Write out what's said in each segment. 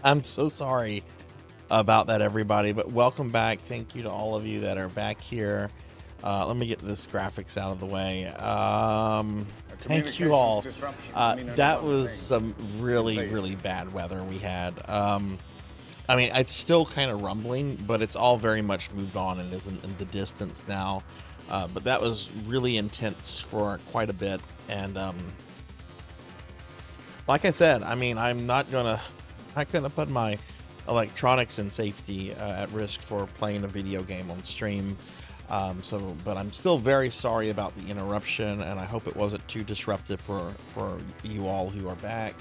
I'm so sorry about that, everybody, but welcome back. Thank you to all of you that are back here. Let me get this graphics out of the way. Thank you all. That was some really, really bad weather we had. I mean, it's still kind of rumbling, but it's all very much moved on and isn't in the distance now. But that was really intense for quite a bit. And like I said, I mean, I'm not gonna put my electronics and safety at risk for playing a video game on stream. But I'm still very sorry about the interruption, and I hope it wasn't too disruptive for you all who are back.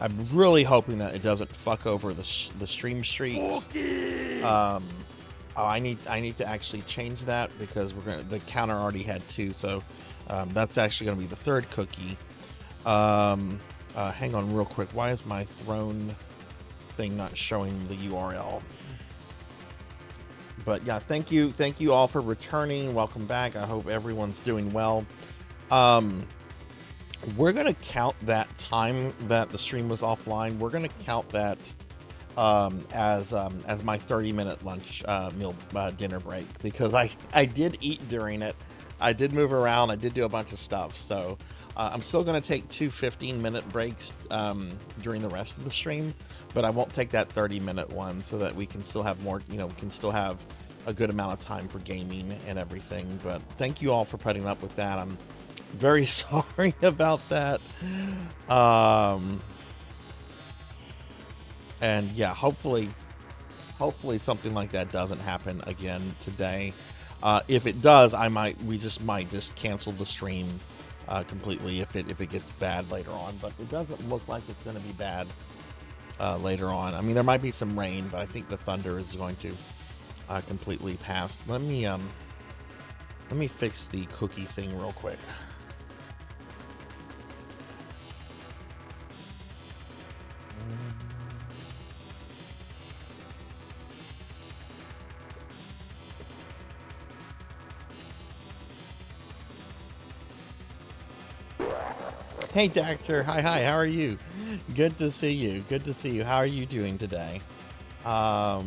I'm really hoping that it doesn't fuck over the stream streaks. Oh, I need to actually change that because the counter already had 2, so that's actually gonna be the 3rd cookie. Hang on real quick. Why is my throne thing not showing the URL? But yeah, thank you all for returning. Welcome back. I hope everyone's doing well. We're gonna count that time that the stream was offline. We're gonna count that as my 30-minute lunch meal dinner break, because I did eat during it. I did move around. I did do a bunch of stuff. So I'm still going to take 2 15-minute breaks during the rest of the stream, but I won't take that 30-minute one so that we can still have more, we can still have a good amount of time for gaming and everything. But thank you all for putting up with that. I'm very sorry about that. And yeah, hopefully something like that doesn't happen again today. If it does, we might just cancel the stream completely if it gets bad later on. But it doesn't look like it's going to be bad later on. I mean, there might be some rain, but I think the thunder is going to completely pass. Let me fix the cookie thing real quick. Hey, Doctor. Hi. How are you? Good to see you. Good to see you. How are you doing today? Let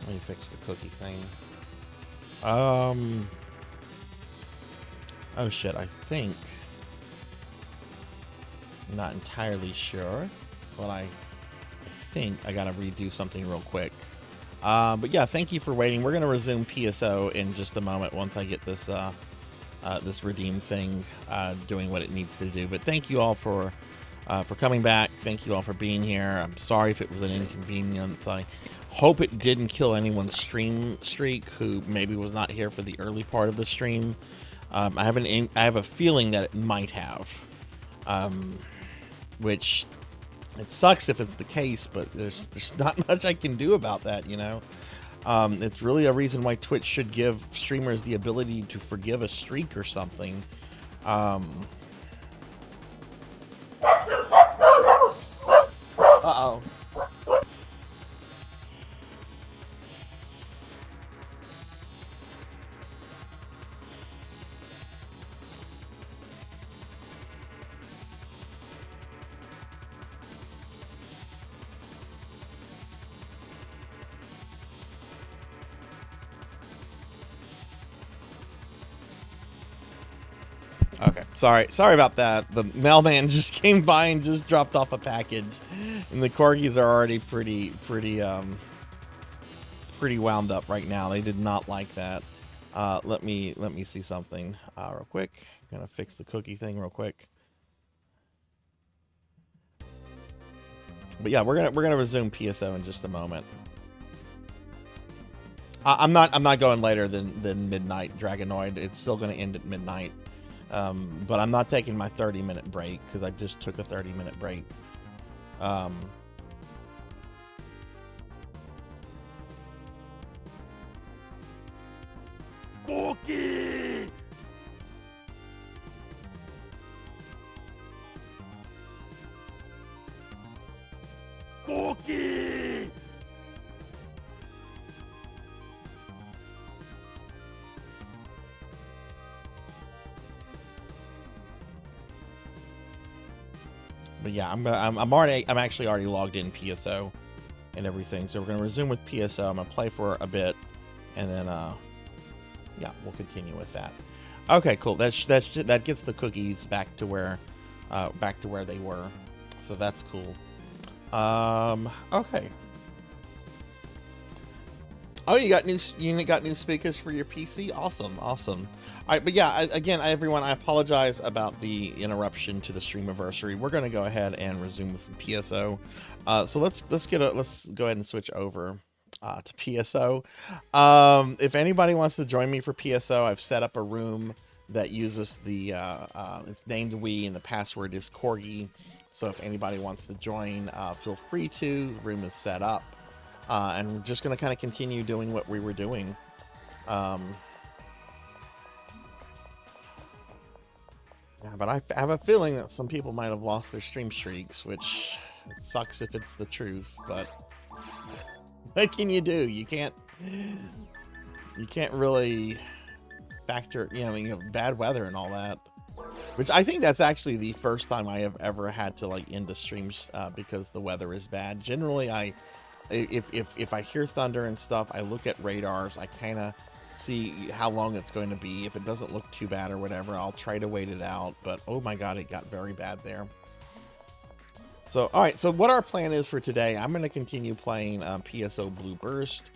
me fix the cookie thing. Oh shit, I think. I'm not entirely sure, but I think I gotta redo something real quick. But yeah, thank you for waiting. We're gonna resume PSO in just a moment once I get this this redeem thing doing what it needs to do. But thank you all for coming back. Thank you all for being here. I'm sorry if it was an inconvenience. I hope it didn't kill anyone's stream streak who maybe was not here for the early part of the stream. I have a feeling that it might have. Which it sucks if it's the case, but there's not much I can do about that, It's really a reason why Twitch should give streamers the ability to forgive a streak or something. Uh-oh. Okay, sorry about that. The mailman just came by and just dropped off a package, and the corgis are already pretty wound up right now. They did not like that. Let me see something real quick. I'm gonna fix the cookie thing real quick. But yeah, we're gonna resume PSO in just a moment. I'm not going later than midnight, Dragonoid. It's still gonna end at midnight. But I'm not taking my 30-minute break because I just took a 30-minute break. Cookie! But yeah, I'm actually already logged in PSO and everything. So we're gonna resume with PSO. I'm gonna play for a bit, and then yeah, we'll continue with that. Okay, cool. That gets the cookies back to where they were. So that's cool. Okay. Oh, you got new speakers for your PC? Awesome. All right, but yeah, again, everyone, I apologize about the interruption to the Streamiversary. We're going to go ahead and resume with some PSO. So let's go ahead and switch over to PSO. If anybody wants to join me for PSO, I've set up a room that uses the it's named Wii and the password is Corgi. So if anybody wants to join, feel free to. The room is set up. And we're just going to kind of continue doing what we were doing. Yeah, but I have a feeling that some people might have lost their stream streaks, which sucks if it's the truth, but what can you do? You can't really factor, you know, I mean, you have bad weather and all that. Which I think that's actually the first time I have ever had to like end a stream because the weather is bad. Generally, if I hear thunder and stuff, I look at radars. I kind of see how long it's going to be. If it doesn't look too bad or whatever, I'll try to wait it out. But oh my god, it got very bad there. So all right, so what our plan is for today, I'm going to continue playing PSO Blue Burst.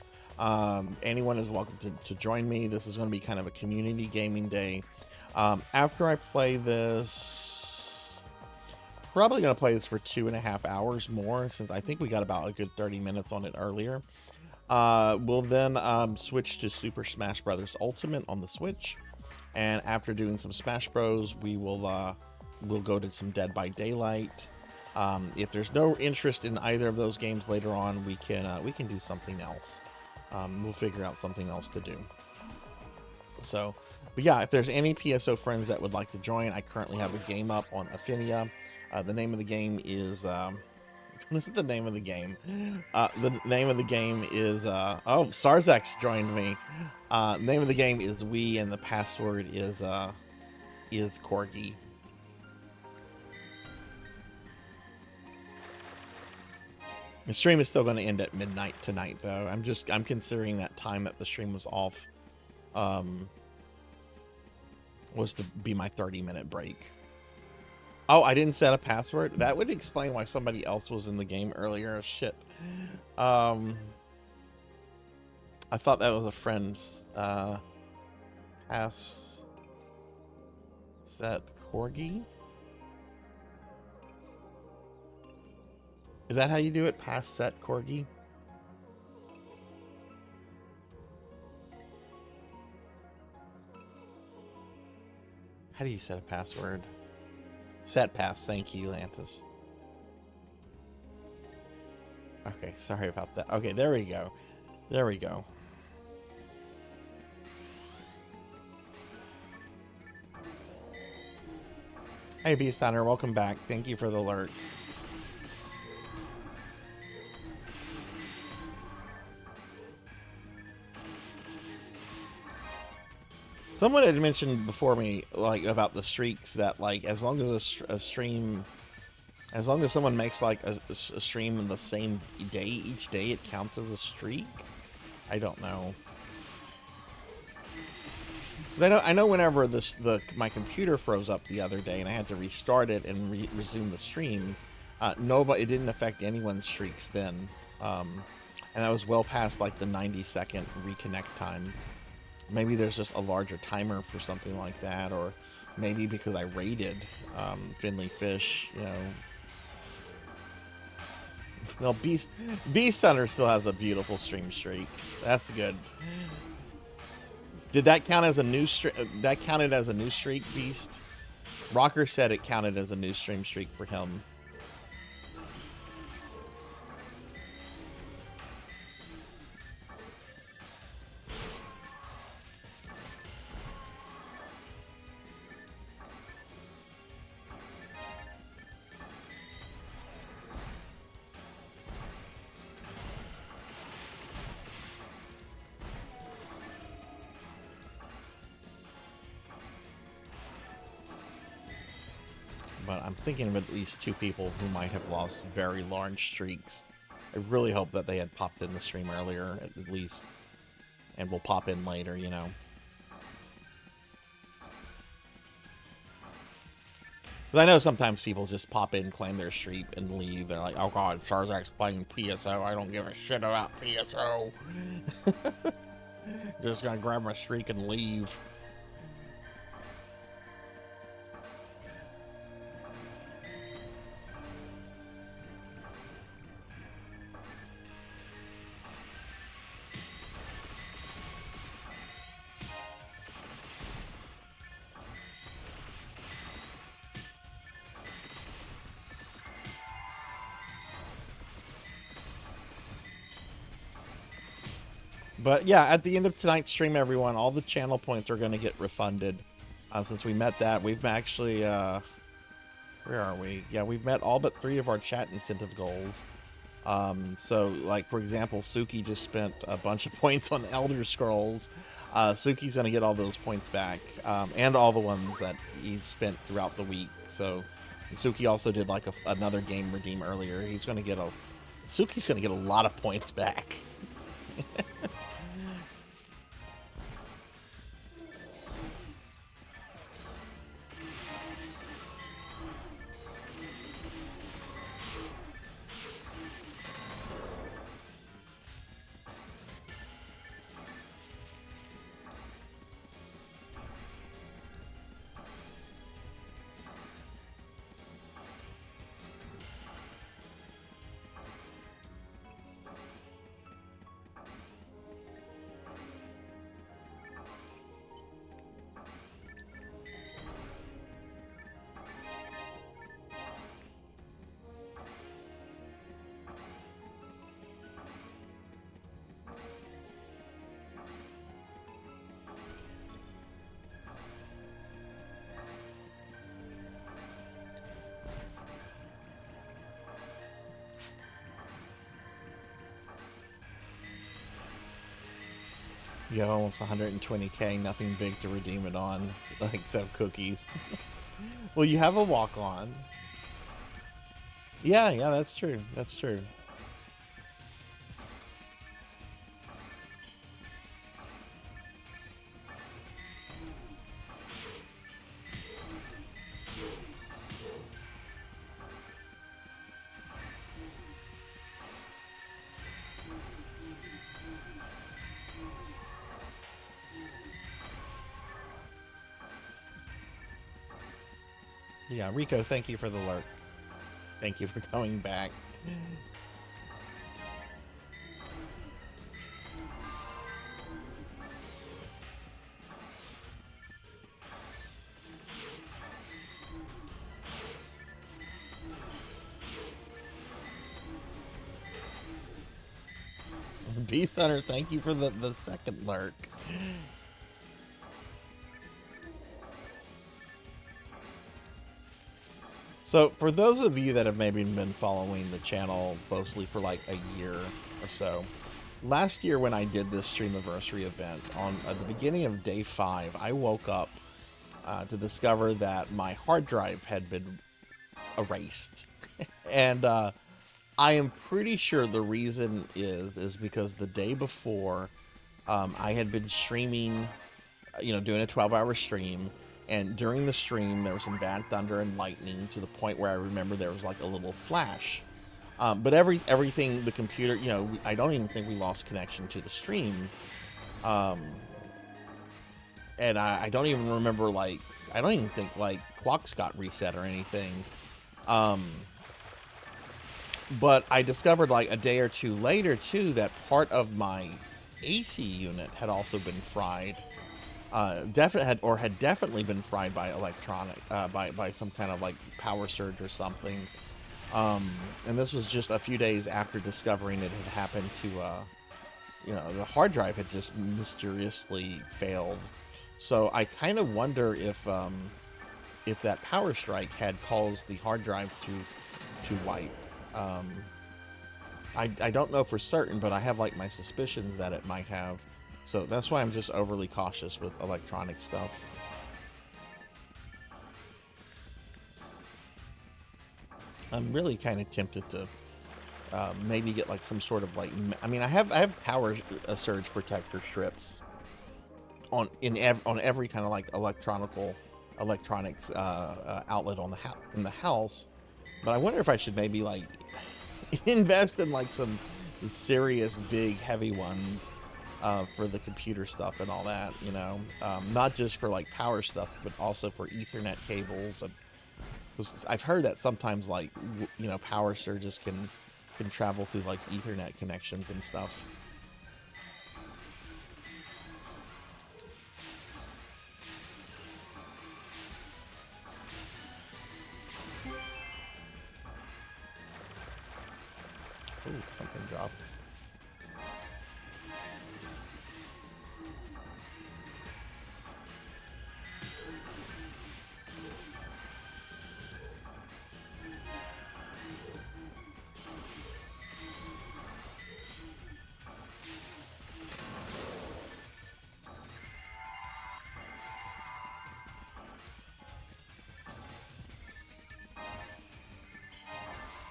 Anyone is welcome to join me. This is going to be kind of a community gaming day. After I play this, probably going to play this for 2.5 hours more, since I think we got about a good 30 minutes on it earlier. We'll then switch to Super Smash Bros. Ultimate on the Switch, and after doing some Smash Bros, we'll go to some Dead by Daylight. If there's no interest in either of those games later on, we can do something else. We'll figure out something else to do. So, but yeah, if there's any PSO friends that would like to join, I currently have a game up on Affinia. The name of the game is this is the name of the game. The name of the game is oh, Sarzac's joined me. The name of the game is Wii, and the password is Corgi. The stream is still going to end at midnight tonight, though. I'm considering that time that the stream was off was to be my 30-minute break. Oh, I didn't set a password? That would explain why somebody else was in the game earlier. Shit. I thought that was a friend's pass set Corgi. Is that how you do it? Pass set Corgi? How do you set a password? Set pass. Thank you, Lantis. Okay, sorry about that. Okay, there we go. There we go. Hey, Beast Hunter, welcome back. Thank you for the alert. Someone had mentioned before me, like, about the streaks, that, like, as long as a stream, as long as someone makes, like, a stream in the same day, each day, it counts as a streak? I don't know. I know whenever my computer froze up the other day and I had to restart it and resume the stream, it didn't affect anyone's streaks then. And that was well past, like, the 90-second reconnect time. Maybe there's just a larger timer for something like that, or maybe because I raided Finley Fish, you know. No, Beast Hunter still has a beautiful stream streak. That's good. Did that count as a new streak? That counted as a new streak, Beast? Rocker said it counted as a new stream streak for him. but I'm thinking of at least 2 people who might have lost very large streaks. I really hope that they had popped in the stream earlier, at least, and will pop in later, you know. Because I know sometimes people just pop in, claim their streak, and leave. They're like, oh god, Sarzac's playing PSO. I don't give a shit about PSO. Just gonna grab my streak and leave. But yeah, at the end of tonight's stream, everyone, all the channel points are going to get refunded. Since we met that, we've actually, where are we? Yeah, we've met all but 3 of our chat incentive goals. So, like, for example, Suki just spent a bunch of points on Elder Scrolls. Suki's going to get all those points back, and all the ones that he spent throughout the week. So, Suki also did, like, another game redeem earlier. Suki's going to get a lot of points back. You have almost 120k, nothing big to redeem it on, except cookies. Well, you have a walk-on. Yeah, that's true. That's true. Yeah, Rico, thank you for the lurk. Thank you for coming back. Beast Hunter, thank you for the second lurk. So, for those of you that have maybe been following the channel mostly for like a year or so, last year when I did this Streamiversary event, at the beginning of day 5, I woke up to discover that my hard drive had been erased. And I am pretty sure the reason is because the day before, I had been streaming, doing a 12-hour stream. And during the stream, there was some bad thunder and lightning to the point where I remember there was like a little flash. But everything, the computer, I don't even think we lost connection to the stream. And I don't even remember, I don't even think, clocks got reset or anything. But I discovered, a day or two later, too, that part of my AC unit had also been fried. Had definitely been fried by by some kind of power surge or something. And this was just a few days after discovering it had happened to, the hard drive had just mysteriously failed. So I kind of wonder if that power strike had caused the hard drive to wipe. I don't know for certain, but I have my suspicions that it might have. So that's why I'm just overly cautious with electronic stuff. I'm really kind of tempted to maybe get like some sort of like, I mean, I have power surge protector strips on every kind of like electronics outlet on in the house, but I wonder if I should maybe like invest in like some serious big heavy ones for the computer stuff and all that, you know, not just for like power stuff, but also for Ethernet cables. And I've heard that sometimes like you know, power surges can travel through like Ethernet connections and stuff. Ooh, something dropped.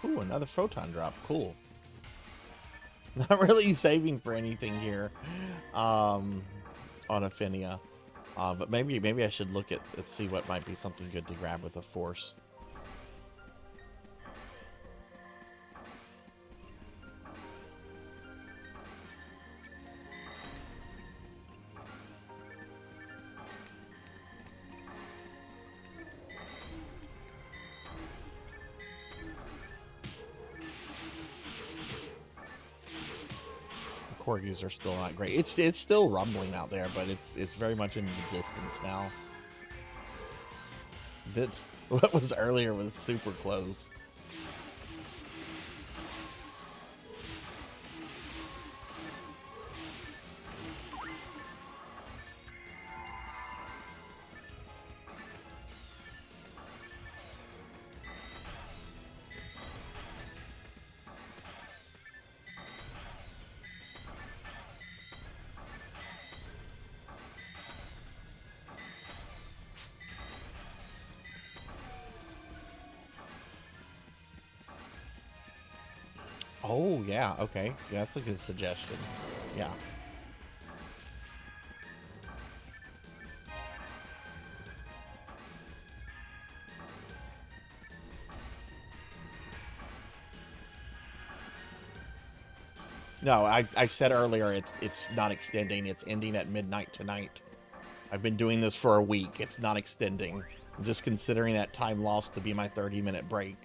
Ooh, another photon drop. Cool. Not really saving for anything here on Aphinia. But maybe I should look at see what might be something good to grab with a force. Corgis are still not great. It's still rumbling out there, but it's very much in the distance now. That's what was earlier was super close. Oh, yeah, okay. Yeah, that's a good suggestion. Yeah. No, I said earlier it's not extending. It's ending at midnight tonight. I've been doing this for a week. It's not extending. I'm just considering that time lost to be my 30-minute break.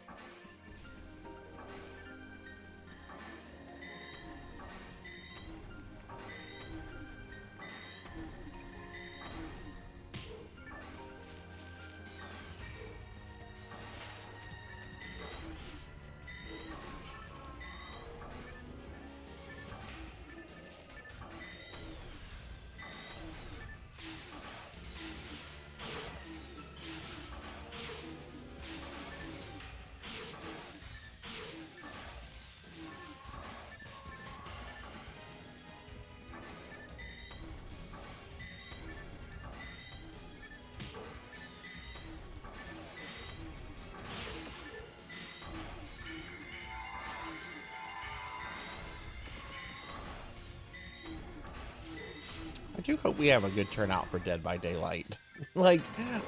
I do hope we have a good turnout for Dead by Daylight. Like,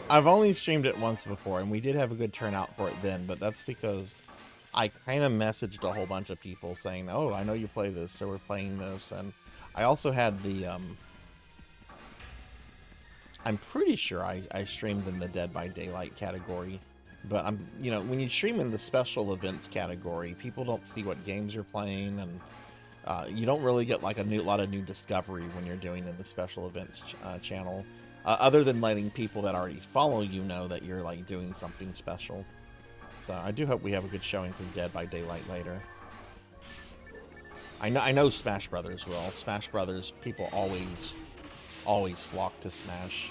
I've only streamed it once before, and we did have a good turnout for it then, but that's because I kind of messaged a whole bunch of people saying, oh, I know you play this, so we're playing this, and I also had the, I'm pretty sure I streamed in the Dead by Daylight category, but you know, when you stream in the special events category, people don't see what games you're playing, and you don't really get like a lot of new discovery when you're doing in the special events channel, other than letting people that already follow you know that you're like doing something special. So I do hope we have a good showing for Dead by Daylight later. I know Smash Brothers will. Smash Brothers, people always flock to Smash.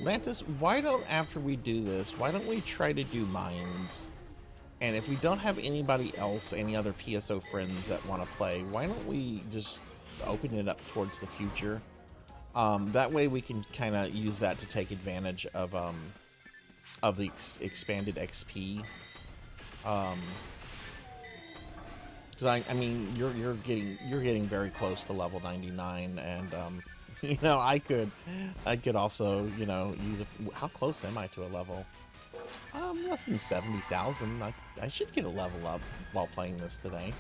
Lantis, why don't, after we do this, why don't we try to do mines? And if we don't have anybody else, any other PSO friends that want to play, why don't we just open it up towards the future? That way we can kind of use that to take advantage of the expanded XP. Because I mean, you're getting very close to level 99, and you know, I could also, you know, use how close am I to a level? Less than 70,000. I should get a level up while playing this today.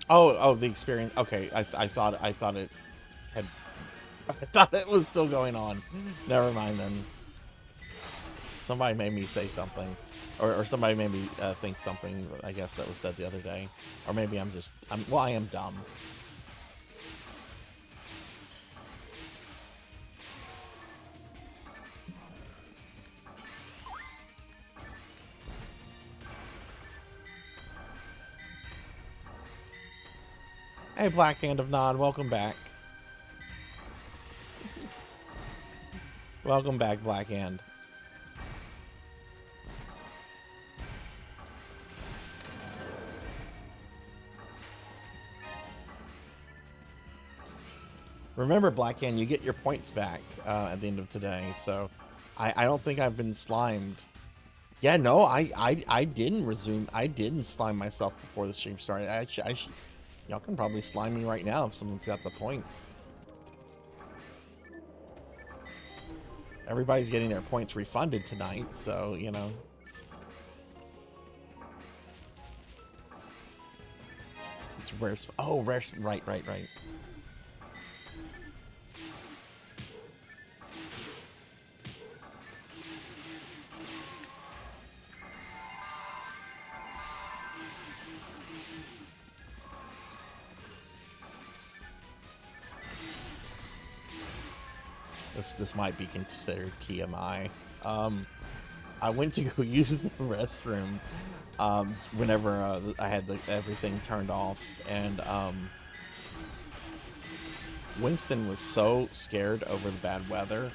Oh, the experience. Okay, I thought it had. I thought it was still going on. Never mind then. Somebody made me say something, or somebody made me think something. I guess that was said the other day, or maybe well, I am dumb. Hey, Black Hand of Nod, welcome back. Welcome back, Black Hand. Remember, Black Hand, you get your points back at the end of today, so I don't think I've been slimed. Yeah, no, I didn't resume. I didn't slime myself before the stream started. I should. Y'all can probably slime me right now if someone's got the points. Everybody's getting their points refunded tonight, so, you know. It's rare. Oh, rare. Right. This might be considered TMI. I went to go use the restroom whenever I had everything turned off, and Winston was so scared over the bad weather,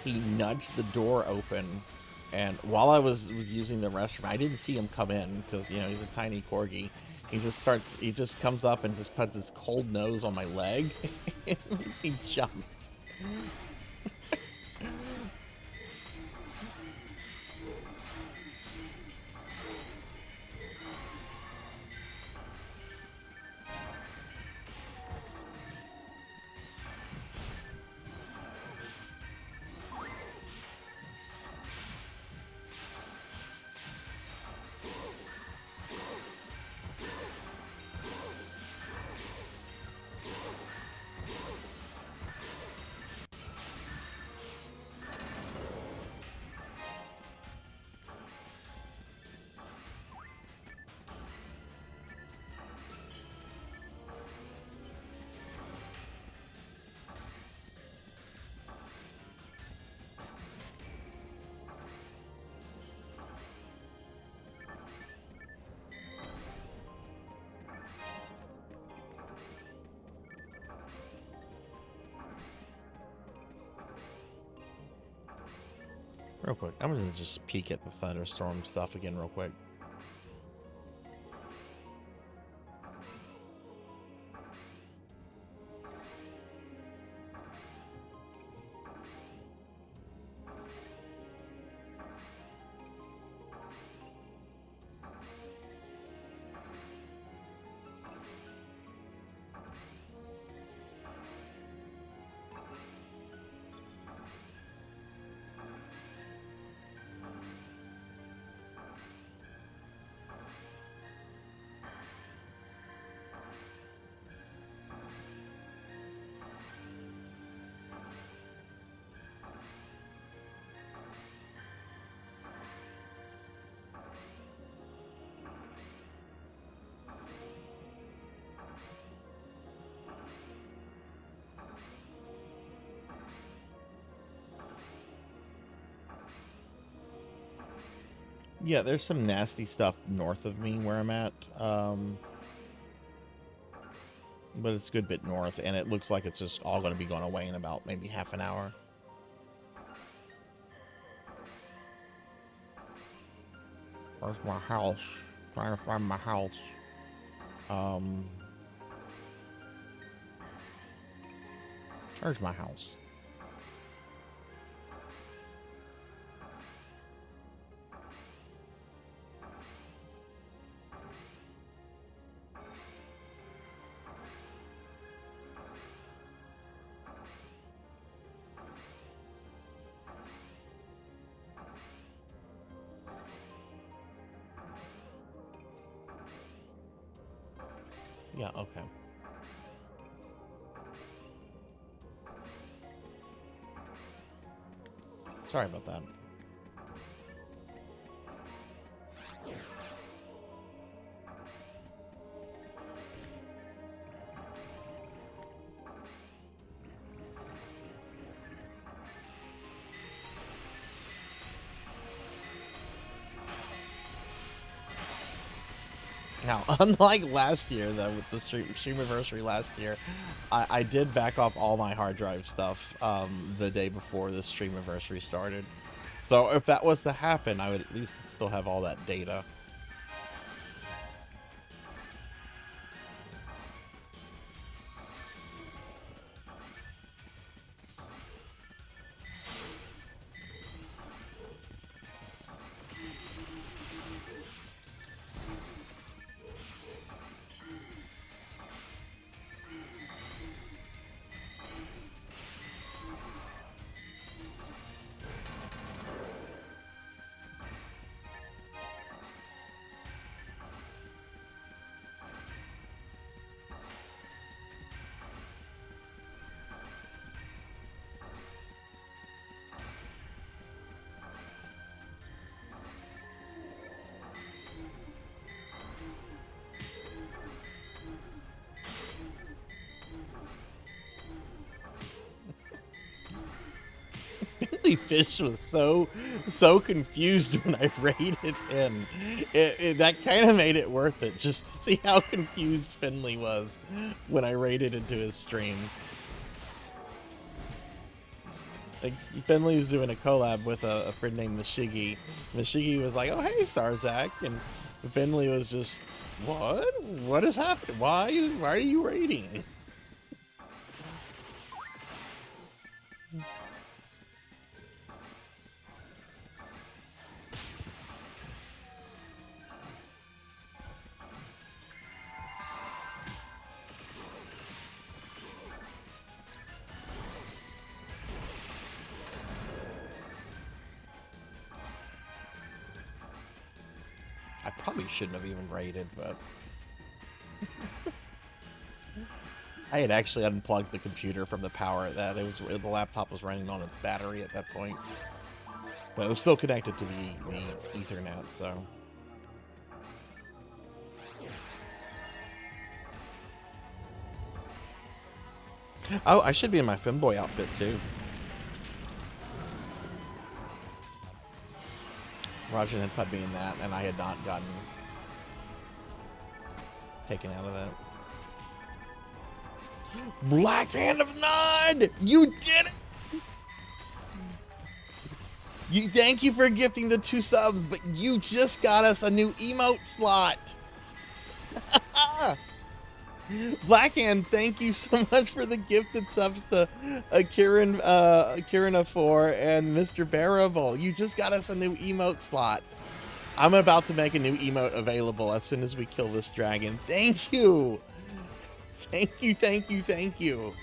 he nudged the door open, and while I was using the restroom, I didn't see him come in because, you know, he's a tiny corgi. He just comes up and just puts his cold nose on my leg, and he jumped. Real quick, I'm gonna just peek at the thunderstorm stuff again real quick. Yeah, there's some nasty stuff north of me where I'm at. But it's a good bit north, and it looks like it's just all going to be going away in about maybe half an hour. Where's my house? Trying to find my house. Where's my house? Yeah, okay. Sorry about that. Now, unlike last year, though, with the Streamiversary last year, I did back off all my hard drive stuff the day before the Streamiversary started. So if that was to happen, I would at least still have all that data. Fish was so confused when I raided him. That kind of made it worth it, just to see how confused Finley was when I raided into his stream. Like, Finley was doing a collab with a friend named Mashigi. Mashigi was like, "Oh hey Sarzac," and Finley was just, "What? What is happening? Why are you raiding?" I probably shouldn't have even raided, but I had actually unplugged the computer from the power that the laptop was running on its battery at that point, but it was still connected to the Ethernet. So oh, I should be in my Femboy outfit too. Rajan had put me in that, and I had not gotten taken out of that. Black Hand of Nod! You did it! Thank you for gifting the 2 subs, but you just got us a new emote slot. Blackhand, thank you so much for the gifted subs to Kieran4 and Mr. Bearable. You just got us a new emote slot. I'm about to make a new emote available as soon as we kill this dragon. Thank you. Thank you, thank you, thank you.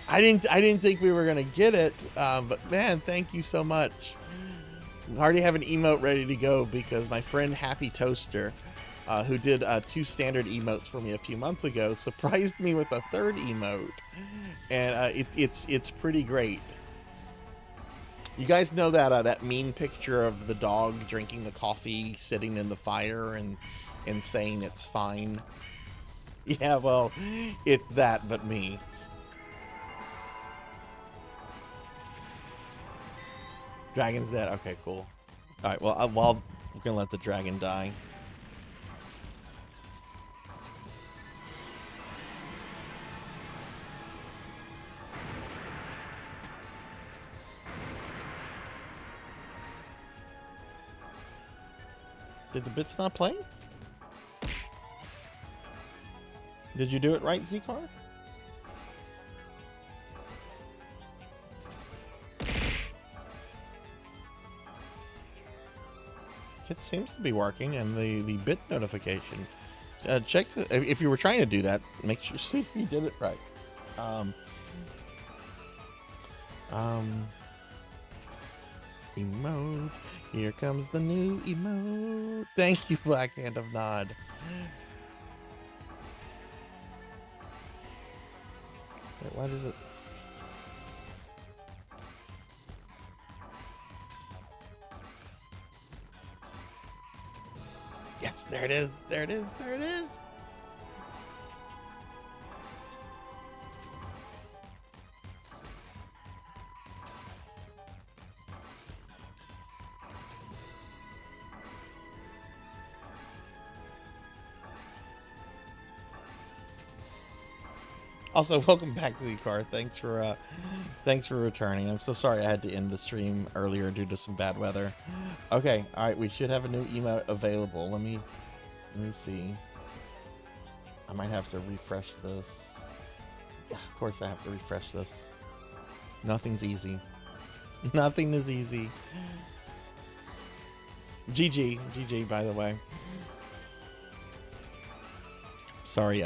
I didn't think we were gonna get it, but man, thank you so much. I already have an emote ready to go because my friend Happy Toaster, who did 2 standard emotes for me a few months ago, surprised me with a 3rd emote, and it's pretty great. You guys know that that mean picture of the dog drinking the coffee, sitting in the fire, and saying it's fine? Yeah, well, it's that, but me. Dragon's dead. Okay, cool. All right. Well, we're gonna let the dragon die. Did the bits not play? Did you do it right, Zcar? It seems to be working, and the bit notification. Check if you were trying to do that. Make sure see if you did it right. Emote. Here comes the new emote. Thank you, Black Hand of Nod. Wait, why does it? Yes, there it is. There it is. There it is. Also, welcome back, Zcar. Thanks for returning. I'm so sorry I had to end the stream earlier due to some bad weather. Okay, all right, we should have a new emote available. Let me see. I might have to refresh this. Yeah, of course I have to refresh this. Nothing's easy. Nothing is easy. GG, by the way. Sorry,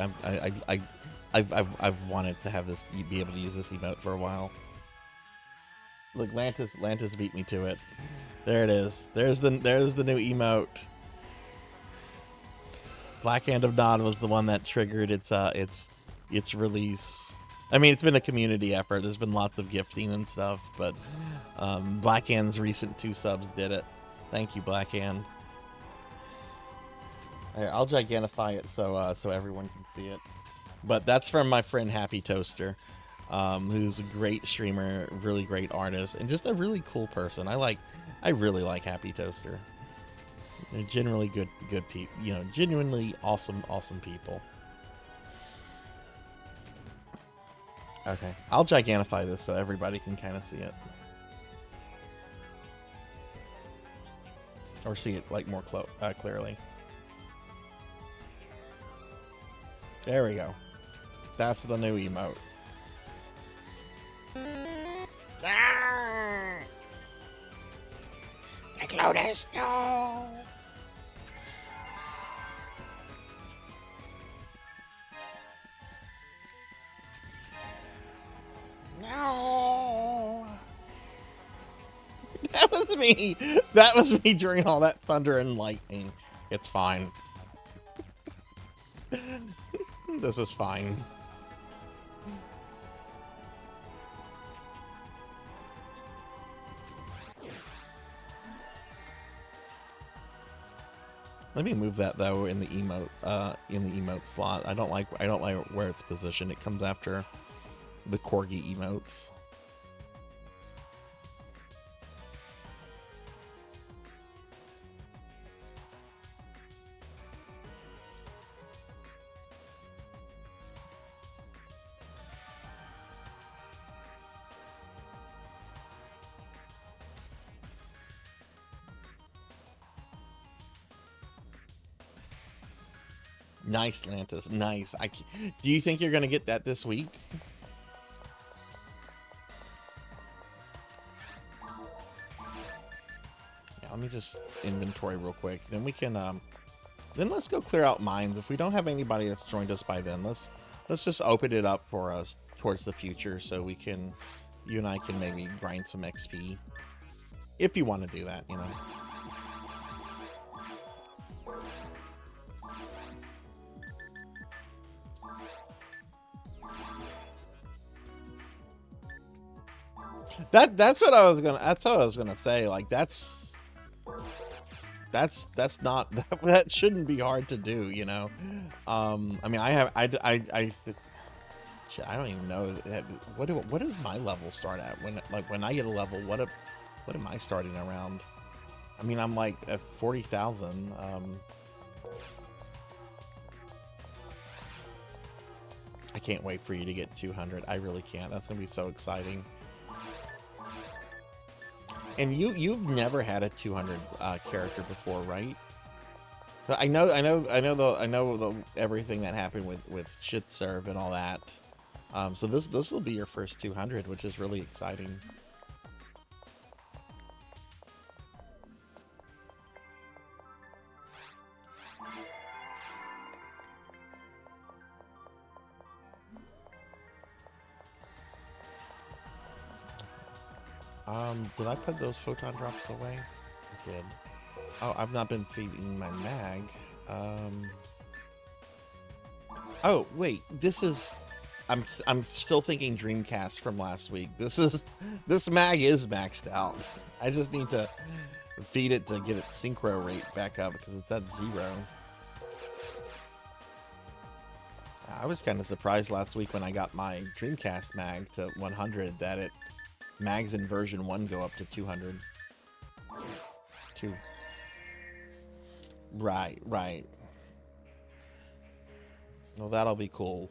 I've wanted to have this, be able to use this emote for a while. Look, Lantis beat me to it. There it is. There's the new emote. Black Hand of Nod was the one that triggered its release. I mean, it's been a community effort. There's been lots of gifting and stuff, but Black Hand's recent 2 subs did it. Thank you, Black Hand. Here, I'll gigantify it so everyone can see it. But that's from my friend Happy Toaster, who's a great streamer, really great artist, and just a really cool person. I really like Happy Toaster. They're generally good people, you know, genuinely awesome people. Okay, I'll gigantify this so everybody can kind of see it, or see it like more clearly. There we go. That's the new emote. Like Lotus, no. No. That was me. That was me during all that thunder and lightning. It's fine. This is fine. Let me move that though in the emote slot. I don't like where it's positioned. It comes after the corgi emotes. Nice, Lantis. Nice. Do you think you're going to get that this week? Yeah, let me just inventory real quick. Then we can, then let's go clear out mines. If we don't have anybody that's joined us by then, let's just open it up for us towards the future so we can, you and I can maybe grind some XP. If you want to do that, you know. That's what I was gonna say. Like that's not that shouldn't be hard to do, you know. I mean, I don't even know what does my level start at when I get a level. What am I starting around? I mean, I'm like at 40,000. I can't wait for you to get 200. I really can't. That's gonna be so exciting. And you've never had a 200 character before, right? I know everything that happened with shit serve and all that. So this will be your first 200, which is really exciting. Did I put those photon drops away? I did. Oh, I've not been feeding my mag. Oh, wait, this is... I'm still thinking Dreamcast from last week. This mag is maxed out. I just need to feed it to get its synchro rate back up because it's at 0. I was kind of surprised last week when I got my Dreamcast mag to 100 that it mags in version 1 go up to 200. 2. Right. Well, that'll be cool.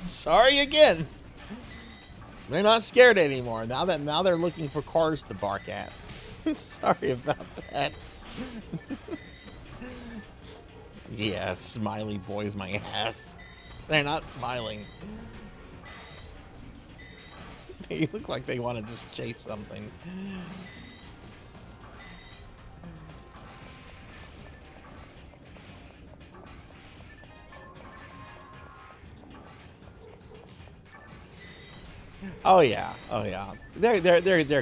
Sorry again. They're not scared anymore. Now they're looking for cars to bark at. Sorry about that. Yeah, smiley boys my ass. They're not smiling. They look like they want to just chase something. Oh yeah. They're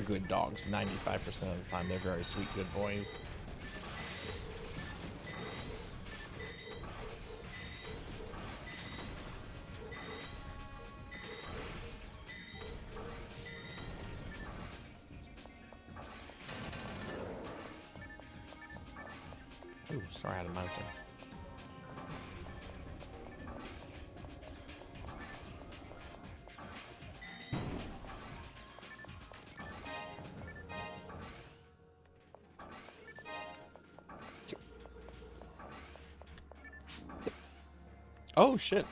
good dogs. 95% of the time, they're very sweet, good boys. Ooh, sorry, I had a mountain. Oh, shit.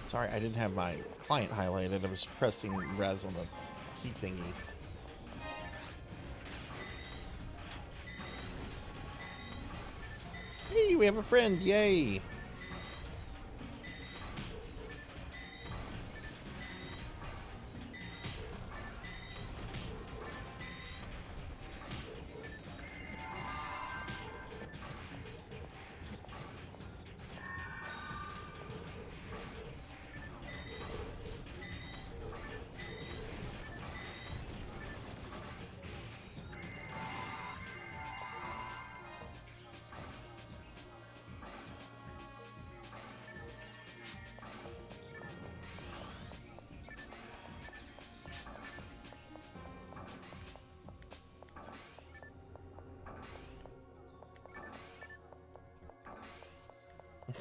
Sorry, I didn't have my client highlighted. I was pressing res on the key thingy. Hey, we have a friend. Yay.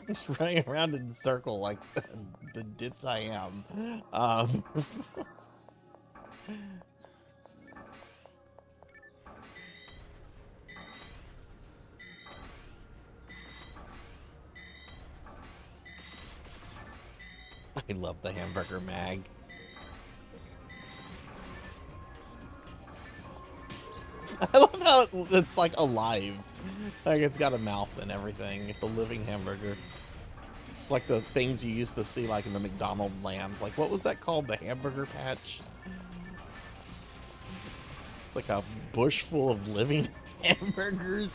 Just running around in a circle like the ditz I am. Um, I love the hamburger mag. I love how it's like alive. Like it's got a mouth and everything. It's a living hamburger. Like the things you used to see like in the McDonald's lands. Like what was that called? The hamburger patch? It's like a bush full of living hamburgers.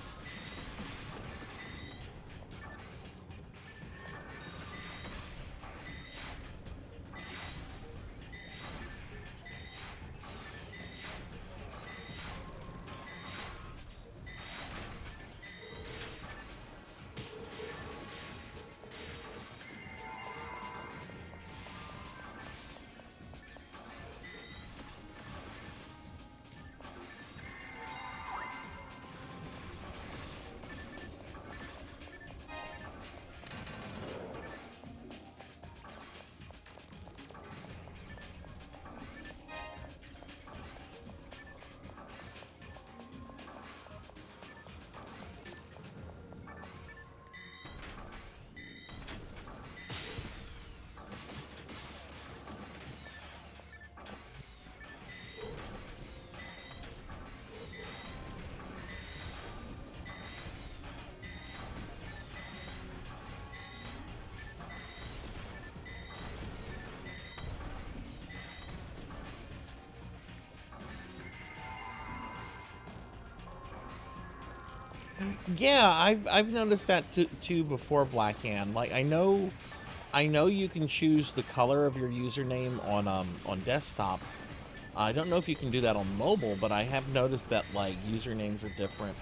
Yeah, I've noticed that too before Blackhand. Like I know you can choose the color of your username on desktop. I don't know if you can do that on mobile, but I have noticed that like usernames are different.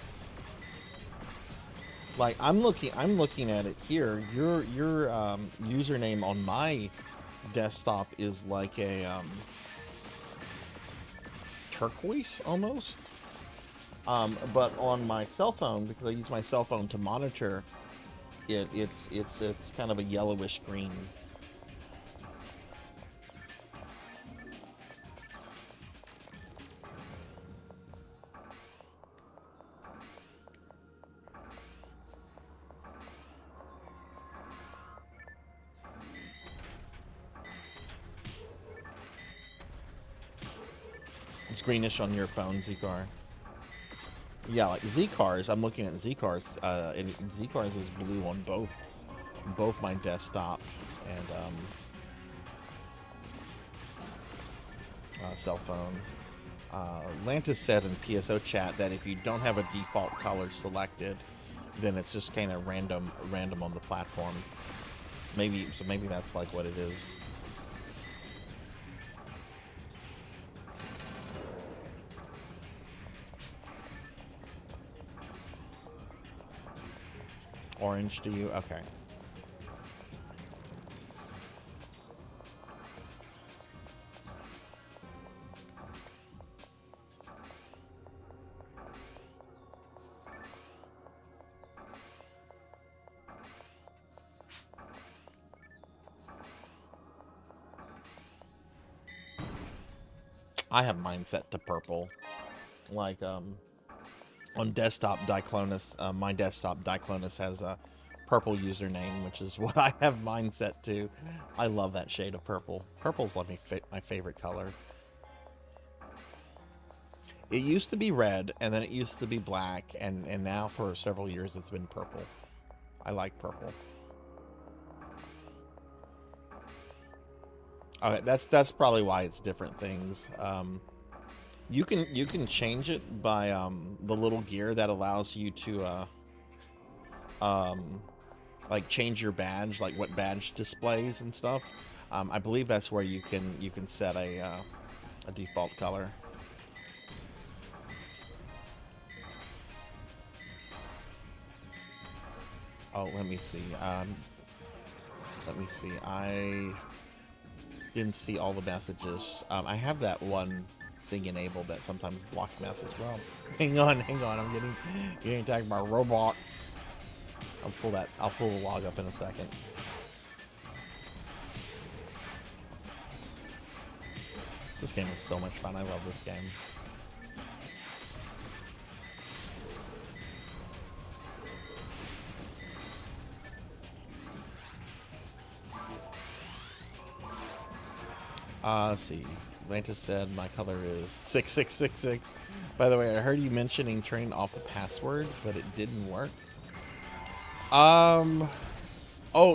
Like I'm looking at it here. Your username on my desktop is like a turquoise almost. But on my cell phone, because I use my cell phone to monitor, it's kind of a yellowish green. It's greenish on your phone, Zcar. Yeah, like Z-Cars, I'm looking at Z-Cars, and Z-Cars is blue on both my desktop and cell phone. Lantis said in PSO chat that if you don't have a default color selected, then it's just kind of random on the platform. Maybe that's like what it is. Orange to you? Okay. I have mine set to purple. Like, on desktop Diclonus, my desktop Diclonus has a purple username, which is what I have mine set to. I love that shade of purple. Purple's like my favorite color. It used to be red, and then it used to be black, and now for several years it's been purple. I like purple. Okay, that's probably why it's different things. You can change it by the little gear that allows you to like change your badge, like what badge displays and stuff. I believe that's where you can set a default color. Oh, let me see. I didn't see all the messages. I have that one thing enabled that sometimes blocks message. Well, hang on. I'm getting attacked by robots. I'll pull the log up in a second. This game is so much fun. I love this game. Let's see. Atlantis said my color is 6666. By the way, I heard you mentioning turning off the password, but it didn't work. Oh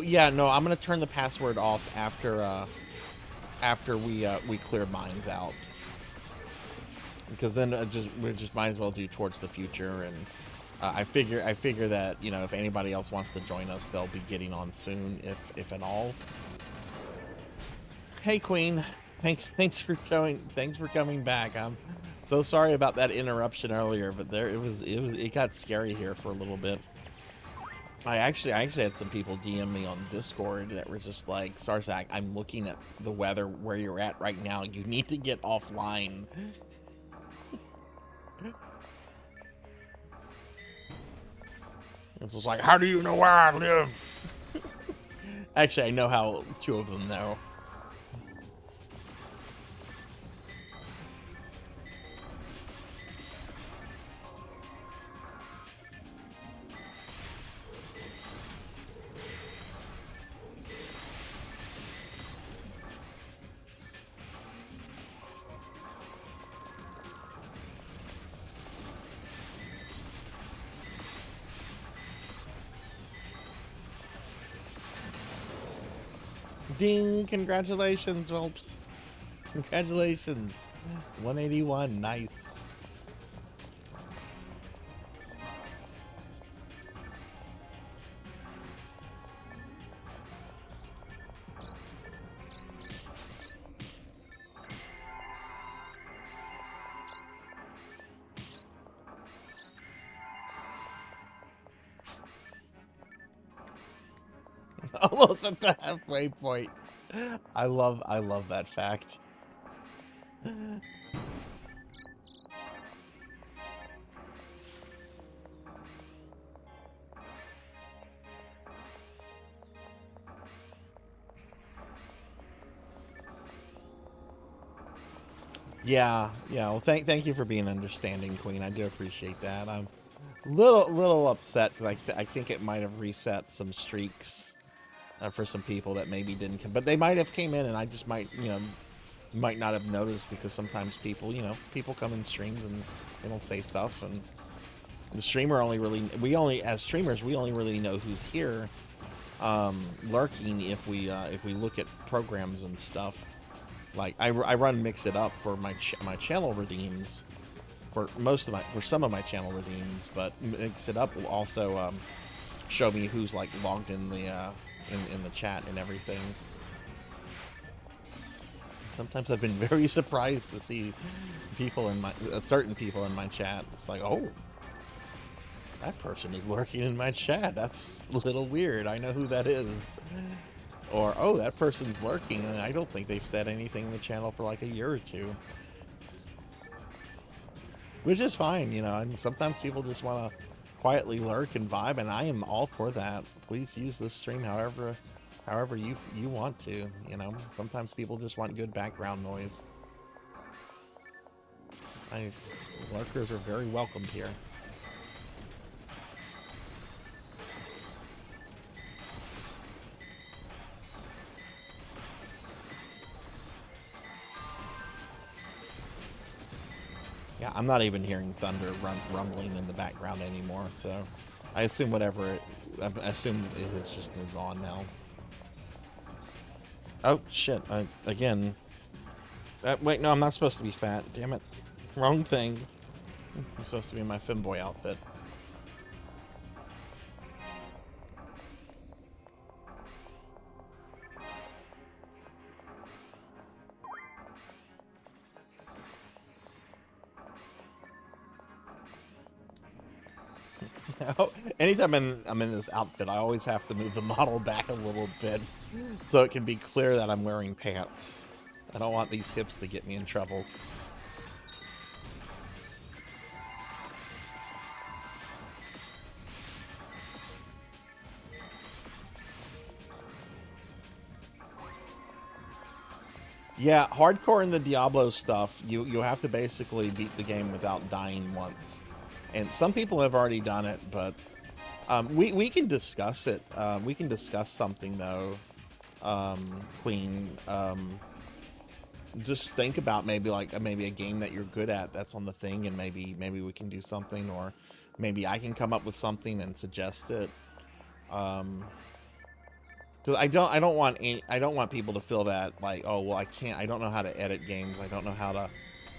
yeah, no, I'm gonna turn the password off after we clear mines out, because then we just might as well do towards the future. And I figure that, you know, if anybody else wants to join us, they'll be getting on soon, if at all. Hey Queen, thanks for coming back. I'm so sorry about that interruption earlier, but it got scary here for a little bit. I actually had some people DM me on Discord that were just like, Sarzac, I'm looking at the weather where you're at right now. You need to get offline. It's just like, how do you know where I live? Actually, I know how two of them know. Ding! Congratulations, Whelps. Congratulations. 181, nice. Almost at the halfway point. I love that fact. Yeah. Well, thank you for being understanding, Queen. I do appreciate that. I'm a little upset because I think it might have reset some streaks for some people that maybe didn't come, but they might have came in, and I just might not have noticed, because sometimes people come in streams and they don't say stuff, and the streamer as streamers we only really know who's here lurking if we look at programs and stuff. Like I run Mix It Up for my channel redeems, for some of my channel redeems, but Mix It Up will also show me who's like logged in the in the chat and everything. Sometimes I've been very surprised to see people in my certain people in my chat. It's like, oh, that person is lurking in my chat. That's a little weird. I know who that is. Or, oh, that person's lurking, and I don't think they've said anything in the channel for like a year or two. Which is fine, you know. And sometimes people just want to quietly lurk and vibe, and I am all for that. Please use this stream however you want to, you know. Sometimes people just want good background noise. Lurkers are very welcomed here. Yeah, I'm not even hearing thunder rumbling in the background anymore, so I assume I assume it has just moved on now. Oh, shit. Again. Wait, no, I'm not supposed to be fat. Damn it. Wrong thing. I'm supposed to be in my femboy outfit. Anytime I'm in this outfit, I always have to move the model back a little bit so it can be clear that I'm wearing pants. I don't want these hips to get me in trouble. Yeah, hardcore in the Diablo stuff, you have to basically beat the game without dying once. And some people have already done it, but we can discuss it. We can discuss something though, Queen. Just think about maybe like maybe a game that you're good at that's on the thing, and maybe we can do something, or maybe I can come up with something and suggest it. Um, 'Cause I don't want people to feel that like, oh well, I don't know how to edit games, I don't know how to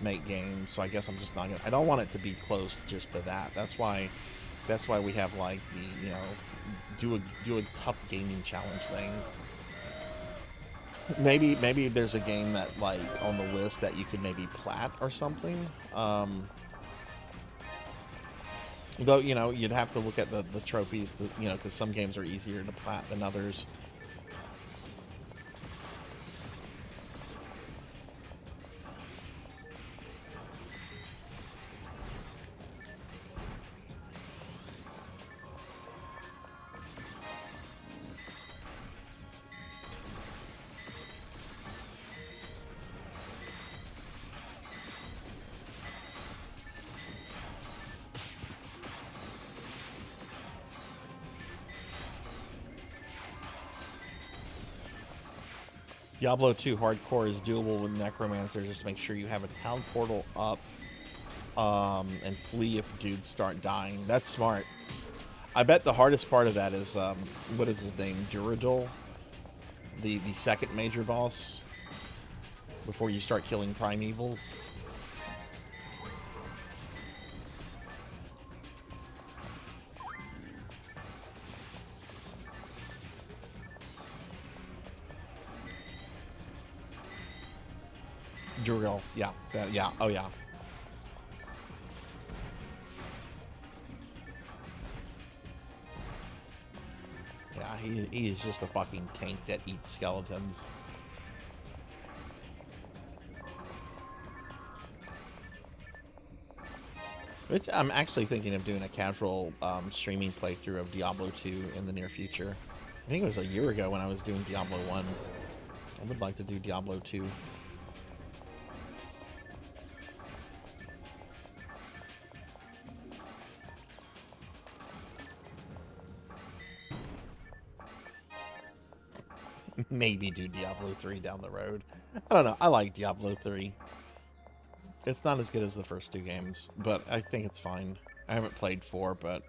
make games, so I guess I'm just not gonna. I don't want it to be close just to that. That's why we have like the, you know, do a tough gaming challenge thing. Maybe there's a game that like on the list that you could maybe plat or something. Though, you know, you'd have to look at the trophies to, you know, because some games are easier to plat than others. Diablo 2 Hardcore is doable with Necromancer. Just make sure you have a town portal up, and flee if dudes start dying. That's smart. I bet the hardest part of that is, what is his name? Duradul? The second major boss? Before you start killing primevals? Duradul, yeah. Yeah, oh yeah. Yeah, he is just a fucking tank that eats skeletons. Which I'm actually thinking of doing a casual streaming playthrough of Diablo 2 in the near future. I think it was a year ago when I was doing Diablo 1. I would like to do Diablo 2. Maybe do Diablo 3 down the road. I don't know. I like Diablo 3. It's not as good as the first two games, but I think it's fine. I haven't played 4, but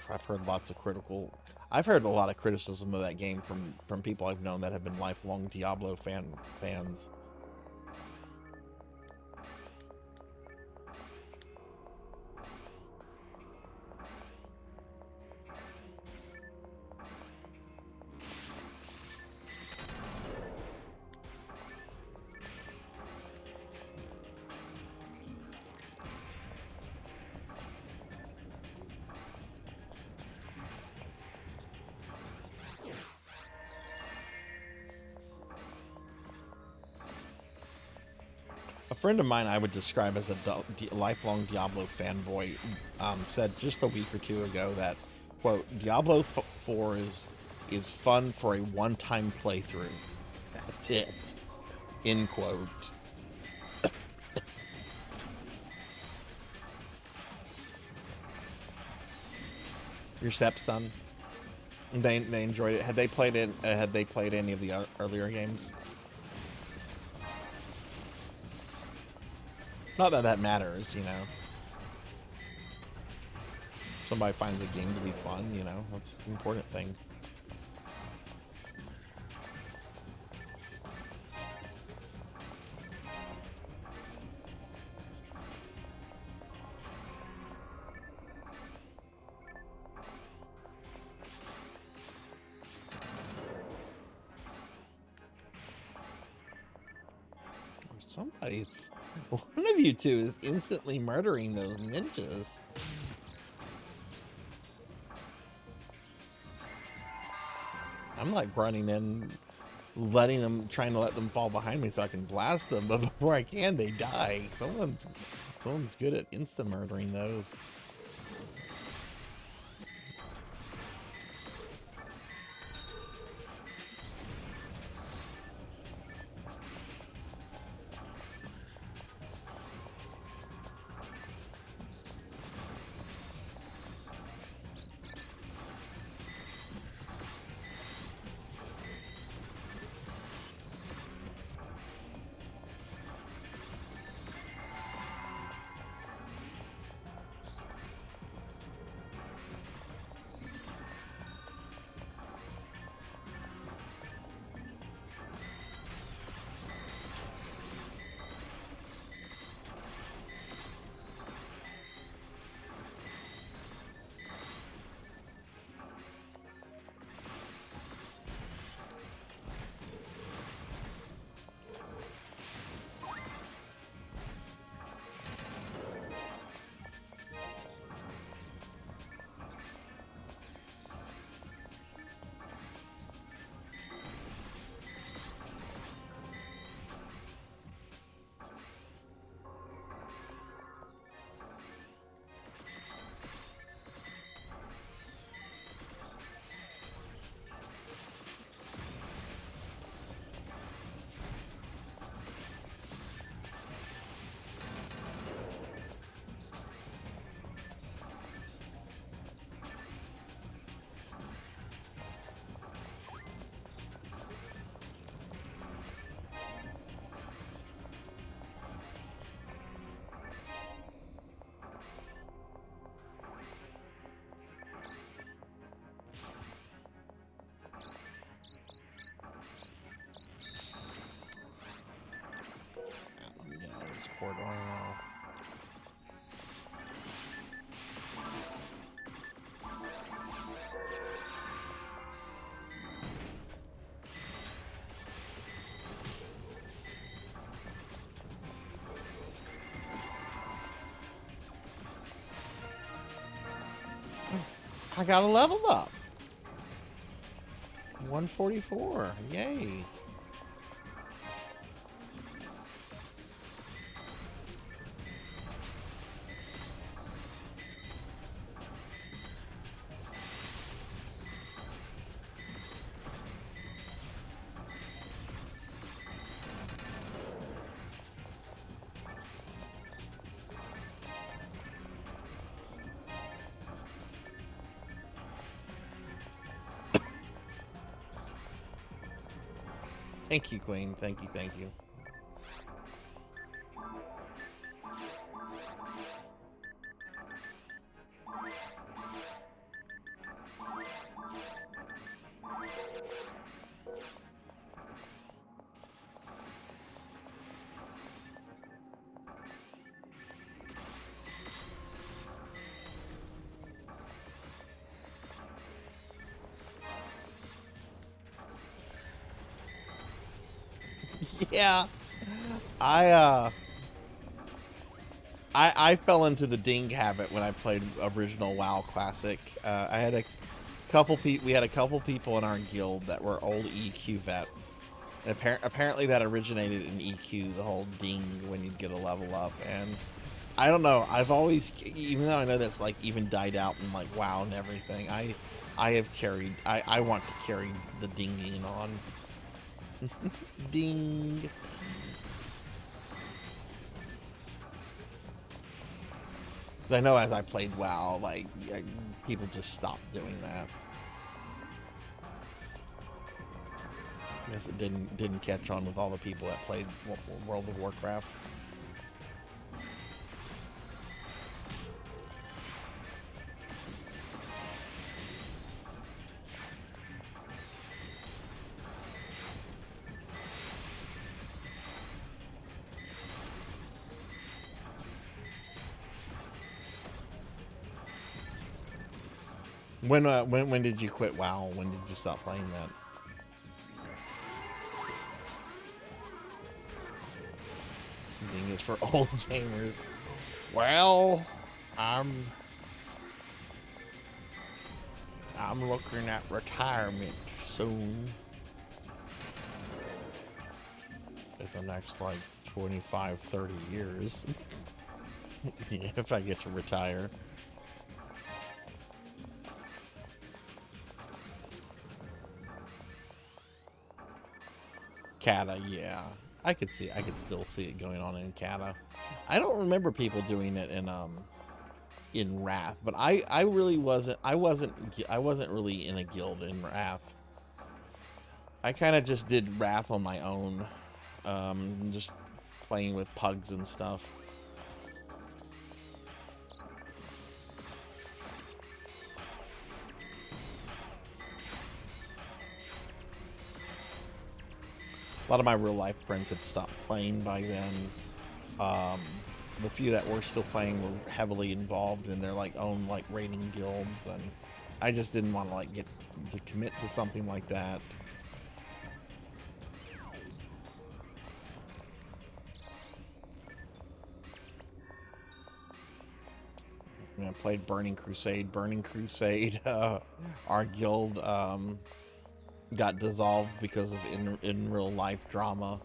I've heard lots of critical... I've heard a lot of criticism of that game from people I've known that have been lifelong Diablo fans. A friend of mine I would describe as a lifelong Diablo fanboy said just a week or two ago that, quote, Diablo 4 is fun for a one-time playthrough. That's it. End quote. Your stepson? They enjoyed it. Had they played it? Had they played any of the earlier games? Not that that matters, you know. Somebody finds a game to be fun, you know. That's an important thing. Somebody's... One of you two is instantly murdering those ninjas. I'm like running in, trying to let them fall behind me so I can blast them, but before I can, they die. Someone's good at insta-murdering those. teleport. I don't know. I got a level up. 144. Yay. Thank you, Queen. Thank you, thank you. Yeah, I fell into the ding habit when I played original WoW Classic. I had a couple we had a couple people in our guild that were old EQ vets. And apparently that originated in EQ, the whole ding when you'd get a level up. And I don't know, I've always, even though I know that's like even died out in like WoW and everything, I have carried, I want to carry the dinging on. Ding. Because I know as I played WoW, like, people just stopped doing that. I guess it didn't catch on with all the people that played World of Warcraft. When did you quit WoW? When did you stop playing that? Ding is for old gamers. Well, I'm looking at retirement soon. In the next like 25, 30 years. Yeah, if I get to retire. Kata, yeah. I could still see it going on in Kata. I don't remember people doing it in Wrath, but I really wasn't really in a guild in Wrath. I kind of just did Wrath on my own, just playing with pugs and stuff. A lot of my real life friends had stopped playing by then. The few that were still playing were heavily involved in their like own like raiding guilds, and I just didn't want to like get to commit to something like that. I mean, I played Burning Crusade. Our guild got dissolved because of in real life drama.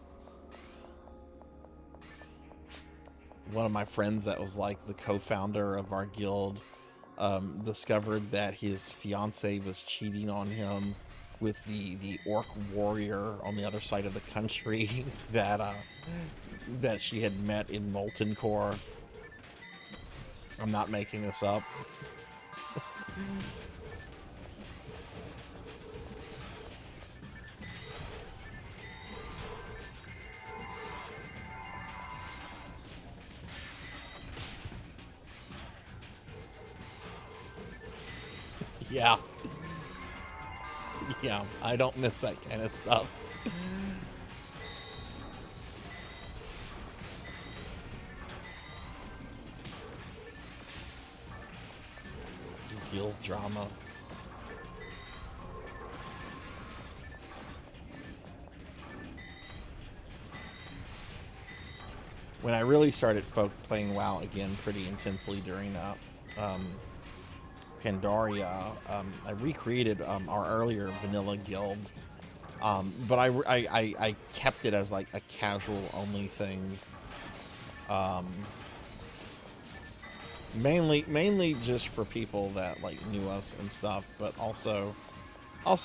One of my friends that was like the co-founder of our guild discovered that his fiance was cheating on him with the orc warrior on the other side of the country that she had met in Molten Core. I'm not making this up. Yeah. Yeah, I don't miss that kind of stuff. guild drama. When I really started playing WoW again pretty intensely during Pandaria, I recreated our earlier vanilla guild, but I kept it as like a casual only thing, mainly just for people that like knew us and stuff, but also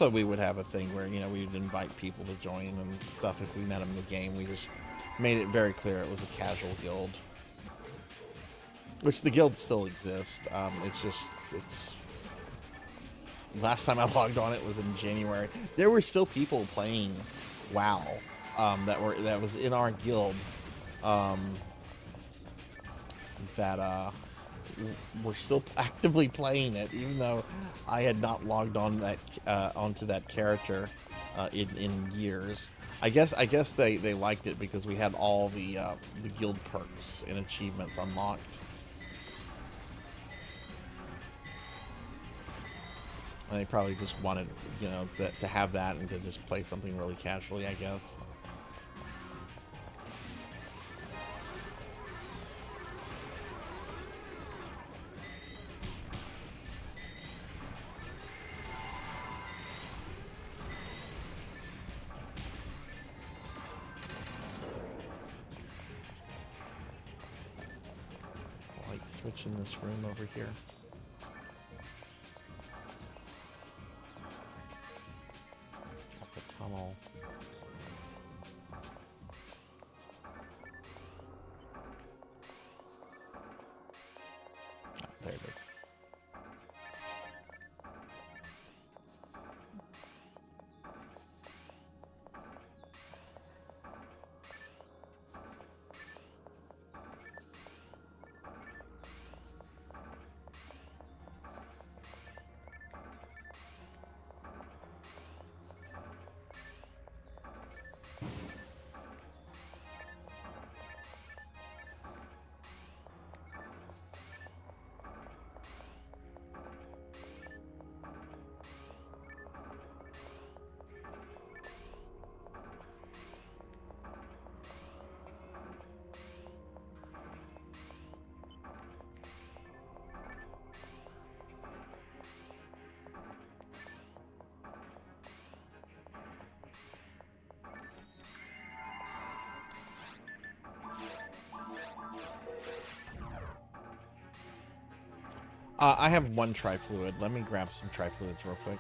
we would have a thing where, you know, we would invite people to join and stuff if we met them in the game. We just made it very clear it was a casual guild, which the guild still exists. It's last time I logged on, it was in January. There were still people playing WoW that was in our guild that were still actively playing it, even though I had not logged on onto that character in years. I guess they liked it because we had all the guild perks and achievements unlocked. And they probably just wanted, you know, to have that and to just play something really casually, I guess. Switch in this room over here. At the tunnel. Oh, there it is. I have one tri-fluid. Let me grab some tri-fluids real quick.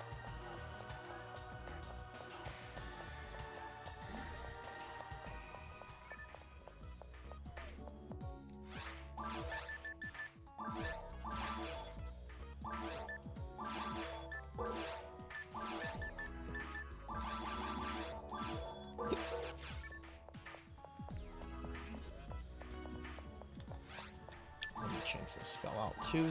Let me change this spell out too.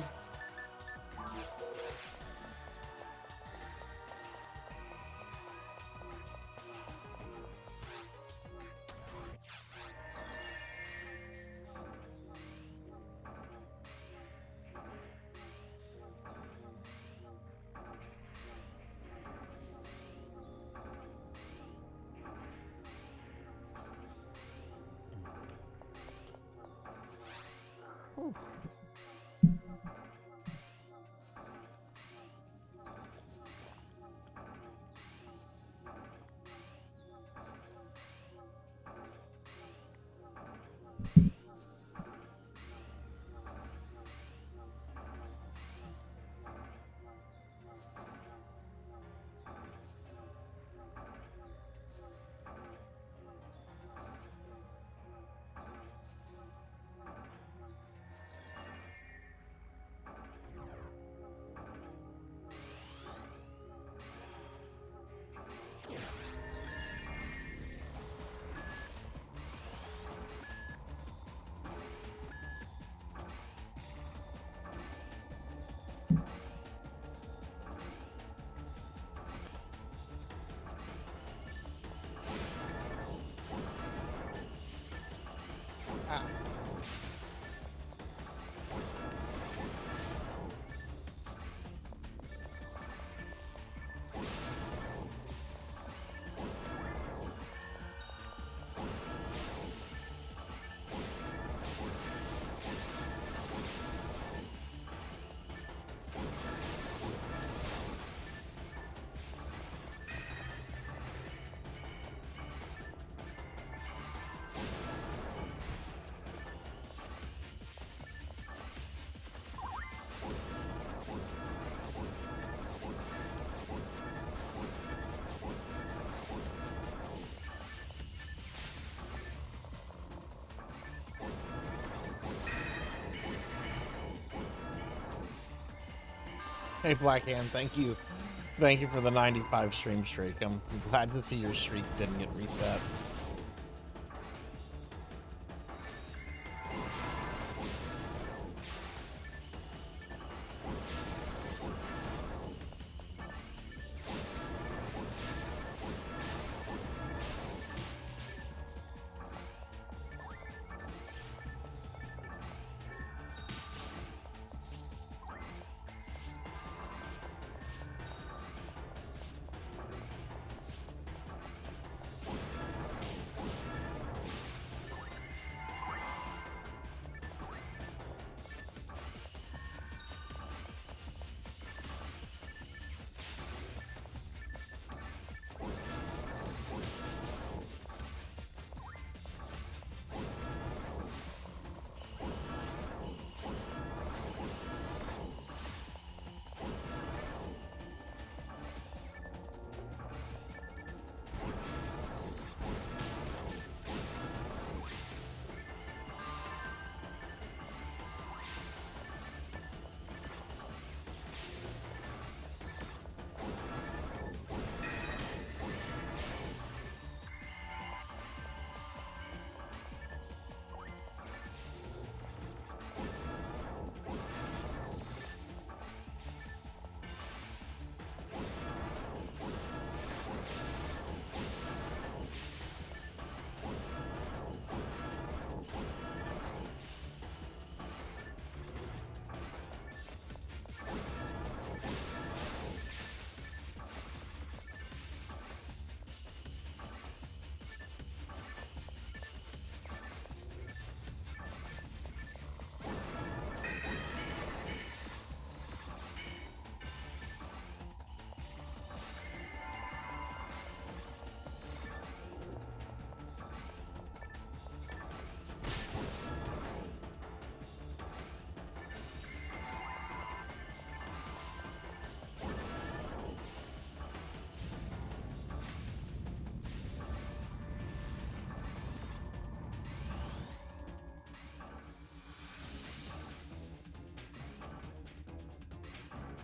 Hey, Blackhand, thank you. Thank you for the 95 stream streak. I'm glad to see your streak didn't get reset.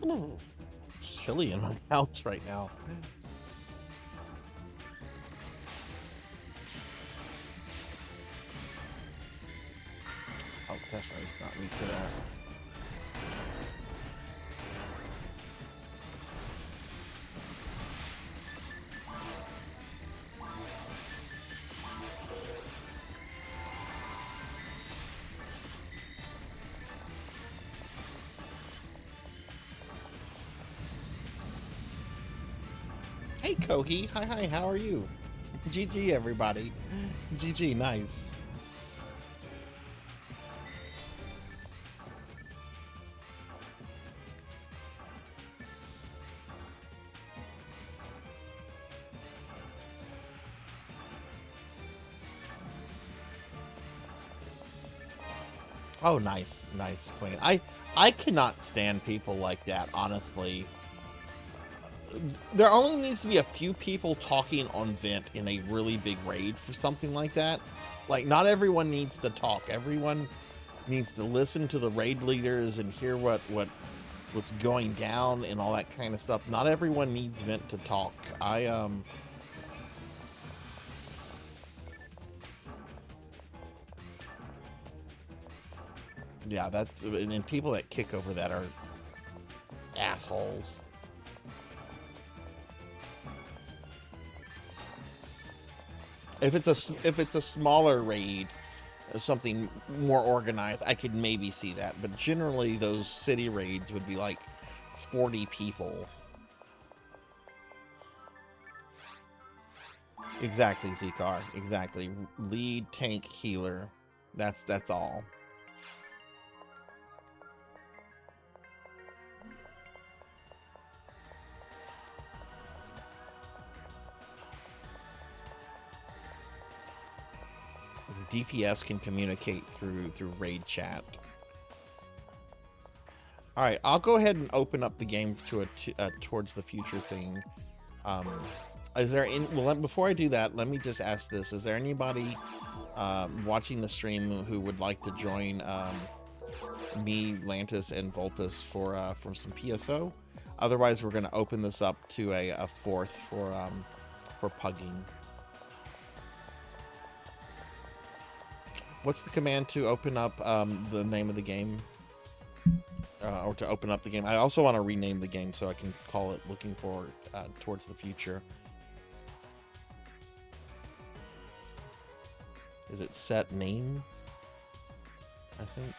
It's chilly in my house right now. Oh, that's right. It's not me for that. Hey, Kohi. Hi, how are you? GG, everybody. GG, nice. Oh, nice, Queen. I cannot stand people like that, honestly. There only needs to be a few people talking on Vent in a really big raid for something like that. Like, not everyone needs to talk. Everyone needs to listen to the raid leaders and hear what's going down and all that kind of stuff. Not everyone needs Vent to talk. Yeah, that's, and people that kick over that are assholes. If it's a smaller raid, or something more organized, I could maybe see that. But generally, those city raids would be like 40 people. Exactly, Zcar. Exactly. Lead, tank, healer. That's all. DPS can communicate through raid chat. All right, I'll go ahead and open up the game to a towards the future thing. Is there well, before I do that, let me just ask this: is there anybody watching the stream who would like to join me, Lantis, and Vulpus for some PSO? Otherwise, we're going to open this up to a fourth for pugging. What's the command to open up the name of the game? Or to open up the game? I also want to rename the game so I can call it Looking Forward Towards the Future. Is it set name? I think.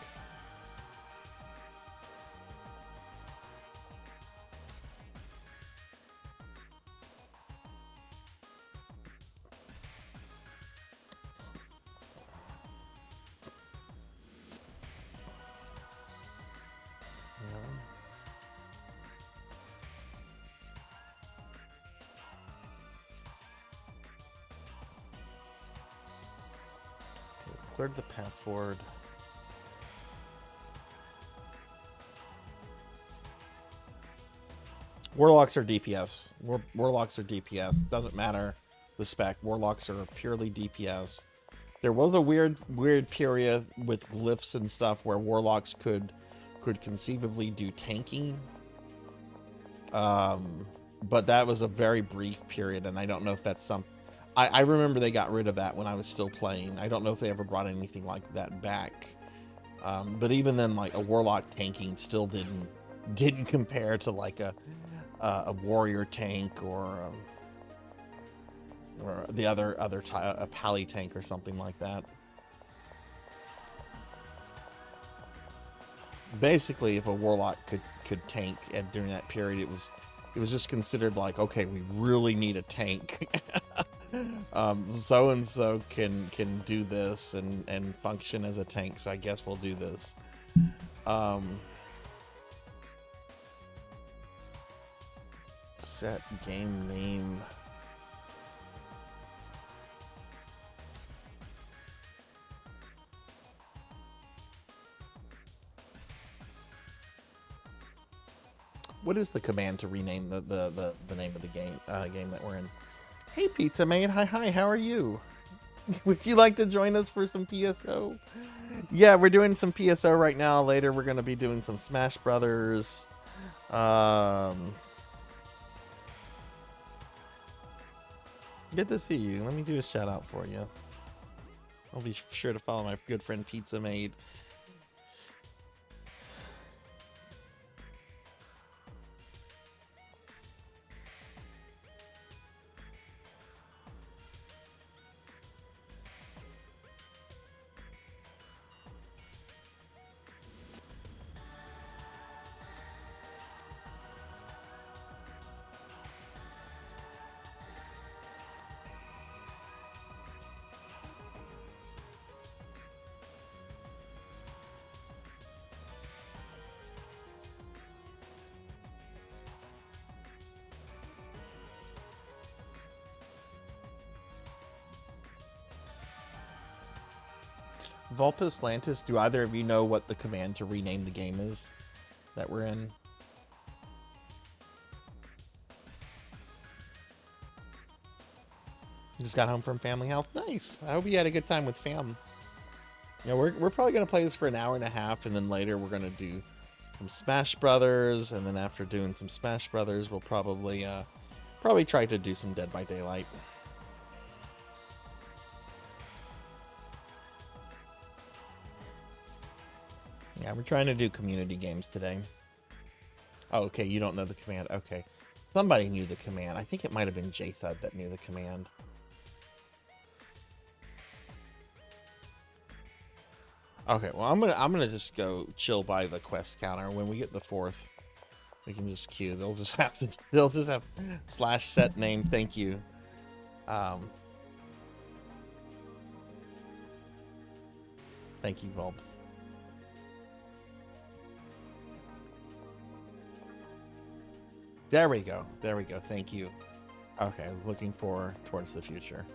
Cleared the password. Warlocks are DPS. Warlocks are DPS. Doesn't matter the spec. Warlocks are purely DPS. There was a weird period with glyphs and stuff where warlocks could conceivably do tanking. But that was a very brief period, and I don't know if that's some. I remember they got rid of that when I was still playing. I don't know if they ever brought anything like that back. But even then, like a warlock tanking still didn't compare to like a warrior tank or the other a pally tank or something like that. Basically, if a warlock could tank during that period, it was just considered like, okay, we really need a tank. So and so can do this and function as a tank, so I guess we'll do this. Set game name. What is the command to rename the name of the game that we're in? Hey, Pizza Maid. Hi. How are you? Would you like to join us for some PSO? Yeah, we're doing some PSO right now. Later, we're going to be doing some Smash Brothers. Good to see you. Let me do a shout out for you. I'll be sure to follow my good friend Pizza Maid. Vulpus Lantis, do either of you know what the command to rename the game is that we're in? Just got home from family house. Nice. I hope you had a good time with fam. You know, we're probably going to play this for an hour and a half, and then later we're going to do some Smash Brothers, and then after doing some Smash Brothers, we'll probably try to do some Dead by Daylight. Yeah, we're trying to do community games today. Oh, okay, you don't know the command. Okay. Somebody knew the command. I think it might have been J-Thud that knew the command. Okay, well, I'm gonna just go chill by the quest counter. When we get the fourth, we can just queue. They'll just have /set name. Thank you. Thank you, Bulbs. There we go. There we go. Thank you. Okay, looking towards the future.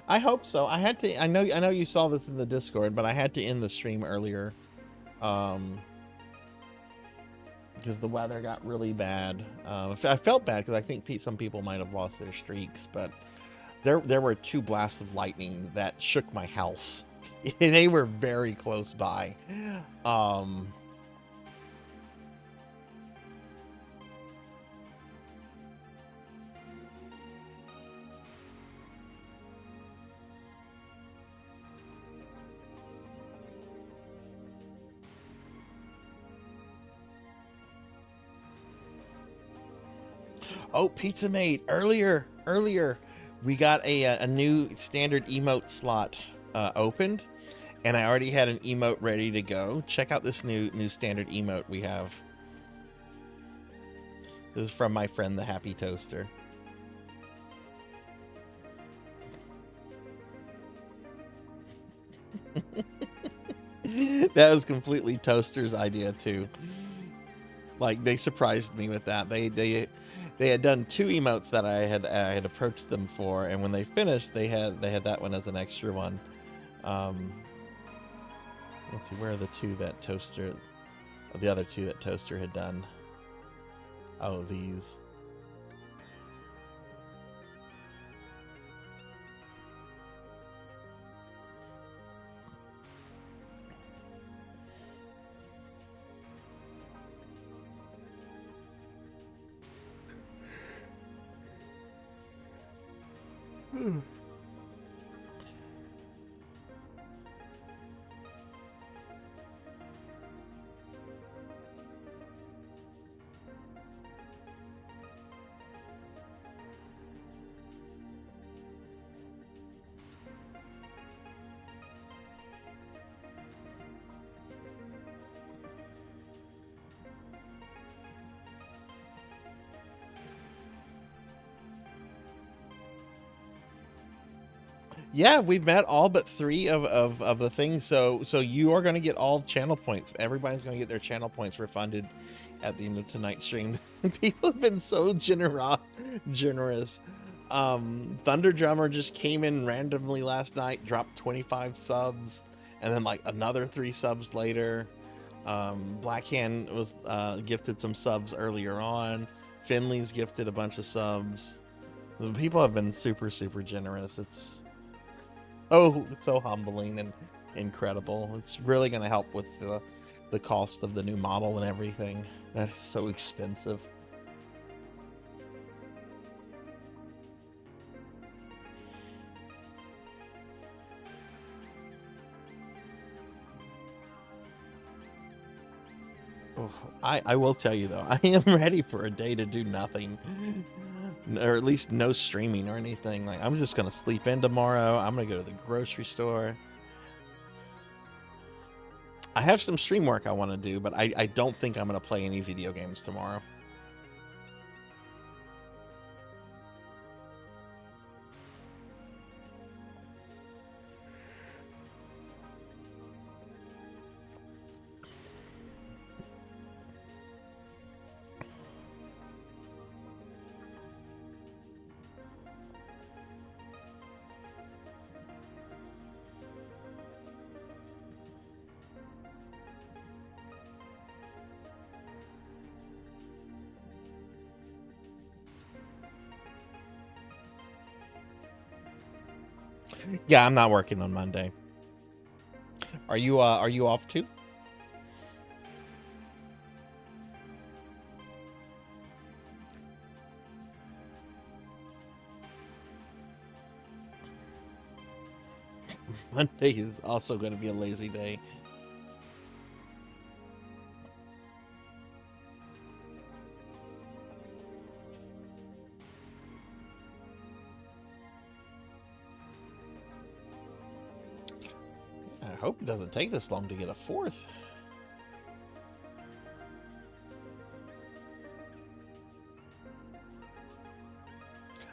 I hope so. I had to. I know you saw this in the Discord, but I had to end the stream earlier, because the weather got really bad. I felt bad because I think some people might have lost their streaks, but there were 2 blasts of lightning that shook my house. They were very close by. Um, oh, Pizza Mate, earlier, we got a new standard emote slot opened, and I already had an emote ready to go. Check out this new standard emote we have. This is from my friend, the Happy Toaster. That was completely Toaster's idea too. Like, they surprised me with that. They had done 2 emotes that I had approached them for, and when they finished, they had that one as an extra one. Let's see, where are the 2 that Toaster, the other 2 that Toaster had done? Oh, these. Yeah, we've met all but 3 of the things. So you are going to get all channel points. Everybody's going to get their channel points refunded at the end of tonight's stream. People have been so generous. Thunder Drummer just came in randomly last night, dropped 25 subs, and then like another 3 subs later. Blackhand was gifted some subs earlier on. Finley's gifted a bunch of subs. People have been super generous. It's so humbling and incredible. It's really going to help with the cost of the new model and everything. That is so expensive. Oh, I will tell you though, I am ready for a day to do nothing. Or at least no streaming or anything. Like, I'm just gonna sleep in tomorrow. I'm gonna go to the grocery store. I have some stream work I want to do, but I don't think I'm gonna play any video games tomorrow. Yeah, I'm not working on Monday. Are you off too? Monday is also going to be a lazy day. I hope it doesn't take this long to get a 4th.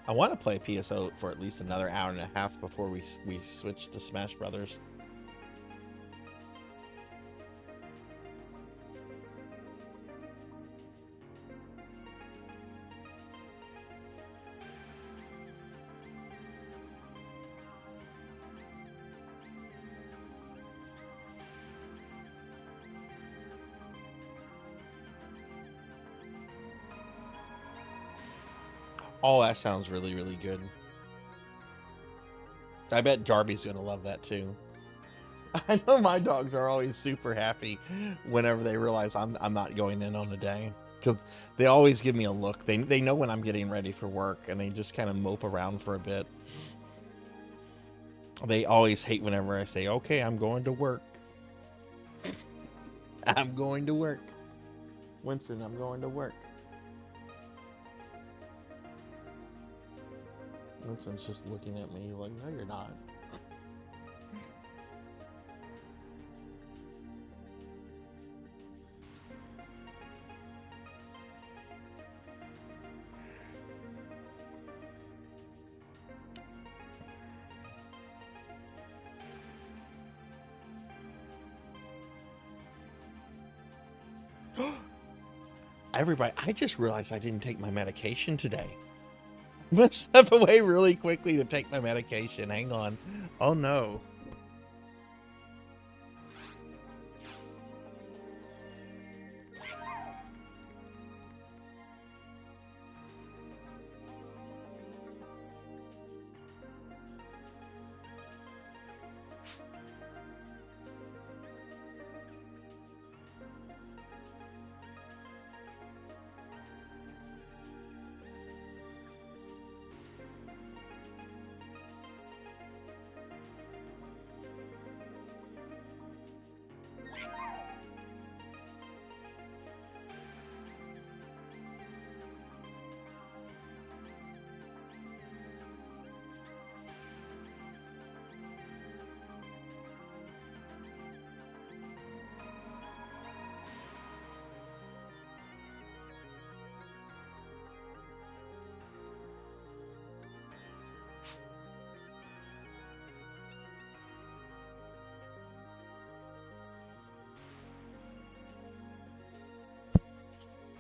I want to play PSO for at least another hour and a half before we switch to Smash Brothers. Oh, that sounds really good. I bet Darby's gonna love that too. I know my dogs are always super happy whenever they realize I'm not going in on the day, because they always give me a look. They know when I'm getting ready for work, and they just kind of mope around for a bit. They always hate whenever I say, "Okay, I'm going to work." I'm going to work. Winston, I'm going to work. Winston's just looking at me like, "No, you're not." Everybody, I just realized I didn't take my medication today. I'm gonna step away really quickly to take my medication. Hang on. Oh no.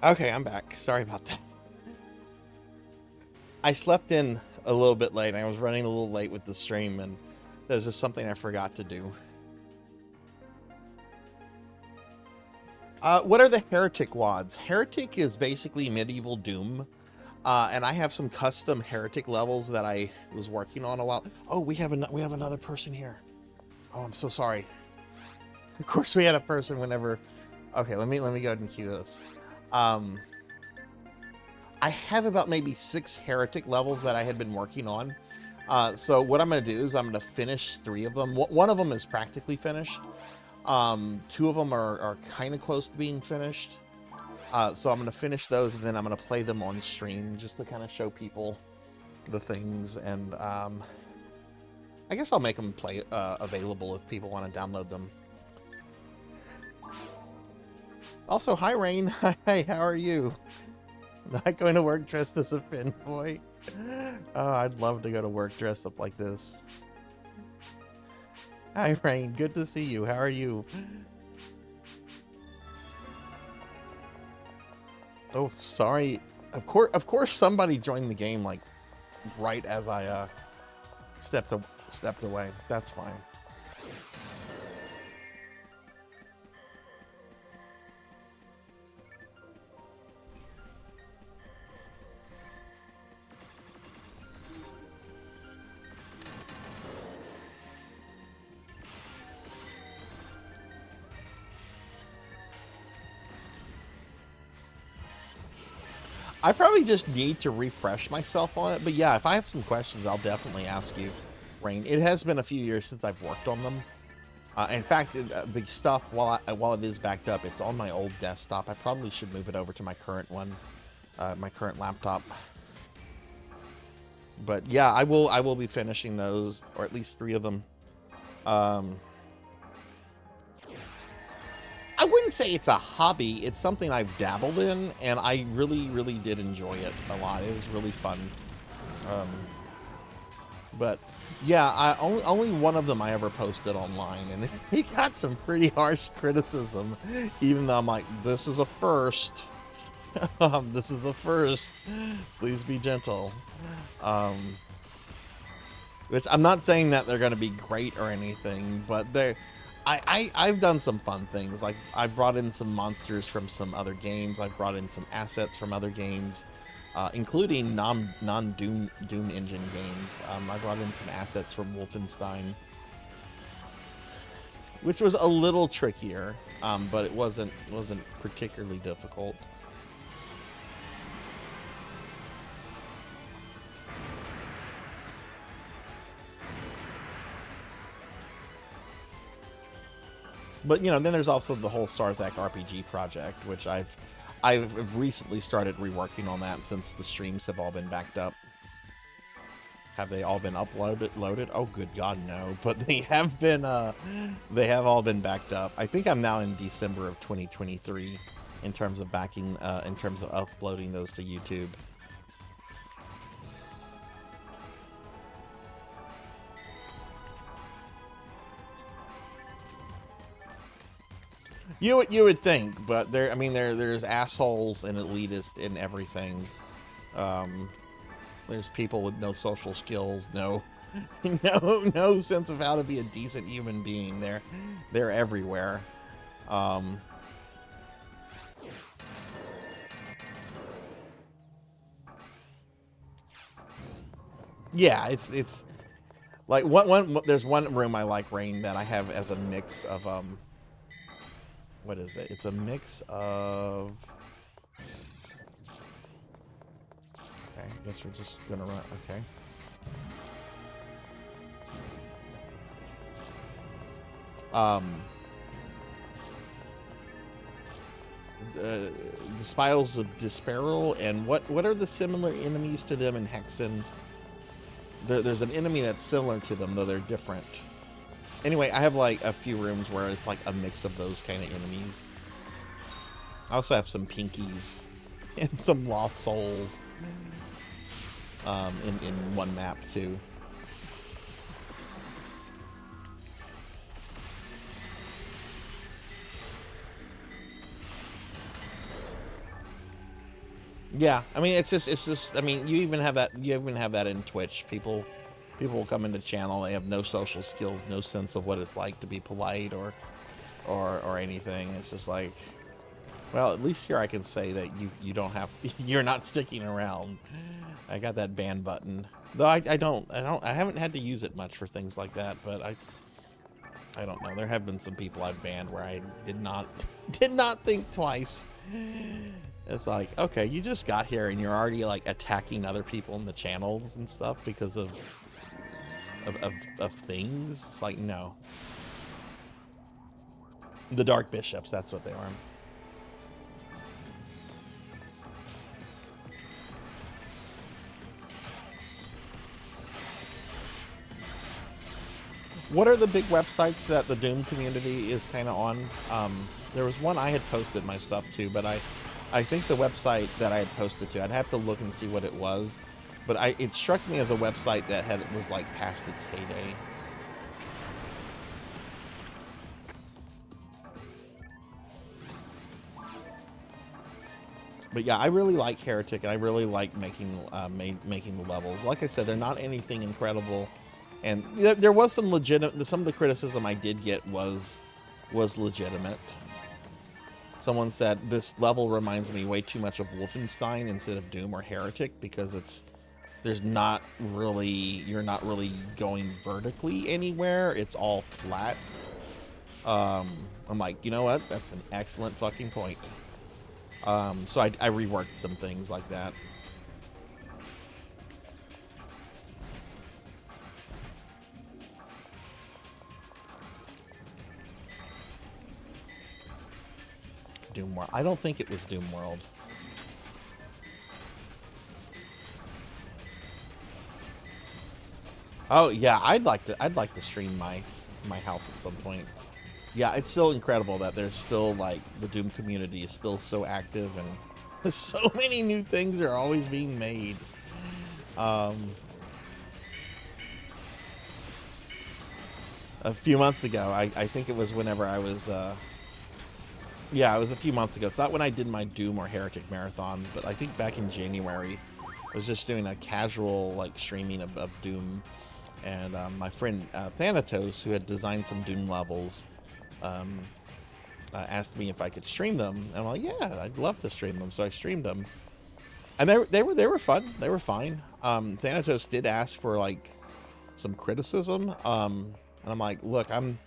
Okay, I'm back. Sorry about that. I slept in a little bit late. I was running a little late with the stream, and there's just something I forgot to do. What are the Heretic WODs? Heretic is basically medieval Doom. And I have some custom Heretic levels that I was working on a while. Oh, we have another person here. Oh, I'm so sorry. Of course we had a person whenever. Okay, let me go ahead and cue this. I have about maybe 6 Heretic levels that I had been working on. So what I'm going to do is I'm going to finish 3 of them. One of them is practically finished. 2 of them are kind of close to being finished. So I'm going to finish those, and then I'm going to play them on stream just to kind of show people the things. And I guess I'll make them play available if people want to download them. Also, hi, Rain. Hi, how are you? Not going to work dressed as a Finn boy. Oh, I'd love to go to work dressed up like this. Hi, Rain. Good to see you. How are you? Oh, sorry. Of course, somebody joined the game like right as I stepped away. That's fine. I probably just need to refresh myself on it, but yeah, if I have some questions, I'll definitely ask you, Rain. It has been a few years since I've worked on them. In fact, the stuff, while it is backed up, it's on my old desktop. I probably should move it over to my current one, my current laptop. But yeah, I will be finishing those, or at least 3 of them. I wouldn't say it's a hobby. It's something I've dabbled in, and I really, really did enjoy it a lot. It was really fun. But yeah, only one of them I ever posted online, and it got some pretty harsh criticism. Even though I'm like, this is a first. This is a first. Please be gentle. Which I'm not saying that they're going to be great or anything, but I've done some fun things. Like, I've brought in some monsters from some other games. I've brought in some assets from other games, including non-Doom engine games. I brought in some assets from Wolfenstein. which was a little trickier, but it wasn't particularly difficult. But you know, then there's also the whole Sarzac RPG project, which I've recently started reworking on that since the streams have all been backed up. Have they all been loaded? Oh, good God, no. But they have all been backed up. I think I'm now in December of 2023 in terms of in terms of uploading those to YouTube. You would think, but there's assholes and elitists in everything. There's people with no social skills, no sense of how to be a decent human being. They're everywhere. Yeah, it's like there's one room I like, Rain, that I have as a mix of what is it? It's a mix of... Okay, I guess we're just gonna run... Okay. The Spirals of Disparal, and what are the similar enemies to them in Hexen? There's an enemy that's similar to them, though they're different. Anyway, I have like a few rooms where it's like a mix of those kind of enemies. I also have some pinkies and some lost souls in one map too. Yeah, I mean it's just I mean you even have that in Twitch. People will come into channel, they have no social skills, no sense of what it's like to be polite or anything. It's just like, well, at least here I can say that you don't have you're not sticking around. I got that ban button. Though I haven't had to use it much for things like that, but I don't know. There have been some people I've banned where I did not think twice. It's like, okay, you just got here and you're already like attacking other people in the channels and stuff because of things. It's like, no. The Dark Bishops, that's what they are. What are the big websites that the Doom community is kind of on? There was one I had posted my stuff to, but I think the website that I had posted to, I'd have to look and see what it was, but it struck me as a website that was like past its heyday. But yeah, I really like Heretic, and I really like making the levels. Like I said, they're not anything incredible, and there was some legitimate. Some of the criticism I did get was legitimate. Someone said this level reminds me way too much of Wolfenstein instead of Doom or Heretic because you're not really going vertically anywhere. It's all flat. I'm like, you know what? That's an excellent fucking point. So I reworked some things like that. Doom World. I don't think it was Doom World. Oh yeah, I'd like to stream my house at some point. Yeah, it's still incredible that there's still like the Doom community is still so active and so many new things are always being made. A few months ago, I think it was whenever I was yeah, it was a few months ago. It's not when I did my Doom or Heretic marathons, but I think back in January, I was just doing a casual like streaming of Doom, and my friend Thanatos, who had designed some Doom levels, asked me if I could stream them, and I'm like, yeah, I'd love to stream them. So I streamed them, and they were fun. They were fine. Thanatos did ask for like some criticism, and I'm like, look, I'm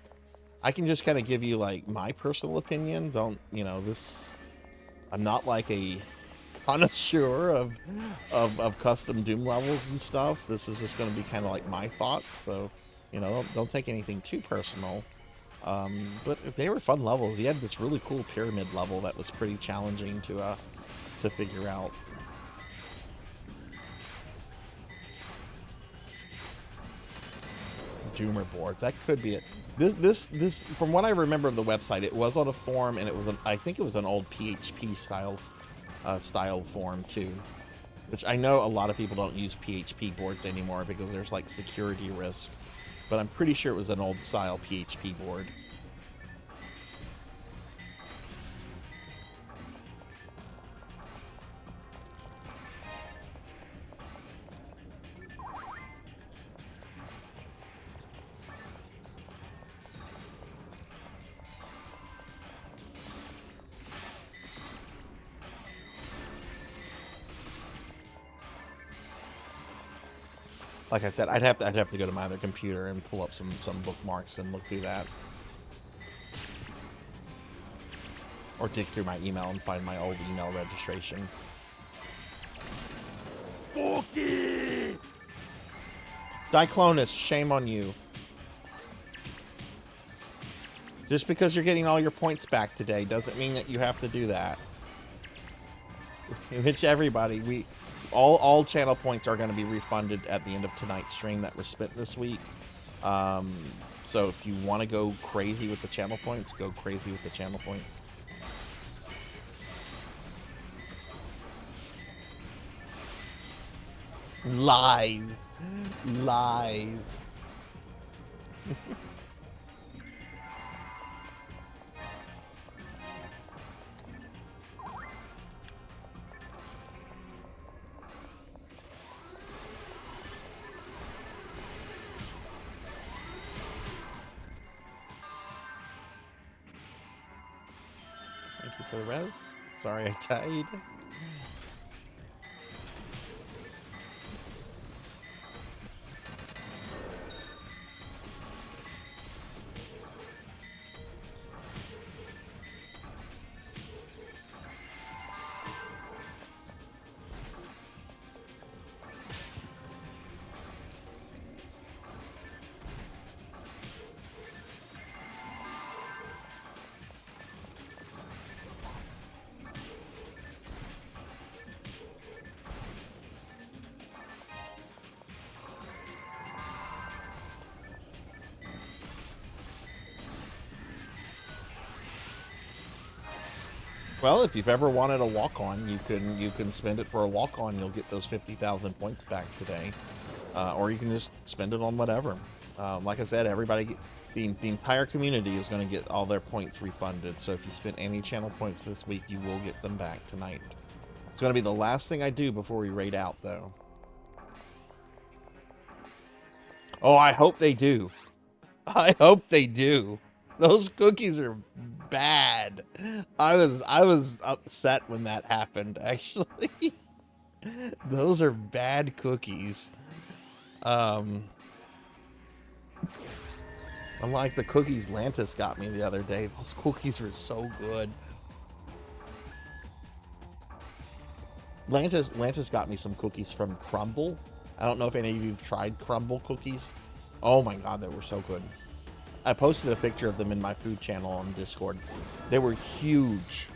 I can just kind of give you like my personal opinion. Don't, you know, this, I'm not like a connoisseur of custom Doom levels and stuff. This is just going to be kind of like my thoughts. So, you know, don't take anything too personal. But they were fun levels. You had this really cool pyramid level that was pretty challenging to figure out. Doomer boards. That could be it. This, from what I remember of the website, it was on a forum, and it was, I think it was an old PHP style forum too. Which I know a lot of people don't use PHP boards anymore because there's like security risk. But I'm pretty sure it was an old style PHP board. Like I said, I'd have to go to my other computer and pull up some bookmarks and look through that, or dig through my email and find my old email registration. Cookie! Diclonus, shame on you. Just because you're getting all your points back today doesn't mean that you have to do that. Which everybody, all channel points are going to be refunded at the end of tonight's stream that were spent this week. So if you want to go crazy with the channel points, go crazy with the channel points. Lies. Lies. Thank you for the res. Sorry I died. Well, if you've ever wanted a walk-on, you can spend it for a walk-on. You'll get those 50,000 points back today, or you can just spend it on whatever. Like I said, everybody, the entire community is going to get all their points refunded. So if you spent any channel points this week, you will get them back tonight. It's going to be the last thing I do before we raid out, though. Oh, I hope they do. I hope they do. Those cookies are bad. I was upset when that happened, actually. Those are bad cookies. Unlike the cookies Lantis got me the other day. Those cookies are so good. Lantis got me some cookies from Crumble. I don't know if any of you have tried Crumble cookies. Oh my god, they were so good. I posted a picture of them in my food channel on Discord. They were huge.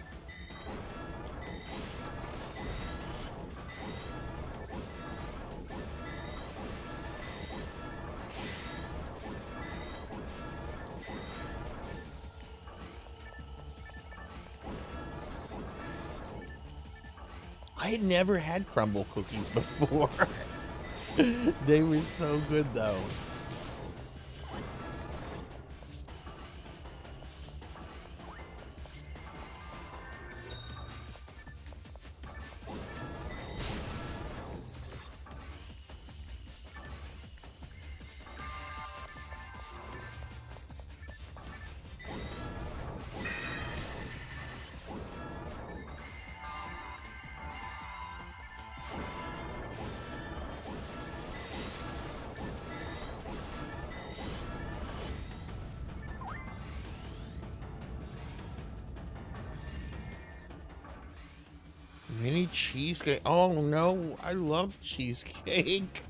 I had never had Crumble cookies before. They were so good though. brownie cheesecake. Oh no, I love cheesecake.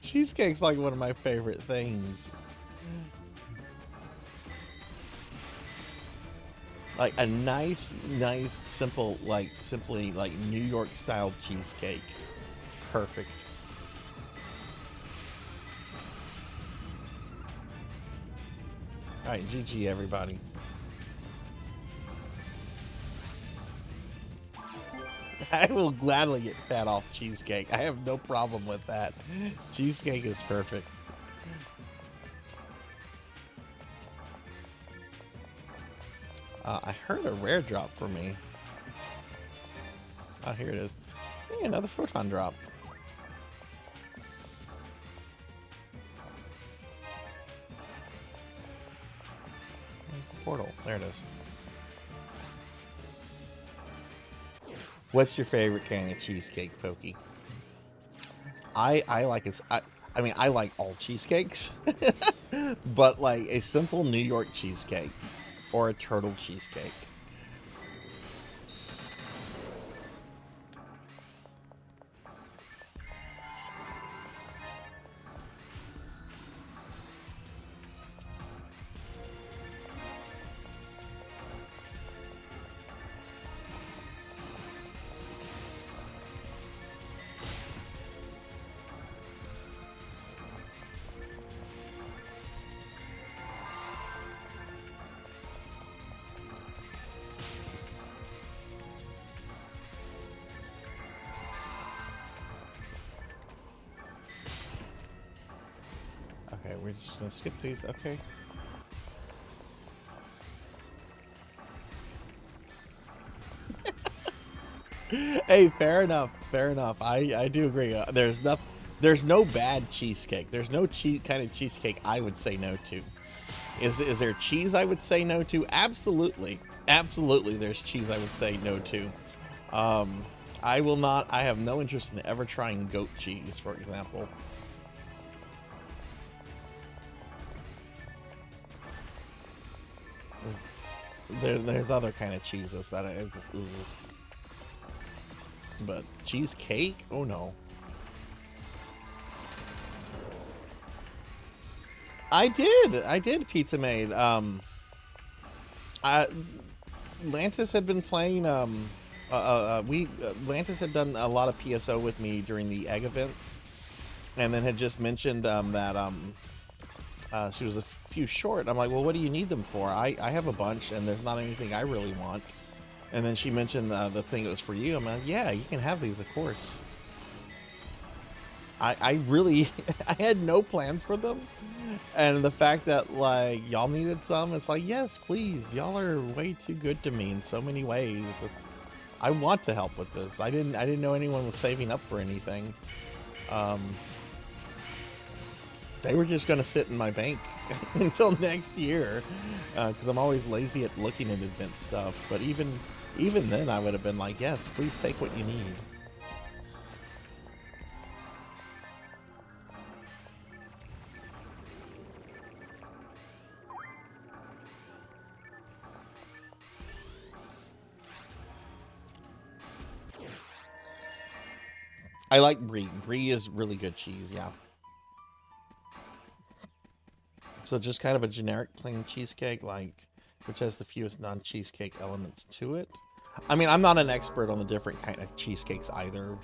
Cheesecake's like one of my favorite things. Like a nice, simple, simply like New York style cheesecake. It's perfect. All right, GG everybody. I will gladly get fat off cheesecake. I have no problem with that. Cheesecake is perfect. I heard a rare drop for me. Oh, here it is. Hey, another photon drop. There's the portal. There it is. What's your favorite kind of cheesecake, Pokey? I like it. I mean, I like all cheesecakes, but like a simple New York cheesecake or a turtle cheesecake. Okay, we're just gonna skip these. Okay. Hey, fair enough. Fair enough. I do agree. There's no bad cheesecake. There's no kind of cheesecake I would say no to. Is there cheese I would say no to? Absolutely. Absolutely there's cheese I would say no to. I will not. I have no interest in ever trying goat cheese, for example. There's other kind of cheeses that I just ooh. But cheesecake? Oh no. I did Pizza Made. Lantis had been playing. Lantis had done a lot of PSO with me during the egg event, and then had just mentioned that she was a few short. I'm like, well, what do you need them for? I have a bunch, and there's not anything I really want. And then she mentioned the thing that was for you. I'm like, yeah, you can have these, of course. I really, I had no plans for them. And the fact that, like, y'all needed some, it's like, yes, please. Y'all are way too good to me in so many ways. I want to help with this. I didn't know anyone was saving up for anything. They were just going to sit in my bank until next year. Because I'm always lazy at looking at event stuff. But even then, I would have been like, yes, please take what you need. I like brie. Brie is really good cheese, yeah. So just kind of a generic plain cheesecake, like, which has the fewest non-cheesecake elements to it. I mean, I'm not an expert on the different kind of cheesecakes either.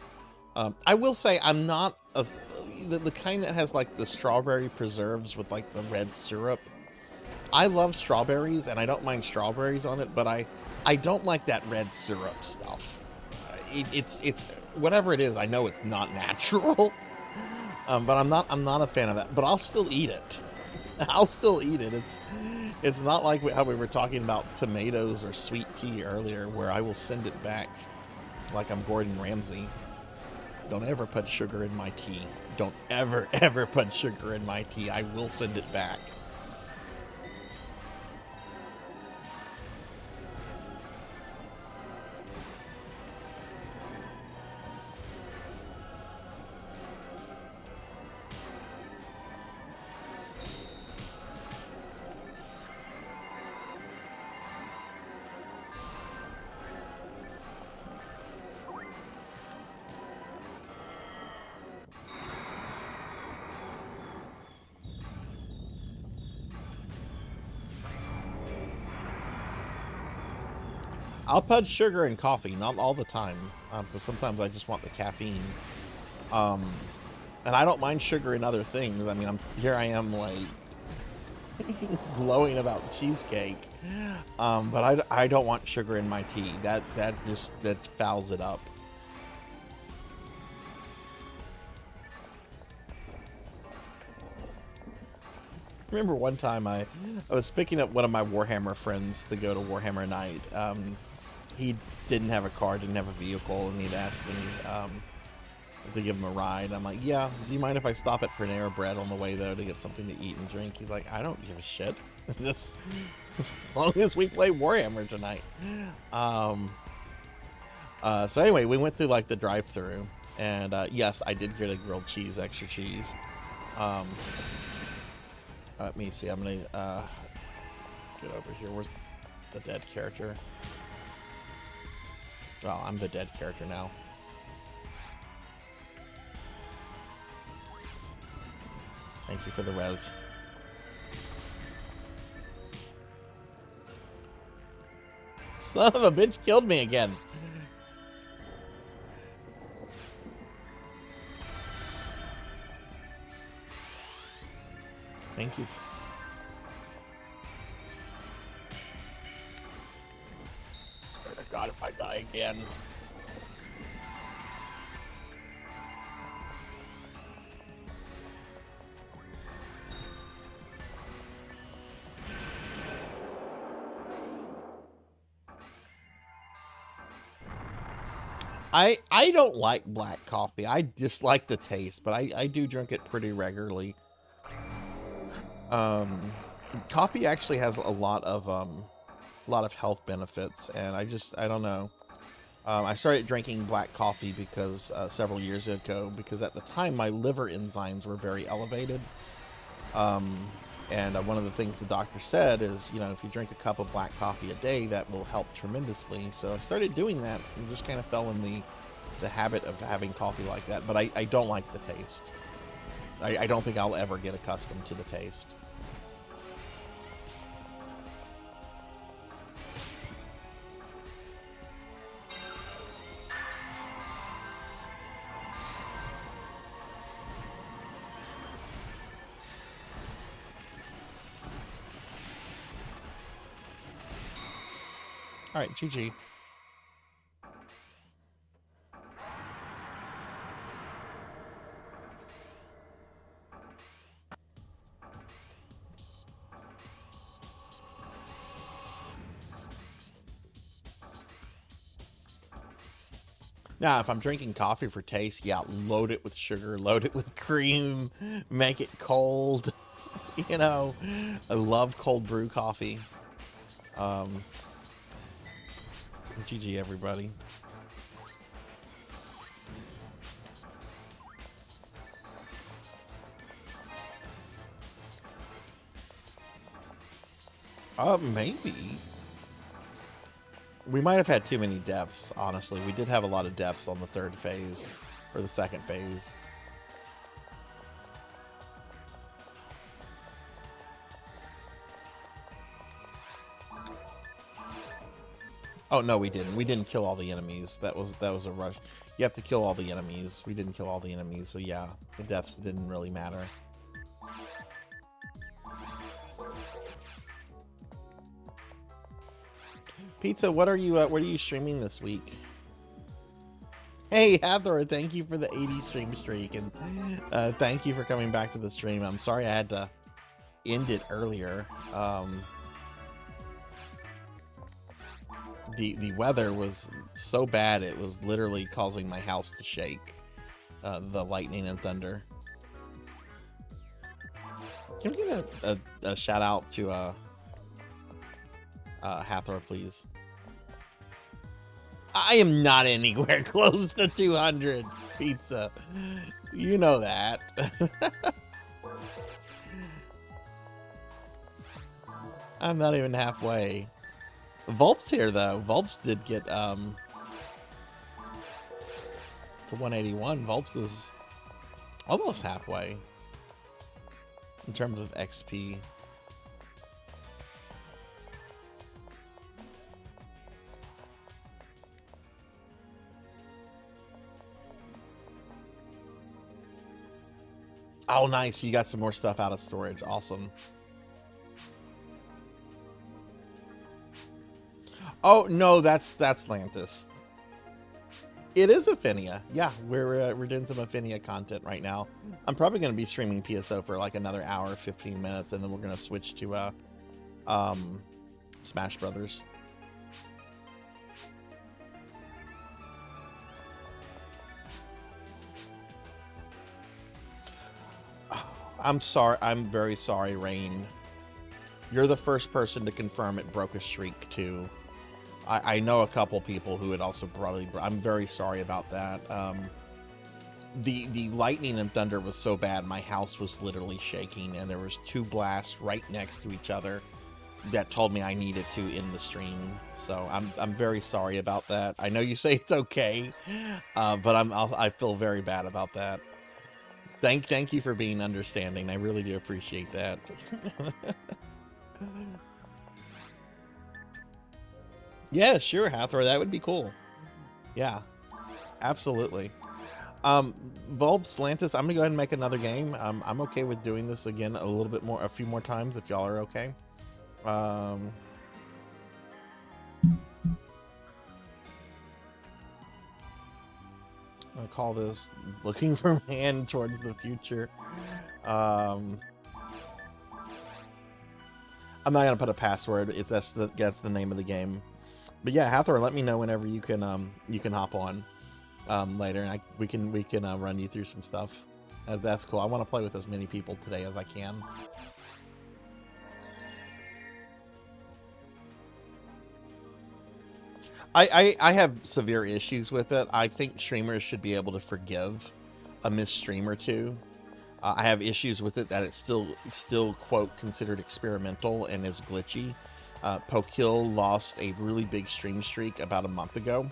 I will say I'm not the kind that has like the strawberry preserves with like the red syrup. I love strawberries and I don't mind strawberries on it, but I don't like that red syrup stuff. It's whatever it is. I know it's not natural, but I'm not a fan of that. But I'll still eat it. I'll still eat it. It's not like how we were talking about tomatoes or sweet tea earlier, where I will send it back like I'm Gordon Ramsay. Don't ever put sugar in my tea. Don't ever put sugar in my tea. I will send it back. I'll put sugar in coffee, not all the time, but sometimes I just want the caffeine. And I don't mind sugar in other things. I mean, here I am like glowing about cheesecake, but I don't want sugar in my tea. That fouls it up. I remember one time I was picking up one of my Warhammer friends to go to Warhammer Night. He didn't have a car, didn't have a vehicle, and he'd asked me to give him a ride. I'm like, yeah, do you mind if I stop at Panera Bread on the way, though, to get something to eat and drink? He's like, I don't give a shit. Just as long as we play Warhammer tonight. So anyway, we went through, like, the drive-thru, and yes, I did get a grilled cheese, extra cheese. Let me see, I'm gonna get over here. Where's the dead character? Oh, I'm the dead character now. Thank you for the res. Son of a bitch killed me again. Thank you. Swear to God, if I die again. I don't like black coffee. I dislike the taste, but I do drink it pretty regularly. Coffee actually has a lot of health benefits, and I don't know. I started drinking black coffee because several years ago, because at the time my liver enzymes were very elevated. And one of the things the doctor said is, you know, if you drink a cup of black coffee a day, that will help tremendously. So I started doing that and just kind of fell in the habit of having coffee like that. But I don't like the taste. I don't think I'll ever get accustomed to the taste. All right, GG. Now, if I'm drinking coffee for taste, yeah, load it with sugar, load it with cream, make it cold. You know, I love cold brew coffee. GG, everybody. Maybe. We might have had too many deaths, honestly. We did have a lot of deaths on the third phase, or the second phase. Oh, no, we didn't. We didn't kill all the enemies. That was a rush. You have to kill all the enemies. We didn't kill all the enemies, so yeah, the deaths didn't really matter. Pizza, what are you streaming this week? Hey, Hathor, thank you for the 80 stream streak, and thank you for coming back to the stream. I'm sorry I had to end it earlier. The weather was so bad it was literally causing my house to shake. The lightning and thunder. Can we give a shout out to Hathor, please? I am not anywhere close to 200, Pizza. You know that. I'm not even halfway. Volp's here, though. Volps did get to 181. Volps is almost halfway in terms of XP. Oh, nice. You got some more stuff out of storage. Awesome. Oh, no, that's Lantis. It is Affinia. Yeah, we're doing some Affinia content right now. I'm probably going to be streaming PSO for like another hour, 15 minutes, and then we're going to switch to Smash Brothers. I'm sorry. I'm very sorry, Rain. You're the first person to confirm it broke a streak too. I know a couple people who had also probably. I'm very sorry about that. The lightning and thunder was so bad, my house was literally shaking, and there was 2 blasts right next to each other that told me I needed to end the stream. So I'm very sorry about that. I know you say it's okay, but I feel very bad about that. Thank you for being understanding. I really do appreciate that. Yeah, sure, Hathor. That would be cool. Yeah, absolutely. Volp Slantis, I'm gonna go ahead and make another game. I'm okay with doing this again a few more times if y'all are okay. I'll call this Looking for Man Towards the Future. I'm not gonna put a password. That's the name of the game. But yeah, Hathor, let me know whenever you can hop on later, and we can run you through some stuff. That's cool. I want to play with as many people today as I can. I have severe issues with it. I think streamers should be able to forgive a missed stream or two. I have issues with it that it's still quote considered experimental and is glitchy. Pokill lost a really big stream streak about a month ago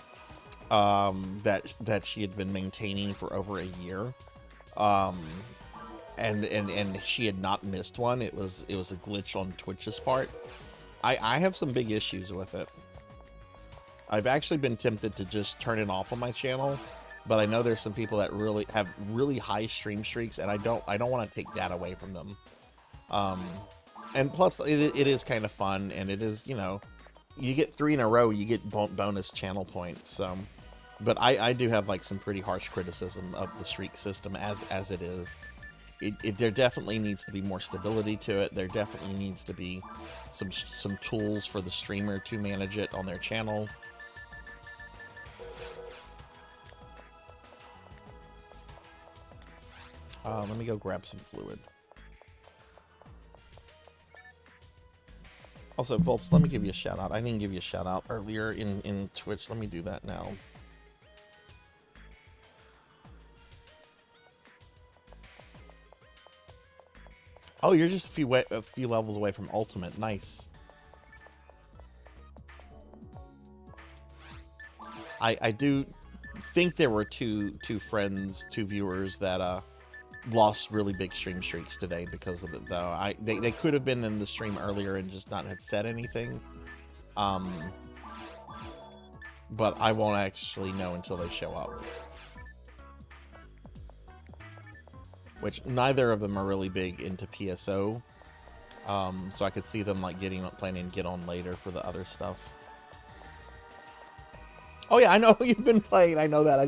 that she had been maintaining for over a year, and she had not missed one. It was a glitch on Twitch's part. I have some big issues with it. I've actually been tempted to just turn it off on my channel, but I know there's some people that really have really high stream streaks, and I don't want to take that away from them. And plus, it is kind of fun, and it is, you get 3 in a row, you get bonus channel points. So, but I do have like some pretty harsh criticism of the streak system as it is. There definitely needs to be more stability to it. There definitely needs to be some tools for the streamer to manage it on their channel. Let me go grab some fluid. Also, Volps, let me give you a shout out. I didn't give you a shout out earlier in Twitch. Let me do that now. Oh, you're just a few levels away from Ultimate. Nice. I do think there were two viewers that lost really big stream streaks today because of it, though. They could have been in the stream earlier and just not had said anything. But I won't actually know until they show up. Which neither of them are really big into PSO. So I could see them like planning to get on later for the other stuff. Oh yeah, I know you've been playing. I know that.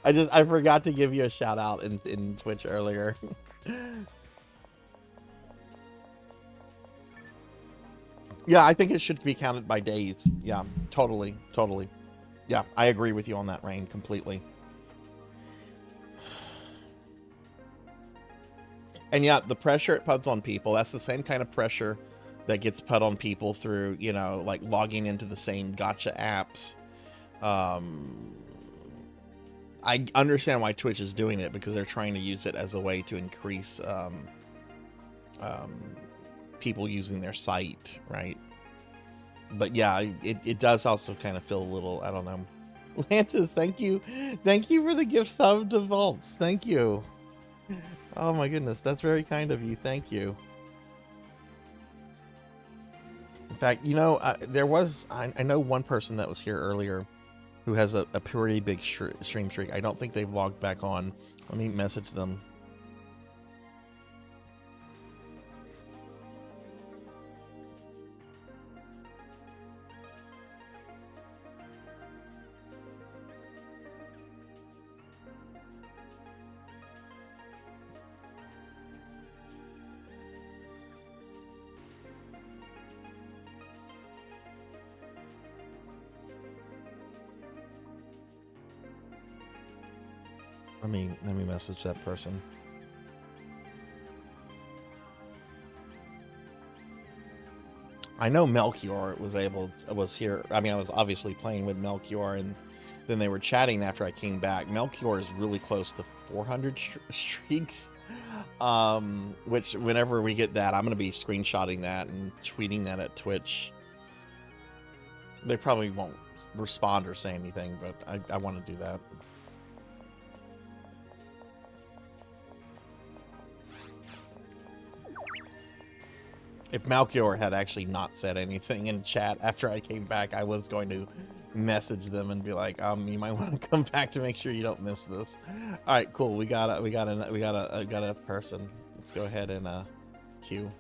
I forgot to give you a shout out in Twitch earlier. Yeah, I think it should be counted by days. Yeah, totally. Yeah, I agree with you on that, Rain, completely. And yeah, the pressure it puts on people, that's the same kind of pressure that gets put on people through, like logging into the same gacha apps. I understand why Twitch is doing it, because they're trying to use it as a way to increase people using their site, right? But yeah, it does also kind of feel a little, I don't know. Lantis, thank you for the gift sub to Volps. Thank you. Oh my goodness, that's very kind of you. Thank you. In fact, there was, I know one person that was here earlier who has a pretty big stream streak. I don't think they've logged back on. Let me message them. Let me message that person. I know Melchior was here. I mean, I was obviously playing with Melchior, and then they were chatting after I came back. Melchior is really close to 400 streaks. Which whenever we get that, I'm gonna be screenshotting that and tweeting that at Twitch. They probably won't respond or say anything, but I want to do that. If Melchior had actually not said anything in chat after I came back, I was going to message them and be like, you might want to come back to make sure you don't miss this. All right, cool. We got a person. Let's go ahead and queue.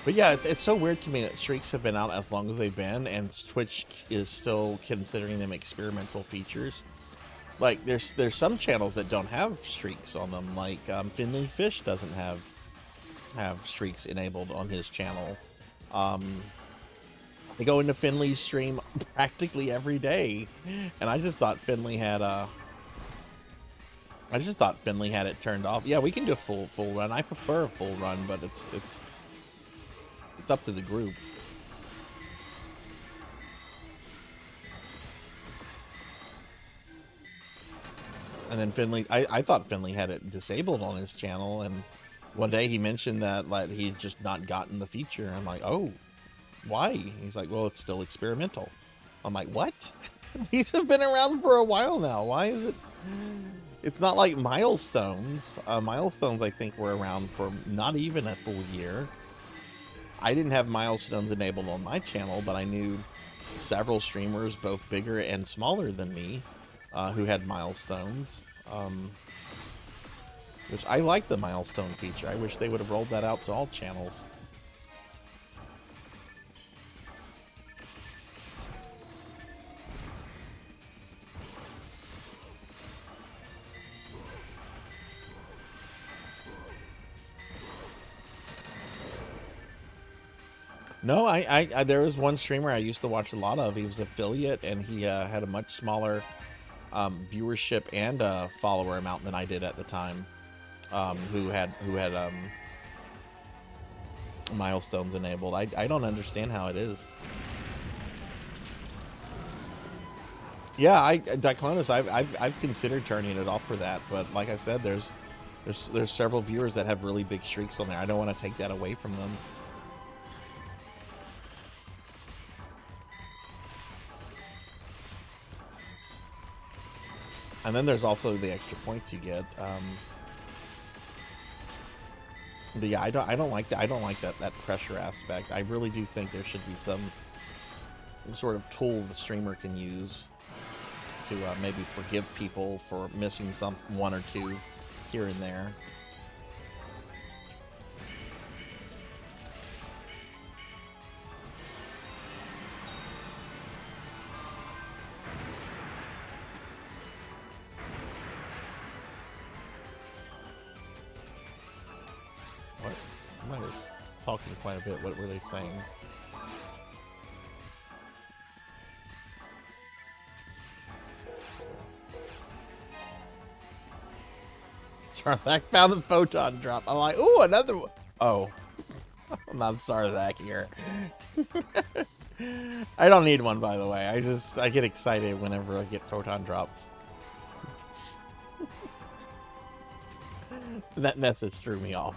But yeah, it's so weird to me that streaks have been out as long as they've been, and Twitch is still considering them experimental features. Like, there's some channels that don't have streaks on them. Like Finley Fish doesn't have streaks enabled on his channel. I go into Finley's stream practically every day, and I just thought Finley had it turned off. Yeah, we can do a full run. I prefer a full run, but it's up to the group. And then Finley, I thought Finley had it disabled on his channel, and one day he mentioned that like he'd just not gotten the feature. I'm like, oh, why? He's like, well, it's still experimental. I'm like, what? These have been around for a while now. Why is it? It's not like Milestones. Milestones, I think, were around for not even a full year. I didn't have Milestones enabled on my channel, but I knew several streamers, both bigger and smaller than me, who had Milestones. Which I like the Milestone feature. I wish they would have rolled that out to all channels. No, there was one streamer I used to watch a lot of. He was an affiliate, and he had a much smaller viewership and follower amount than I did at the time. Who had Milestones enabled. I don't understand how it is. Yeah, Diclonus, I've considered turning it off for that, but like I said, there's several viewers that have really big streaks on there. I don't want to take that away from them. And then there's also the extra points you get. But yeah, I don't like that. I don't like that pressure aspect. I really do think there should be some sort of tool the streamer can use to maybe forgive people for missing one or two here and there. Somebody was talking quite a bit. What were they saying? Sarzac found the photon drop. I'm like, ooh, another one. Oh, I'm not Sarzac here. I don't need one, by the way. I get excited whenever I get photon drops. That message threw me off.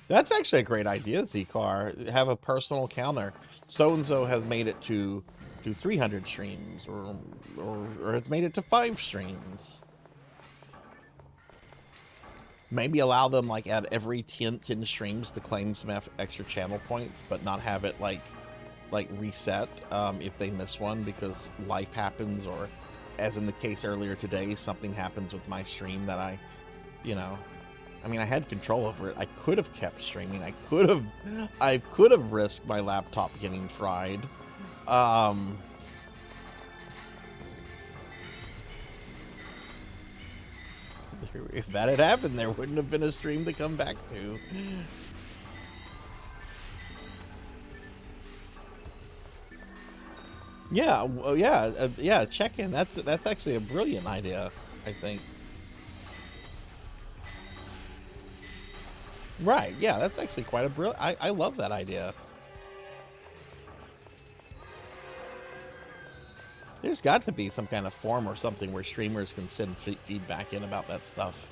That's actually a great idea, Z-Car. Have a personal counter. so and so has made it to 300 streams, or has made it to 5 streams. Maybe allow them like at every 10 streams to claim some extra channel points, but not have it like reset if they miss one because life happens, or as in the case earlier today, something happens with my stream that I mean, I had control over it. I could have kept streaming. I could have risked my laptop getting fried. If that had happened, there wouldn't have been a stream to come back to. Yeah, well, yeah, check in. That's actually a brilliant idea, I think. Right, yeah, that's actually quite a brilliant... I love that idea. There's got to be some kind of form or something where streamers can send feedback in about that stuff.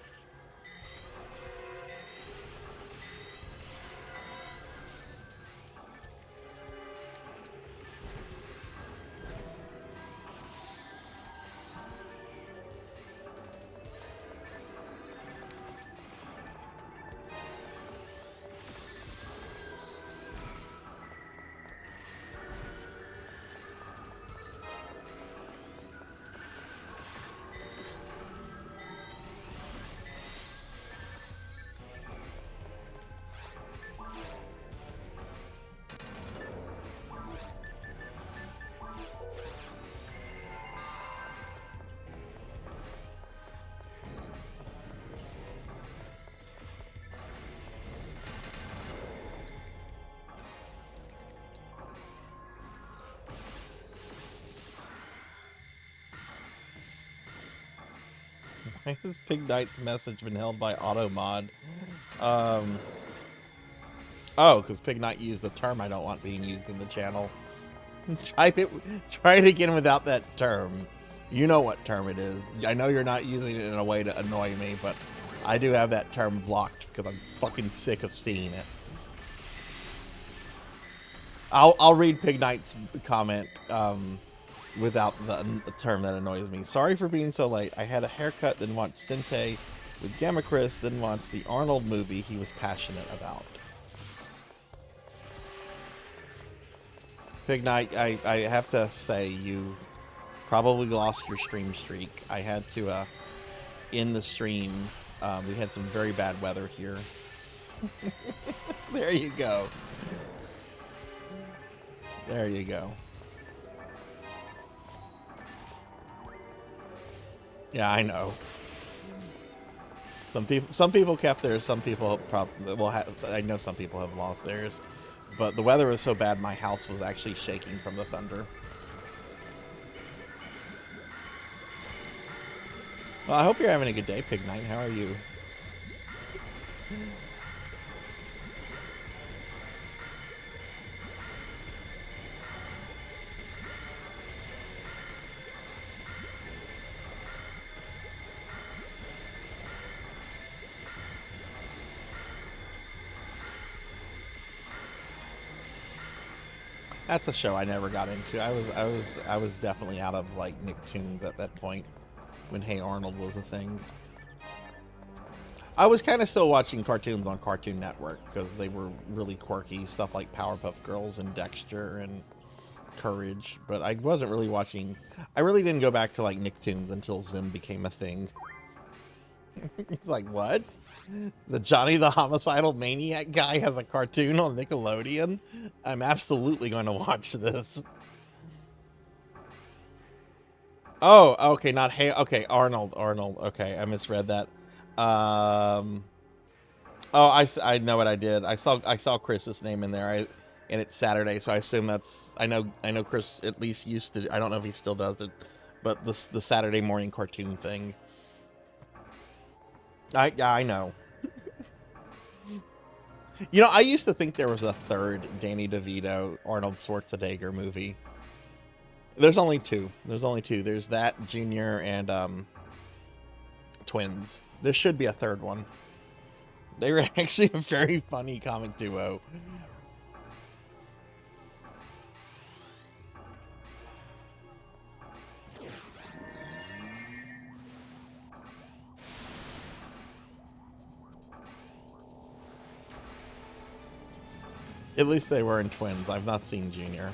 Why has Pig Knight's message been held by Automod? Oh, because Pig Knight used the term I don't want being used in the channel. Try it again without that term. You know what term it is. I know you're not using it in a way to annoy me, but I do have that term blocked because I'm fucking sick of seeing it. I'll read Pig Knight's comment without the term that annoys me. Sorry for being so late. I had a haircut, then watched Sente with Gamma Chris, then watched the Arnold movie he was passionate about. Pig Knight, I have to say, you probably lost your stream streak. I had to end the stream. We had some very bad weather here. There you go. There you go. Yeah, I know. Some people kept theirs. Some people I know some people have lost theirs. But the weather was so bad, my house was actually shaking from the thunder. Well, I hope you're having a good day, Pig Knight. How are you? That's a show I never got into. I was definitely out of like Nicktoons at that point when Hey Arnold was a thing. I was kind of still watching cartoons on Cartoon Network because they were really quirky, stuff like Powerpuff Girls and Dexter and Courage, but I wasn't really watching. I really didn't go back to like Nicktoons until Zim became a thing. He's like, what? The Johnny the Homicidal Maniac guy has a cartoon on Nickelodeon? I'm absolutely going to watch this. Oh, okay, not Hey. Okay, Arnold. Okay, I misread that. Oh, I know what I did. I saw Chris's name in there. And it's Saturday, so I assume that's. I know Chris at least used to. I don't know if he still does it, but the Saturday morning cartoon thing. I know. You know, I used to think there was a third Danny DeVito, Arnold Schwarzenegger movie. There's only two. There's that Junior and Twins. There should be a third one. They were actually a very funny comic duo. At least they were in twins. I've not seen Junior.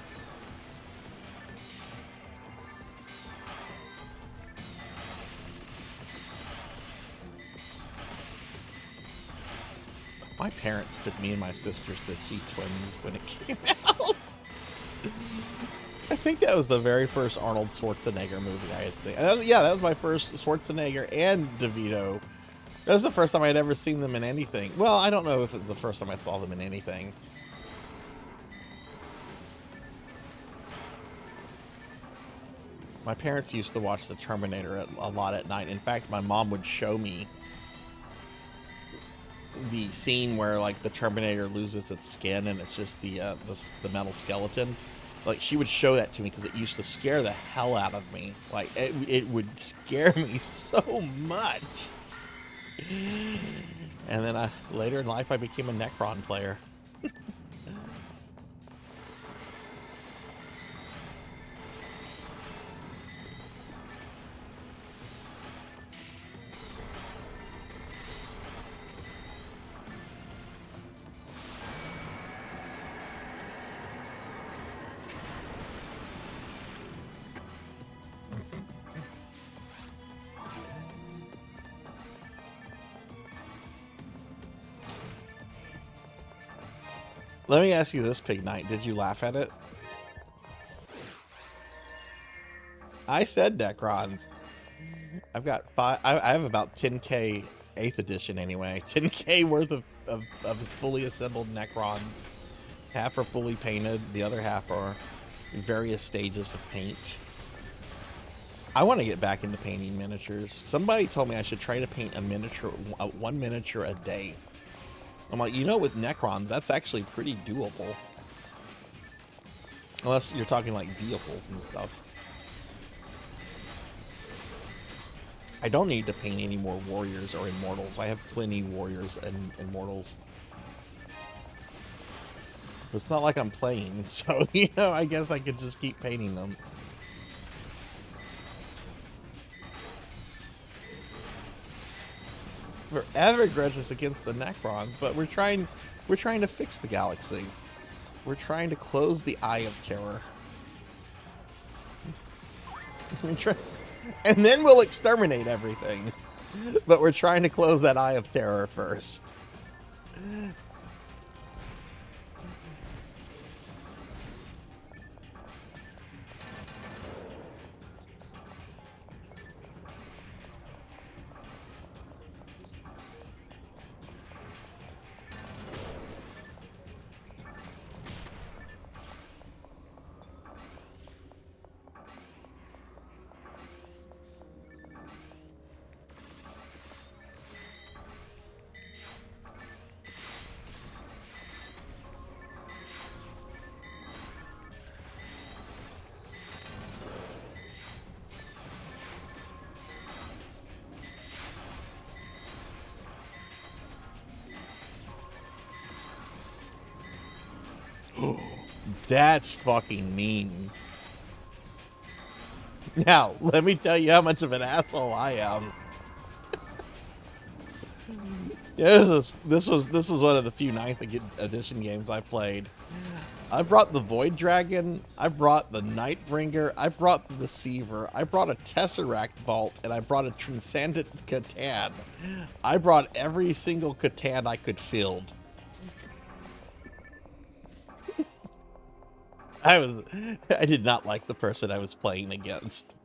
My parents took me and my sisters to see Twins when it came out. I think that was the very first Arnold Schwarzenegger movie I had seen. Yeah, that was my first Schwarzenegger and DeVito. That was the first time I had ever seen them in anything. Well, I don't know if it was the first time I saw them in anything. My parents used to watch The Terminator a lot at night. In fact, my mom would show me the scene where, like, the Terminator loses its skin and it's just the metal skeleton. Like, she would show that to me because it used to scare the hell out of me. Like, it would scare me so much. And then later in life, I became a Necron player. Let me ask you this, Pig Knight. Did you laugh at it? I said Necrons. I've got I have about 10k 8th edition anyway. 10k worth of its fully assembled Necrons. Half are fully painted. The other half are in various stages of paint. I want to get back into painting miniatures. Somebody told me I should try to paint a miniature, one miniature a day. I'm like, you know, with Necrons, that's actually pretty doable. Unless you're talking like vehicles and stuff. I don't need to paint any more warriors or immortals. I have plenty warriors and immortals. But it's not like I'm playing, so, you know, I guess I could just keep painting them. We're ever grudges against the Necrons, but we're trying to fix the galaxy. We're trying to close the Eye of Terror. And then we'll exterminate everything. But we're trying to close that Eye of Terror first. That's fucking mean. Now, let me tell you how much of an asshole I am. Yeah, this was one of the few 9th edition games I played. I brought the Void Dragon, I brought the Nightbringer, I brought the Deceiver, I brought a Tesseract Vault, and I brought a Transcendent Catan. I brought every single Catan I could field. I did not like the person I was playing against.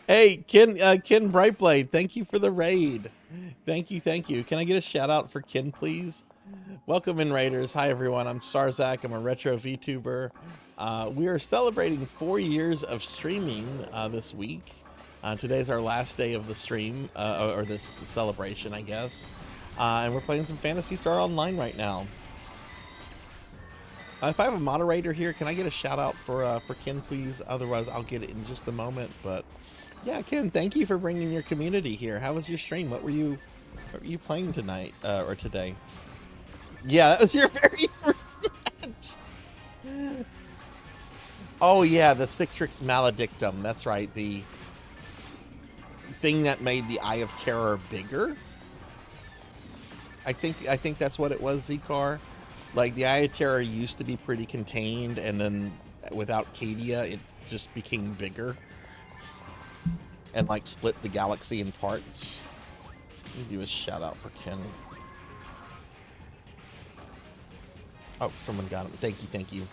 Hey, Ken Brightblade, thank you for the raid. Thank you. Can I get a shout out for Ken, please? Welcome in, Raiders. Hi, everyone. I'm Sarzac. I'm a retro VTuber. We are celebrating 4 years of streaming this week. Today's our last day of the stream, or this celebration, I guess. And we're playing some Phantasy Star Online right now. If I have a moderator here, can I get a shout out for Ken, please? Otherwise, I'll get it in just a moment. But yeah, Ken, thank you for bringing your community here. How was your stream? What were you playing tonight or today? Yeah, that was your very first match. Oh yeah, the Citrix Maledictum. That's right, the thing that made the Eye of Terror bigger. I think that's what it was, Zcar. Like the Eye of Terror used to be pretty contained, and then without Cadia, it just became bigger and like split the galaxy in parts. Let me do a shout out for Ken. Oh, someone got him. Thank you, thank you.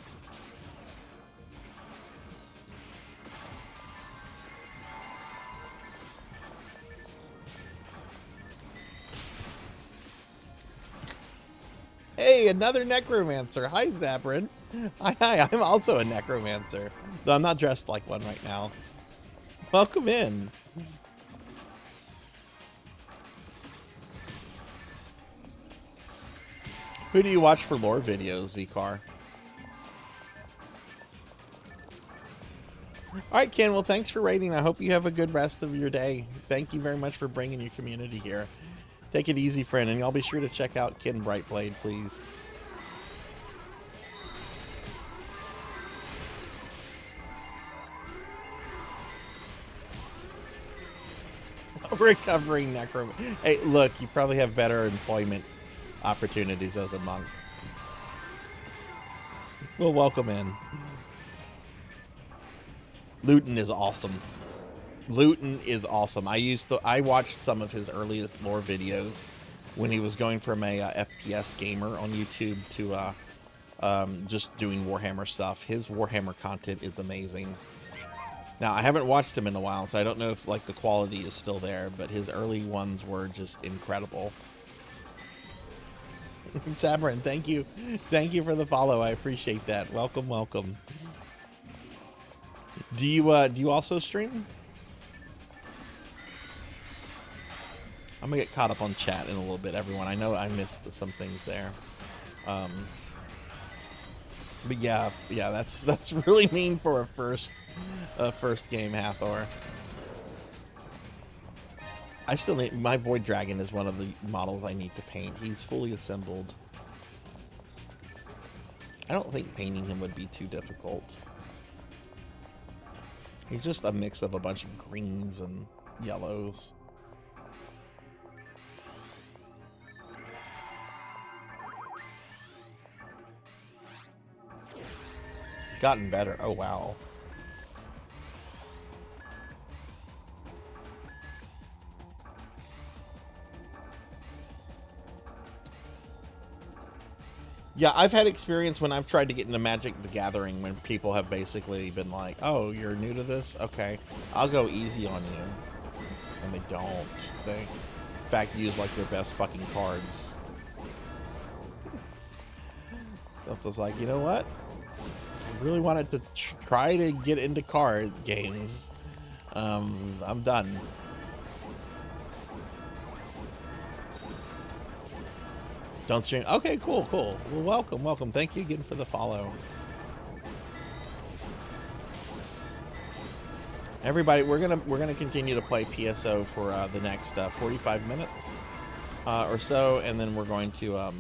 Hey, another necromancer. Hi, Zabrin. Hi, I'm also a necromancer, though I'm not dressed like one right now. Welcome in. Who do you watch for lore videos, Zcar? All right, Ken. Well, thanks for rating. I hope you have a good rest of your day. Thank you very much for bringing your community here. Take it easy, friend, and y'all be sure to check out Ken Brightblade, please. Recovering necromancer. Hey, look, you probably have better employment opportunities as a monk. Well, welcome in. Luton is awesome. Luton is awesome. I watched some of his earliest lore videos when he was going from a FPS gamer on YouTube to just doing Warhammer stuff. His Warhammer content is amazing. Now, I haven't watched him in a while, so I don't know if like the quality is still there, but his early ones were just incredible. Sabrin, thank you. Thank you for the follow. I appreciate that. Welcome, welcome. Do you also stream? I'm gonna get caught up on chat in a little bit, everyone. I know I missed some things there. But yeah, that's really mean for a first game half hour. I still need my Void Dragon is one of the models I need to paint. He's fully assembled. I don't think painting him would be too difficult. He's just a mix of a bunch of greens and yellows. He's gotten better. Oh, wow. Yeah, I've had experience when I've tried to get into Magic the Gathering when people have basically been like, oh, you're new to this? Okay, I'll go easy on you. And they don't. They, in fact, use like their best fucking cards. So it's like, you know what? I really wanted to try to get into card games. I'm done. Don't stream. Okay, cool. Well, welcome. Thank you again for the follow. Everybody, we're gonna continue to play PSO for the next 45 minutes or so, and then we're going to what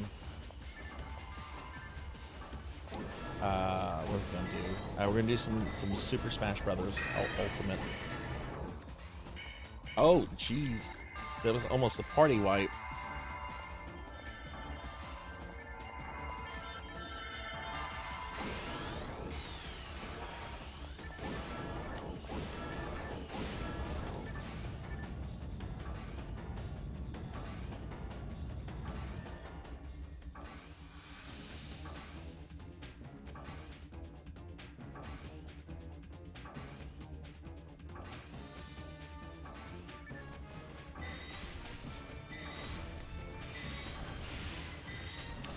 are we gonna do? We're gonna do some Super Smash Brothers Ultimate. Oh, jeez, that was almost a party wipe.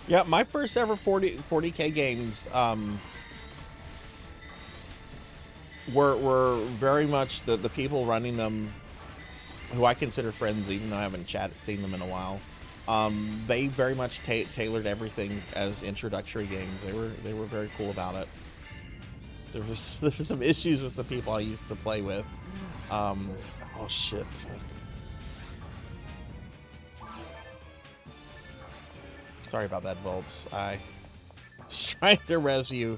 Yeah, my first ever 40K games were very much the people running them, who I consider friends, even though I haven't seen them in a while. They very much tailored everything as introductory games. They were very cool about it. There were some issues with the people I used to play with. Oh shit. Sorry about that, Volps. I was trying to res you,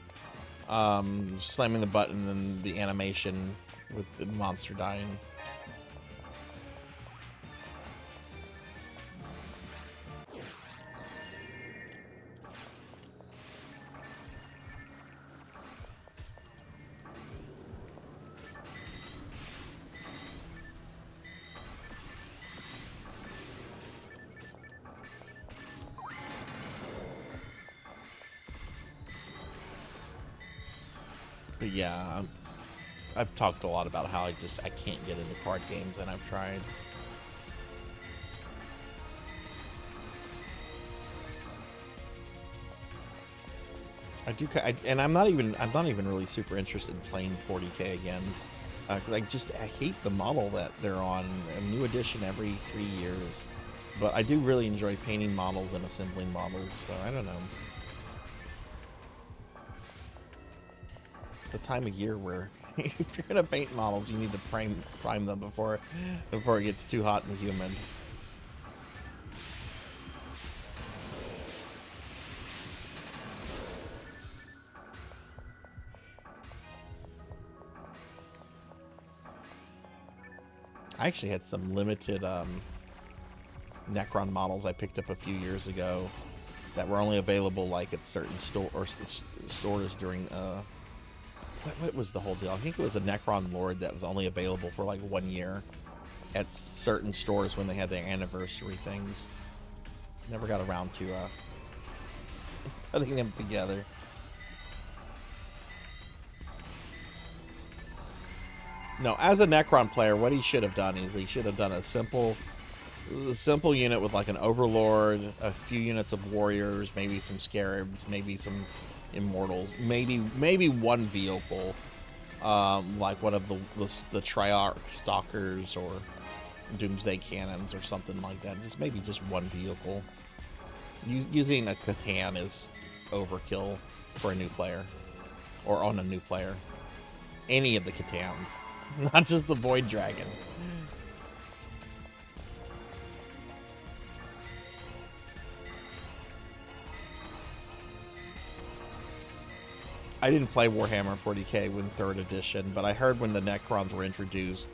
slamming the button and the animation with the monster dying. But yeah, I've talked a lot about how I can't get into card games, and I've tried. And I'm not even really super interested in playing 40K again, because I hate the model that they're on. A new edition every 3 years, but I do really enjoy painting models and assembling models. So I don't know. It's the time of year where if you're gonna paint models, you need to prime them before it gets too hot and humid. I actually had some limited Necron models I picked up a few years ago that were only available like at certain stores during what was the whole deal? I think it was a Necron Lord that was only available for like 1 year at certain stores when they had their anniversary things. Never got around to putting them together. No, as a Necron player, what he should have done is he should have done a simple unit with like an Overlord, a few units of Warriors, maybe some Scarabs, maybe some Immortals, maybe one vehicle, like one of the Triarch Stalkers or Doomsday Cannons or something like that. Maybe just one vehicle. Using a Catan is overkill for a new player, or on a new player. Any of the Catans. Not just the Void Dragon. I didn't play Warhammer 40K when 3rd edition, but I heard when the Necrons were introduced,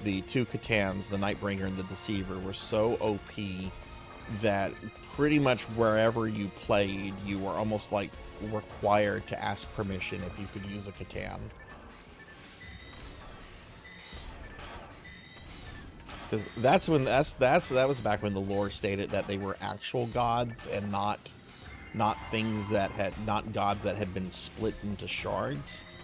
the two Catans, the Nightbringer and the Deceiver, were so OP that pretty much wherever you played, you were almost like required to ask permission if you could use a Catan. That was back when the lore stated that they were actual gods and not things that not gods that had been split into shards.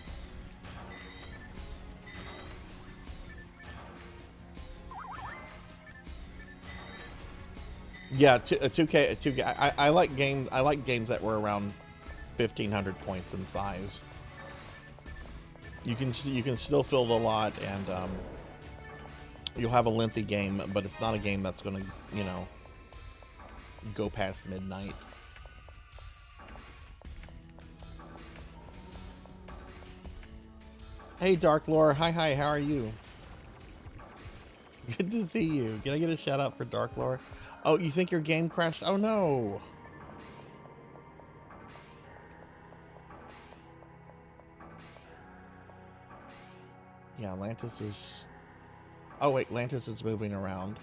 Yeah, 2K. I like games. I like games that were around 1,500 points in size. You can still fill a lot, and you'll have a lengthy game, but it's not a game that's gonna, you know, go past midnight. Hey, Dark Lore. Hi, how are you? Good to see you. Can I get a shout out for Dark Lore? Oh, you think your game crashed? Oh, no. Yeah, Atlantis is... Oh, wait, Atlantis is moving around.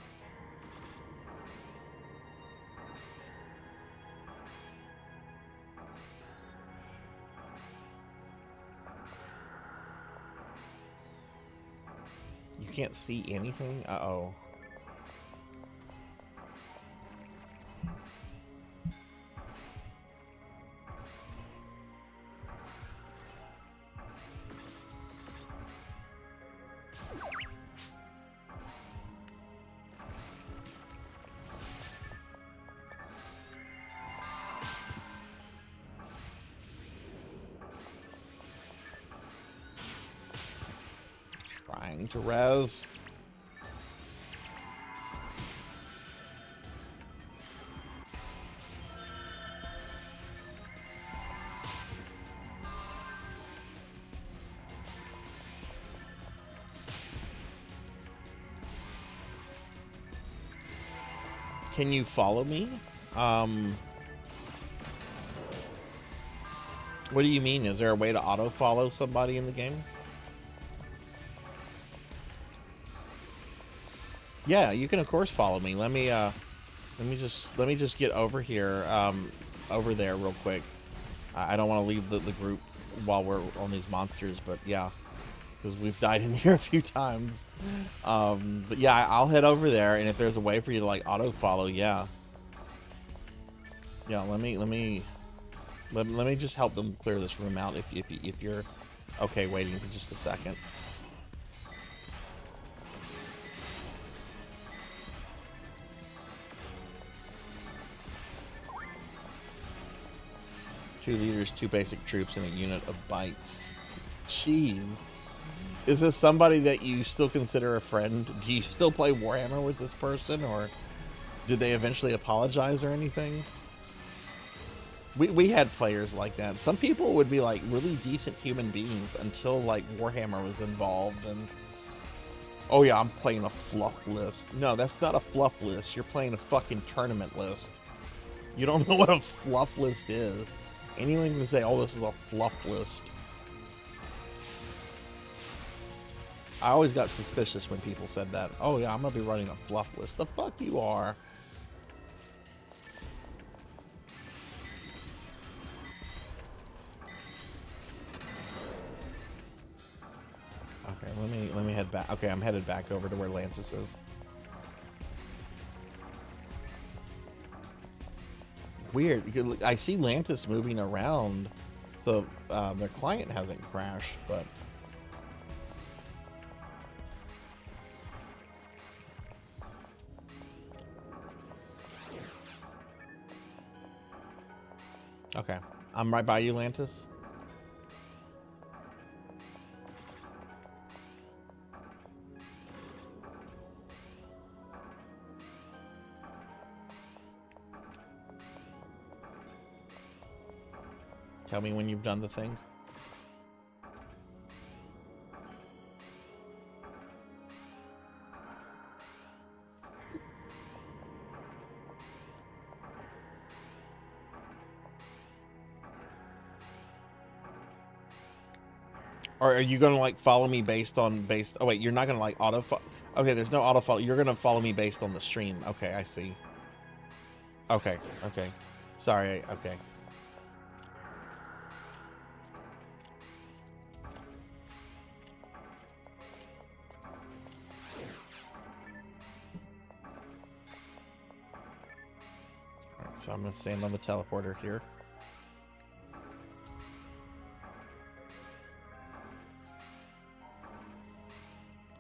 You can't see anything? Uh-oh. Trying to res. Can you follow me? What do you mean? Is there a way to auto follow somebody in the game? Yeah, you can of course follow me. Let me just get over here, over there real quick. I don't want to leave the group while we're on these monsters, but yeah, because we've died in here a few times. But yeah, I'll head over there, and if there's a way for you to like auto follow, yeah. Yeah, let me just help them clear this room out if you're Okay, waiting for just a second. Two leaders, two basic troops, and a unit of bites. Jeez. Is this somebody that you still consider a friend? Do you still play Warhammer with this person, or did they eventually apologize or anything? We had players like that. Some people would be like really decent human beings until like Warhammer was involved, and oh yeah, I'm playing a fluff list. No, that's not a fluff list. You're playing a fucking tournament list. You don't know what a fluff list is. Anyone can say, oh, this is a fluff list. I always got suspicious when people said that. Oh yeah, I'm gonna be running a fluff list. The fuck you are. Okay, let me head back. Okay, I'm headed back over to where Lantis is. Weird, because I see Lantis moving around, so their client hasn't crashed, but okay, I'm right by you, Lantis. Tell me when you've done the thing. Or are you gonna like follow me based? Oh wait, you're not gonna like auto follow. Okay, there's no auto follow. You're gonna follow me based on the stream. Okay, I see. Okay, okay. Sorry, okay. Alright, so I'm gonna stand on the teleporter here.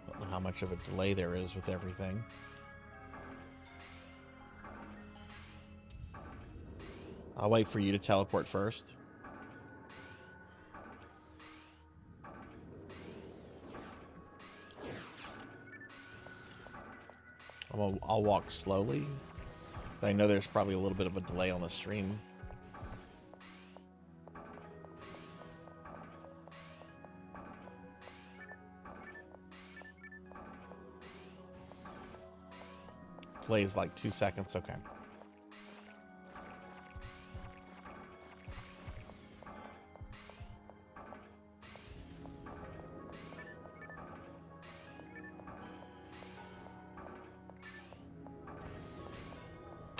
Don't know how much of a delay there is with everything. I'll wait for you to teleport first. I'll walk slowly. I know there's probably a little bit of a delay on the stream. Delay is like 2 seconds, okay.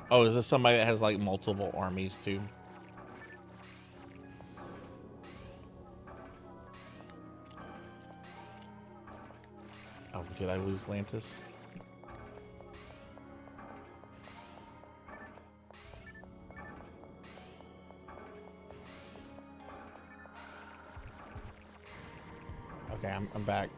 Oh, is this somebody that has like multiple armies too? Oh, did I lose Lantis? Okay, I'm back.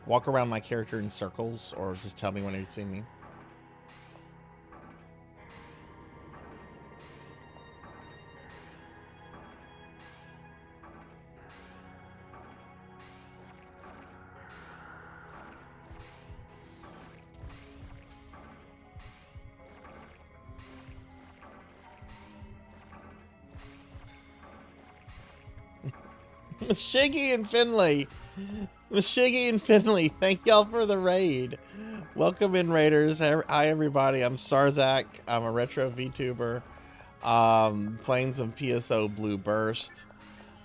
Walk around my character in circles, or just tell me when you see me. Shiggy and Finley! Shiggy and Finley, thank y'all for the raid. Welcome in, Raiders. Hi, everybody. I'm Sarzac. I'm a retro VTuber. Playing some PSO Blue Burst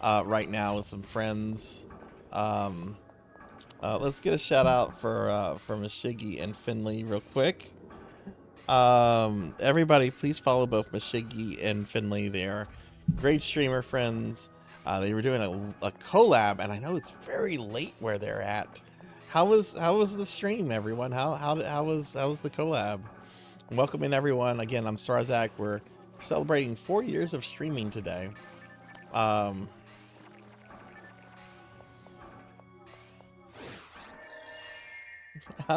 right now with some friends. Let's get a shout out for Mashiggy and Finley real quick. Everybody, please follow both Mashiggy and Finley. They are great streamer friends. They were doing a collab, and I know it's very late where they're at. How was the stream, everyone? How was the collab? Welcome in, everyone. Again, I'm Sarzac. We're Celebrating 4 years of streaming today. How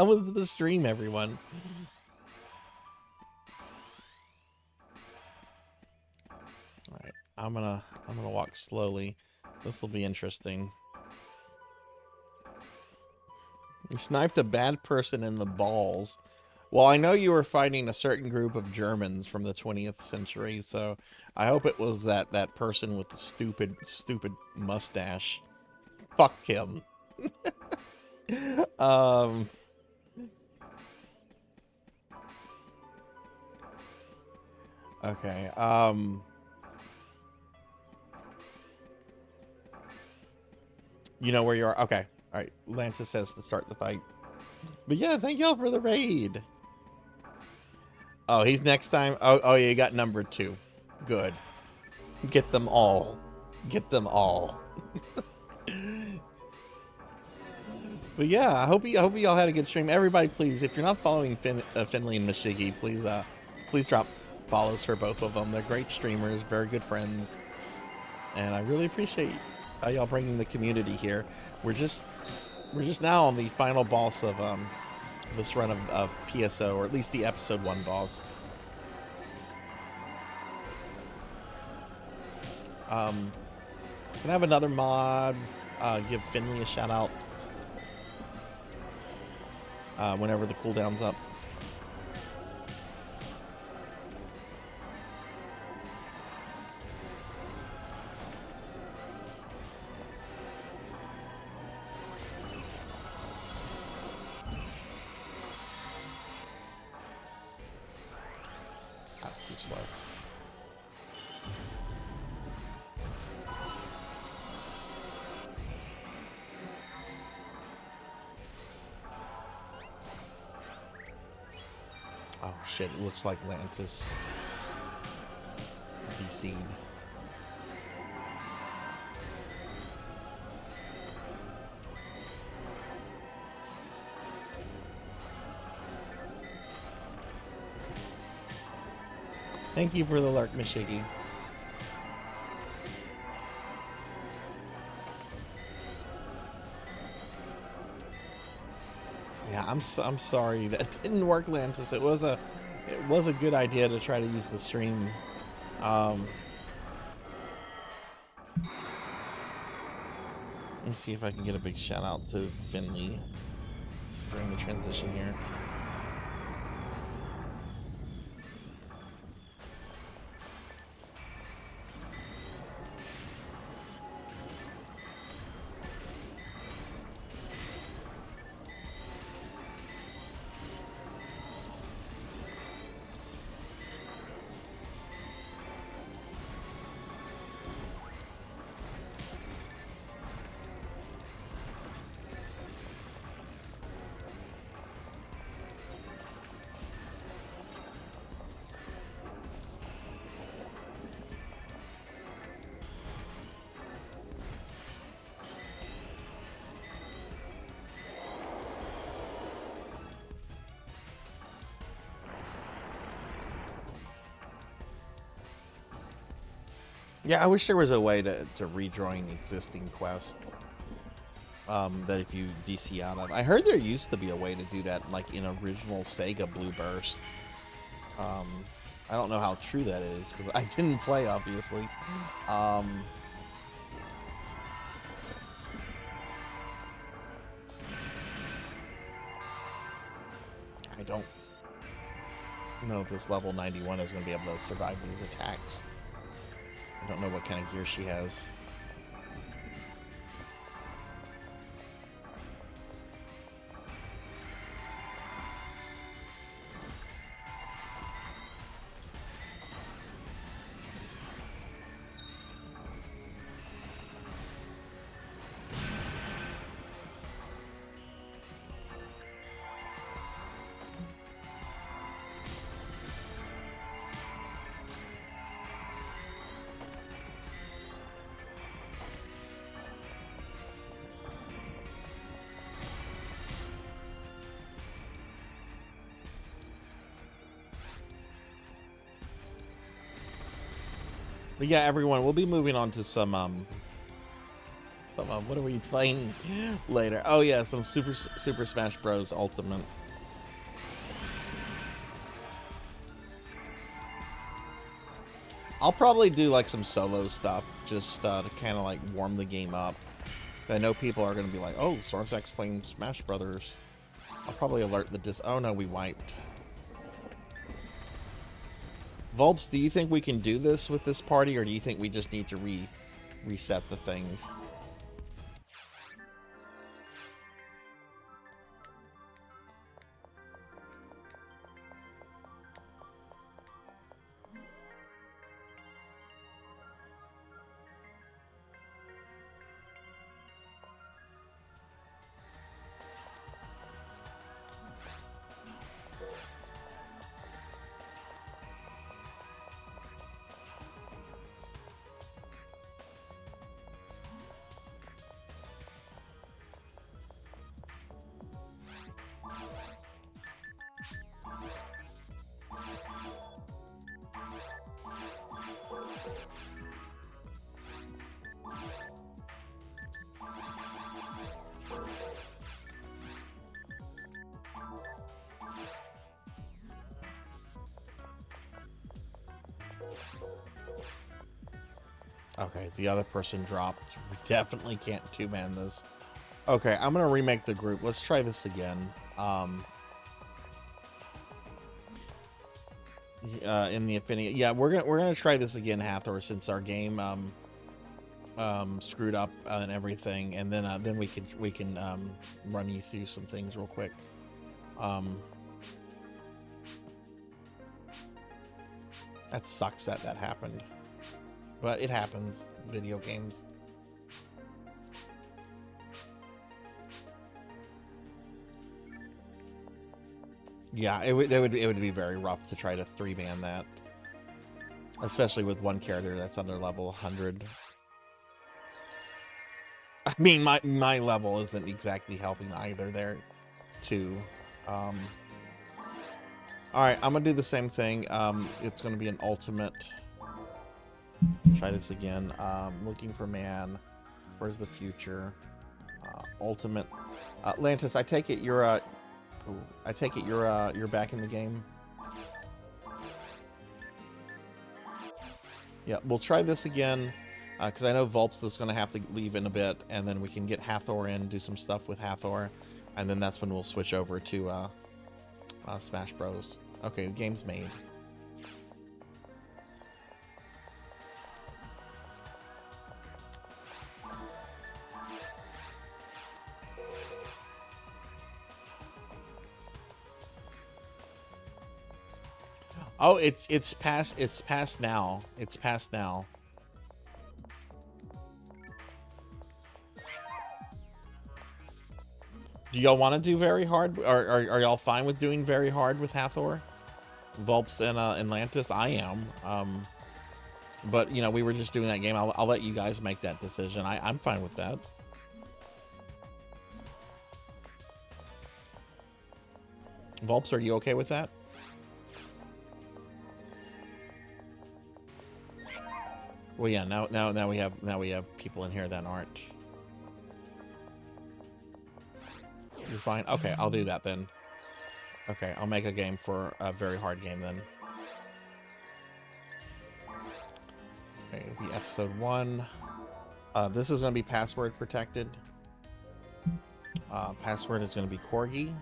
was the stream, everyone? All right, I'm gonna walk slowly. This will be interesting. You sniped a bad person in the balls. Well, I know you were fighting a certain group of Germans from the 20th century, so I hope it was that person with the stupid mustache. Fuck him. Okay. You know where you are? Okay. All right. Lantis says to start the fight. But yeah, thank y'all for the raid. Oh, he's next time. Oh, yeah, you got number 2. Good. Get them all. Get them all. But yeah, I hope you all had a good stream. Everybody, please, if you're not following Finley and Mashigi, please drop follows for both of them. They're great streamers, very good friends, and I really appreciate y'all bringing the community here. We're just now on the final boss of this run of PSO, or at least the episode 1 boss. Can I have another mod give Finley a shout out whenever the cooldown's up? That's too slow. Oh shit, it looks like Lantis DC'd. Thank you for the lurk, Mashigi. Yeah, I'm sorry that didn't work, Lantis. It was a good idea to try to use the stream. Let me see if I can get a big shout out to Finley during the transition here. Yeah, I wish there was a way to rejoin existing quests that if you DC out of. I heard there used to be a way to do that, like in original Sega Blue Burst. I don't know how true that is, because I didn't play, obviously. I don't know if this level 91 is going to be able to survive these attacks. I don't know what kind of gear she has. But yeah, everyone, we'll be moving on to some what are we playing later? Oh yeah, some Super Smash Bros. Ultimate. I'll probably do like some solo stuff just to kind of like warm the game up. I know people are going to be like, "Oh, Sarzac's playing Smash Brothers." I'll probably alert the Oh no, we wiped. Volps, do you think we can do this with this party, or do you think we just need to reset the thing? Okay, the other person dropped. We definitely can't two-man this. Okay, I'm gonna remake the group. Let's try this again. In the Affinity, yeah, we're gonna try this again, Hathor, since our game screwed up and everything, and then we can run you through some things real quick. That sucks that happened. But it happens, video games. Yeah, it would be very rough to try to three-man that. Especially with one character that's under level 100. I mean, my level isn't exactly helping either there, too. Alright, I'm gonna do the same thing. It's gonna be an ultimate. Try this again. Looking for man. Where's the future? Ultimate. Lantis, I take it you're you're back in the game. Yeah, we'll try this again because I know Volps is going to have to leave in a bit, and then we can get Hathor in, do some stuff with Hathor, and then that's when we'll switch over to Smash Bros. Okay, the game's made. Oh, it's past now. It's past now. Do y'all want to do very hard? Are y'all fine with doing very hard with Hathor, Volps, and Atlantis? I am. But you know, we were just doing that game. I'll let you guys make that decision. I'm fine with that. Volps, are you okay with that? Well, yeah. Now we have people in here that aren't. You're fine. Okay, I'll do that then. Okay, I'll make a game for a very hard game then. Okay, it'll be episode 1. This is going to be password protected. Password is going to be Corgi.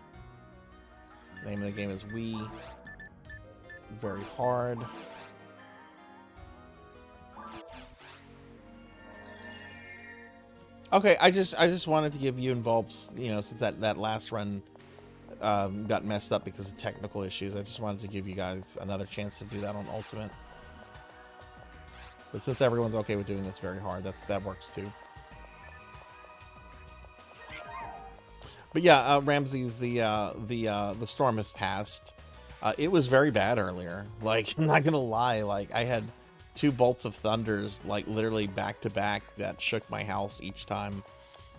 Name of the game is Wii. Very hard. Okay, I just wanted to give you and Volps, you know, since that last run got messed up because of technical issues, I just wanted to give you guys another chance to do that on Ultimate. But since everyone's okay with doing this very hard, that works too. But yeah, Ramses, the storm has passed. It was very bad earlier. Like, I'm not gonna lie, like I had 2 bolts of thunders, like literally back to back, that shook my house each time.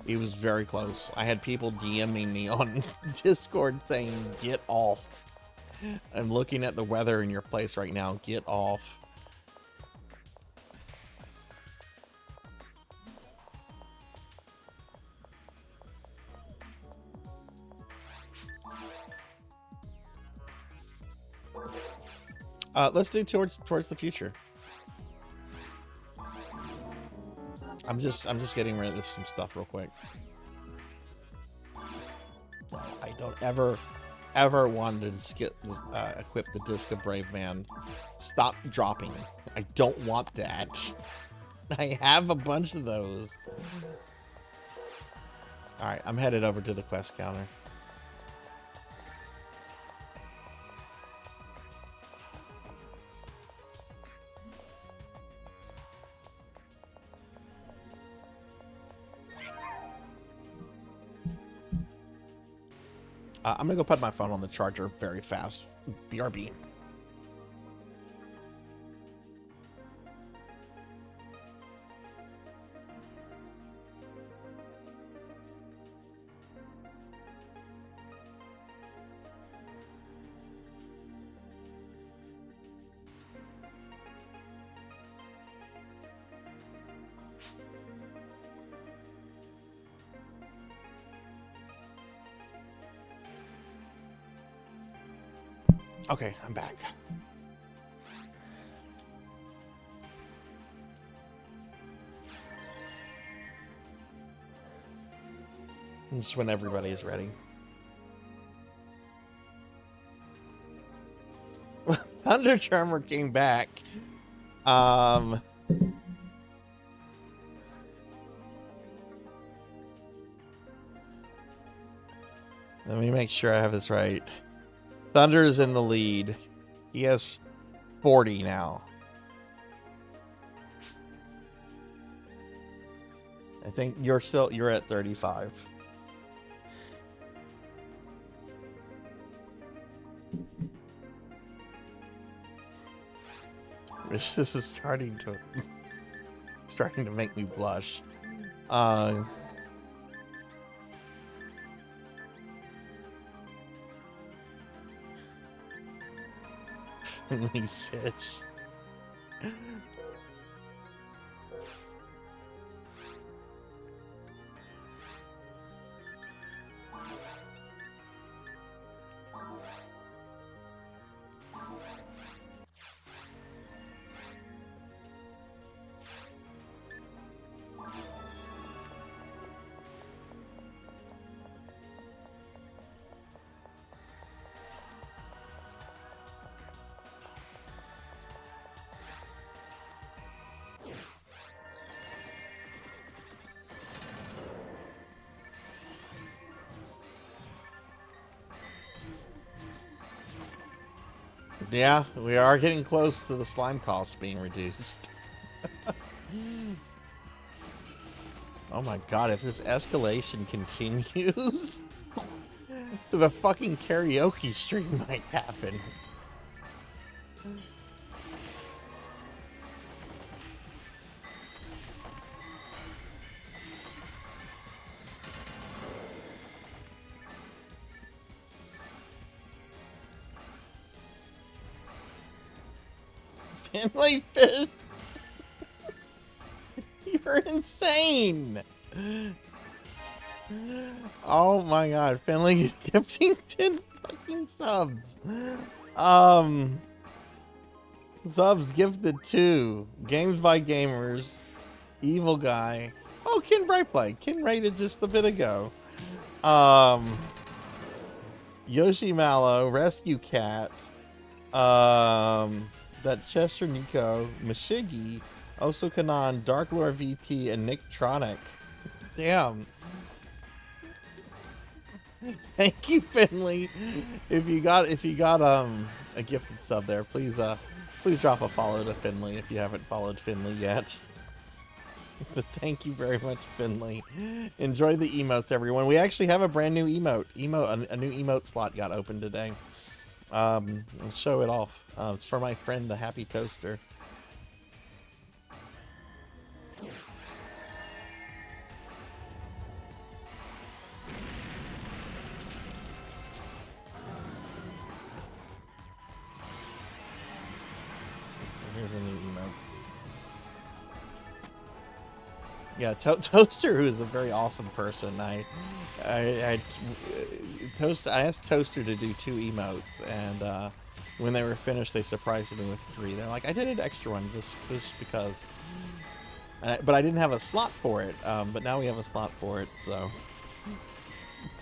It was very close. I had people DMing me on Discord saying, "Get off." I'm looking at the weather in your place right now. Get off. Let's do towards the future. I'm just getting rid of some stuff real quick. I don't ever want to equip the Disc of Brave Man. Stop dropping. I don't want that. I have a bunch of those. All right, I'm headed over to the quest counter. I'm gonna go put my phone on the charger very fast. BRB. Okay, I'm back. Just when everybody is ready. Thunder Charmer came back. Let me make sure I have this right. Thunder is in the lead. He has 40 now. I think you're at 35. This is starting to make me blush. Finley fish. Yeah, we are getting close to the slime cost being reduced. Oh my god, if this escalation continues, the fucking karaoke stream might happen. Finley fish. You're insane. Oh my god, Finley is gifting 10 fucking subs. Subs gifted 2. Games by Gamers. Evil Guy. Oh, Ken Brightplay. Ken rated just a bit ago. Yoshi Mallow, Rescue Cat. That Chester Nico, Mashigi, Oso Kanan, Dark Lord VT, and Nick Tronic. Damn. Thank you, Finley. If you got a gifted sub there, please drop a follow to Finley if you haven't followed Finley yet. But thank you very much, Finley. Enjoy the emotes, everyone. We actually have a brand new emote. A new emote slot got opened today. I'll show it off. It's for my friend, the Happy Toaster. Here's a new emote. Yeah, Toaster, who is a very awesome person. I asked Toaster to do 2 emotes, and when they were finished, they surprised me with 3. They're like, I did an extra one just because. But I didn't have a slot for it. But now we have a slot for it, so.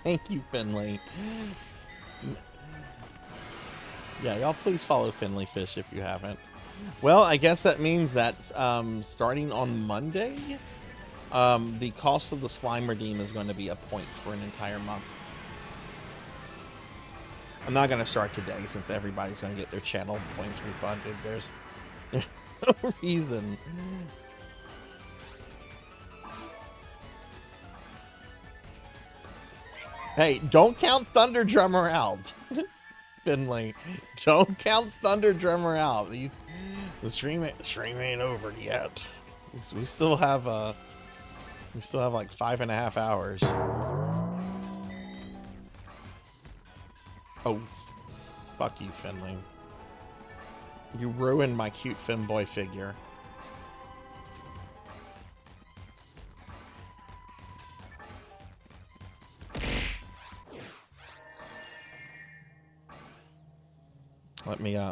Thank you, Finley. Yeah, y'all please follow Finley Fish if you haven't. Well, I guess that means that starting on Monday, the cost of the slime redeem is going to be a point for an entire month. I'm not going to start today since everybody's going to get their channel points refunded. There's no reason. Hey, don't count Thunder Drummer out. Finley, don't count Thunder Drummer out. The stream ain't over yet. We still have like 5.5 hours. Oh, fuck you, Finley. You ruined my cute femboy figure.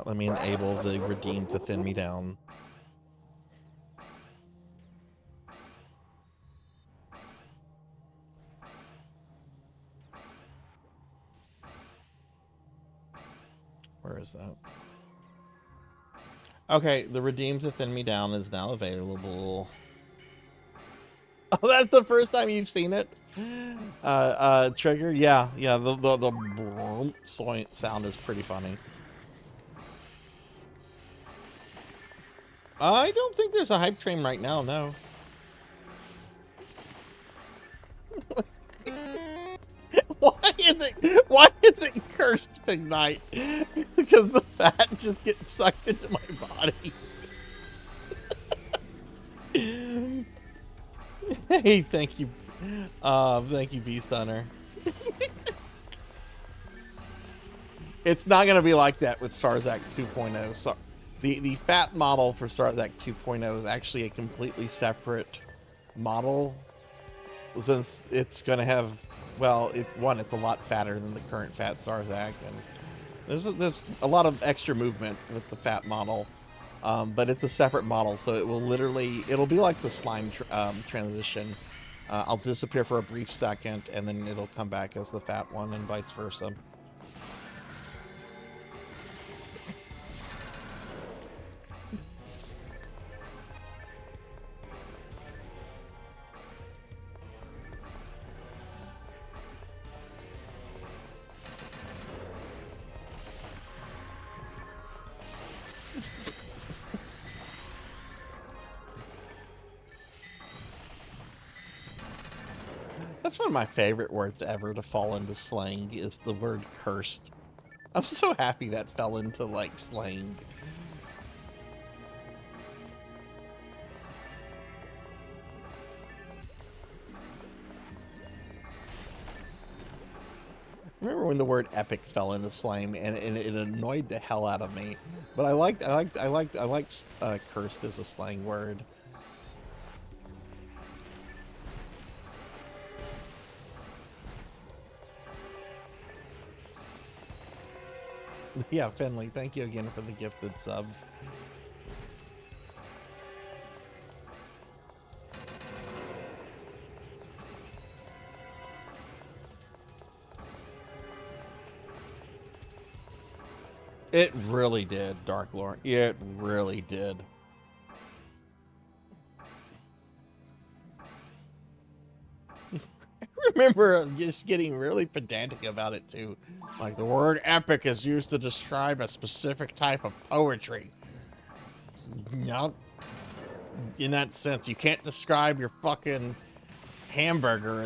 Let me enable the redeem to thin me down. Where is that? Okay, the redeem to thin me down is now available. Oh, that's the first time you've seen it? Trigger? Yeah, the sound is pretty funny. I don't think there's a hype train right now, no. Why is it cursed, Big Knight? Because the fat just gets sucked into my body. Hey, thank you. Thank you, Beast Hunter. It's not gonna be like that with Sarzac 2.0. So the fat model for Sarzac 2.0 is actually a completely separate model, since it's gonna have, well, it's a lot fatter than the current fat Sarzac, and there's a lot of extra movement with the fat model, but it's a separate model, so it'll be like the slime transition. I'll disappear for a brief second, and then it'll come back as the fat one, and vice versa. That's one of my favorite words ever to fall into slang, is the word cursed. I'm so happy that fell into, like, slang. Remember when the word epic fell into slang, and it annoyed the hell out of me. But I liked cursed as a slang word. Yeah, Finley, thank you again for the gifted subs. It really did, Dark Lord. It really did. I remember just getting really pedantic about it too. Like, the word epic is used to describe a specific type of poetry. No, in that sense, you can't describe your fucking hamburger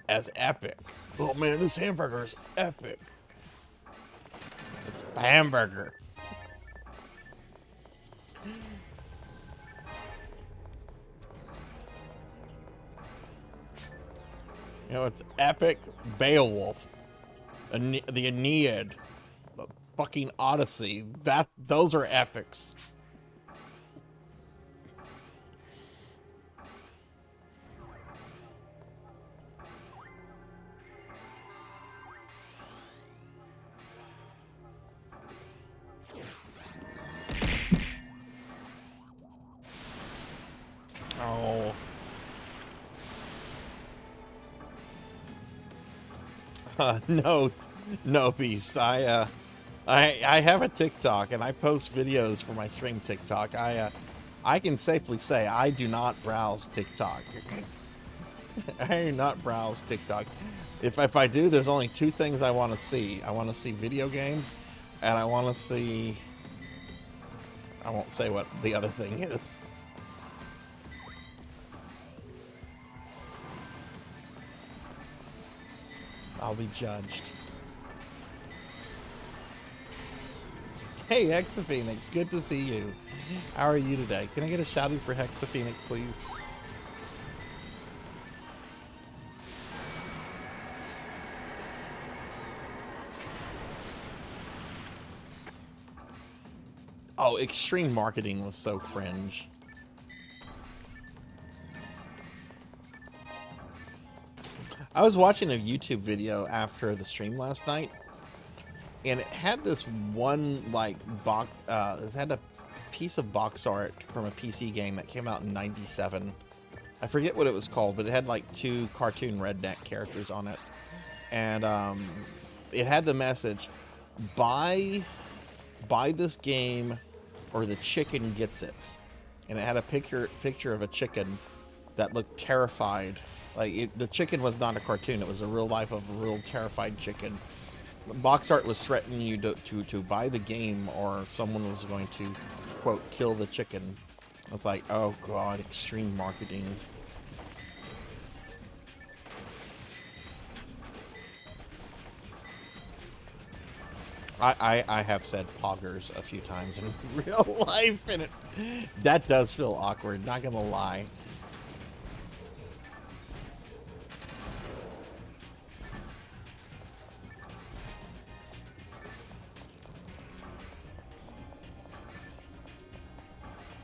as epic. Oh man, this hamburger is epic. It's a hamburger. You know, it's epic Beowulf, the Aeneid, the fucking Odyssey. Those are epics. No, no, Beast. I have a TikTok and I post videos for my stream TikTok. I can safely say I do not browse TikTok. I do not browse TikTok. If I do, there's only two things I want to see. I want to see video games, and I want to see... I won't say what the other thing is. I'll be judged. Hey, Hexaphoenix, good to see you. How are you today? Can I get a shout out for Hexaphoenix, please? Oh, extreme marketing was so cringe. I was watching a YouTube video after the stream last night, and it had this one, like, box, it had a piece of box art from a PC game that came out in '97. I forget what it was called, but it had, like, two cartoon redneck characters on it. And, it had the message, buy this game or the chicken gets it. And it had a picture of a chicken that looked terrified. Like, the chicken was not a cartoon. It was a real life of a real terrified chicken. Box art was threatening you to buy the game, or someone was going to, quote, kill the chicken. It's like, oh god, extreme marketing. I have said poggers a few times in real life, and that does feel awkward, not gonna lie.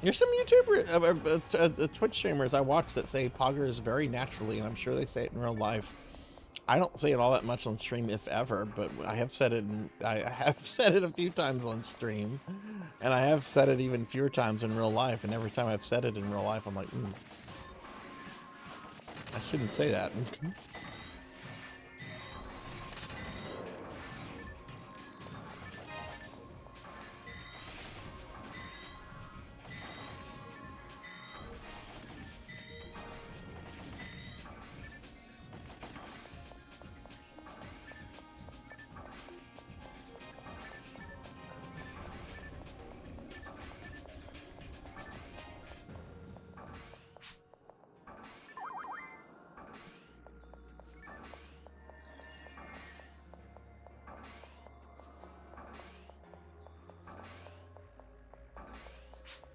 There's some YouTuber, Twitch streamers I watch that say poggers very naturally, and I'm sure they say it in real life. I don't say it all that much on stream, if ever, but I have said it. I have said it a few times on stream, and I have said it even fewer times in real life. And every time I've said it in real life, I'm like, I shouldn't say that.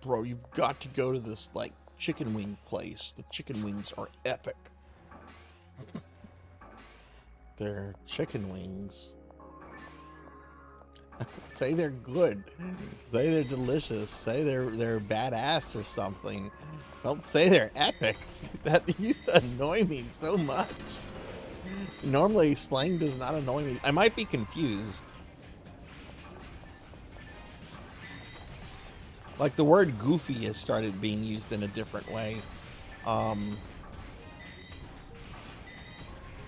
Bro, you've got to go to this, like, chicken wing place. The chicken wings are epic. They're chicken wings. Say they're good. Say they're delicious. Say they're badass or something. Don't say they're epic. That used to annoy me so much. Normally, slang does not annoy me. I might be confused. Like, the word goofy has started being used in a different way.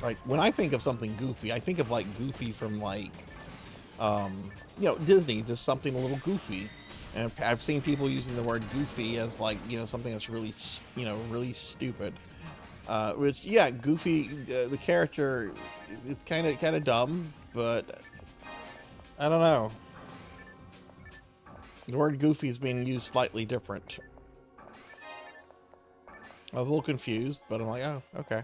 Like, when I think of something goofy, I think of, like, Goofy from, like, you know, Disney, just something a little goofy. And I've seen people using the word goofy as, like, you know, something that's really, you know, really stupid. Which, yeah, Goofy, the character, it's kind of dumb, but I don't know. The word goofy is being used slightly different. I was a little confused, but I'm like, oh, okay.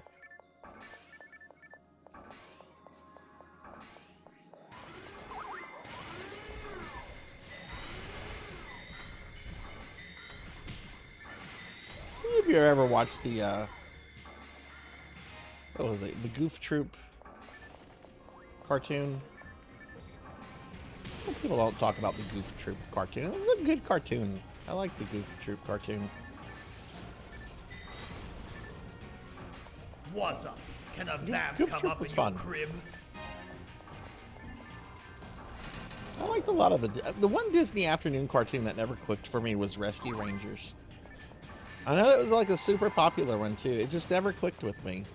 Have you ever watched the, what was it? The Goof Troop cartoon? People don't talk about the Goof Troop cartoon. It was a good cartoon. I like the Goof Troop cartoon. What's up? Can a man Goof come Troop up was in fun. your crib? I liked a lot of the one Disney afternoon cartoon that never clicked for me was Rescue Rangers. I know it was like a super popular one too. It just never clicked with me.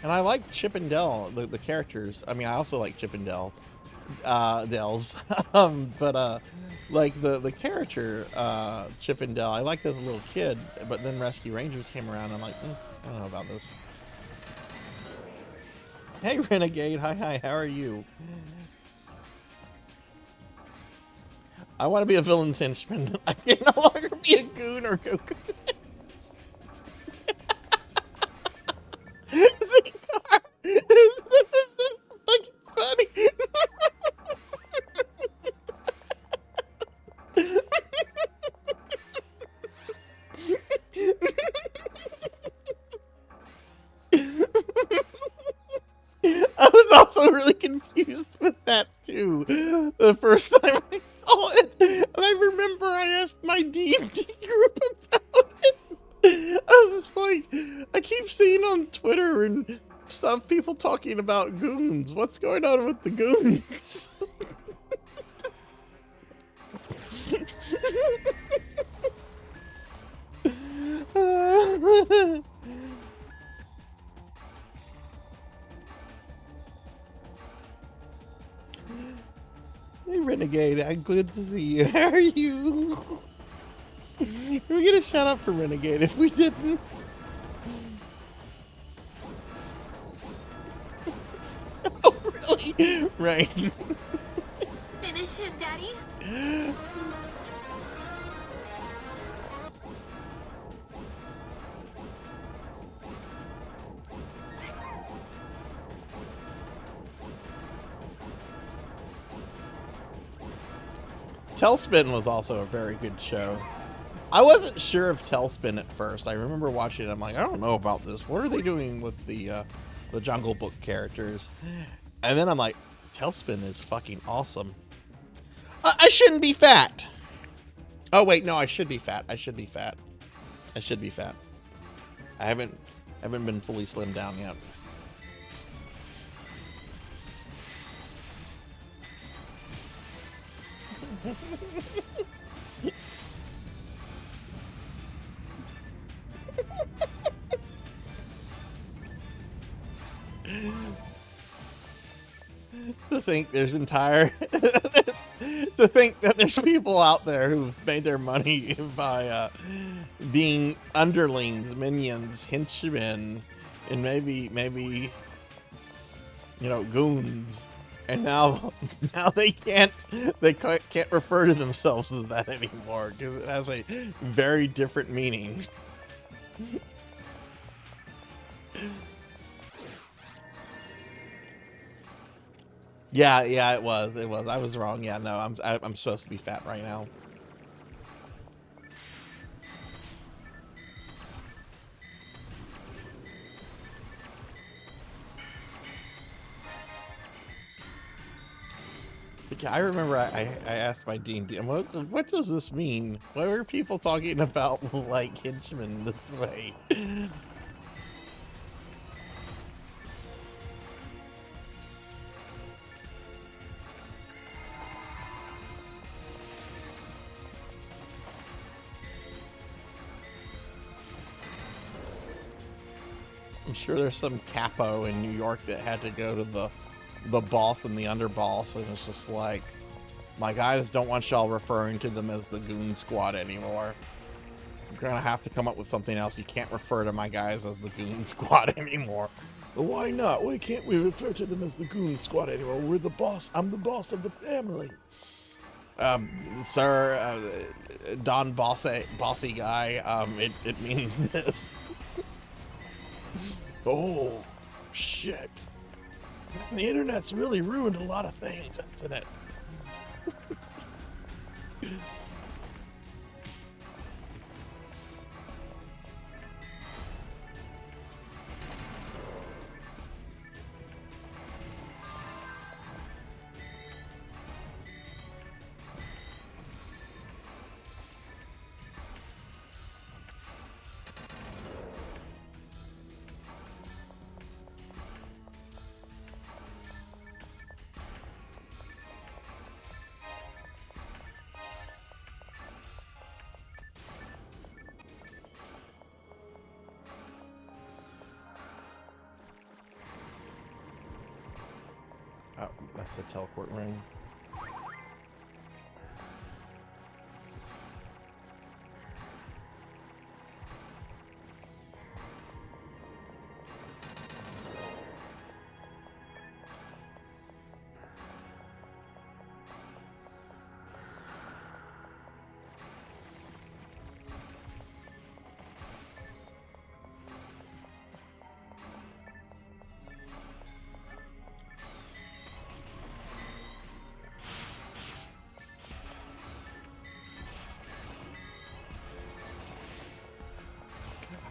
And I like Chip and Dale, the characters. I mean, I also like Chip and Dale, Dells. Like the character, Chip and Dale, I liked as a little kid, but then Rescue Rangers came around, and I'm like, I don't know about this. Hey, Renegade, hi, how are you? I want to be a villain's henchman. I can no longer be a goon or Goku. This is fucking funny. I was also really confused with that too. The first time I saw it, and I remember I asked my D&D group about it. I was like, I keep seeing on Twitter and stuff people talking about goons. What's going on with the goons? Hey, Renegade, I'm good to see you. How are you? We're gonna shut up for Renegade if we didn't. Oh, really? Right. Finish him, Daddy. Tailspin was also a very good show. I wasn't sure of Tailspin at first. I remember watching it. I'm like, I don't know about this. What are they doing with the Jungle Book characters? And then I'm like, Tailspin is fucking awesome. I shouldn't be fat. Oh wait, no, I should be fat. I should be fat. I should be fat. I haven't been fully slimmed down yet. To think there's to think that there's people out there who've made their money by being underlings, minions, henchmen, and maybe you know, goons, and now they can't refer to themselves as that anymore because it has a very different meaning. Yeah, it was. I was wrong. Yeah, no, I'm supposed to be fat right now. I remember I asked my D&D, what does this mean? Why are people talking about like henchmen this way? I'm sure there's some capo in New York that had to go to the boss and the underboss, and it's just like, my guys don't want y'all referring to them as the Goon Squad anymore. You're gonna have to come up with something else. You can't refer to my guys as the Goon Squad anymore. Why not? Why can't we refer to them as the Goon Squad anymore? We're the boss. I'm the boss of the family. Sir, Don Bossy guy, it means this. Oh, shit. The internet's really ruined a lot of things, hasn't it? That's the teleport ring.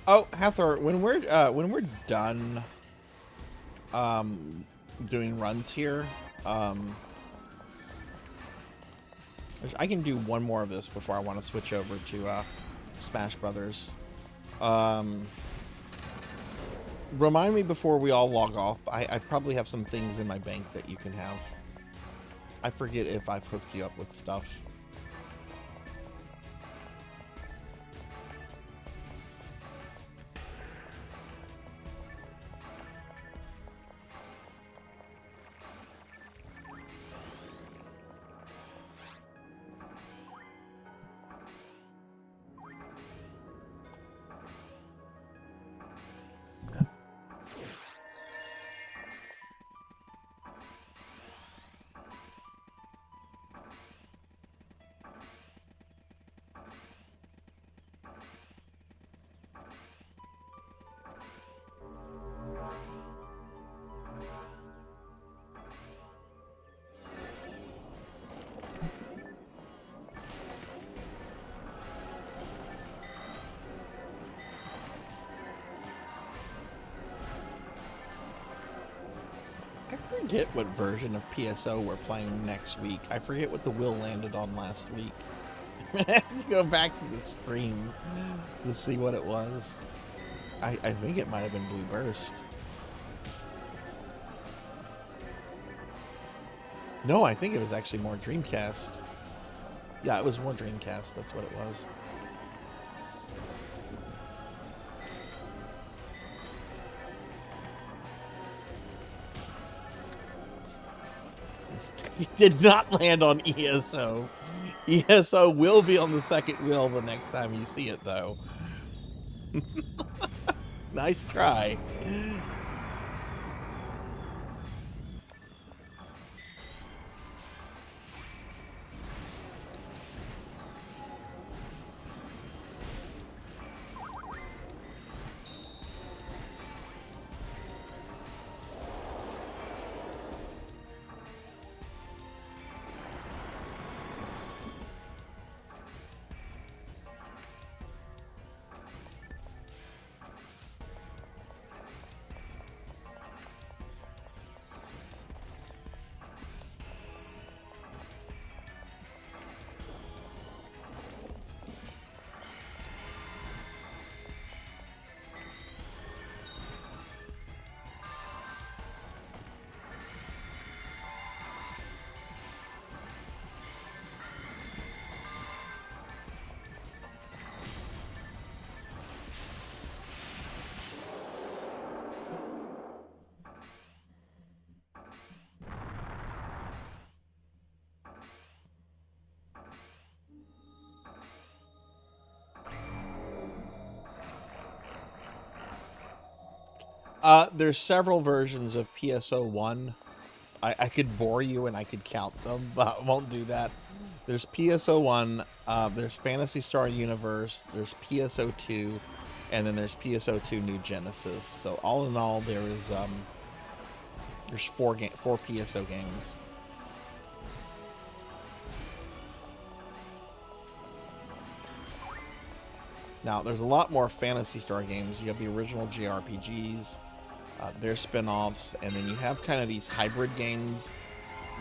Oh, Hathor, when we're done doing runs here, I can do one more of this before I want to switch over to Smash Brothers. Remind me before we all log off. I probably have some things in my bank that you can have. I forget if I've hooked you up with stuff. I forget what version of PSO we're playing next week. I forget what the wheel landed on last week. I'm gonna have to go back to the stream to see what it was. I think it might have been Blue Burst. No, I think it was actually more Dreamcast. Yeah, it was more Dreamcast. That's what it was. He did not land on ESO. ESO will be on the second wheel the next time you see it, though. Nice try. There's several versions of PSO1. I could bore you and I could count them, but I won't do that. There's PSO1, there's Phantasy Star Universe, there's PSO2, and then there's PSO2 New Genesis. So all in all, there's four PSO games. Now, there's a lot more Phantasy Star games. You have the original JRPGs, their spin-offs, and then you have kind of these hybrid games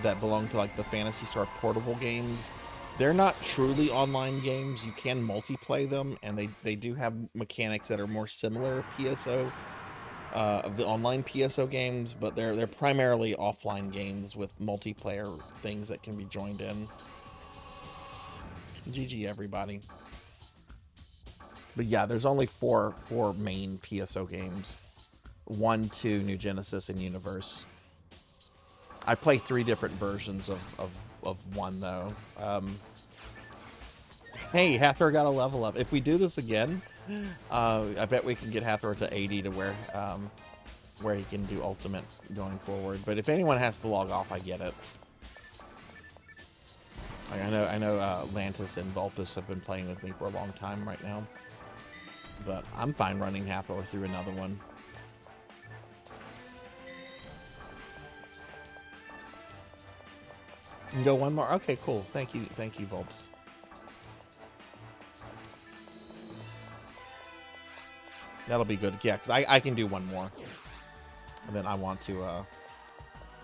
that belong to like the Phantasy Star portable games. They're not truly online games. You can multiplay them, and they do have mechanics that are more similar PSO of the online PSO games, but they're primarily offline games with multiplayer things that can be joined in. GG everybody. But yeah, there's only four main PSO games. 1, 2, New Genesis, and Universe. I play 3 different versions of one though. Hey, Hathor got a level up. If we do this again, I bet we can get Hathor to 80 to where he can do ultimate going forward. But if anyone has to log off, I get it. Like, I know Lantis and Vulpus have been playing with me for a long time right now, but I'm fine running Hathor through another one. And go one more. Okay, cool. Thank you, Vulpus. That'll be good. Yeah, because I can do one more, and then I want to I'm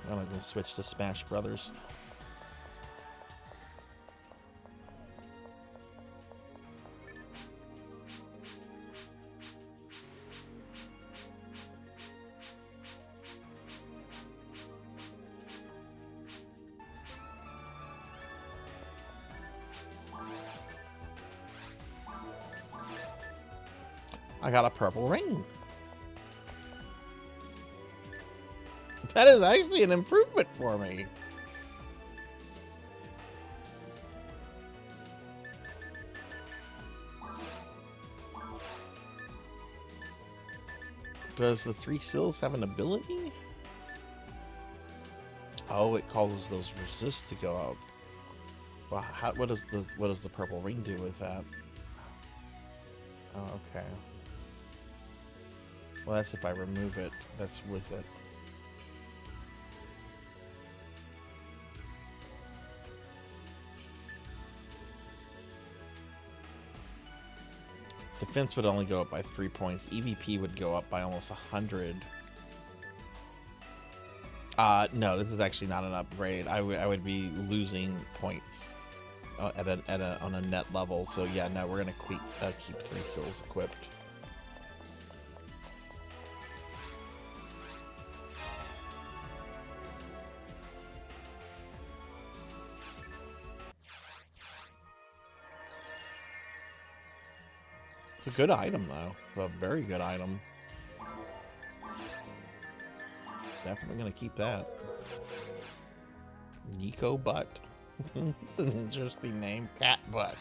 gonna switch to Smash Brothers. I got a purple ring. That is actually an improvement for me. Does the 3 seals have an ability? Oh, it causes those resists to go up. Well, what does the purple ring do with that? Oh, okay. Well, that's if I remove it. That's with it. Defense would only go up by 3 points. EVP would go up by almost 100. No, this is actually not an upgrade. I would be losing points on a net level. So yeah, no, we're gonna keep 3 seals equipped. It's a good item, though. It's a very good item. Definitely gonna keep that. Nico Butt. It's an interesting name. Cat Butt.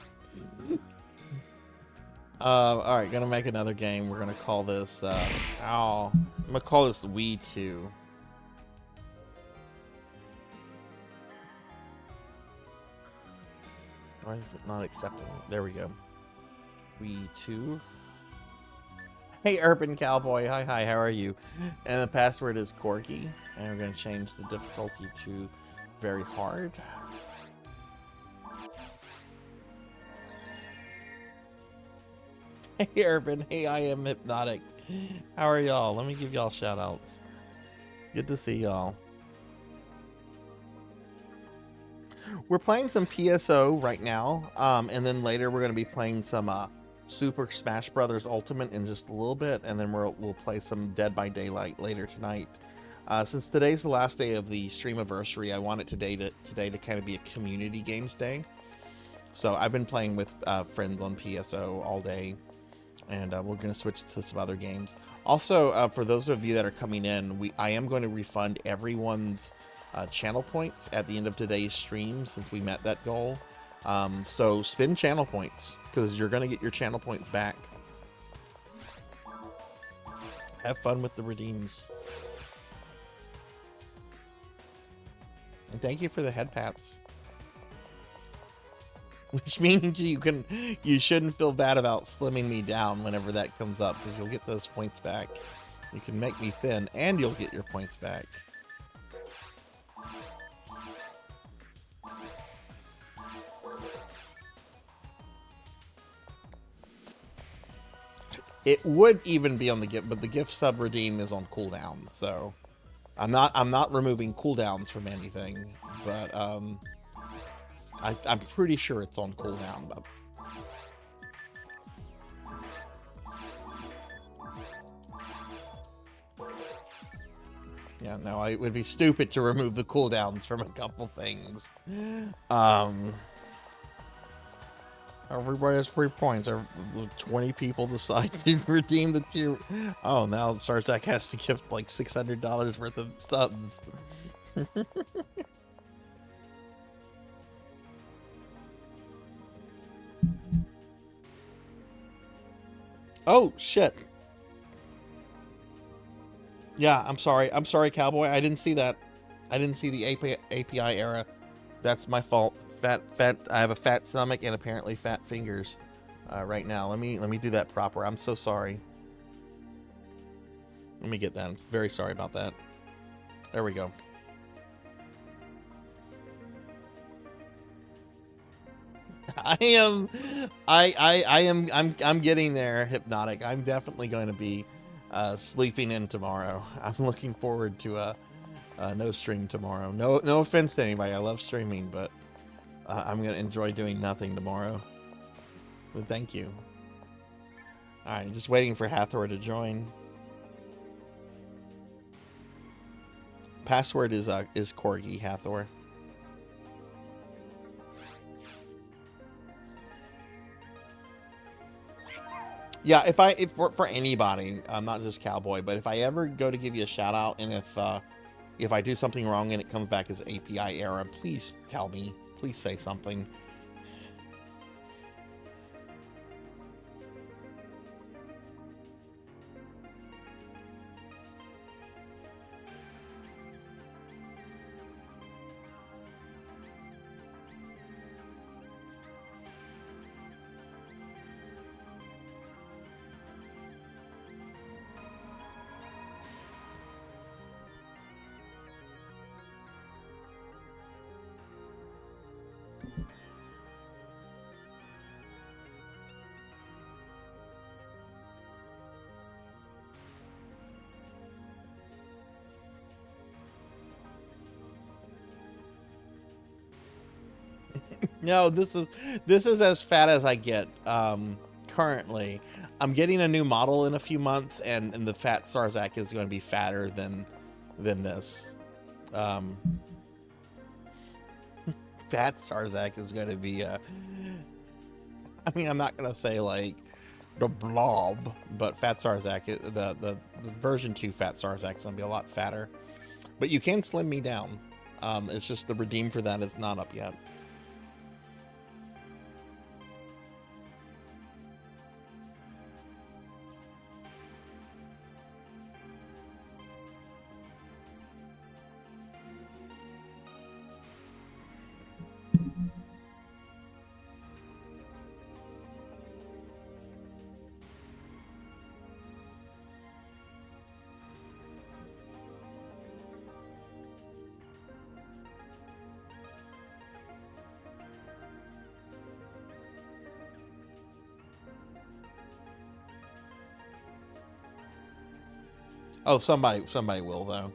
Alright, gonna make another game. We're gonna call this, I'm gonna call this We 2. Why is it not accepting? There we go. We 2. Hey, Urban Cowboy. Hi, how are you? And the password is Corky. And we're going to change the difficulty to very hard. Hey, Urban. Hey, I am Hypnotic. How are y'all? Let me give y'all shout outs. Good to see y'all. We're playing some PSO right now. And then later we're going to be playing some Super Smash Brothers Ultimate in just a little bit, and then we'll play some Dead by Daylight later tonight. Since today's the last day of the Streamiversary, I want it today to kind of be a community games day. So I've been playing with friends on PSO all day, and we're going to switch to some other games. Also, for those of you that are coming in, I am going to refund everyone's channel points at the end of today's stream, since we met that goal. So spend channel points, because you're going to get your channel points back. Have fun with the redeems. And thank you for the head pats. Which means you shouldn't feel bad about slimming me down whenever that comes up, because you'll get those points back. You can make me thin and you'll get your points back. It would even be on the gift, but the gift sub redeem is on cooldown, so I'm not removing cooldowns from anything, but I'm pretty sure it's on cooldown. But yeah, no, it would be stupid to remove the cooldowns from a couple things. Everybody has 3 points. 20 people decide to redeem the tier. Oh, now Sarzac has to give like $600 worth of subs. Oh, shit. Yeah, I'm sorry. I'm sorry, Cowboy. I didn't see that. I didn't see the API error. That's my fault. Fat. I have a fat stomach and apparently fat fingers right now. Let me do that proper. I'm so sorry. Let me get that. I'm very sorry about that. There we go. I'm getting there, Hypnotic. I'm definitely going to be sleeping in tomorrow. I'm looking forward to no stream tomorrow. No offense to anybody. I love streaming, but I'm gonna enjoy doing nothing tomorrow. But thank you. All right, just waiting for Hathor to join. Password is Corgi Hathor. Yeah, if for anybody, not just Cowboy, but if I ever go to give you a shout out, and if I do something wrong and it comes back as API error, please tell me. Please say something. No, this is as fat as I get currently. I'm getting a new model in a few months, and the fat Sarzac is going to be fatter than this. Fat Sarzac is going to be I mean, I'm not going to say like the blob, but fat Sarzac, the version 2 fat Sarzac is going to be a lot fatter. But you can slim me down. It's just the redeem for that is not up yet. Oh, somebody will though.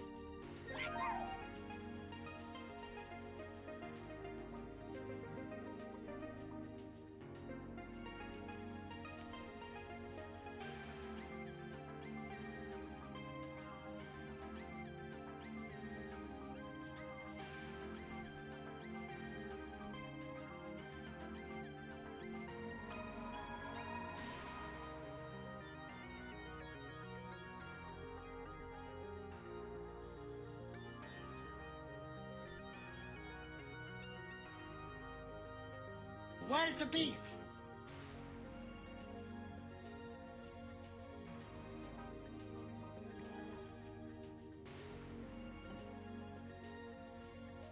Where's the beef?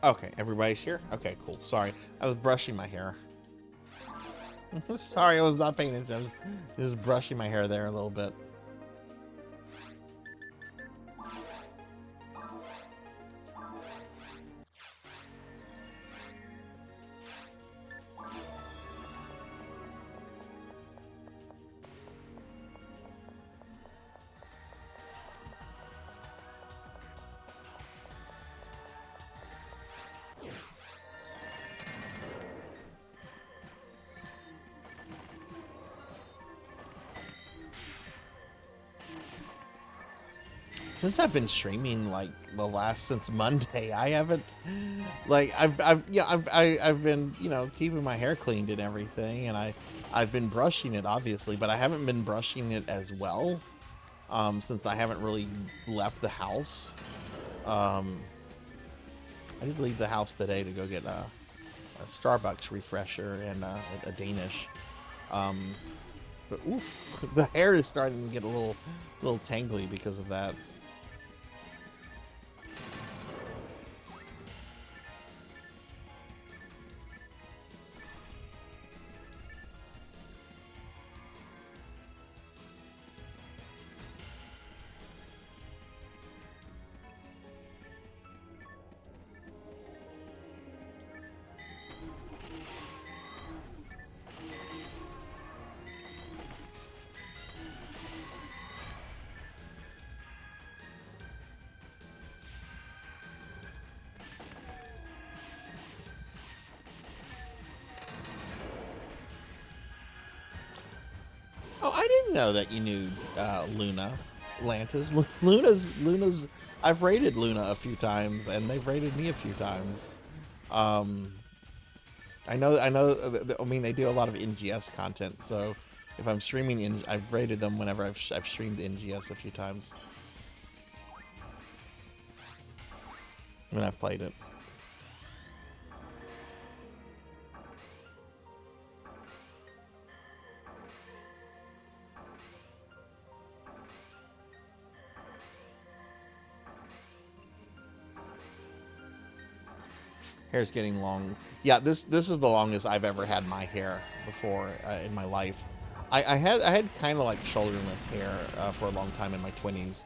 Okay, everybody's here? Okay, cool. Sorry. I was brushing my hair. Sorry, I was not paying attention. I was just brushing my hair there a little bit. Since I've been streaming like since Monday, I haven't like I've been, you know, keeping my hair cleaned and everything, and I've been brushing it obviously, but I haven't been brushing it as well since I haven't really left the house. I did leave the house today to go get a Starbucks refresher and a Danish. But oof, the hair is starting to get a little tangly because of that. Oh, I didn't know that you knew Luna, Lantis. Luna's. I've raided Luna a few times, and they've raided me a few times. I know. I mean, they do a lot of NGS content, so if I'm streaming, I've raided them whenever I've streamed NGS a few times when I've played it. Hair's getting long. Yeah, this is the longest I've ever had my hair before in my life. I had kind of like shoulder length hair for a long time in my 20s,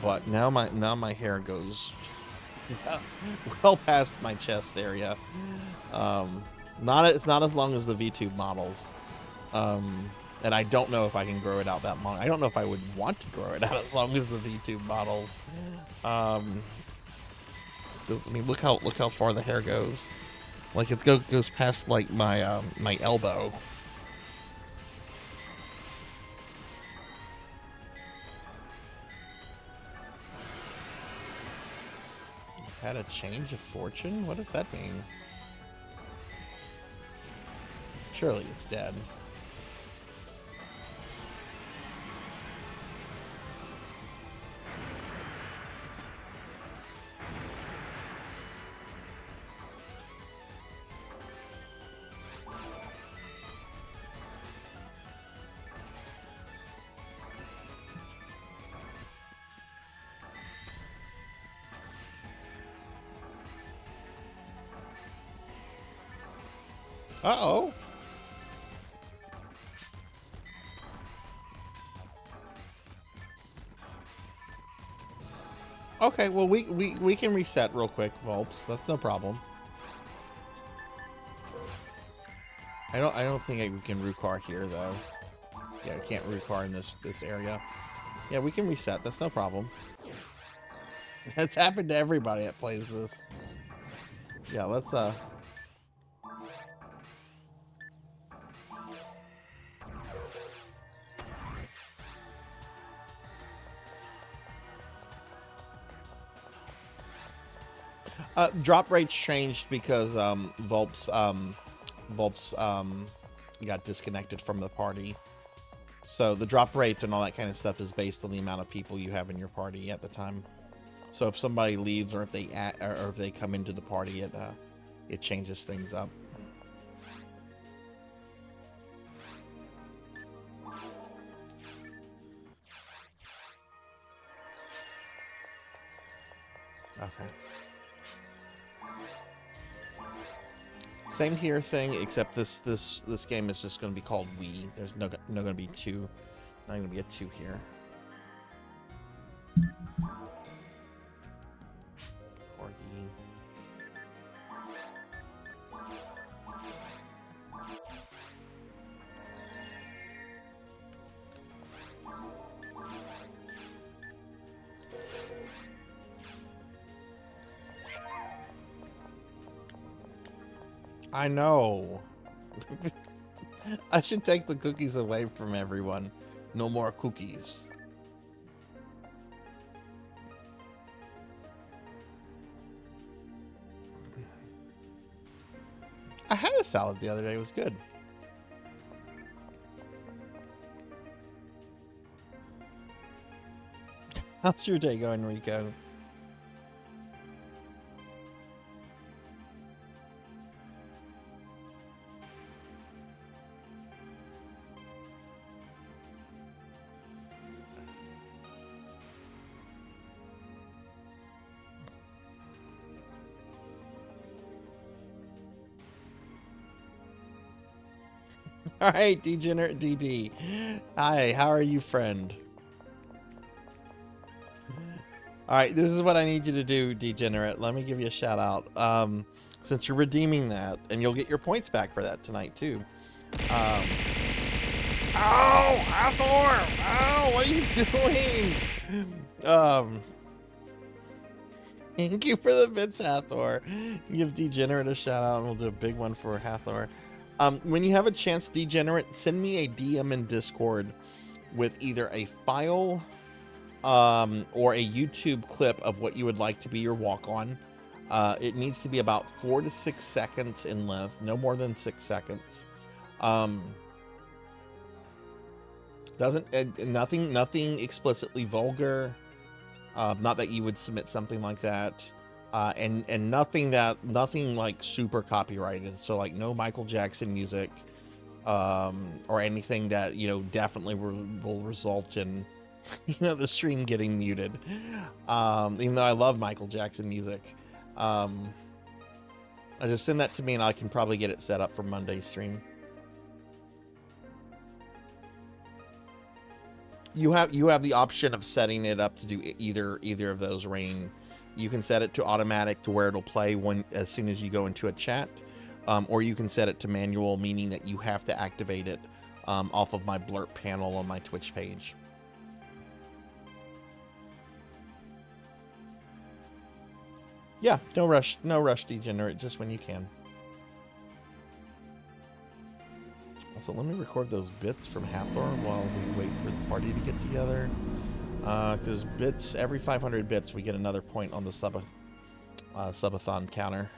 but now my hair goes well past my chest area. It's not as long as the VTube models, and I don't know if I can grow it out that long. I don't know if I would want to grow it out as long as the VTube models. I mean, look how far the hair goes. Like it goes past like my my elbow. Had a change of fortune? What does that mean? Surely it's dead. Uh-oh. Okay, well we can reset real quick, Volps. That's no problem. I don't think we can root car here though. Yeah, we can't root car in this area. Yeah, we can reset. That's no problem. It's happened to everybody that plays this. Yeah, let's drop rates changed because Volps got disconnected from the party. So the drop rates and all that kind of stuff is based on the amount of people you have in your party at the time. So if somebody leaves or if they come into the party, it changes things up. Okay. Same here thing, except this game is just going to be called Wii. There's no going to be two. Not going to be a 2 here. Corgi. I know. I should take the cookies away from everyone. No more cookies. I had a salad the other day. It was good. How's your day going, Rico? All right, Degenerate DD. Hi, how are you, friend? All right, this is what I need you to do, Degenerate. Let me give you a shout out. Since you're redeeming that, and you'll get your points back for that tonight too. Oh, Hathor! Oh, what are you doing? Thank you for the bits, Hathor. Give Degenerate a shout out, and we'll do a big one for Hathor. When you have a chance, Degenerate, send me a DM in Discord with either a file or a YouTube clip of what you would like to be your walk-on. It needs to be about 4 to 6 seconds in length, no more than 6 seconds. Nothing explicitly vulgar. Not that you would submit something like that. And nothing like super copyrighted. So like no Michael Jackson music, or anything that, definitely will result in, the stream getting muted. Even though I love Michael Jackson music. I just send that to me and I can probably get it set up for Monday's stream. You have the option of setting it up to do either of those, Rain. You can set it to automatic to where it'll play as soon as you go into a chat, or you can set it to manual, meaning that you have to activate it off of my blurb panel on my Twitch page. Yeah, no rush, Degenerate, just when you can. So let me record those bits from Hathor while we wait for the party to get together. Because bits, every 500 bits, we get another point on the subathon counter.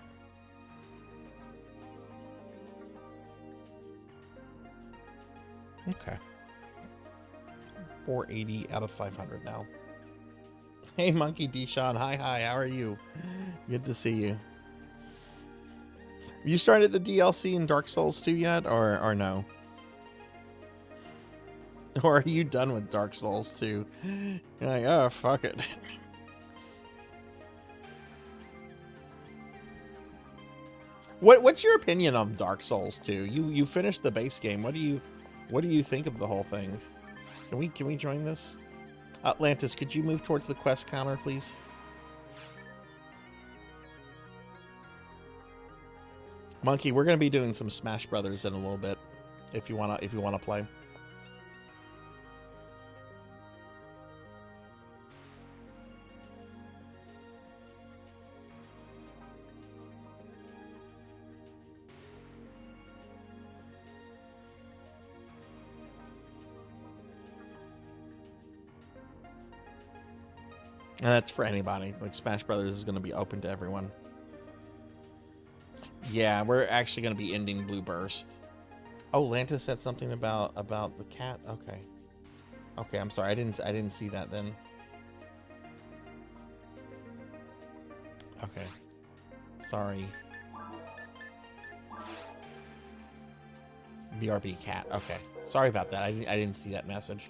Okay. 480 out of 500 now. Hey, Monkey Deshawn. Hi, how are you? Good to see you. Have you started the DLC in Dark Souls 2 yet, or no? Or are you done with Dark Souls 2? You're like, oh, fuck it. What's your opinion on Dark Souls 2? You finished the base game. What do you think of the whole thing? Can we join this? Atlantis, could you move towards the quest counter, please? Monkey, we're gonna be doing some Smash Brothers in a little bit, if you wanna play. And that's for anybody. Like, Smash Brothers is gonna be open to everyone. Yeah, we're actually going to be ending Blue Burst. Oh, Lanta said something about the cat. Okay. Okay, I'm sorry. I didn't see that then. Okay. Sorry. BRB cat. Okay. Sorry about that. I didn't see that message.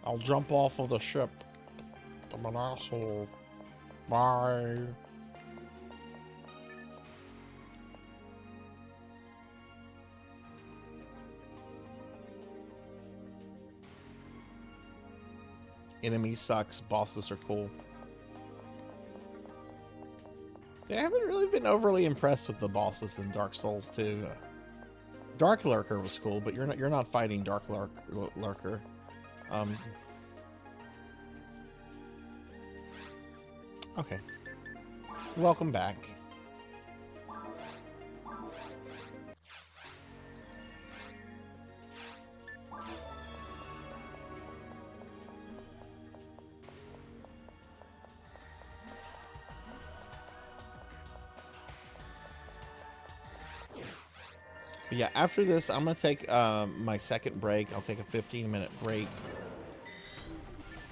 I'll jump off of the ship. I'm an asshole. Bye. Enemy sucks, bosses are cool. Yeah, I haven't really been overly impressed with the bosses in Dark Souls 2. Dark Lurker was cool, but you're not fighting Dark Lurker. Okay. Welcome back. But yeah, after this, I'm going to take my second break. I'll take a 15-minute break.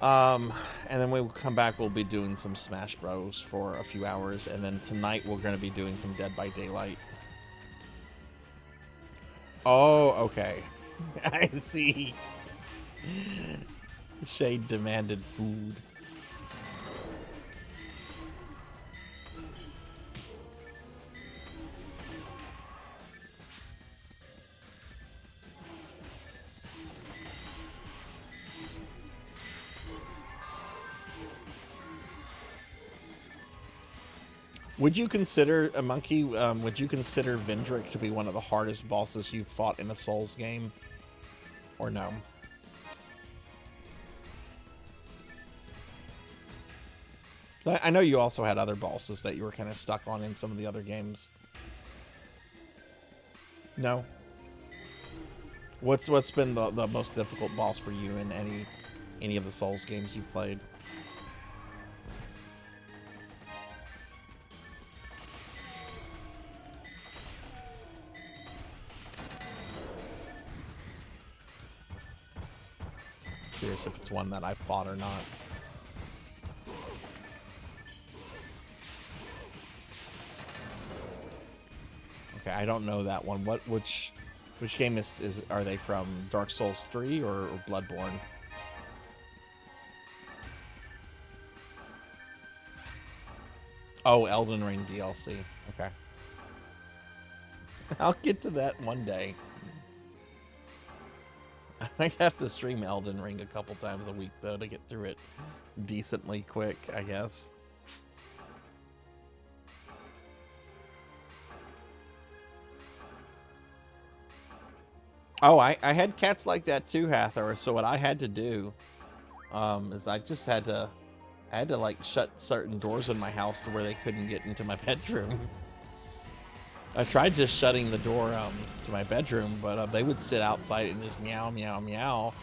And then when we come back, we'll be doing some Smash Bros. For a few hours. And then tonight, we're going to be doing some Dead by Daylight. Oh, okay. I see. Shade demanded food. Would you consider a monkey? Would you consider Vendrick to be one of the hardest bosses you've fought in a Souls game, or no? I know you also had other bosses that you were kind of stuck on in some of the other games. No. What's been the most difficult boss for you in any of the Souls games you've played? Curious if it's one that I've fought or not. Okay, I don't know that one. Which game are they from? Dark Souls 3 or Bloodborne? Oh, Elden Ring DLC. Okay. I'll get to that one day. I might have to stream Elden Ring a couple times a week, though, to get through it decently quick, I guess. Oh, I had cats like that too, Hathor. So what I had to do is I just had to like shut certain doors in my house to where they couldn't get into my bedroom. I tried just shutting the door to my bedroom, but they would sit outside and just meow, meow, meow.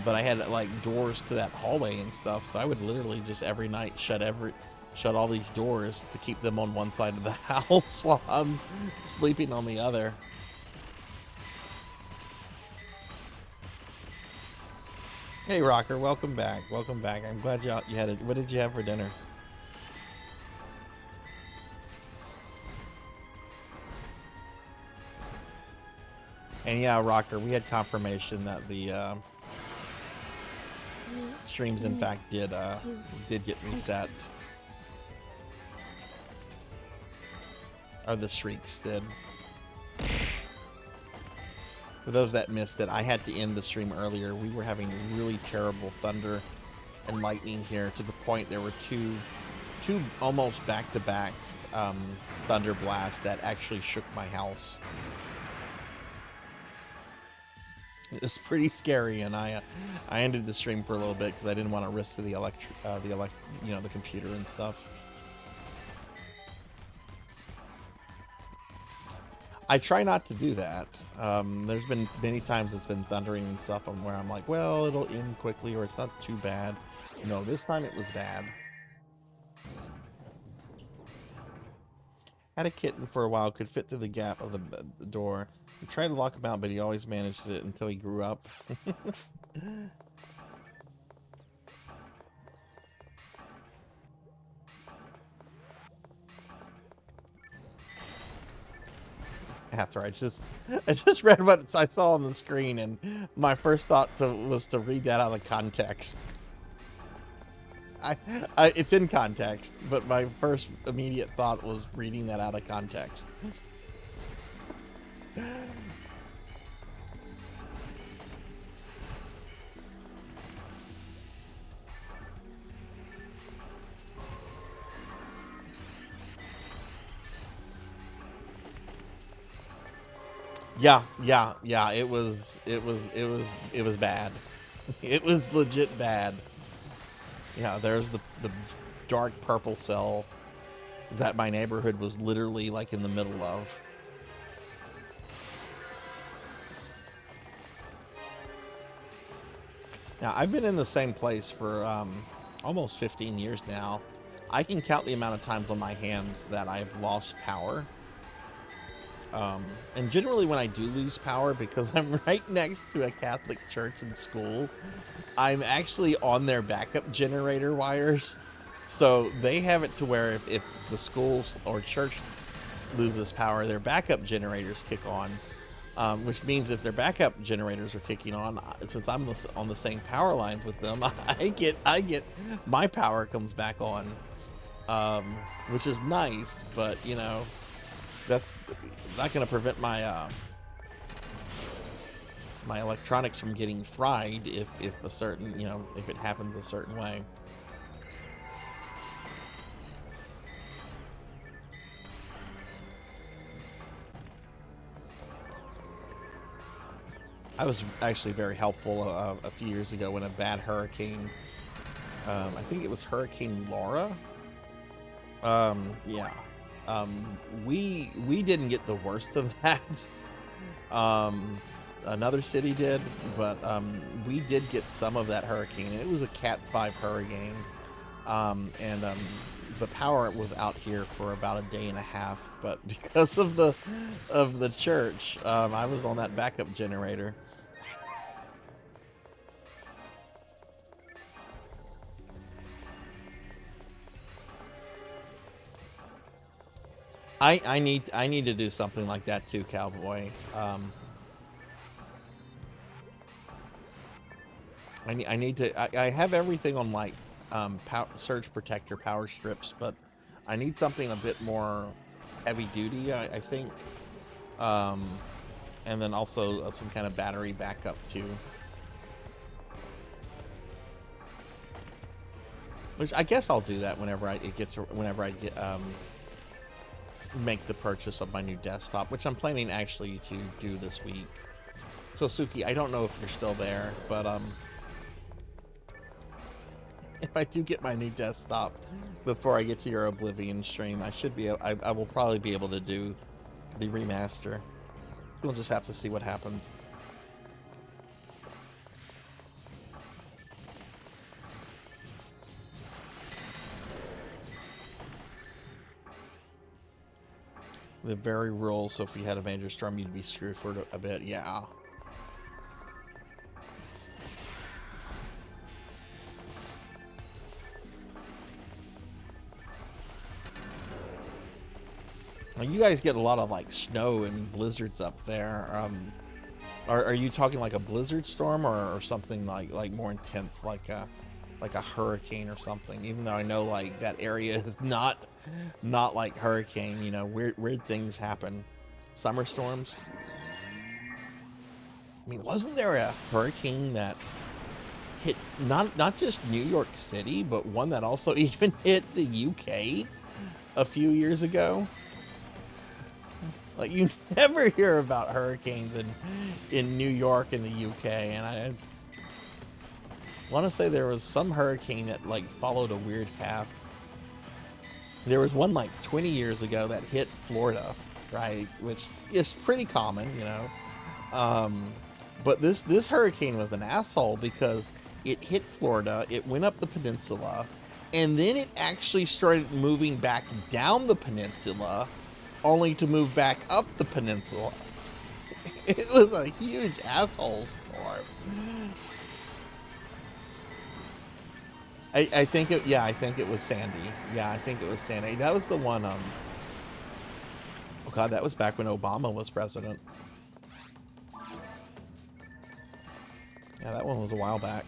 But I had like doors to that hallway and stuff, so I would literally just every night shut all these doors to keep them on one side of the house while I'm sleeping on the other. Hey Rocker, welcome back. Welcome back. I'm glad you had it. What did you have for dinner? And yeah, Rocker, we had confirmation that the streams in fact did get reset. Or the streaks did. For those that missed it, I had to end the stream earlier. We were having really terrible thunder and lightning here, to the point there were two almost back-to-back thunder blasts that actually shook my house. It's pretty scary, and I ended the stream for a little bit because I didn't want to risk the computer and stuff. I try not to do that. There's been many times it's been thundering and stuff where I'm like, well, it'll end quickly, or it's not too bad. No, this time it was bad. Had a kitten for a while, could fit through the gap of the door. We tried to lock him out, but he always managed it until he grew up. After I just read what I saw on the screen, and my first thought was to read that out of context. It's in context, but my first immediate thought was reading that out of context. Yeah. It was bad. It was legit bad. Yeah, there's the dark purple cell that my neighborhood was literally like in the middle of. Now, I've been in the same place for almost 15 years now. I can count the amount of times on my hands that I've lost power. And generally when I do lose power, because I'm right next to a Catholic church and school, I'm actually on their backup generator wires. So they have it to where if the schools or church loses power, their backup generators kick on. Which means if their backup generators are kicking on, since I'm on the same power lines with them, I get my power comes back on, which is nice. But you know, that's not going to prevent my my electronics from getting fried if a certain, you know, if it happens a certain way. I was actually very helpful a few years ago when a bad hurricane, I think it was Hurricane Laura. Yeah. We didn't get the worst of that. Another city did, but we did get some of that hurricane. It was a Cat 5 hurricane, and the power was out here for about a day and a half. But because of the church, I was on that backup generator. I need to do something like that too, Cowboy. I need to. I have everything on like surge protector power strips, but I need something a bit more heavy duty. I think, and then also some kind of battery backup too. Which I guess I'll do that whenever I get make the purchase of my new desktop, which I'm planning actually to do this week. So Suki, I don't know if you're still there, but if I do get my new desktop before I get to your Oblivion stream, I will probably be able to do the remaster. We'll just have to see what happens. The very rural, so if you had a major storm, you'd be screwed for a bit. Yeah. Well, you guys get a lot of like snow and blizzards up there. Are you talking like a blizzard storm or something like more intense, like a hurricane or something? Even though I know like that area is not like hurricane, you know, weird things happen. Summer storms. I mean, wasn't there a hurricane that hit not just New York City, but one that also even hit the UK a few years ago? Like, you never hear about hurricanes in New York and the UK, and I want to say there was some hurricane that like followed a weird path. There was one like 20 years ago that hit Florida, right? Which is pretty common, you know. But this hurricane was an asshole because it hit Florida, it went up the peninsula, and then it actually started moving back down the peninsula, only to move back up the peninsula. It was a huge asshole storm. I think it was Sandy. Yeah, I think it was Sandy. That was the one, oh god, that was back when Obama was president. Yeah, that one was a while back.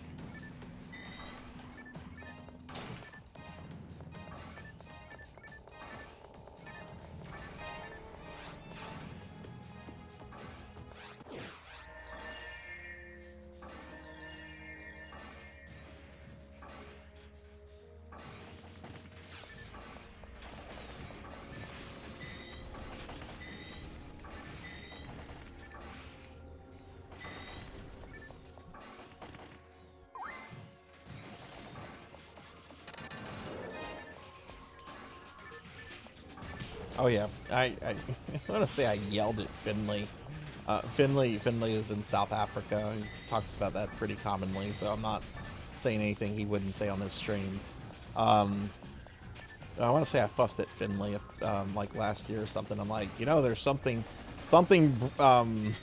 Oh yeah, I want to say I yelled at Finley. Finley is in South Africa. He talks about that pretty commonly, so I'm not saying anything he wouldn't say on his stream. I want to say I fussed at Finley like last year or something. I'm like, you know, there's something coming from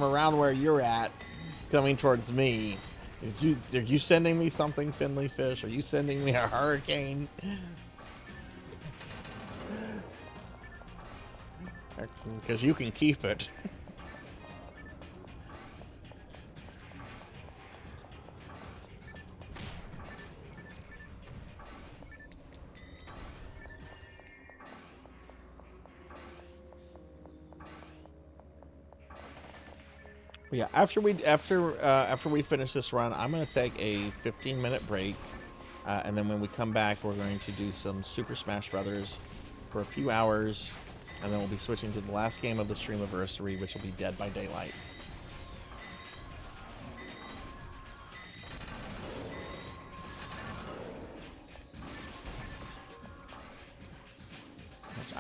around where you're at, coming towards me. Are you sending me something, Finley Fish? Are you sending me a hurricane? Because you can keep it. Yeah, after we finish this run, I'm going to take a 15-minute break, and then when we come back, we're going to do some Super Smash Brothers for a few hours. And then we'll be switching to the last game of the Streamiversary, which will be Dead by Daylight.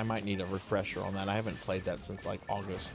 might need a refresher on that. I haven't played that since like August.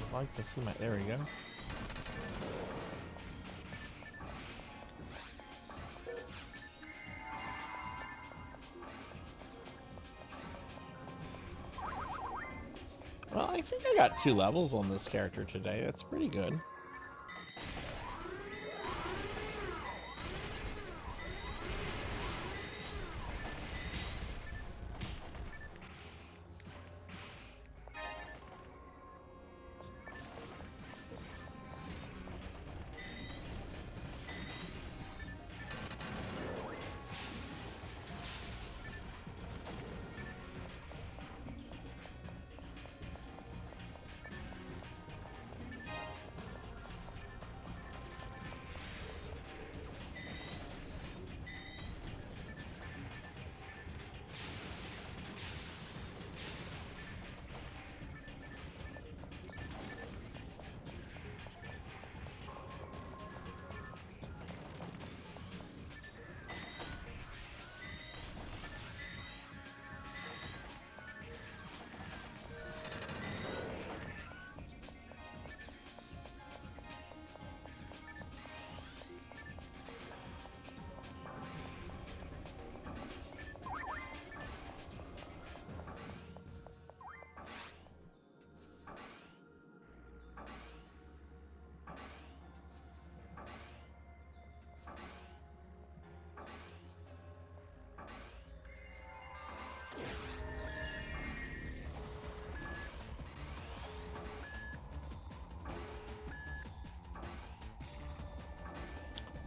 I'd like to see my, there we go. Well, I think I got 2 levels on this character today. That's pretty good.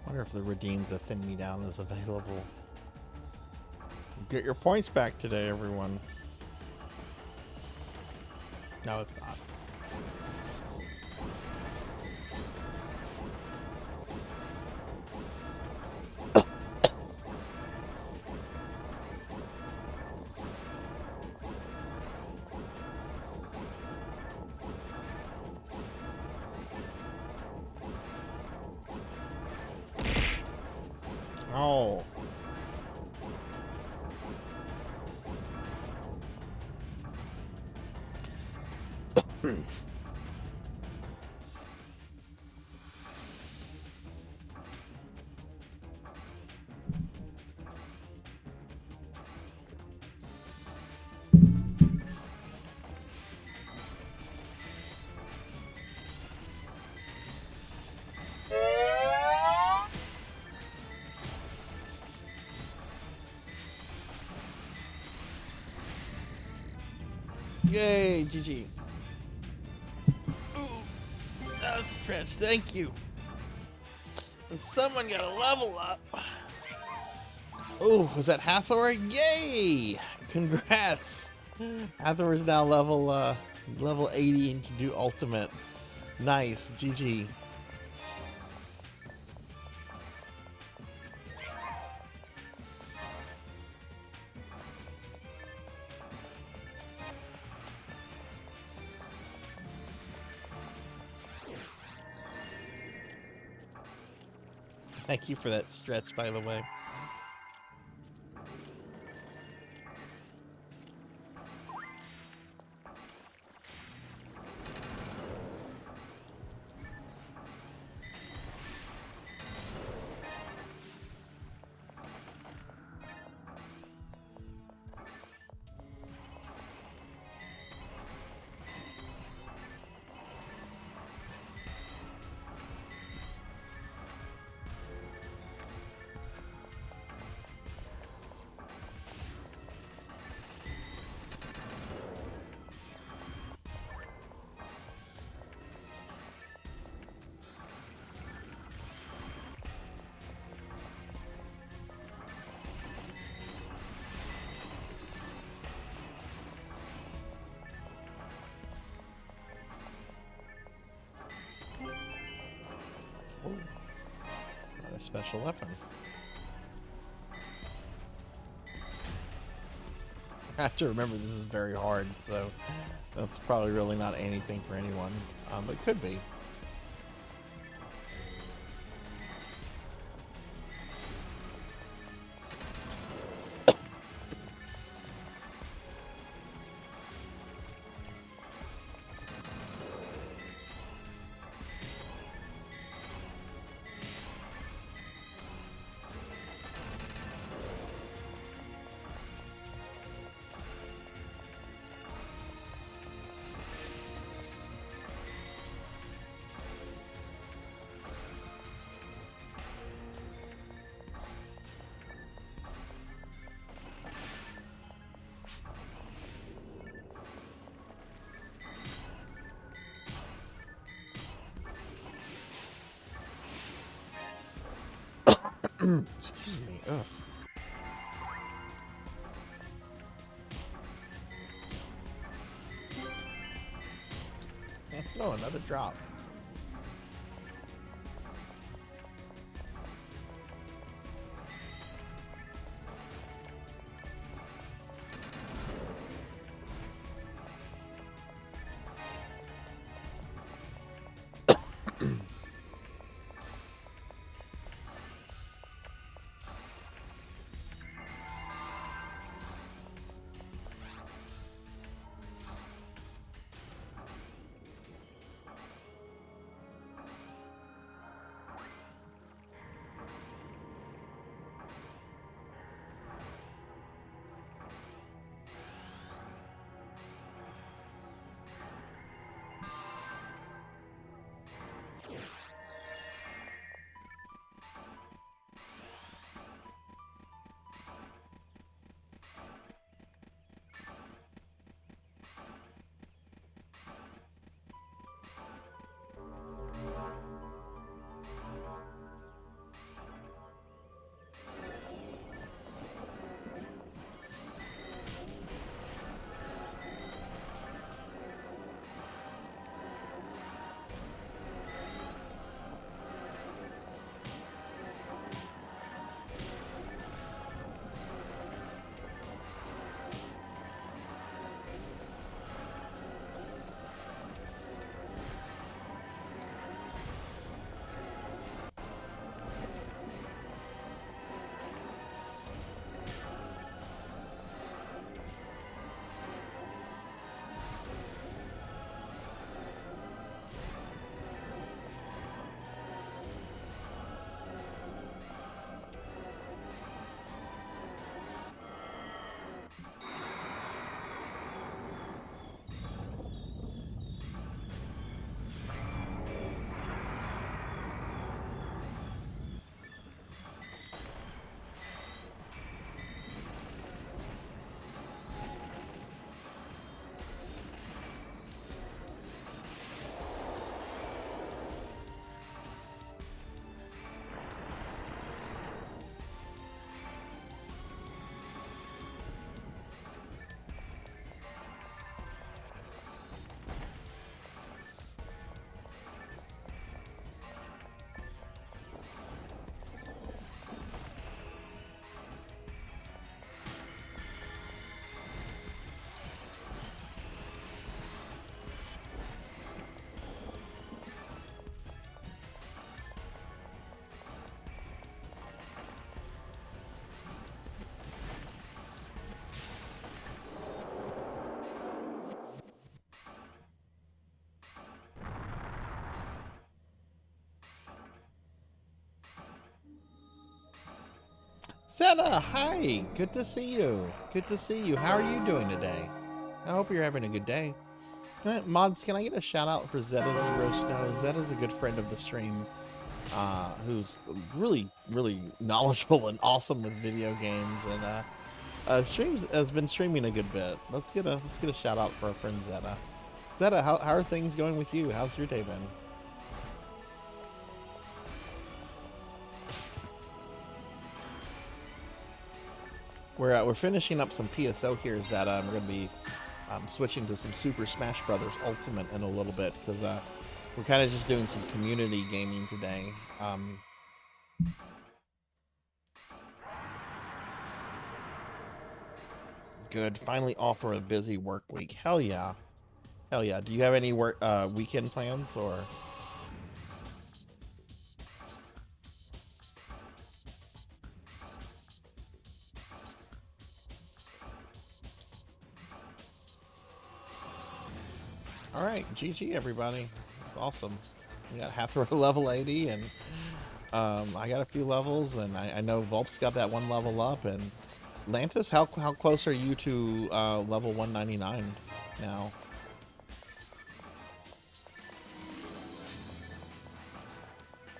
I wonder if the redeem to thin me down is available. Get your points back today, everyone. No, it's not. Oh. Yay, GG. Ooh, that was a stretch. Thank you. And someone got a level up. Oh, was that Hathor? Yay! Congrats. Hathor is now level 80 and can do ultimate. Nice, GG. Thank you for that stretch, by the way. special weapon. I have to remember this is very hard, so that's probably really not anything for anyone, but it could be. Excuse me. Ugh. No, another drop. Zeta, hi! Good to see you. Good to see you. How are you doing today? I hope you're having a good day. Mods, can I get a shout out for Zeta Zero Snow? Zeta's a good friend of the stream, who's really, really knowledgeable and awesome with video games, and has been streaming a good bit. Let's get a shout out for our friend Zeta. Zeta, how are things going with you? How's your day been? We're finishing up some PSO here, Zeta. We're going to be switching to some Super Smash Brothers Ultimate in a little bit, because we're kind of just doing some community gaming today. good. Finally off for a busy work week. Hell yeah. Hell yeah. Do you have any work weekend plans or? All right, GG everybody. It's awesome. We got Hathor level 80, and I got a few levels, and I know Volp's got that one level up, and Lantis, how close are you to level 199 now?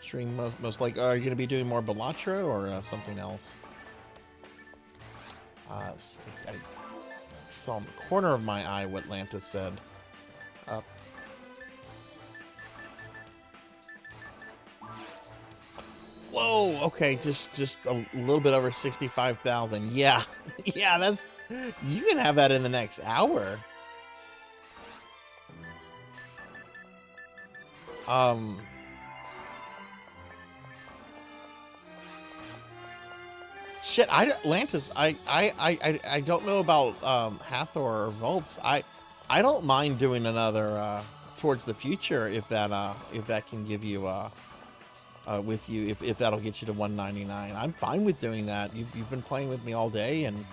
Stream most like, are you going to be doing more Belatra or something else? It's on the corner of my eye what Lantis said. Whoa, okay, just a little bit over 65,000. Yeah, yeah, that's, you can have that in the next hour. Shit, Atlantis, I don't know about Hathor or Volps. I don't mind doing another towards the future if that can give you with you, if that'll get you to 199. I'm fine with doing that. You've been playing with me all day, and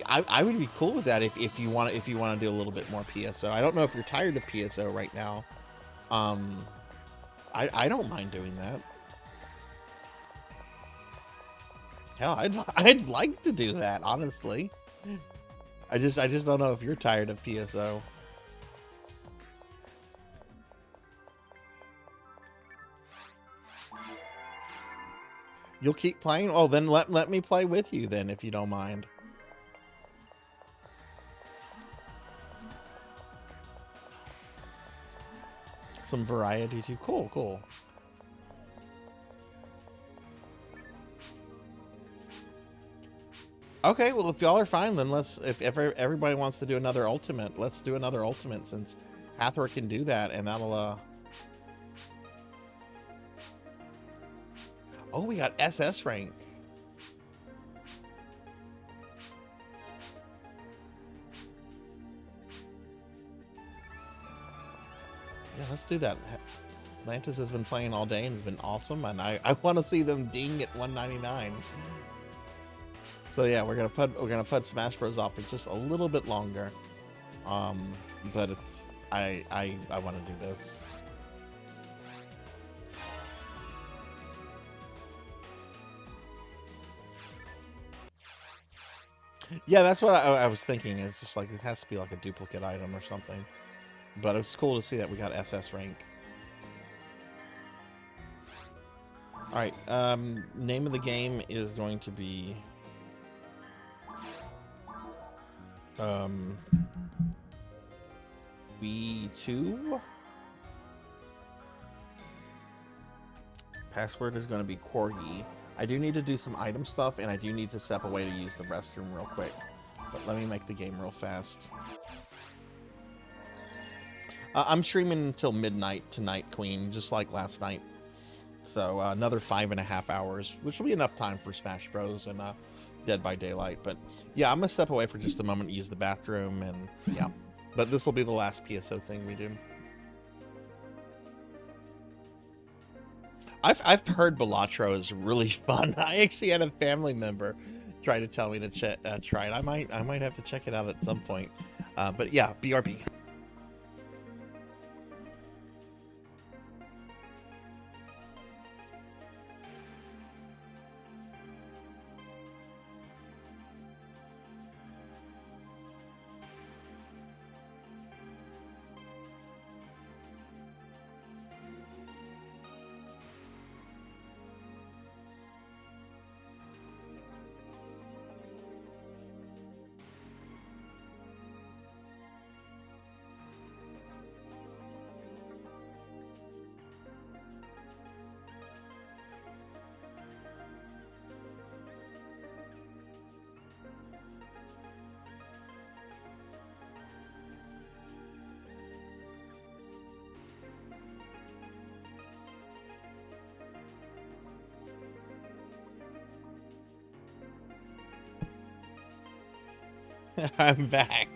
I would be cool with that if you want to do a little bit more PSO. I don't know if you're tired of PSO right now. I don't mind doing that. Hell, I'd like to do that, honestly. I just don't know if you're tired of PSO. You'll keep playing? Oh, then let me play with you then, if you don't mind. Some variety too. Cool, cool. Okay, well, if y'all are fine, then if everybody wants to do another ultimate, let's do another ultimate, since Hathor can do that, and that'll, Oh, we got SS rank. Yeah, let's do that. Atlantis has been playing all day and has been awesome, and I want to see them ding at 199. So yeah, we're gonna put Smash Bros off for just a little bit longer, but it's I want to do this. Yeah, that's what I was thinking. It's just like it has to be like a duplicate item or something. But it's cool to see that we got SS rank. All right, name of the game is going to be V2. Password is going to be Corgi. I do need to do some item stuff, and I do need to step away to use the restroom real quick. But let me make the game real fast. I'm streaming until midnight tonight, Queen, just like last night. So another 5.5 hours, which will be enough time for Smash Bros. And Dead by Daylight. But yeah, I'm going to step away for just a moment to use the bathroom, and yeah. But this will be the last PSO thing we do. I've heard Bellatro is really fun. I actually had a family member try to tell me to try it. I might have to check it out at some point. But yeah, BRB. I'm back.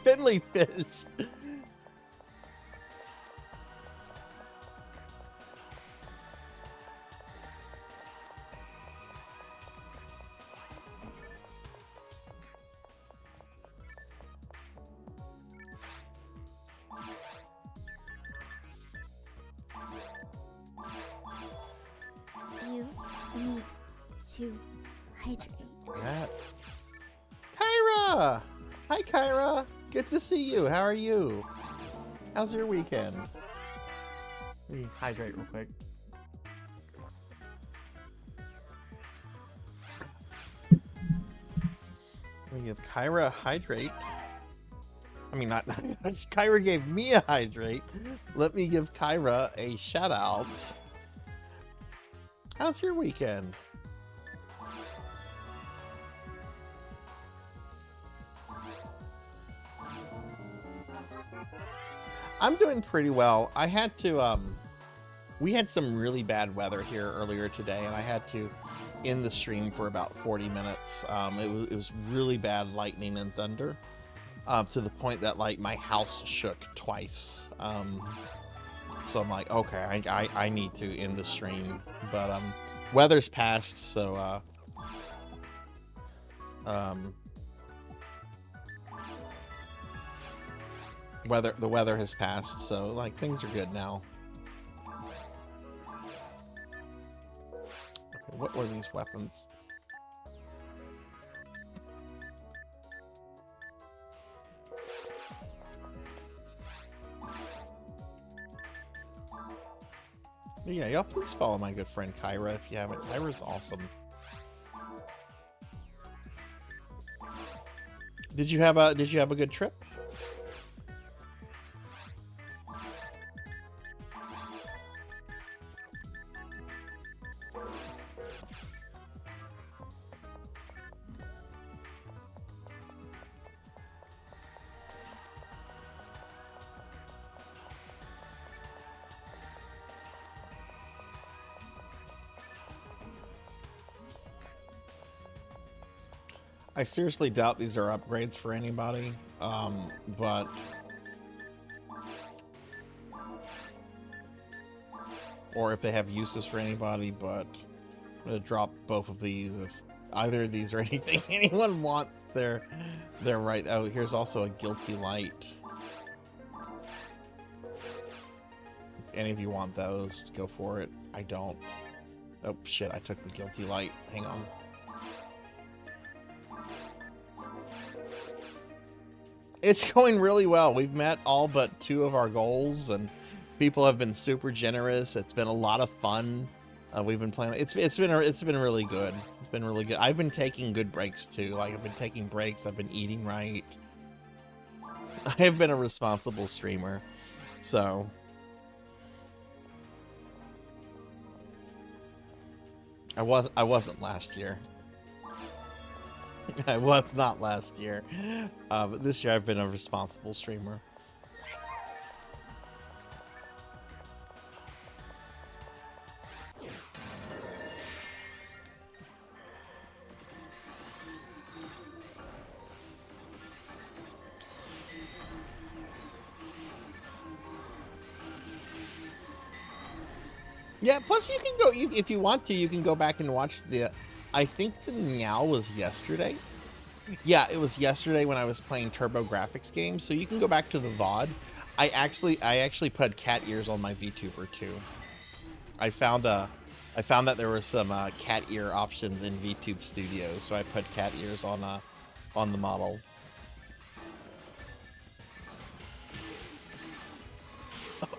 Finley fish. You need to hydrate. That. Kyra! Hi, Kyra. Good to see you. How are you? How's your weekend? Let me hydrate real quick. Let me give Kyra a hydrate. I mean, not Kyra gave me a hydrate. Let me give Kyra a shout out. How's your weekend? I'm doing pretty well. I had to, we had some really bad weather here earlier today, and I had to end the stream for about 40 minutes. It was really bad lightning and thunder, to the point that, like, my house shook twice. So I'm like, okay, I need to end the stream. But, weather's passed, so, the weather has passed, so like things are good now. Okay, what were these weapons? But yeah, y'all please follow my good friend Kyra if you haven't. Kyra's awesome. Did you have a good trip? I seriously doubt these are upgrades for anybody, but or if they have uses for anybody, but I'm gonna drop both of these if either of these or anything anyone wants. They're right. Oh, here's also a guilty light. If any of you want those, go for it. I don't. Oh shit, I took the guilty light. Hang on. It's going really well. We've met all but 2 of our goals, and people have been super generous. It's been a lot of fun. We've been playing. It's been really good. It's been really good. I've been taking good breaks too. Like, I've been taking breaks. I've been eating right. I have been a responsible streamer. So I wasn't last year. I was not last year, but this year I've been a responsible streamer. Yeah, plus you can go, if you want to, you can go back and watch the, I think the meow was yesterday. Yeah, it was yesterday when I was playing Turbo Graphics games, so you can go back to the VOD. I actually put cat ears on my VTuber too. I found that there were some cat ear options in VTube Studios, so I put cat ears on the model.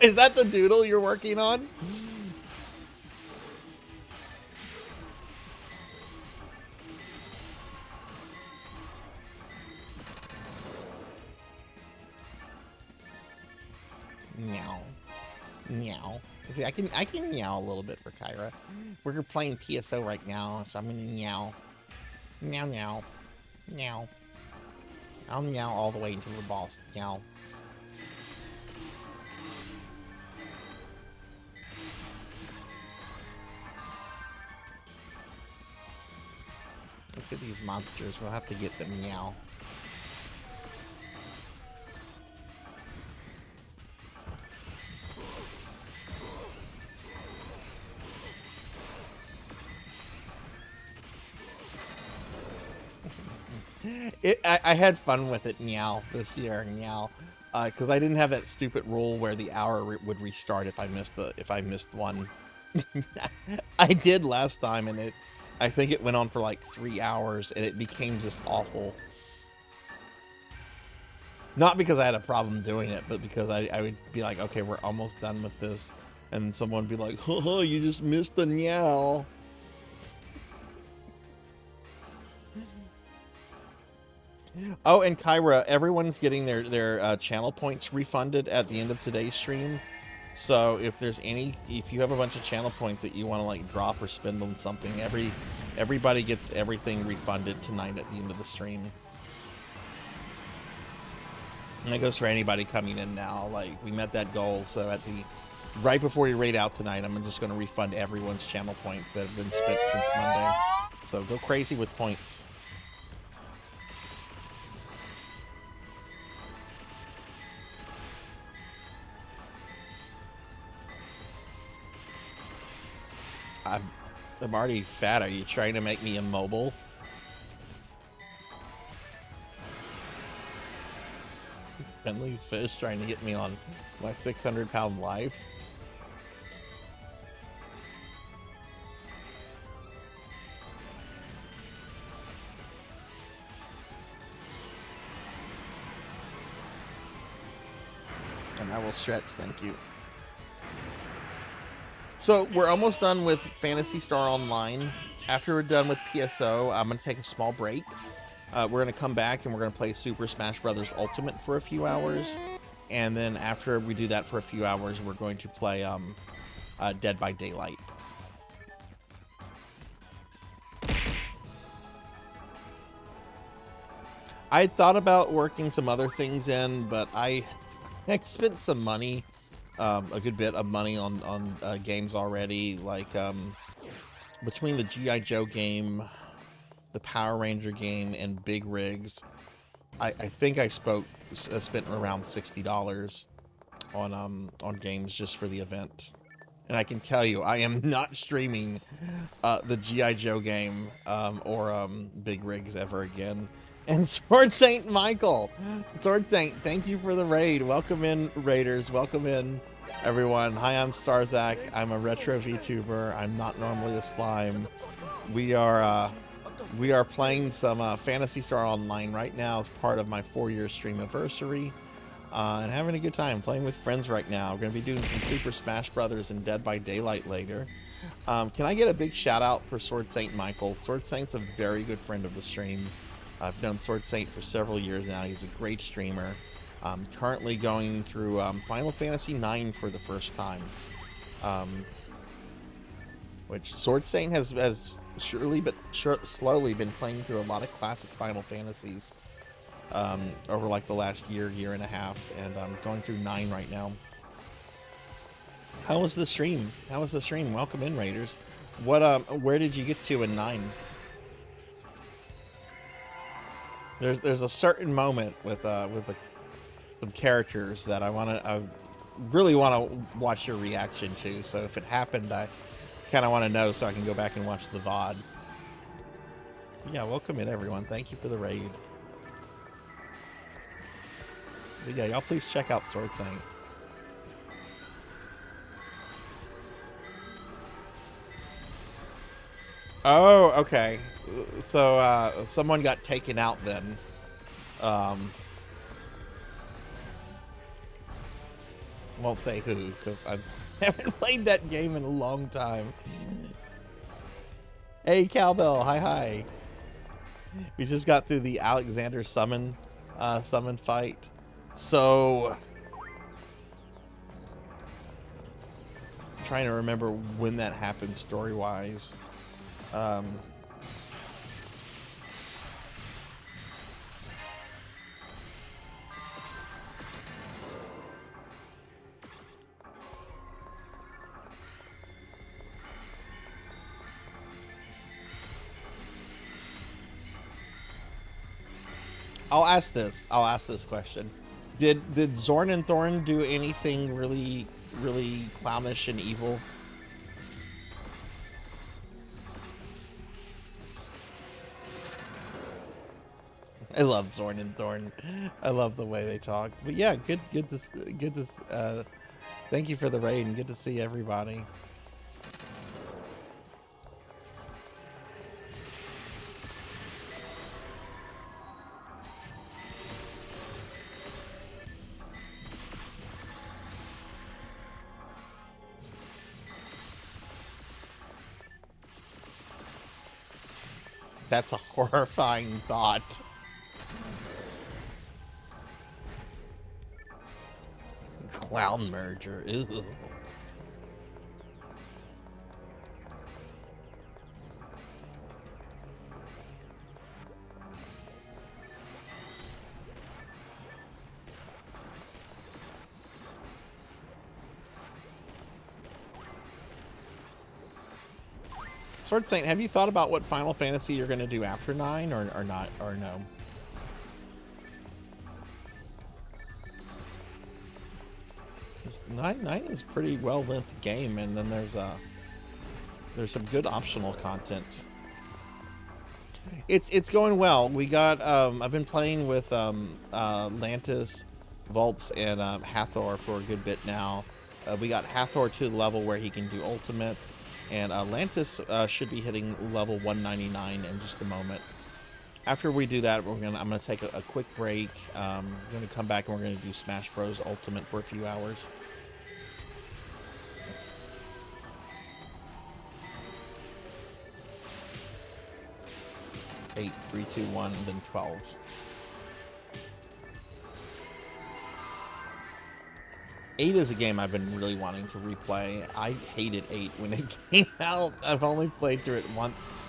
Is that the doodle you're working on? Meow. Meow. See, I can meow a little bit for Kyra. We're playing PSO right now, so I'm gonna meow. Meow meow. Meow. I'll meow all the way until the boss. Meow. Look at these monsters. We'll have to get them meow. I had fun with it, meow, this year, meow, because I didn't have that stupid rule where the hour would restart if I missed one. I did last time, and I think it went on for like 3 hours, and it became just awful. Not because I had a problem doing it, but because I would be like, okay, we're almost done with this, and someone would be like, haha, you just missed the meow. Oh, and Kyra, everyone's getting their channel points refunded at the end of today's stream. So if you have a bunch of channel points that you want to like drop or spend on something, everybody gets everything refunded tonight at the end of the stream. And that goes for anybody coming in now. Like, we met that goal, so right before you raid out tonight, I'm just going to refund everyone's channel points that have been spent since Monday. So go crazy with points. I'm already fat. Are you trying to make me immobile? Friendly fish trying to get me on my 600-pound life. And I will stretch, thank you. So we're almost done with Phantasy Star Online. After we're done with PSO, I'm going to take a small break. We're going to come back and we're going to play Super Smash Bros. Ultimate for a few hours. And then after we do that for a few hours, we're going to play Dead by Daylight. I thought about working some other things in, but I spent some money. A good bit of money on games already, like between the G.I. Joe game, the Power Ranger game, and Big Rigs, I think I spent around $60 on games just for the event. And I can tell you, I am not streaming the G.I. Joe game or Big Rigs ever again. And Sword Saint Michael, Sword Saint, thank you for the raid. Welcome in, raiders. Welcome in, everyone. Hi, I'm Sarzac. I'm a retro VTuber. I'm not normally a slime. We are playing some Phantasy Star Online right now as part of my 4-year Streamiversary. And having a good time playing with friends right now. We're going to be doing some Super Smash Brothers and Dead by Daylight later. Can I get a big shout out for Sword Saint Michael? Sword Saint's a very good friend of the stream. I've known Sword Saint for several years now. He's a great streamer. Currently going through Final Fantasy IX for the first time. Which Sword Saint has surely but slowly been playing through a lot of classic Final Fantasies over like the last year and a half, and I'm going through 9 right now. How was the stream? Welcome in, raiders. Where did you get to in 9? There's a certain moment with some characters that I really want to watch your reaction to. So if it happened, I kind of want to know so I can go back and watch the VOD. Yeah, welcome in, everyone. Thank you for the raid. But yeah, y'all please check out Sword Saint. Oh, okay. So someone got taken out then. Won't say who, because I haven't played that game in a long time. Hey, Cowbell, hi. We just got through the Alexander summon fight. So, I'm trying to remember when that happened story-wise. I'll ask this. I'll ask this question. Did Zorn and Thorn do anything really clownish and evil? I love Zorn and Thorn. I love the way they talk. But yeah, good to thank you for the raid and good to see everybody. That's a horrifying thought. Clown merger. Ew. Sword Saint, have you thought about what Final Fantasy you're going to do after 9 or not, or no? Nine is a pretty well-length game, and then there's some good optional content. It's going well. We got I've been playing with Lantis, Vulps, and Hathor for a good bit now. We got Hathor to the level where he can do ultimate, and Lantis should be hitting level 199 in just a moment. After we do that, I'm gonna take a quick break. We're gonna come back and we're gonna do Smash Bros. Ultimate for a few hours. 8, 3, 2, 1, and then 12. Eight is a game I've been really wanting to replay. I hated 8 when it came out. I've only played through it once.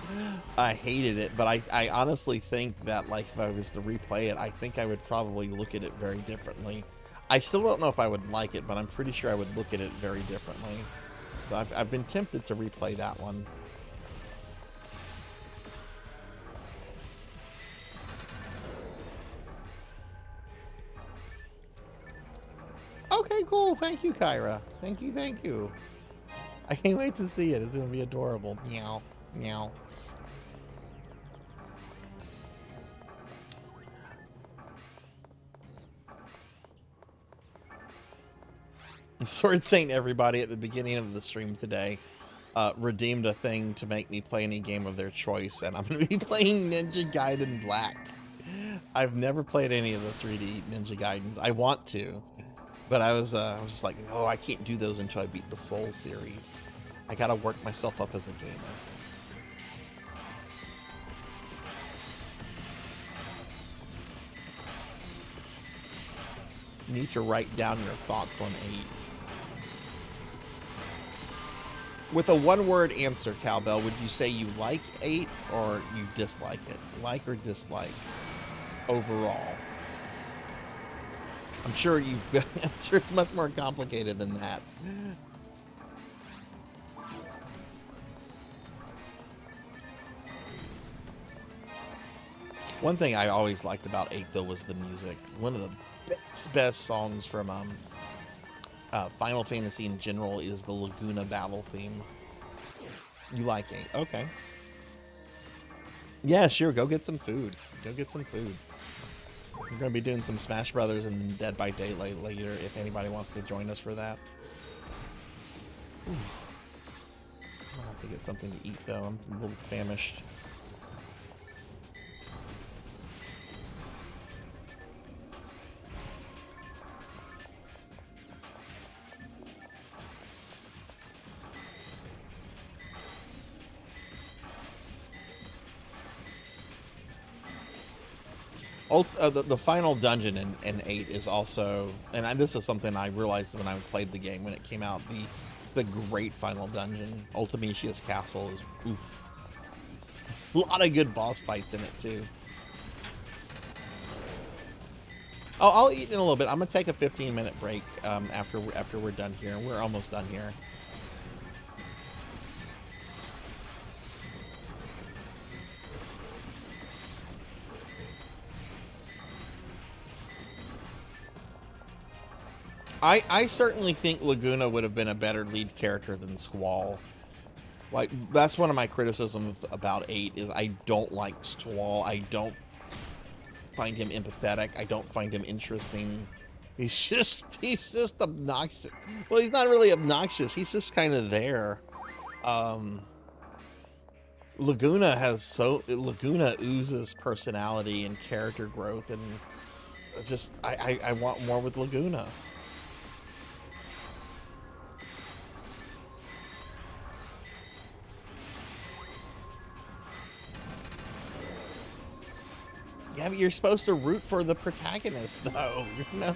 I hated it, but I honestly think that, like, if I was to replay it, I think I would probably look at it very differently. I still don't know if I would like it, but I'm pretty sure I would look at it very differently. So I've been tempted to replay that one. Okay, cool. Thank you, Kyra. Thank you, thank you. I can't wait to see it. It's going to be adorable. Meow, meow. Sword Saint, everybody, at the beginning of the stream today, redeemed a thing to make me play any game of their choice, and I'm going to be playing Ninja Gaiden Black. I've never played any of the 3D Ninja Gaidens. I want to. But I was just like, no, I can't do those until I beat the Soul series. I gotta work myself up as a gamer. You need to write down your thoughts on 8. With a one-word answer, Cowbell, would you say you like 8 or you dislike it? Like or dislike overall? I'm sure I'm sure it's much more complicated than that. One thing I always liked about 8 though was the music. One of the best songs from Final Fantasy in general is the Laguna battle theme. You like 8? Okay. Yeah, sure. Go get some food. Go get some food. We're going to be doing some Smash Brothers and Dead by Daylight later if anybody wants to join us for that. Ooh. I'll have to get something to eat, though. I'm a little famished. The final dungeon in 8 is also, and this is something I realized when I played the game when it came out, the great final dungeon, Ultimatia's Castle, is oof. A lot of good boss fights in it too. Oh, I'll eat in a little bit. I'm gonna take a 15-minute break after we're done here. We're almost done here. I certainly think Laguna would have been a better lead character than Squall. Like, that's one of my criticisms about 8 is I don't like Squall. I don't find him empathetic. I don't find him interesting. He's just obnoxious. Well, he's not really obnoxious. He's just kind of there. Laguna oozes personality and character growth, and just I want more with Laguna. Yeah, but you're supposed to root for the protagonist, though. You know?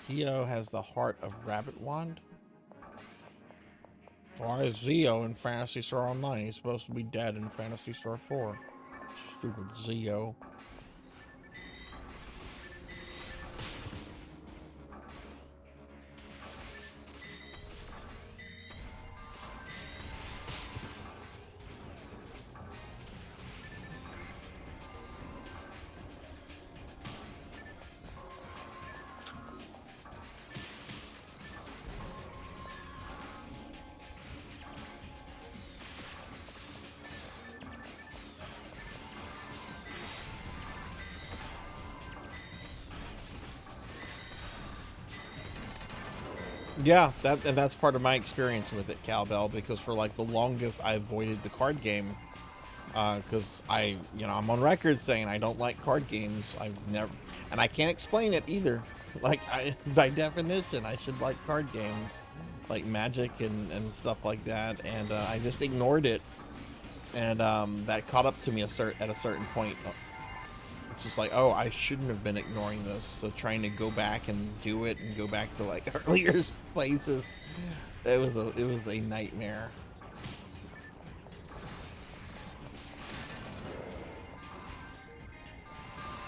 Zio has the heart of Rabbit Wand. Why is Zio in Phantasy Star Online? He's supposed to be dead in Phantasy Star 4. Stupid Zio. Yeah, that's part of my experience with it, Cowbell, because for like the longest I avoided the card game, because I'm on record saying I don't like card games. I've never, and I can't explain it either. Like, by definition, I should like card games, like Magic and stuff like that, and I just ignored it, and that caught up to me at a certain point. It's just like, oh, I shouldn't have been ignoring this. So trying to go back and do it and go back to like earlier places, it was a nightmare.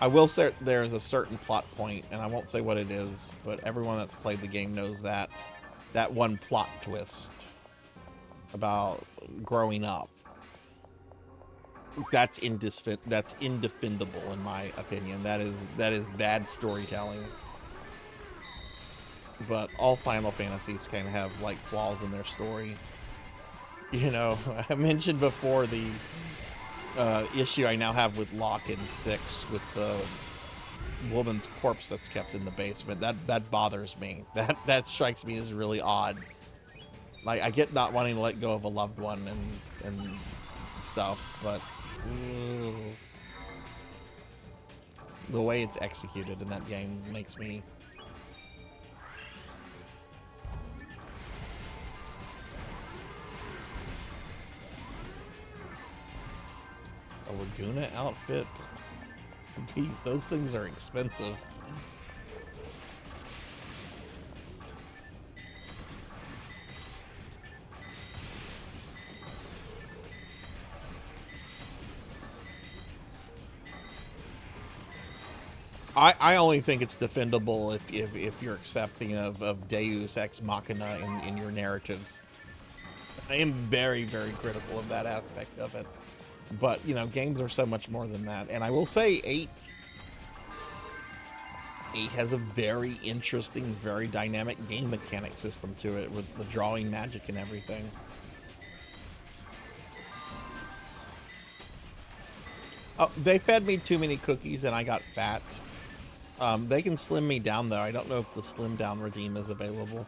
I will say there's a certain plot point, and I won't say what it is, but everyone that's played the game knows that one plot twist about growing up. That's indefendable in my opinion. That is bad storytelling. But all Final Fantasies kind of have like flaws in their story. You know, I mentioned before the issue I now have with Locke in 6 with the woman's corpse that's kept in the basement. That bothers me. That strikes me as really odd. Like, I get not wanting to let go of a loved one and stuff, but the way it's executed in that game makes me... A Laguna outfit? Geez, those things are expensive. I only think it's defendable if you're accepting of Deus Ex Machina in your narratives. I am very, very critical of that aspect of it. But, you know, games are so much more than that. And I will say 8 has a very interesting, very dynamic game mechanic system to it with the drawing magic and everything. Oh, they fed me too many cookies and I got fat. They can slim me down, though. I don't know if the slim down redeem is available.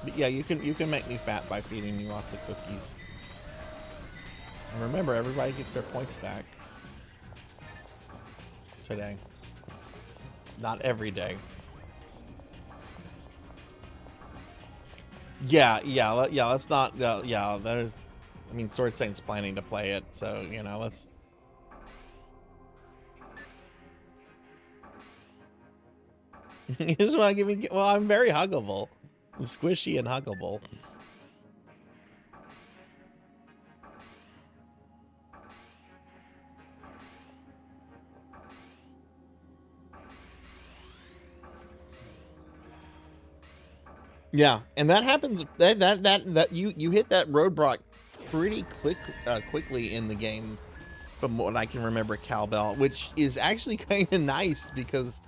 But yeah, you can make me fat by feeding me lots of cookies. And remember, everybody gets their points back today. Not every day. Yeah. Let's not. Yeah, there's. I mean, Sword Saint's planning to play it, so you know, let's. You just want to give me. Well, I'm very huggable. I'm squishy and huggable. Yeah, and that happens. That you hit that roadblock pretty quickly in the game, from what I can remember, Cowbell, which is actually kind of nice because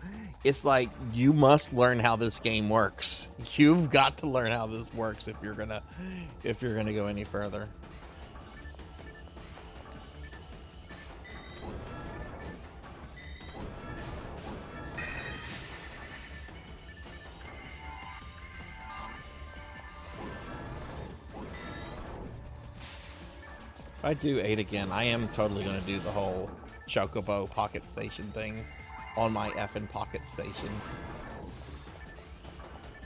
it's like you must learn how this game works. You've got to learn how this works if you're gonna go any further. If I do 8 again, I am totally going to do the whole Chocobo Pocket Station thing on my effing Pocket Station.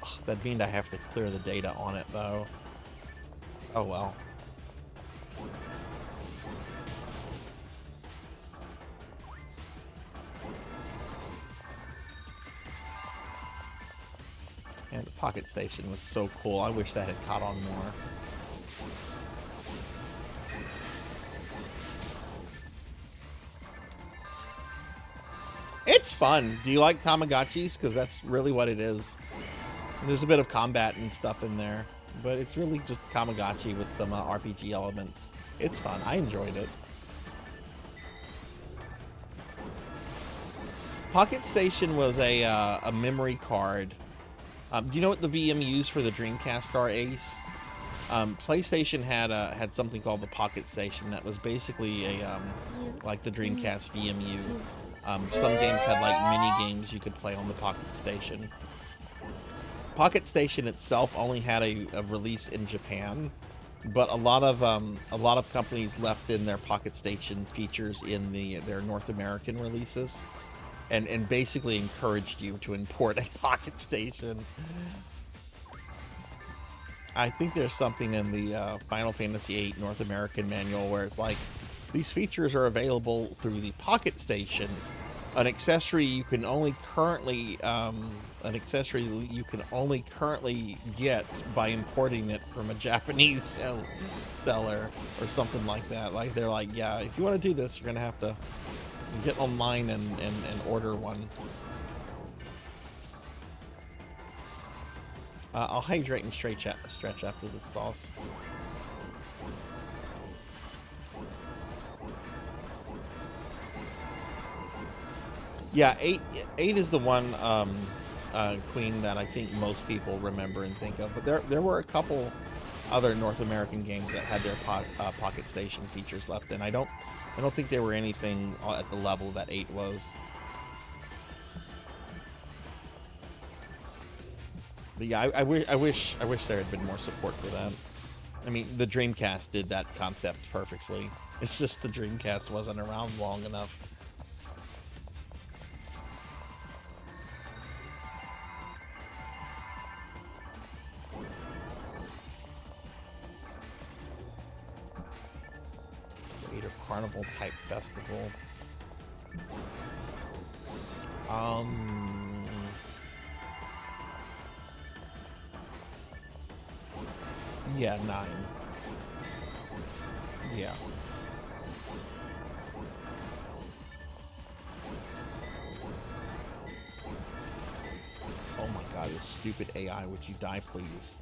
Ugh, that means I have to clear the data on it, though. Oh well. And the Pocket Station was so cool. I wish that had caught on more. It's fun. Do you like Tamagotchis? Because that's really what it is. There's a bit of combat and stuff in there, but it's really just Tamagotchi with some RPG elements. It's fun. I enjoyed it. Pocket Station was a memory card. Do you know what the VMUs for the Dreamcast are, Ace? PlayStation had something called the Pocket Station that was basically a like the Dreamcast VMU. Some games had like mini games you could play on the Pocket Station. Pocket Station itself only had a release in Japan, but a lot of companies left in their Pocket Station features in their North American releases, and basically encouraged you to import a Pocket Station. I think there's something in the Final Fantasy VIII North American manual where it's like, these features are available through the Pocket Station, an accessory you can only currently get by importing it from a Japanese seller or something like that. Like, they're like, yeah, if you want to do this, you're gonna have to get online and order one. I'll hydrate and stretch after this boss. Yeah, 8 is the one Queen that I think most people remember and think of. But there were a couple other North American games that had their Pocket Station features left in. I don't think there were anything at the level that 8 was. But yeah, I wish there had been more support for that. I mean, the Dreamcast did that concept perfectly. It's just the Dreamcast wasn't around long enough. Creative Carnival type festival. Yeah, 9. Yeah. Oh my god, this stupid AI, would you die, please?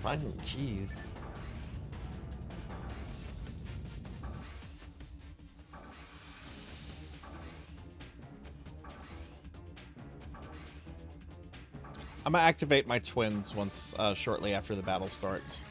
Fine, jeez. I'm gonna activate my twins once shortly after the battle starts.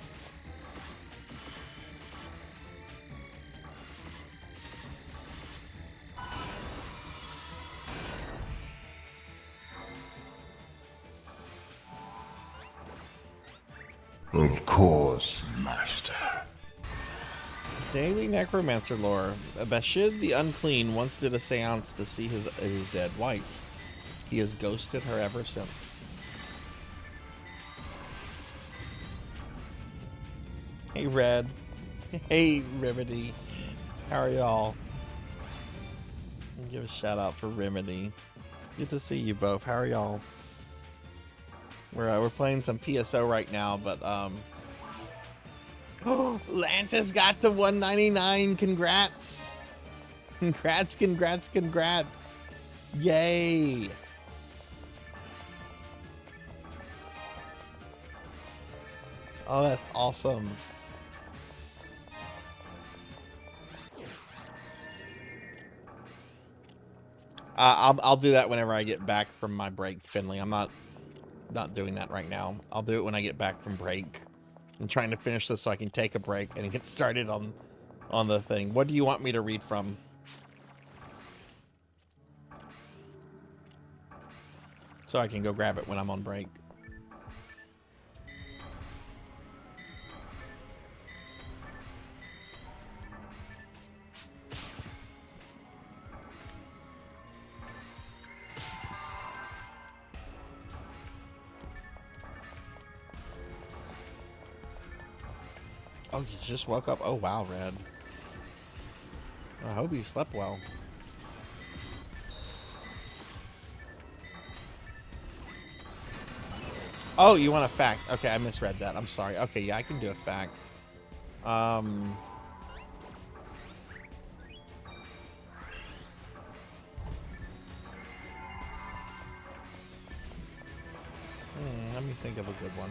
Of course, Master. Daily Necromancer lore. Bashid the Unclean once did a seance to see his dead wife. He has ghosted her ever since. Hey, Red. Hey, Remedy. How are y'all? Give a shout out for Remedy. Good to see you both. How are y'all? We're playing some PSO right now, but oh, Lantis got to 199. Congrats. Congrats, congrats, congrats. Yay. Oh, that's awesome. I'll do that whenever I get back from my break, Finley. I'm not doing that right now. I'll do it when I get back from break. I'm trying to finish this so I can take a break and get started on the thing. What do you want me to read from? So I can go grab it when I'm on break. Oh, you just woke up? Oh, wow, Red. I hope you slept well. Oh, you want a fact? Okay, I misread that. I'm sorry. Okay, yeah, I can do a fact. Let me think of a good one.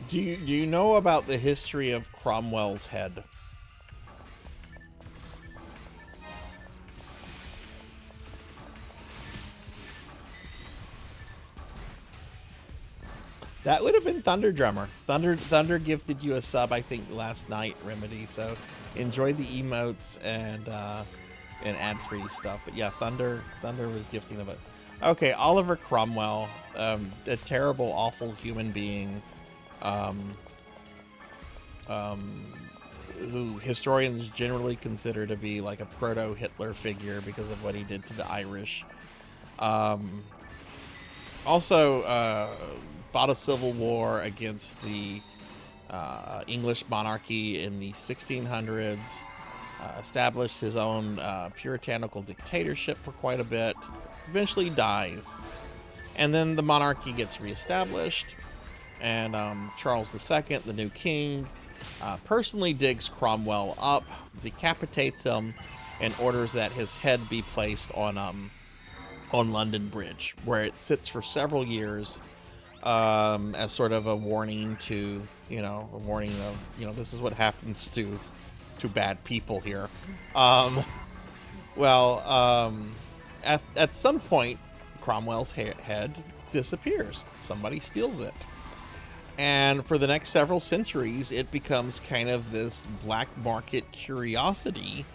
Do you know about the history of Cromwell's head? That would have been Thunder Drummer. Thunder gifted you a sub, I think, last night, Remedy. So enjoy the emotes and ad-free stuff. But yeah, Thunder was gifting of it. Okay, Oliver Cromwell, a terrible, awful human being. Who historians generally consider to be like a proto-Hitler figure because of what he did to the Irish. Also fought a civil war against the English monarchy in the 1600s, established his own puritanical dictatorship for quite a bit, eventually dies. And then the monarchy gets reestablished. And Charles II, the new king, personally digs Cromwell up, decapitates him, and orders that his head be placed on London Bridge, where it sits for several years as sort of a warning to, a warning of, this is what happens to bad people here. At some point, Cromwell's head disappears. Somebody steals it. And for the next several centuries, it becomes kind of this black market curiosity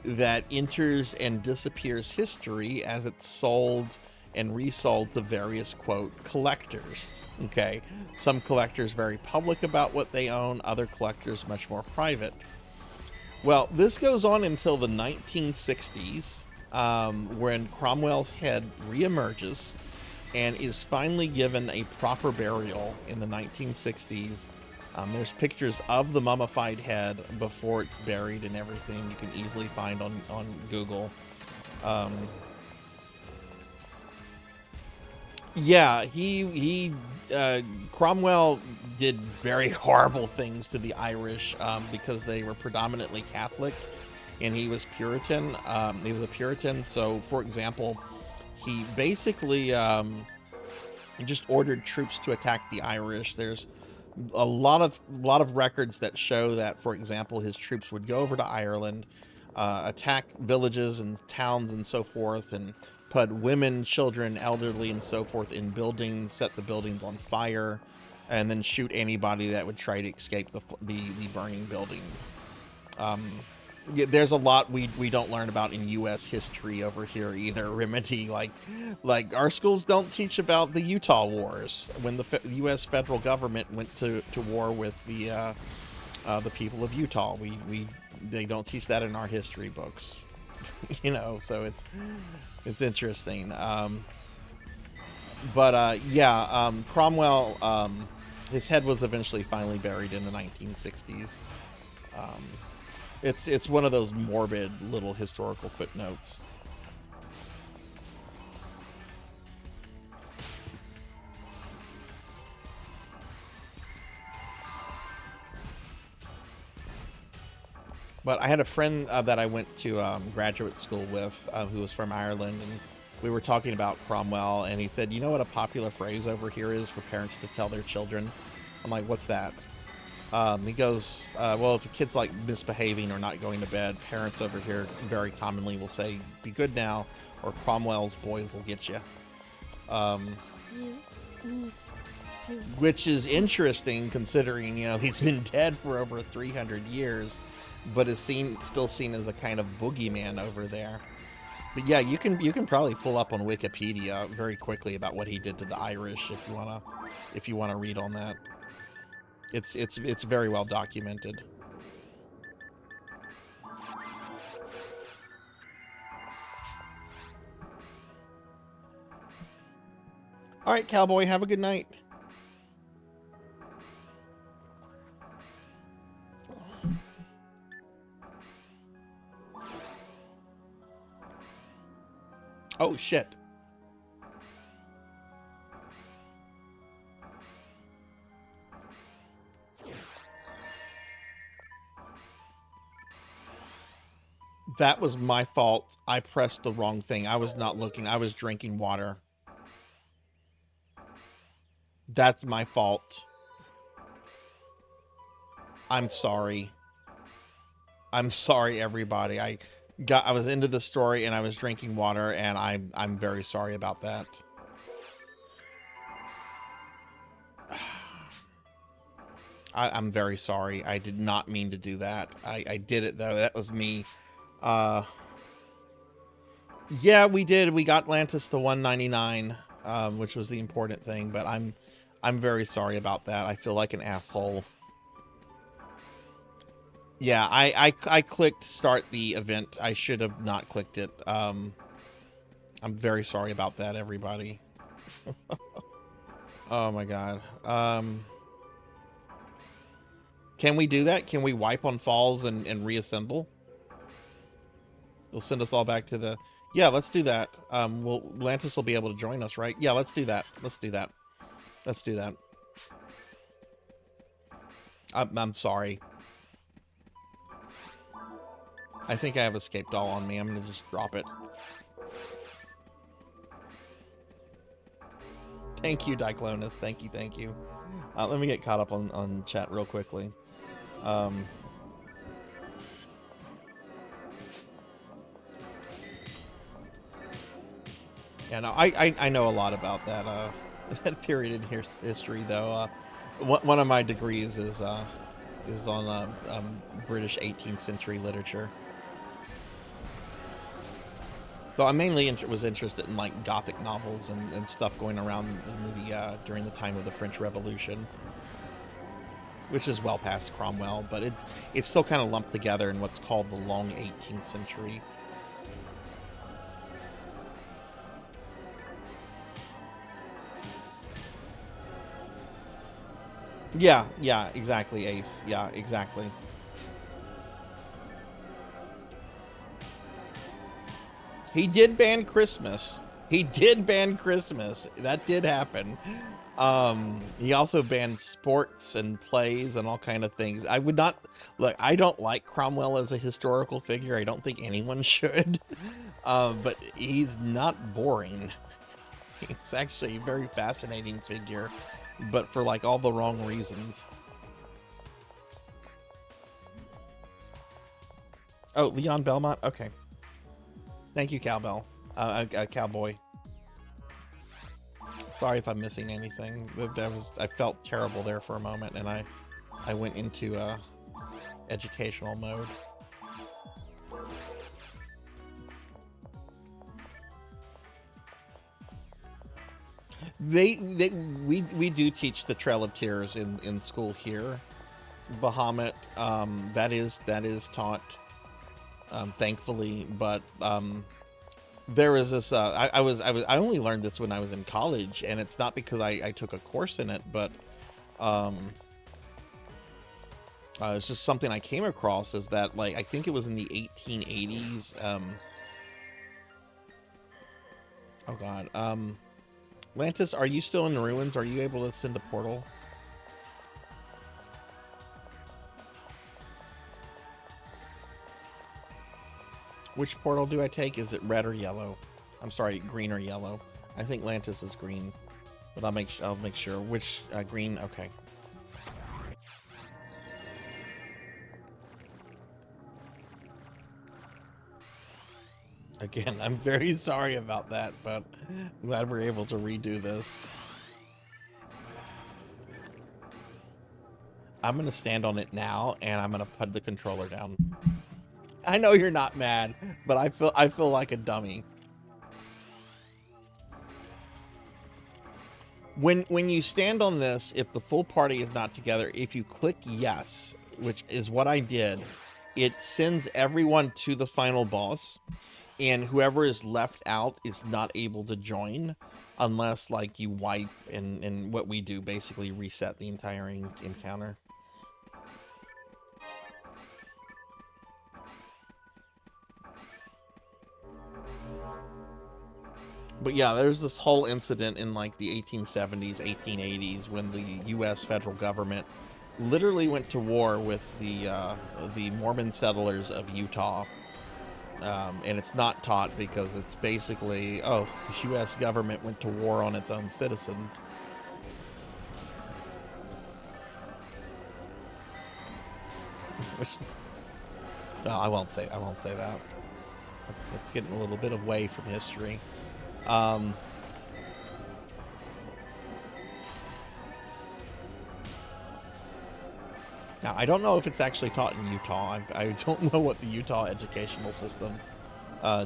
that enters and disappears history as it's sold and resold to various, quote, collectors. Okay. Some collectors very public about what they own, other collectors much more private. Well, this goes on until the 1960s, when Cromwell's head reemerges and is finally given a proper burial in the 1960s. There's pictures of the mummified head before it's buried and everything you can easily find on Google. Yeah, Cromwell did very horrible things to the Irish because they were predominantly Catholic, and he was Puritan. He was a Puritan. So, for example, he basically just ordered troops to attack the Irish. There's a lot of records that show that, for example, his troops would go over to Ireland, attack villages and towns and so forth, and put women, children, elderly, and so forth in buildings, set the buildings on fire, and then shoot anybody that would try to escape the burning buildings. Yeah, there's a lot we don't learn about in U.S. history over here either, Remedy. Like our schools don't teach about the Utah wars when the U.S. federal government went to war with the people of Utah. They don't teach that in our history books, you know. So it's interesting. Cromwell, his head was eventually finally buried in the 1960s. It's one of those morbid little historical footnotes. But I had a friend that I went to graduate school with who was from Ireland, and we were talking about Cromwell, and he said, you know what a popular phrase over here is for parents to tell their children? I'm like, what's that? He goes, well, if a kid's like misbehaving or not going to bed, parents over here very commonly will say, be good now, or Cromwell's boys will get you. You need to. Which is interesting considering, you know, he's been dead for over 300 years, but is still seen as a kind of boogeyman over there. But yeah, you can probably pull up on Wikipedia very quickly about what he did to the Irish if you wanna read on that. It's very well documented. All right, cowboy, have a good night. Oh shit. That was my fault. I pressed the wrong thing. I was not looking. I was drinking water. That's my fault. I'm sorry. I'm sorry, everybody. I was into the story and I was drinking water, and I'm very sorry about that. I'm very sorry. I did not mean to do that. I did it though. That was me. Yeah, we did. We got Atlantis to 199, which was the important thing, but I'm very sorry about that. I feel like an asshole. Yeah, I clicked start the event. I should have not clicked it. I'm very sorry about that, everybody. Oh my god. Can we do that? Can we wipe on falls and reassemble? It'll send us all back to the... Yeah, let's do that. Lantis will be able to join us, right? Yeah, let's do that. Let's do that. Let's do that. I'm sorry. I think I have escape doll on me. I'm gonna just drop it. Thank you, Diclonus. Thank you, thank you. Let me get caught up on chat real quickly. Yeah, no, I know a lot about that that period in history, though. One of my degrees is on British 18th century literature. Though I mainly was interested in like Gothic novels and stuff going around in the during the time of the French Revolution, which is well past Cromwell, but it's still kind of lumped together in what's called the long 18th century. Yeah, exactly, Ace. Yeah, exactly. He did ban Christmas. He did ban Christmas. That did happen. He also banned sports and plays and all kind of things. I would not look. I don't like Cromwell as a historical figure. I don't think anyone should. But he's not boring. He's actually a very fascinating figure, but for like all the wrong reasons. Oh, Leon Belmont. Okay. Thank you, Cowbell. Cowboy. Sorry if I'm missing anything. I felt terrible there for a moment, and I went into educational mode. We do teach the Trail of Tears in school here, Bahamut. That is taught, thankfully, but there is this. I only learned this when I was in college, and it's not because I took a course in it, but it's just something I came across. Is that, like, I think it was in the 1880s. Oh God. Lantis, are you still in the ruins? Are you able to send a portal? Which portal do I take? Is it red or yellow? I'm sorry, green or yellow. I think Lantis is green, but I'll make sure. Which green? Okay. Again, I'm very sorry about that, but I'm glad we're able to redo this. I'm gonna stand on it now, and I'm gonna put the controller down. I know you're not mad, but I feel like a dummy. When you stand on this, if the full party is not together, if you click yes, which is what I did, it sends everyone to the final boss, and whoever is left out is not able to join unless, like, you wipe and what we do, basically reset the entire encounter. But yeah, there's this whole incident in like the 1870s, 1880s when the U.S. federal government literally went to war with the Mormon settlers of Utah. And it's not taught because it's basically, oh, the U.S. government went to war on its own citizens. Which, no, I won't say that. It's getting a little bit away from history. Now, I don't know if it's actually taught in Utah. I don't know what the Utah educational system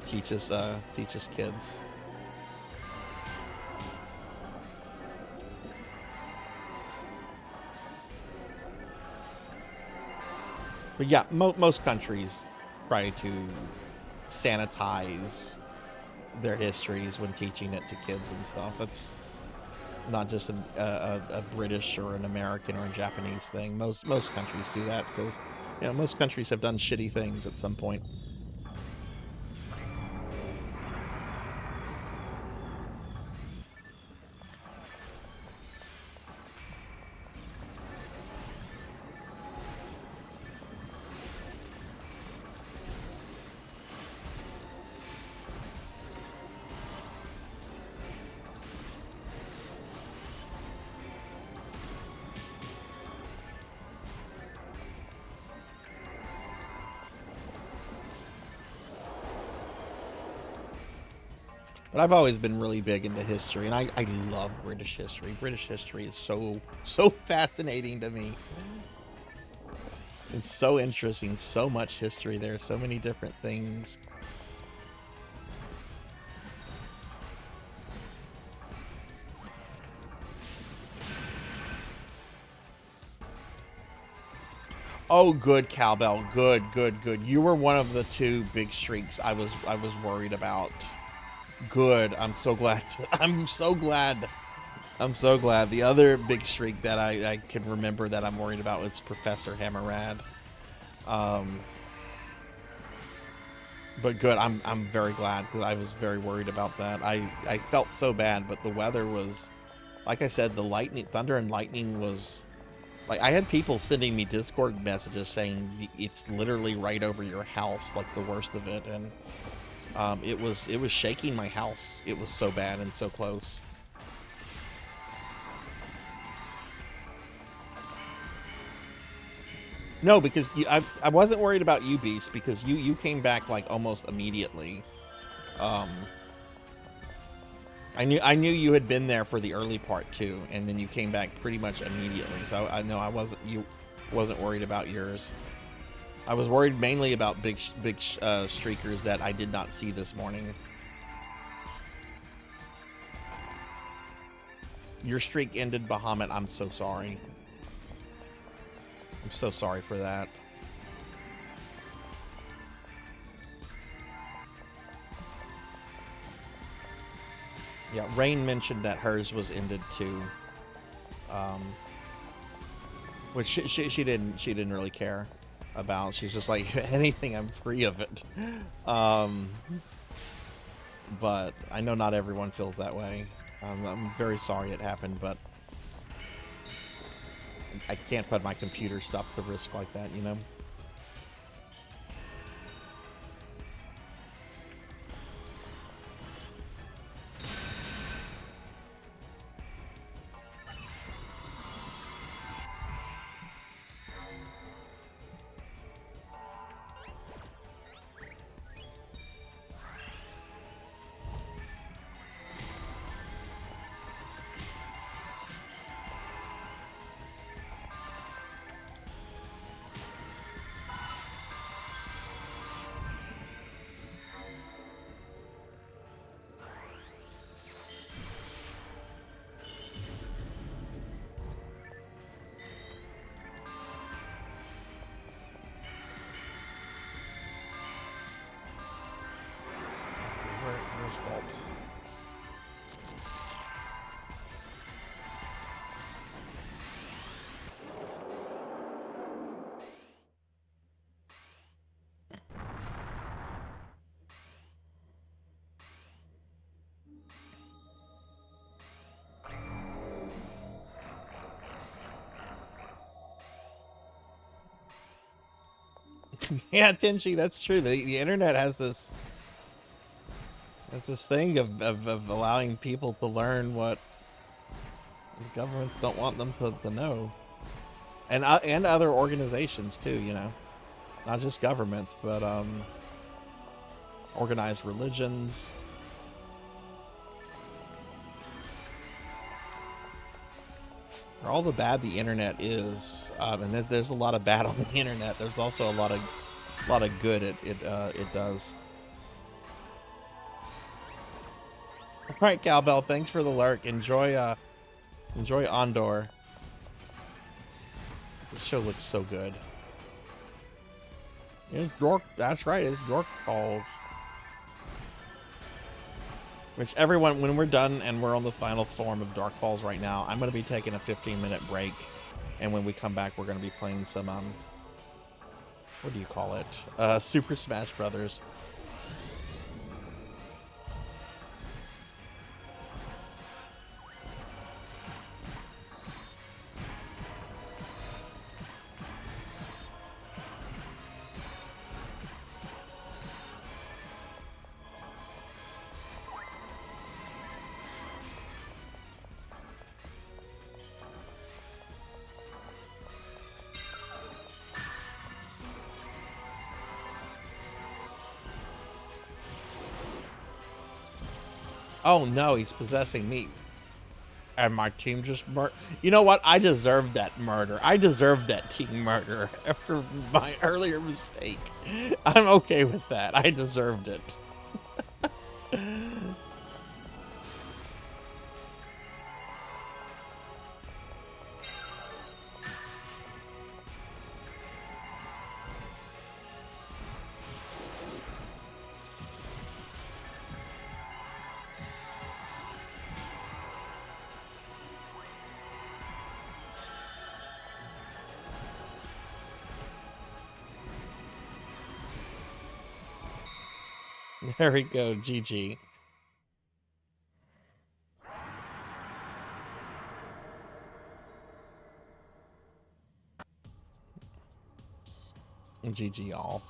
teaches kids. But yeah, most countries try to sanitize their histories when teaching it to kids and stuff. That's not just a British or an American or a Japanese thing. Most countries do that because, you know, most countries have done shitty things at some point. But I've always been really big into history, and I love British history. British history is so fascinating to me. It's so interesting, so much history there, so many different things. Oh, good, Cowbell. Good. You were one of the two big streaks I was worried about. Good. I'm so glad. I'm so glad. The other big streak that I can remember that I'm worried about was Professor Hammerrad. But good. I'm very glad because I was very worried about that. I felt so bad, but the weather was, like I said, the lightning, thunder and lightning was, like, I had people sending me Discord messages saying it's literally right over your house, like the worst of it, and it was shaking my house. It was so bad and so close. No, because I wasn't worried about you, Beast, because you came back like almost immediately. I knew you had been there for the early part too, and then you came back pretty much immediately. So I know wasn't worried about yours. I was worried mainly about big streakers that I did not see this morning. Your streak ended, Bahamut. I'm so sorry. I'm so sorry for that. Yeah, Rain mentioned that hers was ended too. Which she didn't really care about. She's just like, anything, I'm free of it. But I know not everyone feels that way. I'm very sorry it happened, but I can't put my computer stuff to risk like that, you know? Yeah, Tenchi, that's true. The internet has this thing of allowing people to learn what the governments don't want them to know. And other organizations too, you know. Not just governments, but organized religions. For all the bad the internet is, and there's a lot of bad on the internet, there's also a lot of good it does. All right, Cowbell, thanks for the lurk. Enjoy Andor. This show looks so good. It's Dork. That's right. It's Dork Falls. Which everyone, when we're done and we're on the final form of Dark Falls right now, I'm going to be taking a 15-minute break, and when we come back, we're going to be playing some what do you call it? Super Smash Brothers. Oh no, he's possessing me. And my team just You know what? I deserved that murder. I deserved that team murder after my earlier mistake. I'm okay with that. I deserved it. There we go, GG. GG all.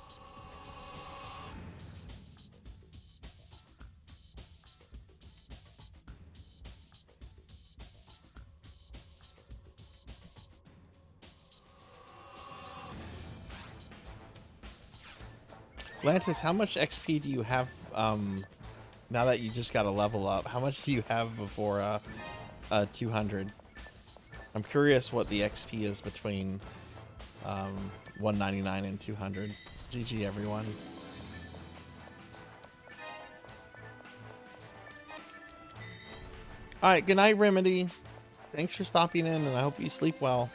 Lantis, how much XP do you have now that you just got a level up? How much do you have before 200? I'm curious what the XP is between 199 and 200. GG everyone. Alright, good night, Remedy. Thanks for stopping in, and I hope you sleep well.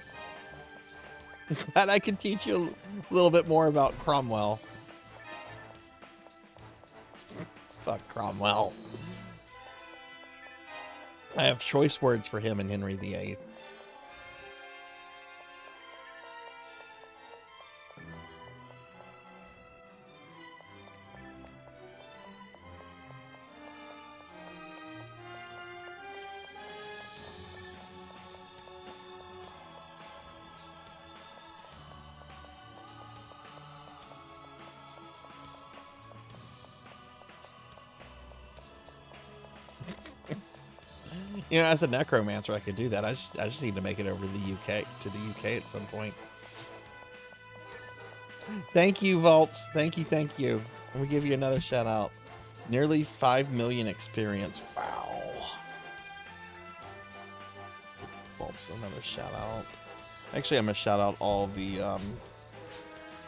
Glad I can teach you a little bit more about Cromwell. Fuck Cromwell. I have choice words for him and Henry VIII. You know, as a necromancer, I could do that. I just need to make it over to the UK at some point. Thank you, Vaults. Thank you. Let me give you another shout out. Nearly 5 million experience. Wow. Vaults, another shout out. Actually, I'm gonna shout out all the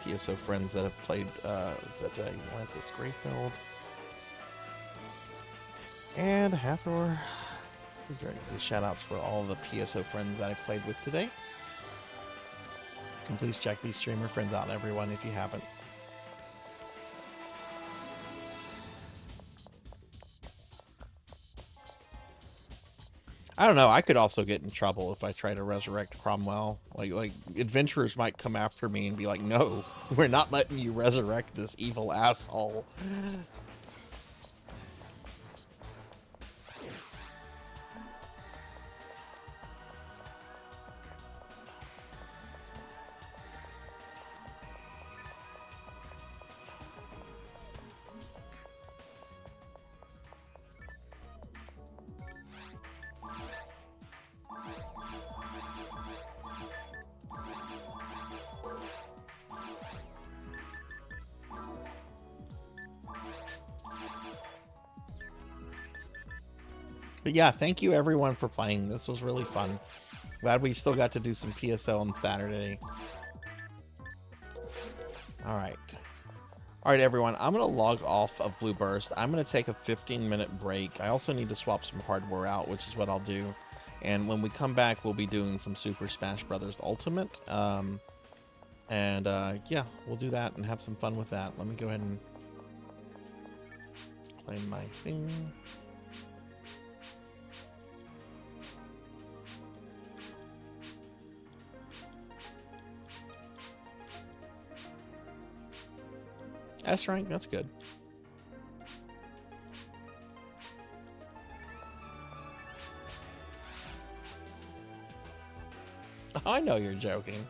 PSO friends that have played Atlantis Greyfield and Hathor. Shout outs for all the PSO friends that I played with today. And please check these streamer friends out, everyone, if you haven't. I don't know. I could also get in trouble if I try to resurrect Cromwell. Like adventurers might come after me and be like, "No, we're not letting you resurrect this evil asshole." But yeah, thank you everyone for playing. This was really fun. Glad we still got to do some PSO on Saturday. All right, everyone. I'm gonna log off of Blue Burst. I'm gonna take a 15-minute break. I also need to swap some hardware out, which is what I'll do. And when we come back, we'll be doing some Super Smash Brothers Ultimate. Yeah, we'll do that and have some fun with that. Let me go ahead and claim my thing. S rank, that's good. I know you're joking.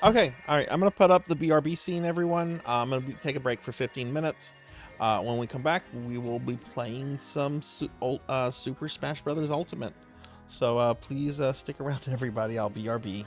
Okay, all right. I'm gonna put up the BRB scene, everyone. I'm gonna take a break for 15 minutes. When we come back, we will be playing some Super Smash Brothers Ultimate. So please stick around, everybody. I'll BRB.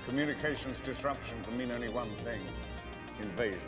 Communications disruption can mean only one thing: invasion.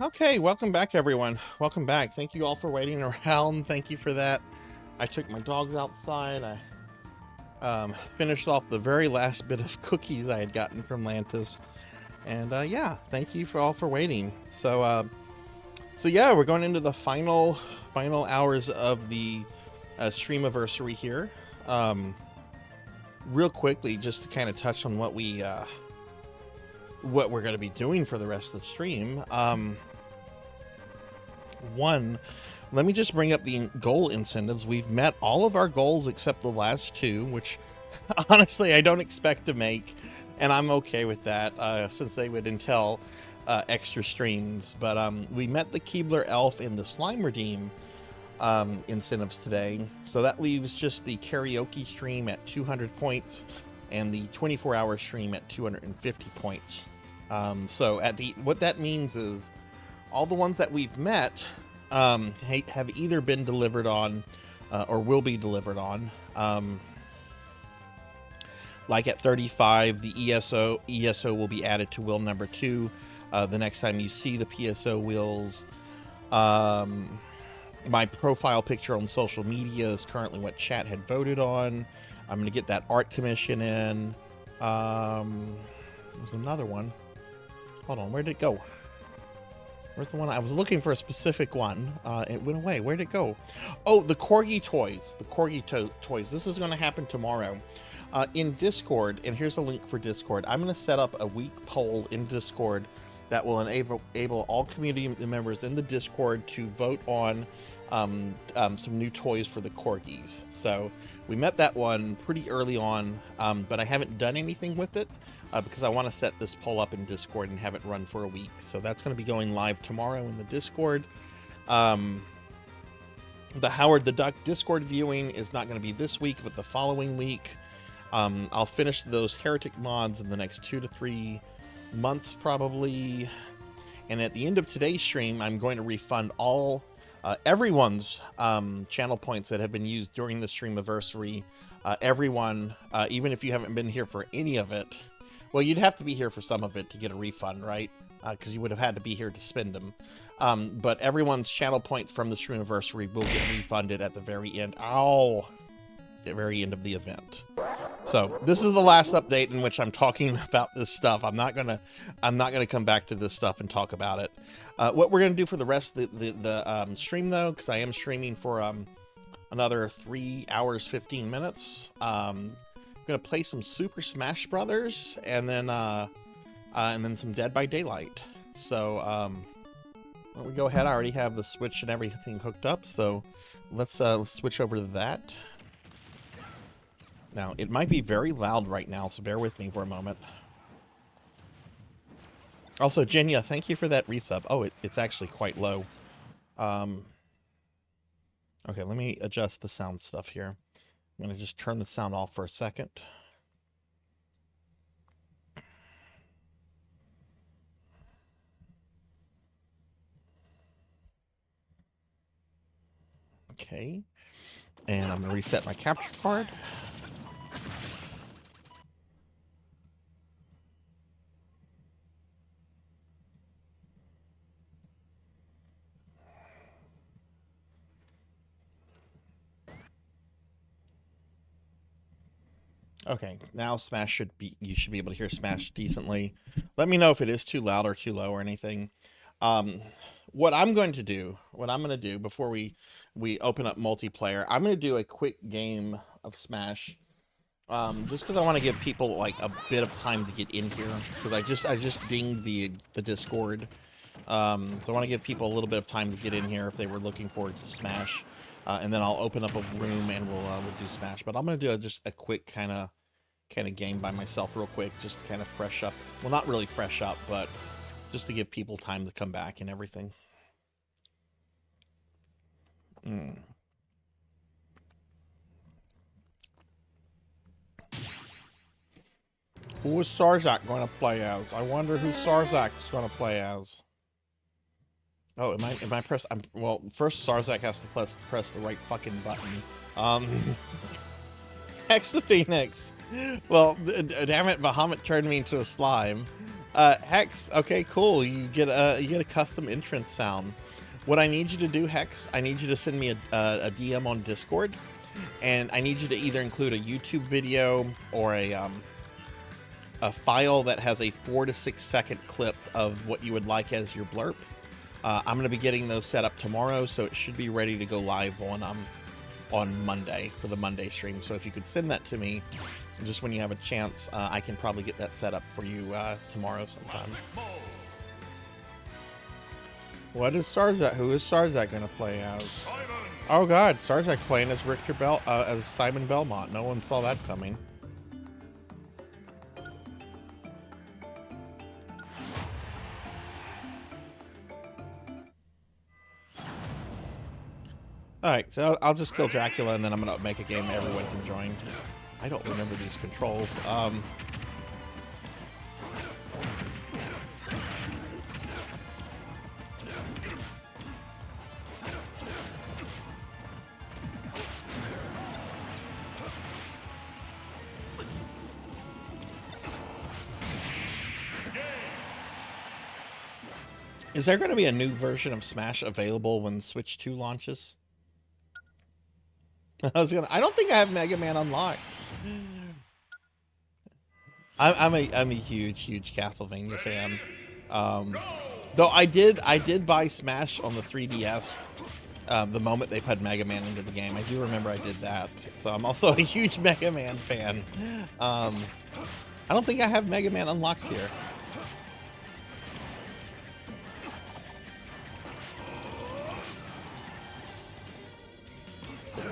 Okay, welcome back, everyone. Welcome back. Thank you all for waiting around. Thank you for that. I took my dogs outside. I finished off the very last bit of cookies I had gotten from Lantis. And yeah, thank you for all for waiting. So yeah, we're going into the final hours of the Streamiversary here. Real quickly, just to kind of touch on what we're going to be doing for the rest of the stream. One, let me just bring up the goal incentives. We've met all of our goals except the last two, which honestly I don't expect to make, and I'm okay with that since they would entail extra streams. But we met the Keebler Elf and the Slime Redeem incentives today, so that leaves just the karaoke stream at 200 points and the 24-hour stream at 250 points. So what that means is all the ones that we've met have either been delivered on or will be delivered on. Like at 35, the ESO will be added to wheel number 2. The next time you see the PSO wheels, my profile picture on social media is currently what chat had voted on. I'm going to get that art commission in. There's another one. Hold on, where did it go? Where's the one? I was looking for a specific one. It went away. Where'd it go? Oh, the Corgi toys. The Corgi toys. This is going to happen tomorrow. In Discord, and here's a link for Discord. I'm going to set up a week poll in Discord that will enable all community members in the Discord to vote on some new toys for the Corgis. So we met that one pretty early on, but I haven't done anything with it. Because I want to set this poll up in Discord and have it run for a week. So that's going to be going live tomorrow in the Discord. The Howard the Duck Discord viewing is not going to be this week, but the following week. I'll finish those Heretic mods in the next 2 to 3 months, probably. And at the end of today's stream, I'm going to refund all everyone's channel points that have been used during the Streamiversary. Everyone, even if you haven't been here for any of it. Well, you'd have to be here for some of it to get a refund, right? Because you would have had to be here to spend them. But everyone's channel points from the Streamiversary will get refunded at the very end. Ow! The very end of the event. So this is the last update in which I'm talking about this stuff. I'm not gonna come back to this stuff and talk about it. What we're gonna do for the rest of the stream, though, because I am streaming for another 3 hours 15 minutes. Gonna play some Super Smash Brothers and then some Dead by Daylight. So why don't we go ahead? I already have the Switch and everything hooked up, so let's switch over to that. Now it might be very loud right now, so bear with me for a moment. Also, Jenya, thank you for that resub. Oh, it's actually quite low. Okay, let me adjust the sound stuff here. I'm going to just turn the sound off for a second. Okay. And I'm going to reset my capture card. Okay, now Smash you should be able to hear Smash decently. Let me know if it is too loud or too low or anything. What I'm going to do before we open up multiplayer, I'm going to do a quick game of Smash. Just because I want to give people like a bit of time to get in here, because I just dinged the Discord. So I want to give people a little bit of time to get in here if they were looking forward to Smash. And then I'll open up a room and we'll do Smash. But I'm gonna do just a quick kind of game by myself real quick, just to kind of fresh up. Well, not really fresh up, but just to give people time to come back and everything. Who is Sarzac going to play as? I wonder who Sarzac is going to play as. Oh, am I press? Well, first Sarzac has to press the right fucking button. Hex the Phoenix. Well, damn it, Bahamut turned me into a slime. Hex. Okay, cool. You get a custom entrance sound. What I need you to do, Hex, I need you to send me a DM on Discord, and I need you to either include a YouTube video or a file that has a 4 to 6 second clip of what you would like as your blurb. I'm going to be getting those set up tomorrow, so it should be ready to go live on Monday for the Monday stream. So if you could send that to me, just when you have a chance, I can probably get that set up for you tomorrow sometime. What is Sarzac? Who is Sarzac going to play as? Oh God, Sarzac playing as as Simon Belmont. No one saw that coming. Alright, so I'll just kill Dracula and then I'm gonna make a game that everyone can join. I don't remember these controls. Is there going to be a new version of Smash available when Switch 2 launches? I don't think I have Mega Man unlocked. I'm a huge Castlevania fan. Though I did buy Smash on the 3DS the moment they put Mega Man into the game. I do remember I did that. So I'm also a huge Mega Man fan. I don't think I have Mega Man unlocked here.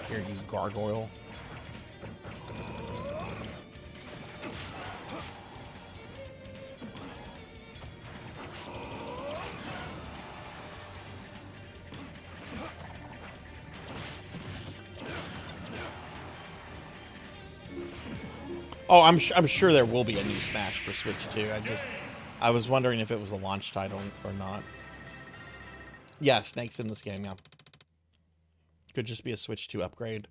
Here, you gargoyle. Oh, I'm sure there will be a new Smash for Switch 2. I was wondering if it was a launch title or not. Yeah, Snake's in this game, yeah. Could just be a Switch 2 upgrade.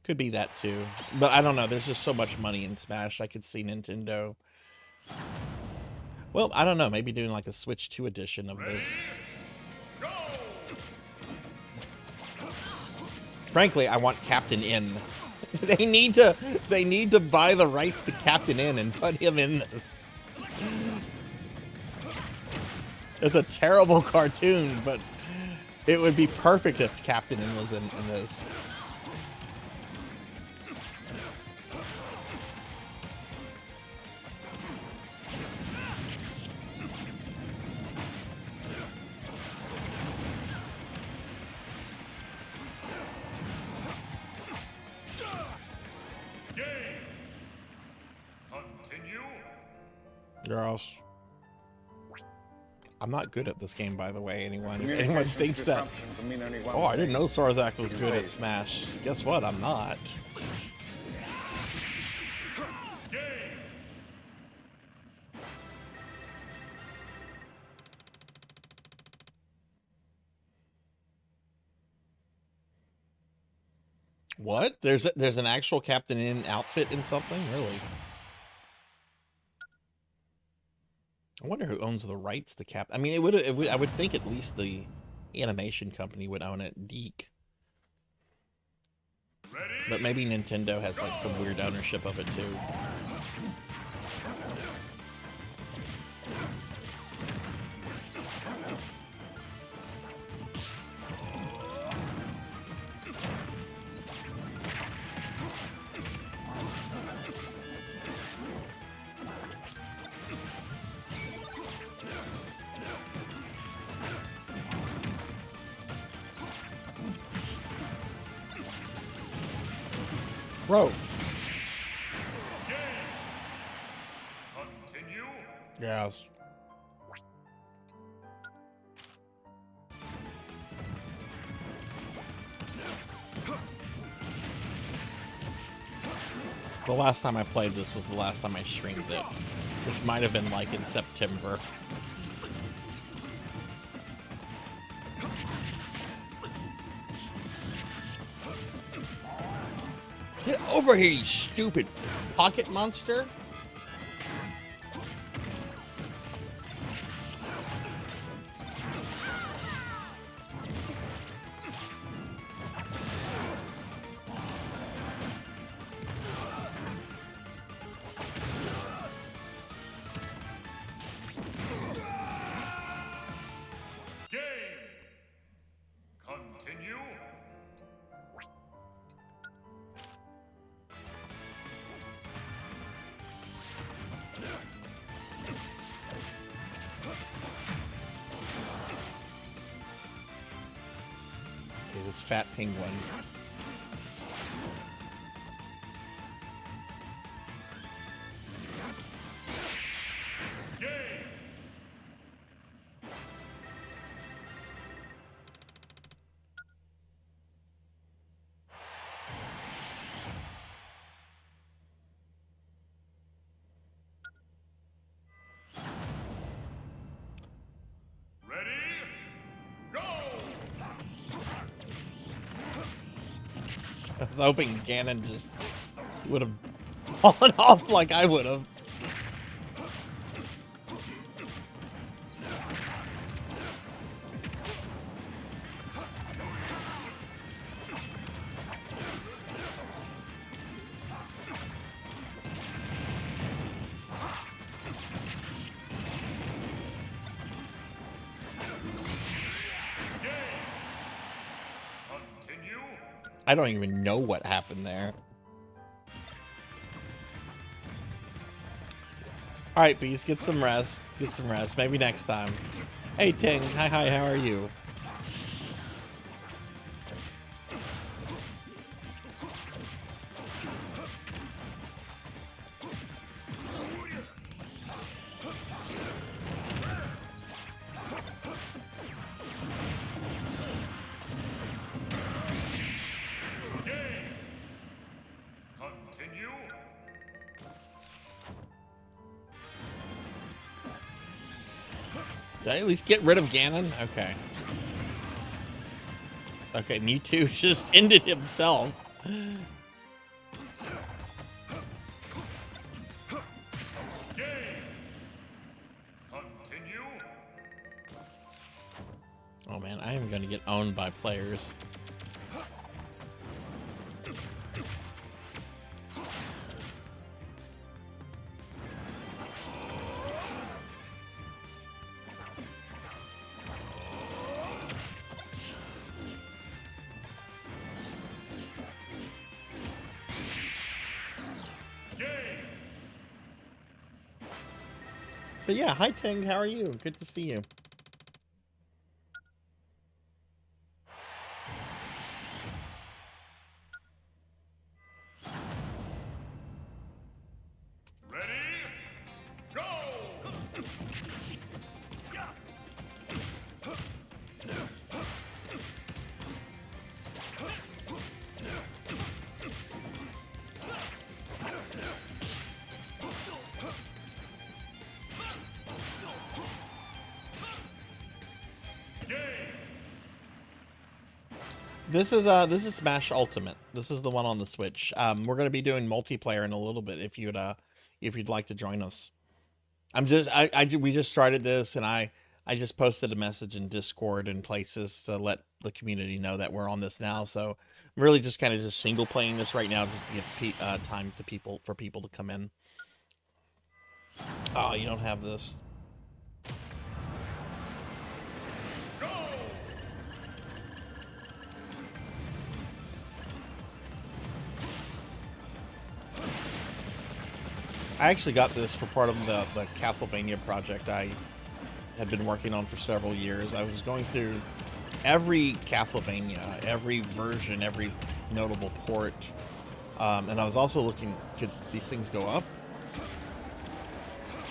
Could be that too. But I don't know. There's just so much money in Smash. I could see Nintendo. Well, I don't know. Maybe doing like a Switch 2 edition of this. Frankly, I want Captain N. They need to buy the rights to Captain N and put him in this. It's a terrible cartoon, but it would be perfect if Captain N was in this. Girls. I'm not good at this game, by the way. Anyone thinks that... Oh, I didn't know Sarzac was good at Smash. Guess what? I'm not. What? There's an actual Captain N outfit in something? Really? I wonder who owns the rights to Cap. I mean, I would think at least the animation company would own it, Deke. But maybe Nintendo has like some weird ownership of it too. Bro. Continue. Yes. The last time I played this was the last time I streamed it, which might have been like in September. Get over here, you stupid pocket monster. Okay, this fat penguin. I was hoping Ganon just would have fallen off like I would have. I don't even know what happened there. All right, Beast, get some rest. Get some rest. Maybe next time. Hey, Ting. Hi, how are you? Did I at least get rid of Ganon? Okay. Okay, Mewtwo just ended himself. Oh man, I am gonna get owned by players. But yeah, hi Ting, how are you? Good to see you. This is Smash Ultimate. This is the one on the Switch. We're gonna be doing multiplayer in a little bit if you'd like to join us. We just started this and I just posted a message in Discord and places to let the community know that we're on this now. So I'm really just kind of just single playing this right now just to give time to for people to come in. Oh, you don't have this. I actually got this for part of the Castlevania project I had been working on for several years. I was going through every Castlevania, every version, every notable port, and I was also looking, could these things go up?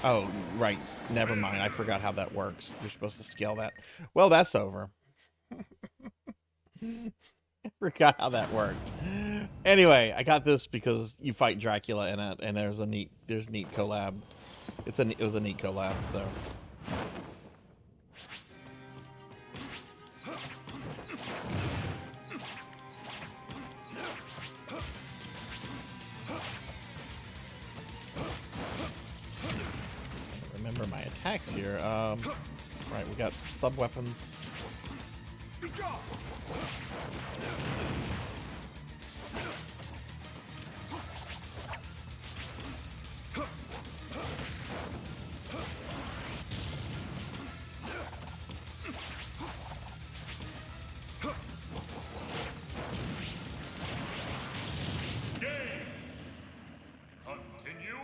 Oh, right. Never mind. I forgot how that works. You're supposed to scale that. Well, that's over. I forgot how that worked. Anyway, I got this because you fight Dracula in it, and there's neat collab. It was a neat collab, so. Remember my attacks here. Right, we got sub weapons.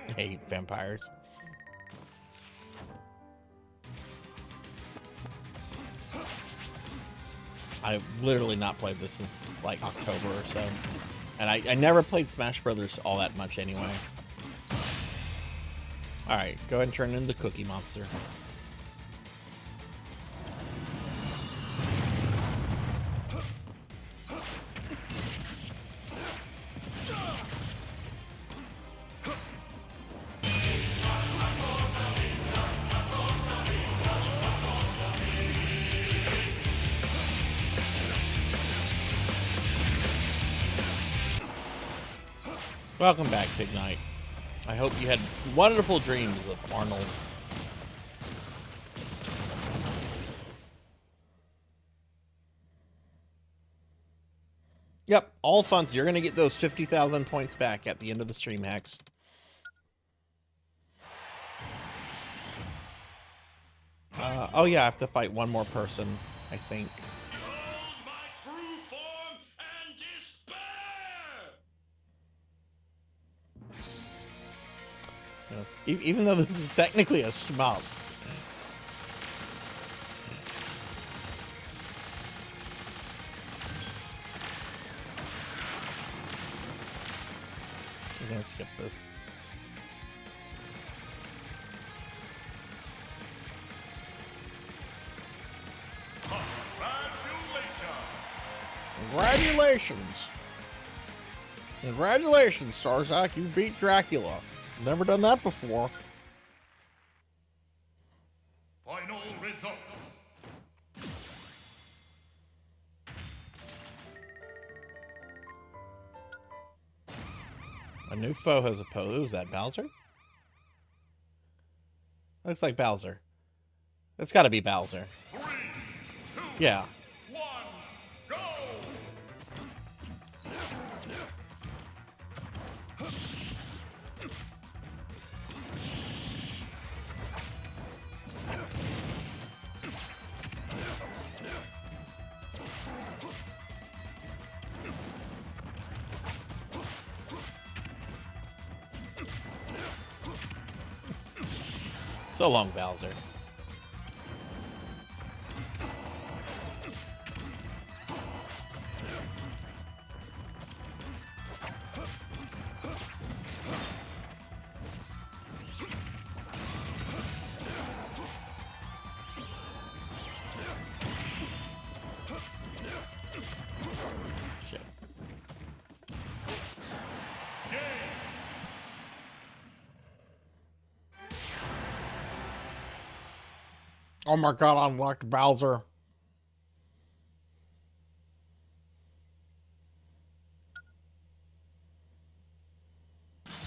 I hate vampires. I've literally not played this since like October or so. And I never played Smash Brothers all that much anyway. Alright, go ahead and turn into the Cookie Monster. Welcome back, Big Knight. I hope you had wonderful dreams of Arnold. Yep, all funds. You're going to get those 50,000 points back at the end of the stream, Hex. Oh yeah, I have to fight one more person, I think. Yes, even though this is technically a shmup. We're gonna skip this. Congratulations! Congratulations, Sarzac, you beat Dracula. Never done that before. Final results. A new foe has opposed. Who's that, Bowser? Looks like Bowser. That's gotta be Bowser. 3, 2, Yeah. 1, go! So long, Bowser. Shit. Oh my god, I unlocked Bowser.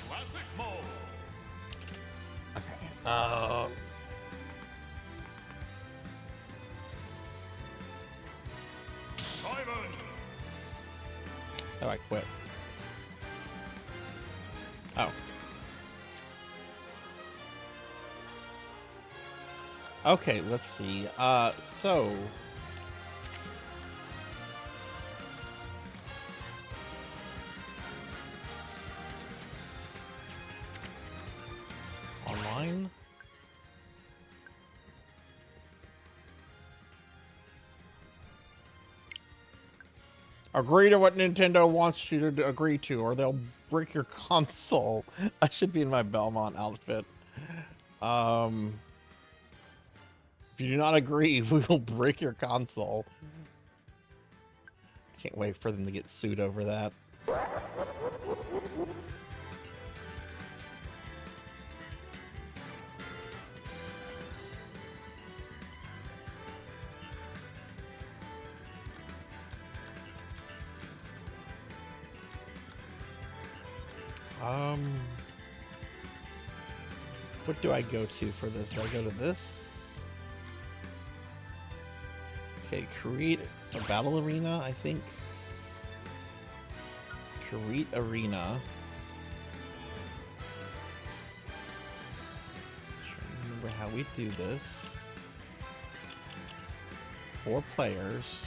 Classic mode. Okay. Simon. How do I quit? Oh. Okay, let's see. So online. Agree to what Nintendo wants you to agree to, or they'll break your console. I should be in my Belmont outfit. If you do not agree, we will break your console. Can't wait for them to get sued over that. What do I go to for this? Do I go to this? Okay, create a battle arena, I think. Create arena. Trying to remember how we do this. 4 players.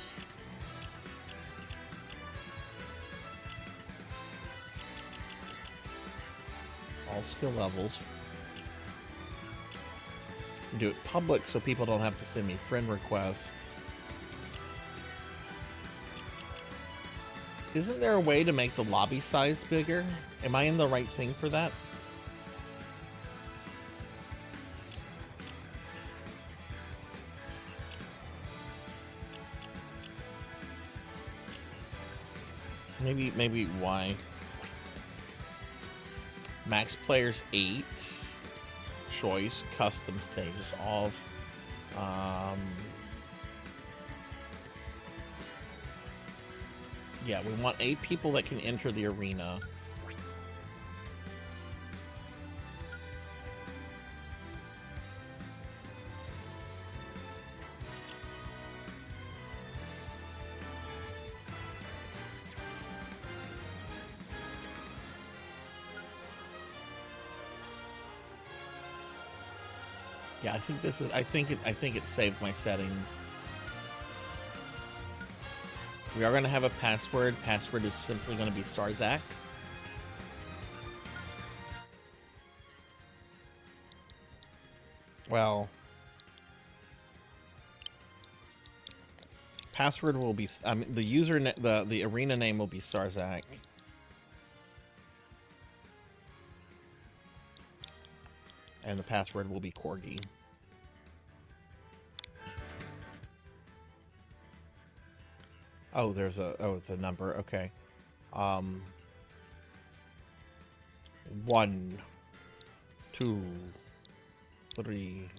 All skill levels. Do it public so people don't have to send me friend requests. Isn't there a way to make the lobby size bigger? Am I in the right thing for that? Maybe why? Max players 8. Choice, custom stages off. Yeah, we want 8 people that can enter the arena. Yeah, I think this is. I think it saved my settings. We are going to have a password. Password is simply going to be Sarzac. Well, password will be. I mean, the user, the arena name will be Sarzac. And the password will be Corgi. Oh, there's a, it's a number. Okay. 1, 2, 3,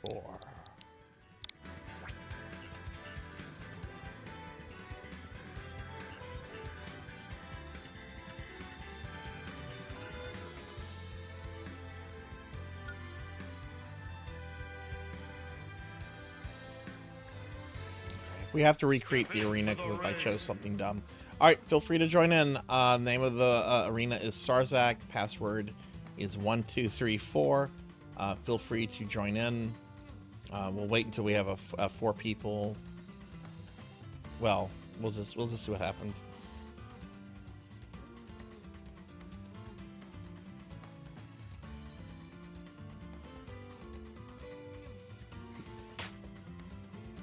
4. We have to recreate the arena because if I chose something dumb. All right, feel free to join in. Name of the arena is Sarzac. Password is 1234. Feel free to join in. We'll wait until we have a 4 people. Well, we'll just see what happens.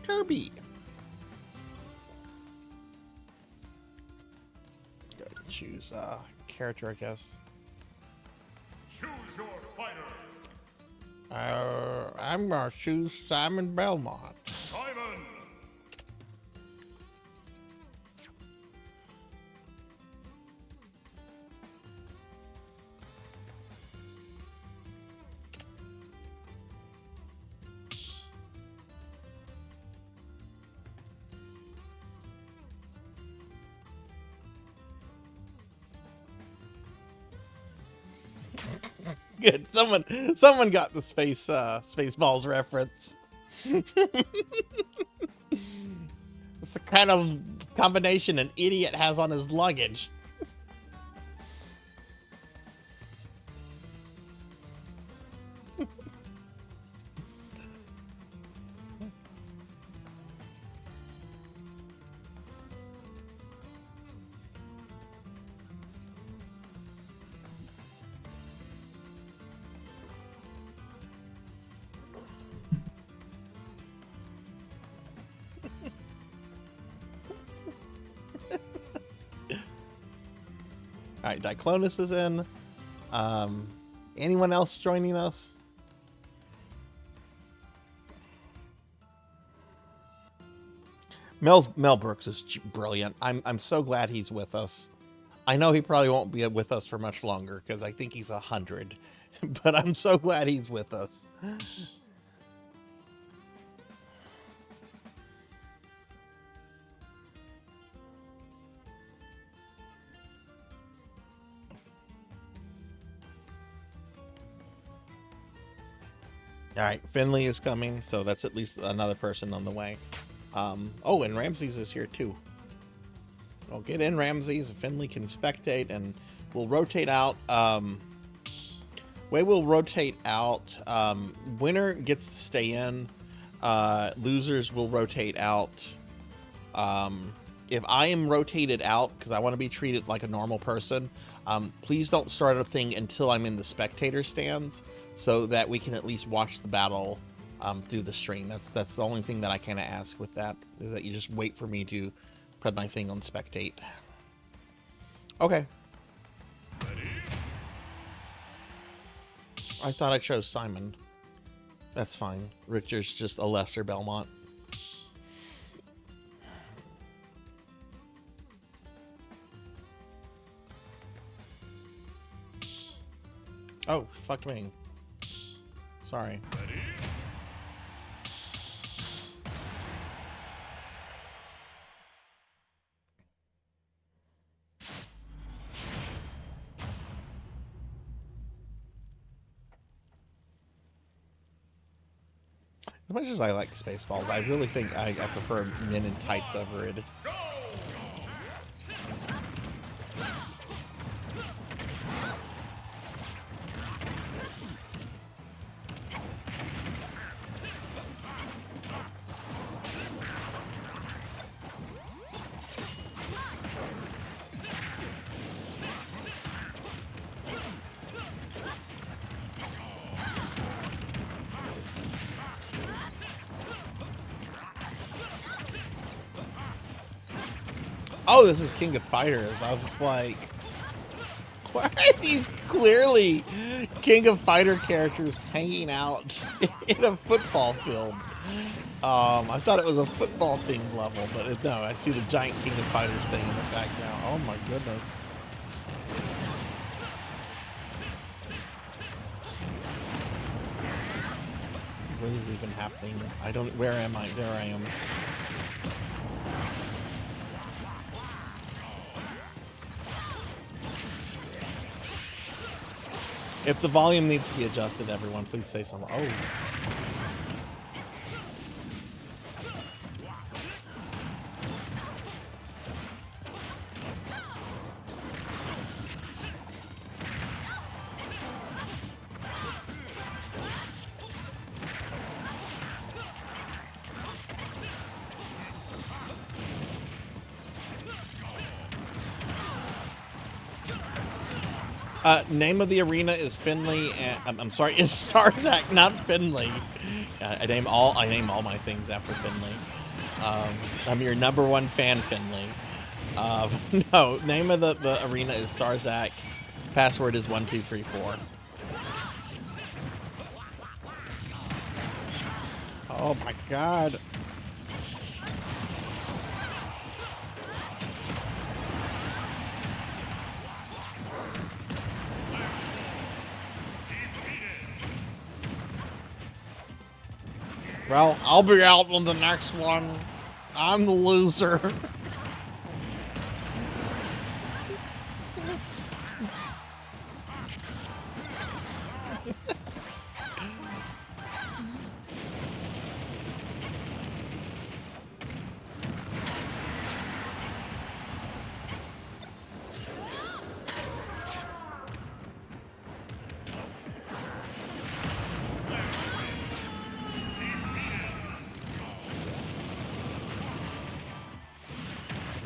Kirby. Choose character, I guess. Choose your fighter. I'm gonna choose Simon Belmont. Simon. Good. Someone got the Spaceballs reference. It's the kind of combination an idiot has on his luggage. All right, Diclonus is in. Anyone else joining us? Mel Brooks is brilliant. I'm so glad he's with us. I know he probably won't be with us for much longer because I think he's 100, but I'm so glad he's with us. All right, Finley is coming, so that's at least another person on the way. Oh, and Ramses is here too. Well, get in, Ramses. Finley can spectate, and we'll rotate out. Way we'll rotate out. Winner gets to stay in. Losers will rotate out. If I am rotated out, because I want to be treated like a normal person, please don't start a thing until I'm in the spectator stands, so that we can at least watch the battle through the stream. That's the only thing that I kind of ask with that, is that you just wait for me to put my thing on spectate. Okay. I thought I chose Simon. That's fine. Richard's just a lesser Belmont. Oh, fuck me. Sorry. As much as I like Spaceballs, I really think I prefer Men in Tights over it. Oh, this is King of Fighters. I was just like, why are these clearly King of Fighter characters hanging out in a football field? I thought it was a football themed level, but no, I see the giant King of Fighters thing in the background. Oh my goodness. What is even happening? I don't, where am I? There I am. If the volume needs to be adjusted, everyone, please say something. Oh. Name of the arena is Finley, and I'm sorry, is Sarzac, not Finley. I name all my things after Finley. I'm your #1 fan, Finley. No, name of the arena is Sarzac. Password is 1234. Oh my god. Well, I'll be out on the next one. I'm the loser.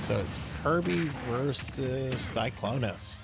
So it's Kirby versus Cyclonus.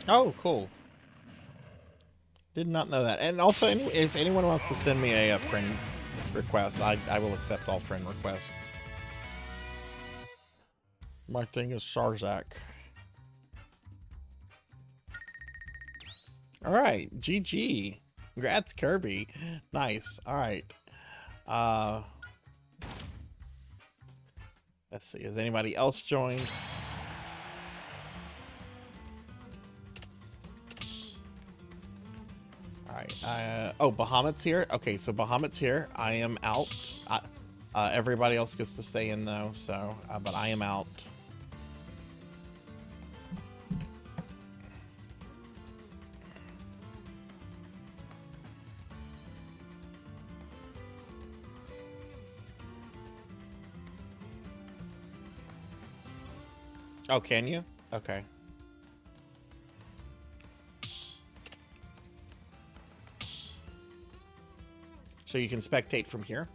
Oh, cool. Did not know that. And also, if anyone wants to send me a friend request, I will accept all friend requests. My thing is Sarzac. Alright, GG. Congrats, Kirby. Nice. All right. Let's see. Has anybody else joined? All right. Oh, Bahamut's here. Okay, so Bahamut's here. I am out. Everybody else gets to stay in though. So, but I am out. Oh, can you? Okay. So you can spectate from here?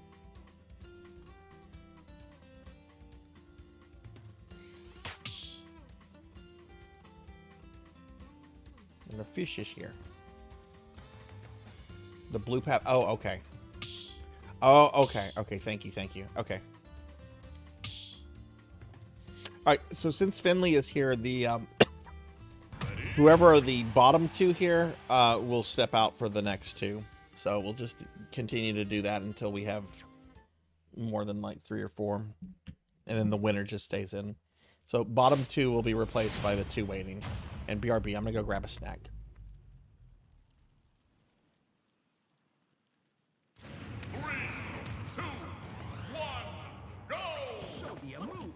And the fish is here. The blue path. Oh, okay. Oh, okay. Okay, thank you, thank you. Okay. All right, so since Finley is here, the whoever are the bottom two here will step out for the next two. So we'll just continue to do that until we have more than like 3 or 4, and then the winner just stays in. So bottom two will be replaced by the two waiting. And BRB, I'm gonna go grab a snack. 3, 2, 1, go! Show me a move.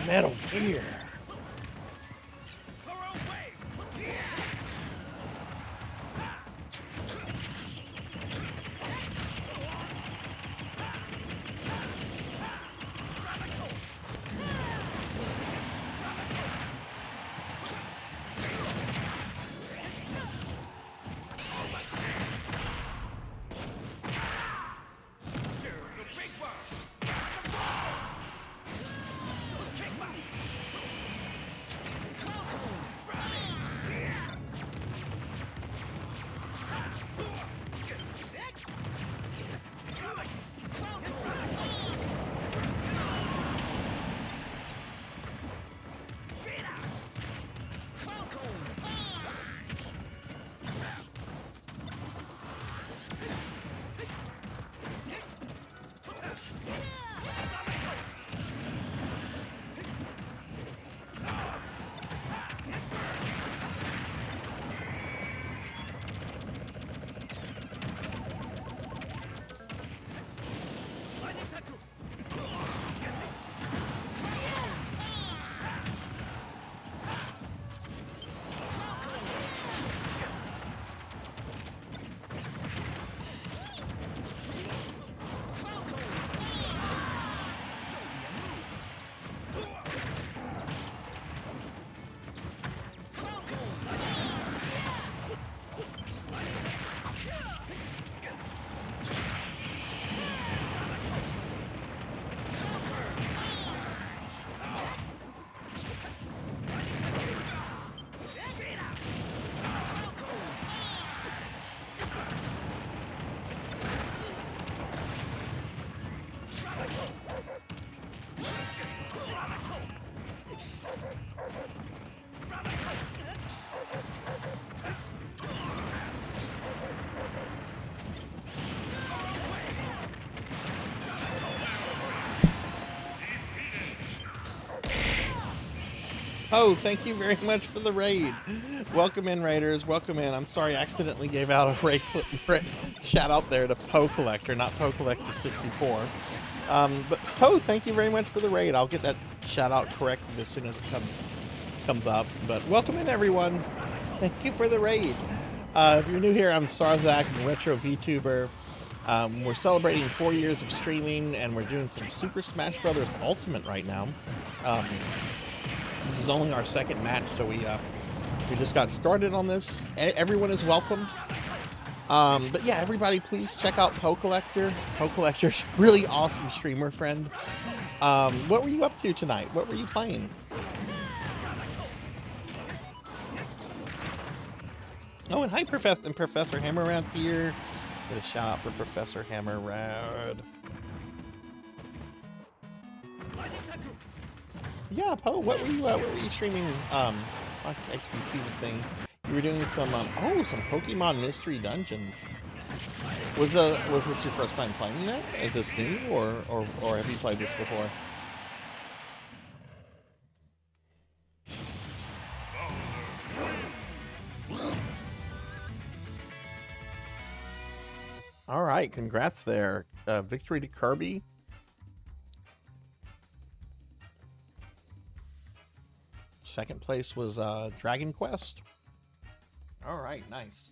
Metal Gear. Oh, thank you very much for the raid. Welcome in, raiders. Welcome in. I'm sorry I accidentally gave out a raid shout out there to Poe Collector, not Poe Collector 64. But Poe, thank you very much for the raid. I'll get that shout out corrected as soon as it comes up. But welcome in, everyone. Thank you for the raid. If you're new here, I'm Sarzac, Retro VTuber. We're celebrating 4 years of streaming, and we're doing some Super Smash Brothers Ultimate right now. This is only our second match, so we just got started on this. Everyone is welcome. But yeah, everybody, please check out Poe Collector. Poe Collector's a really awesome streamer friend. What were you up to tonight? What were you playing? Oh, and hi, Professor Hammerrad's here. Get a shout out for Professor Hammerrad. Yeah, Poe, what were you streaming? I can see the thing. You were doing some some Pokemon Mystery Dungeon. Was this your first time playing that? Is this new, or have you played this before? All right, congrats there. Victory to Kirby. Second place was Dragon Quest. All right, nice.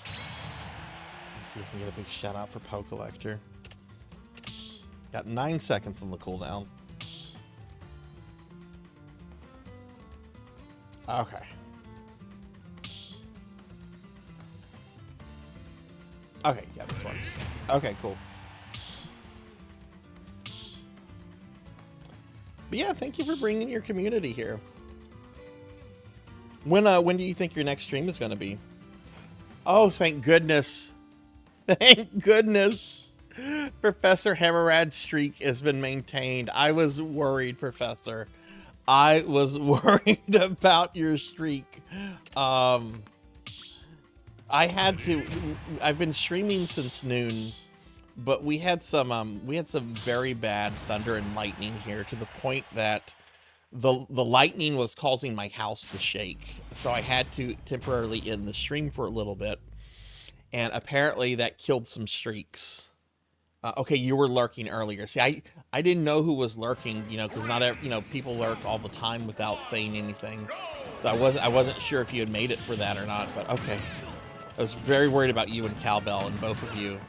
Let's see if we can get a big shout out for Poe Collector. Got 9 seconds on the cooldown. Okay. Okay, yeah, this works. Okay, cool. But yeah, thank you for bringing your community here. When do you think your next stream is going to be? Oh, thank goodness. Thank goodness. Professor Hammerrad's streak has been maintained. I was worried, Professor. I was worried about your streak. I've been streaming since noon, but we had some very bad thunder and lightning here, to the point that the lightning was causing my house to shake. So I had to temporarily end the stream for a little bit, and apparently that killed some streaks. Okay, you were lurking earlier. See, I didn't know who was lurking, because not people lurk all the time without saying anything. So I wasn't sure if you had made it for that or not, but okay. I was very worried about you and Cowbell, and both of you,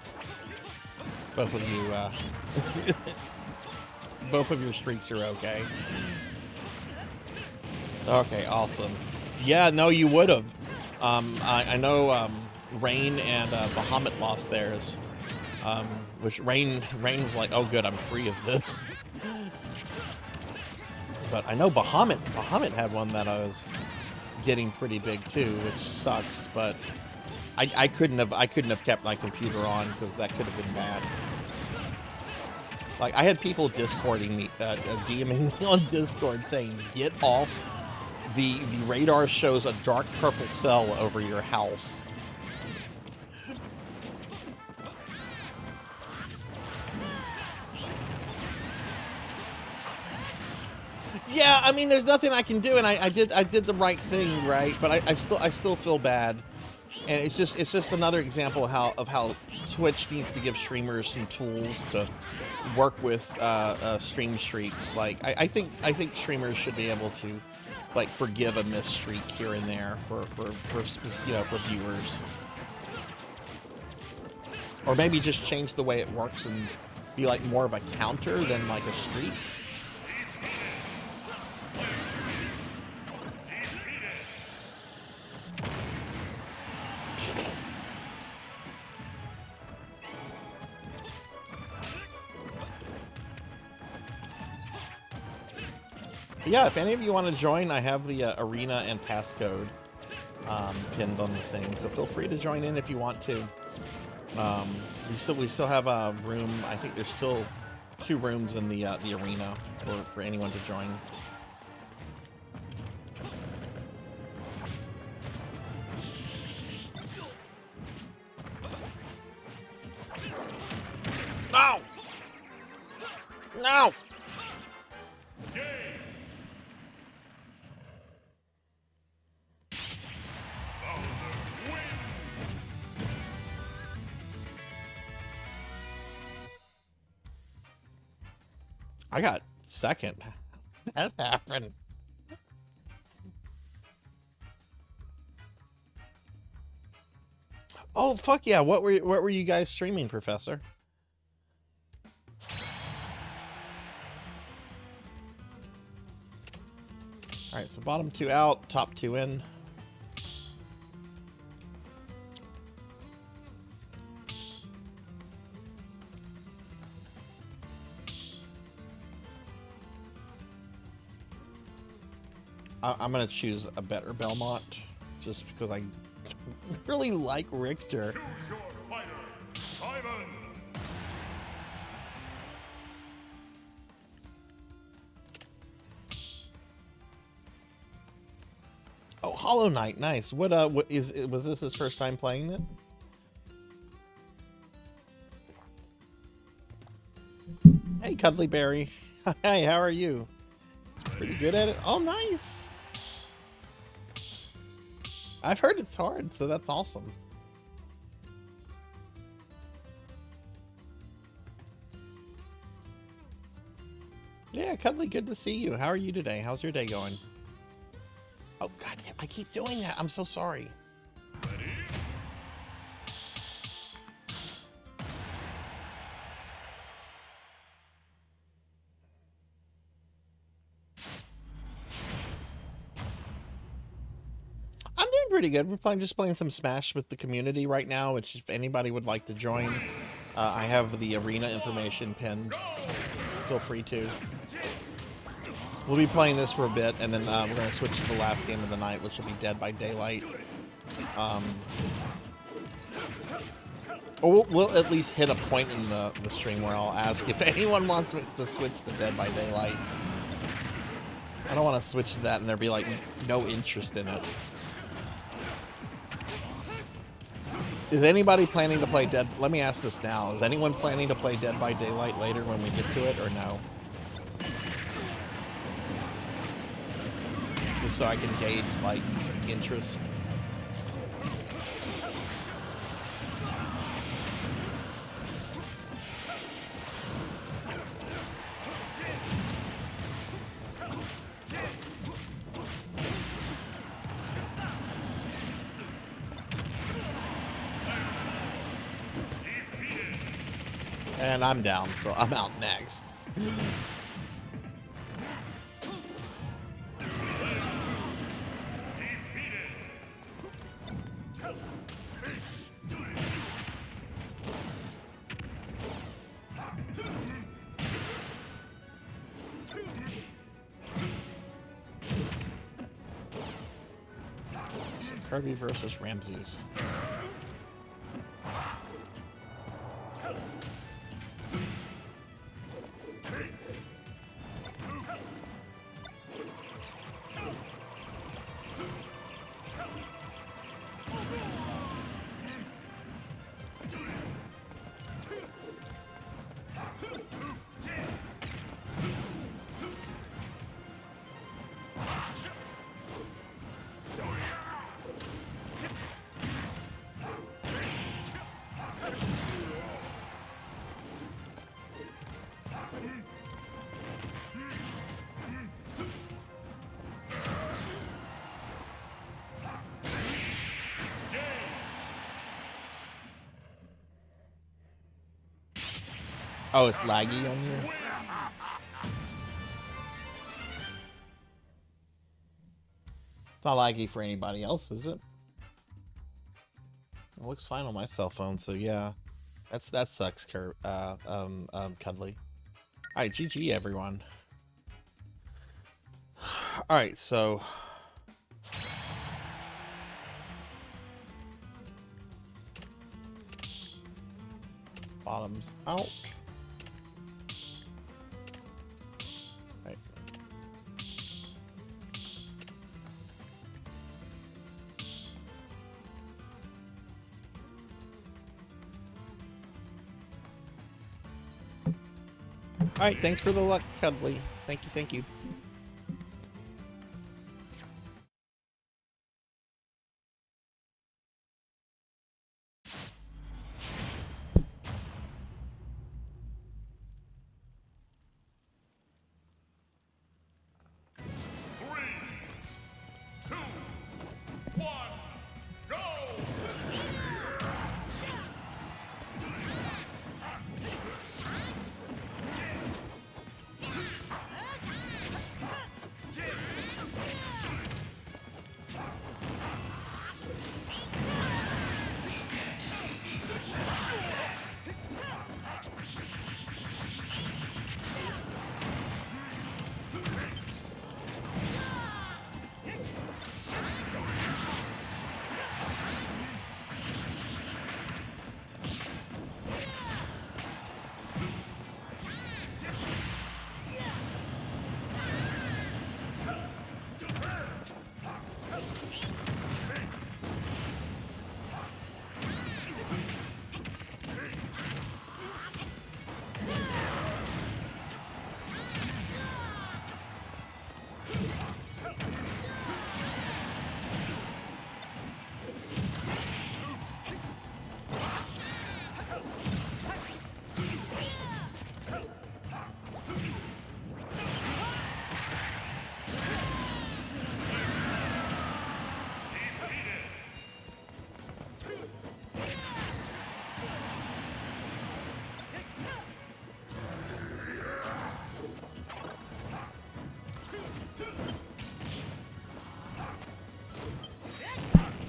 both of your streaks are okay. Okay, awesome. Yeah, no, you would have. I know Rain and Bahamut lost theirs, which Rain was like, oh good, I'm free of this. But I know Bahamut had one that I was getting pretty big too, which sucks, but I couldn't have kept my computer on, because that could have been bad. Like, I had people Discording me, DMing me on Discord saying, get off. The radar shows a dark purple cell over your house. Yeah, I mean, there's nothing I can do, and I did the right thing, right? But I still feel bad. And it's just another example of how Twitch needs to give streamers some tools to work with stream streaks. Like, I think streamers should be able to, like, forgive a missed streak here and there for viewers, or maybe just change the way it works and be like more of a counter than like a streak. Yeah, if any of you want to join, I have the arena and passcode pinned on the thing, so feel free to join in if you want to. We still have a room. I think there's still 2 rooms in the arena for anyone to join. No! No! I got second. That happened. Oh fuck yeah! What were you guys streaming, Professor? All right, so bottom 2 out, top 2 in. I'm gonna choose a better Belmont, just because I really like Richter. Choose your fighter, Simon. Oh, Hollow Knight, nice. What was this his first time playing it? Hey, Cuddly Berry. Hi, how are you? It's pretty good at it. Oh, nice. I've heard it's hard, so that's awesome. Yeah, Cuddly, good to see you. How are you today? How's your day going? Oh, God, I keep doing that. I'm so sorry. I'm doing pretty good. We're just playing some Smash with the community right now, which if anybody would like to join, I have the arena information pinned. Feel free to. We'll be playing this for a bit, and then we're going to switch to the last game of the night, which will be Dead by Daylight. Or we'll at least hit a point in the stream where I'll ask if anyone wants me to switch to Dead by Daylight. I don't want to switch to that and there be like no interest in it. Is anybody planning to play Dead? Let me ask this now. Is anyone planning to play Dead by Daylight later when we get to it, or no? Just so I can gauge like interest. And I'm down, so I'm out next. So Kirby versus Ramses. Oh, it's laggy on here? It's not laggy for anybody else, is it? It looks fine on my cell phone, so yeah. That sucks, Cuddly. Alright, GG everyone. Alright, so bottoms out. Right. Alright, thanks for the luck, Cuddly. Thank you, thank you.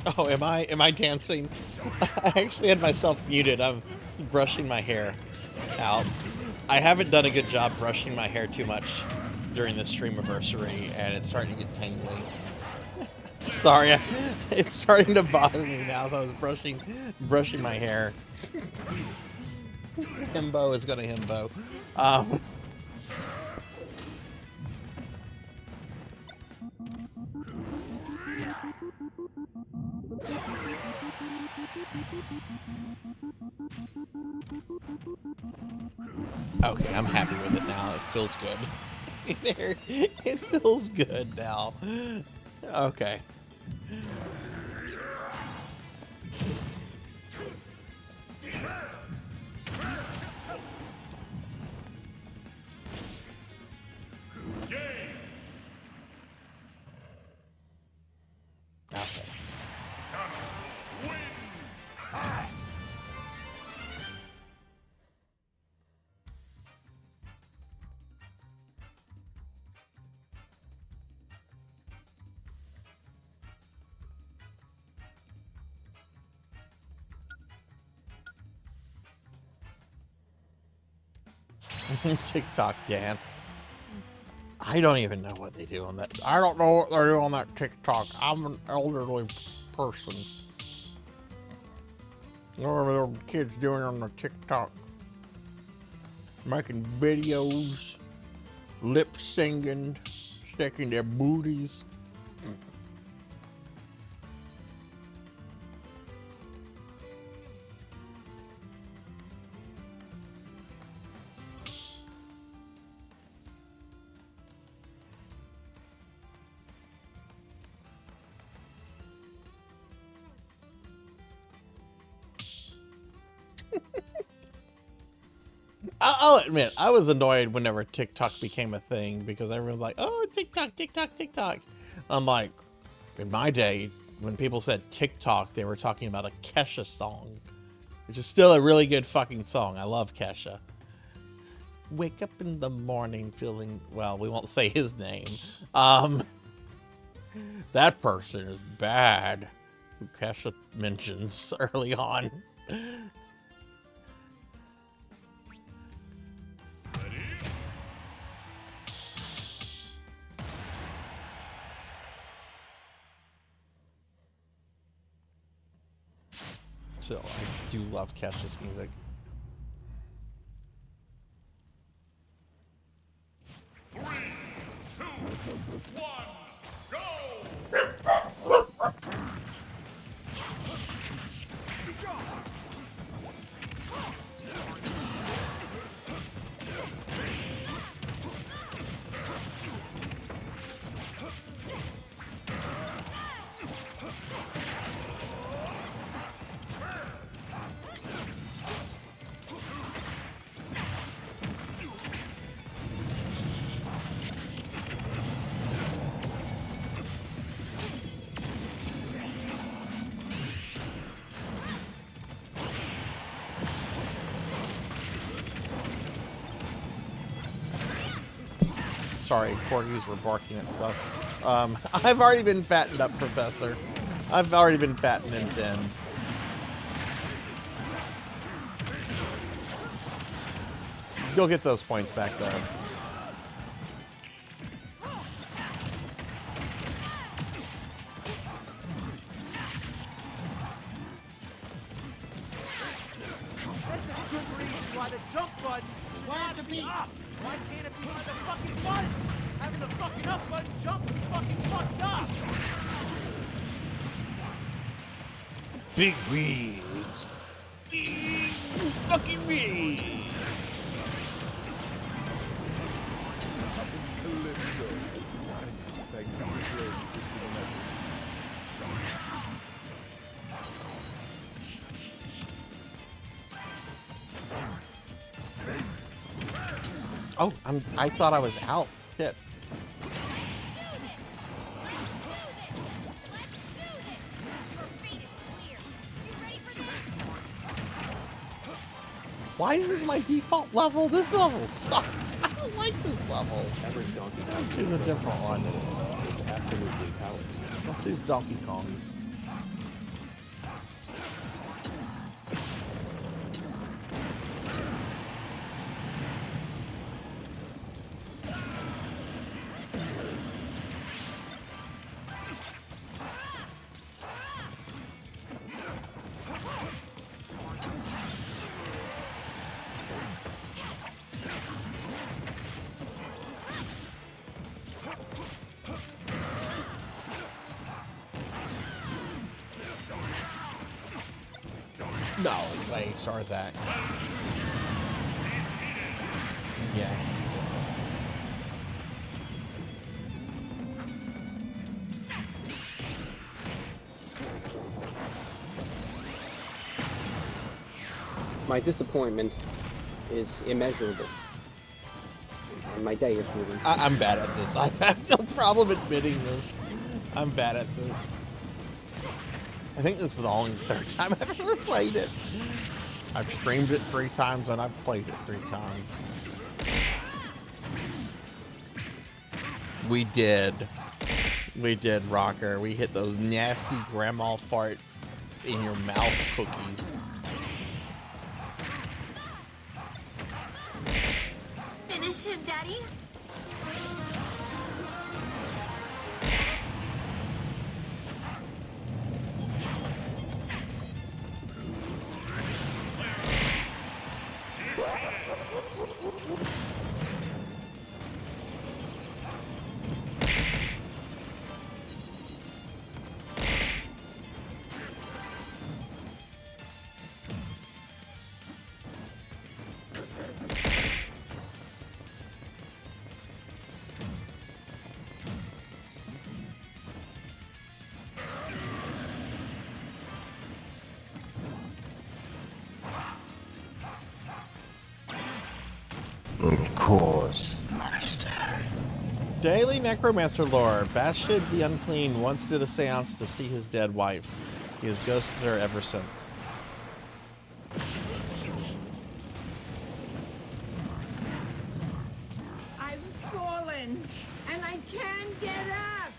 Oh, am I dancing? I actually had myself muted. I'm brushing my hair out. I haven't done a good job brushing my hair too much during the Streamiversary, and it's starting to get tangly. Sorry, it's starting to bother me now that I was brushing my hair. Himbo is gonna himbo. Okay, I'm happy with it now. It feels good. It feels good now. Okay. Okay. TikTok dance. I don't even know what they do on that. I don't know what they do on that TikTok. I'm an elderly person. What are the kids doing on the TikTok? Making videos, lip singing, sticking their booties. I'll admit, I was annoyed whenever TikTok became a thing because everyone's like, oh, TikTok, TikTok, TikTok. I'm like, in my day, when people said TikTok, they were talking about a Kesha song, which is still a really good fucking song. I love Kesha. Wake up in the morning feeling, well, we won't say his name. That person is bad, who Kesha mentions early on. So I do love Kesha's music. Three, two, one, go! Sorry, corgis were barking at stuff. I've already been fattened up, Professor. I've already been fattened and thin. You'll get those points back though. That's a good reason why the jump button should have to be up. Why can't it be one of the fucking buttons? Having the fucking up button jump is fucking fucked up. Big wheels. Big fucking wheels. Oh, I thought I was out. Shit. Why is this my default level? This level sucks. I don't like this level. I'll choose a different one. It's absolutely powerful. I'll choose Donkey Kong. No way, Sarzac. Yeah. My disappointment is immeasurable. And my day is ruined. I'm bad at this. I have no problem admitting this. I'm bad at this. I think this is the only third time I've ever played it. I've streamed it 3 times and I've played it 3 times. We did, Rocker. We hit those nasty grandma fart in your mouth cookies. Finish him, Daddy. Of course, Master. Daily Necromancer lore. Bashid the Unclean once did a seance to see his dead wife. He has ghosted her ever since. I've fallen, and I can't get up.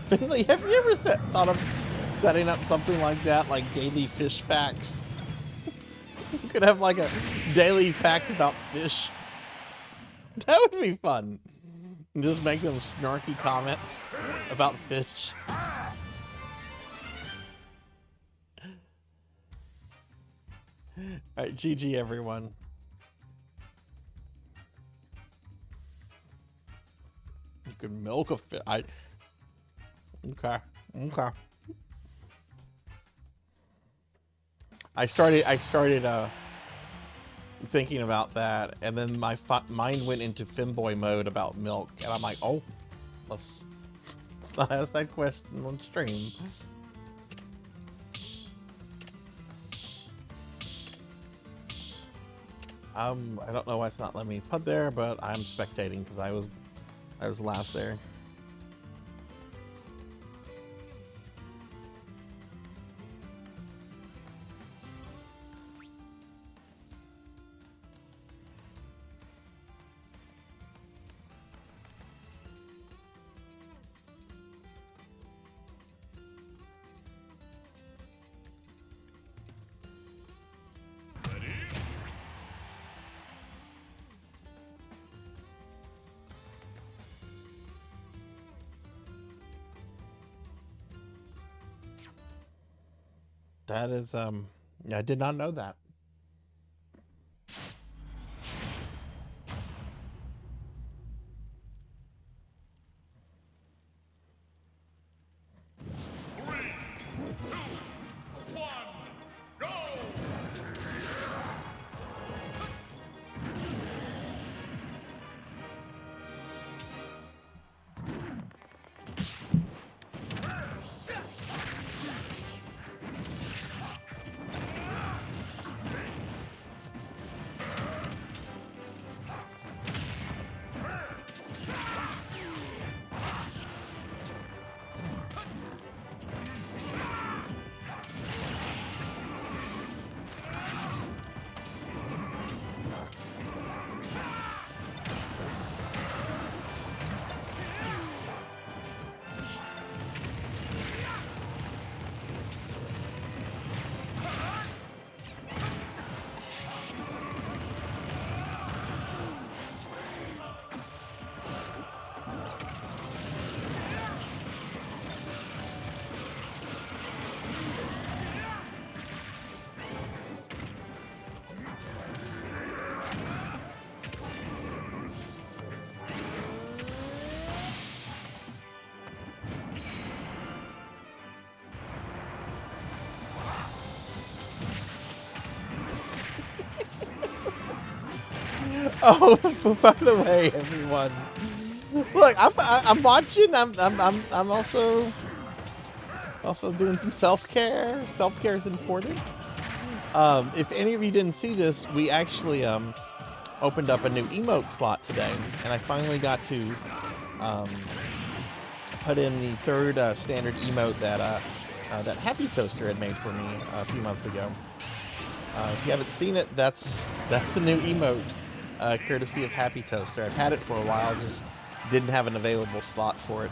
Finley, have you ever thought of setting up something like that, like daily fish facts? You could have like a daily fact about fish. That would be fun. And just make them snarky comments about fish. Alright, GG everyone. You could milk a fish. Okay. I started thinking about that, and then my mind went into femboy mode about milk, and I'm like, oh, let's not ask that question on stream. I don't know why it's not letting me put there, but I'm spectating because I was last there. That is, I did not know that. Oh, by the way, everyone, look, I'm watching. I'm also doing some self-care. Self-care is important. If any of you didn't see this, we actually opened up a new emote slot today, and I finally got to put in the third standard emote that Happy Toaster had made for me a few months ago. If you haven't seen it, that's the new emote, courtesy of Happy Toaster. I've had it for a while, just didn't have an available slot for it.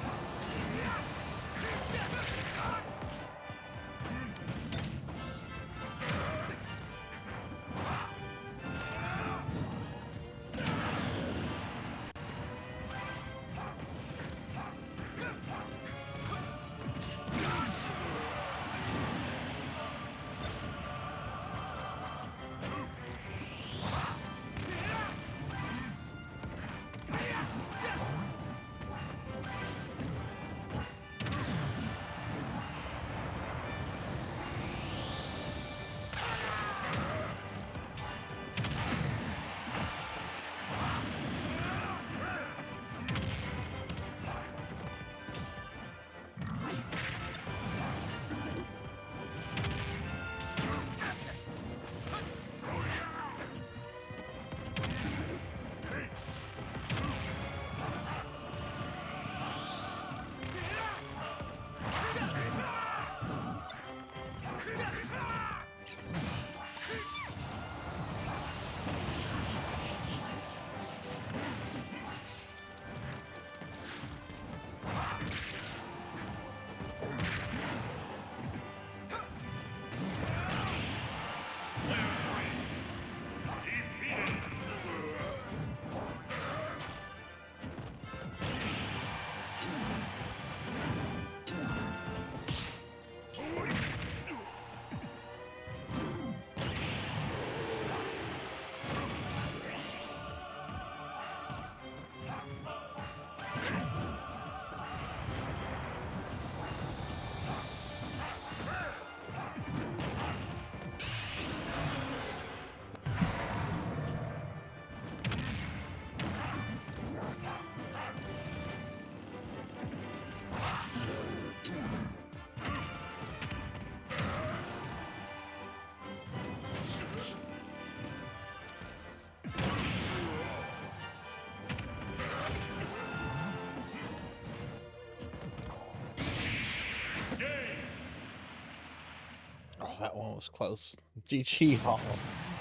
That one was close. GG. Oh,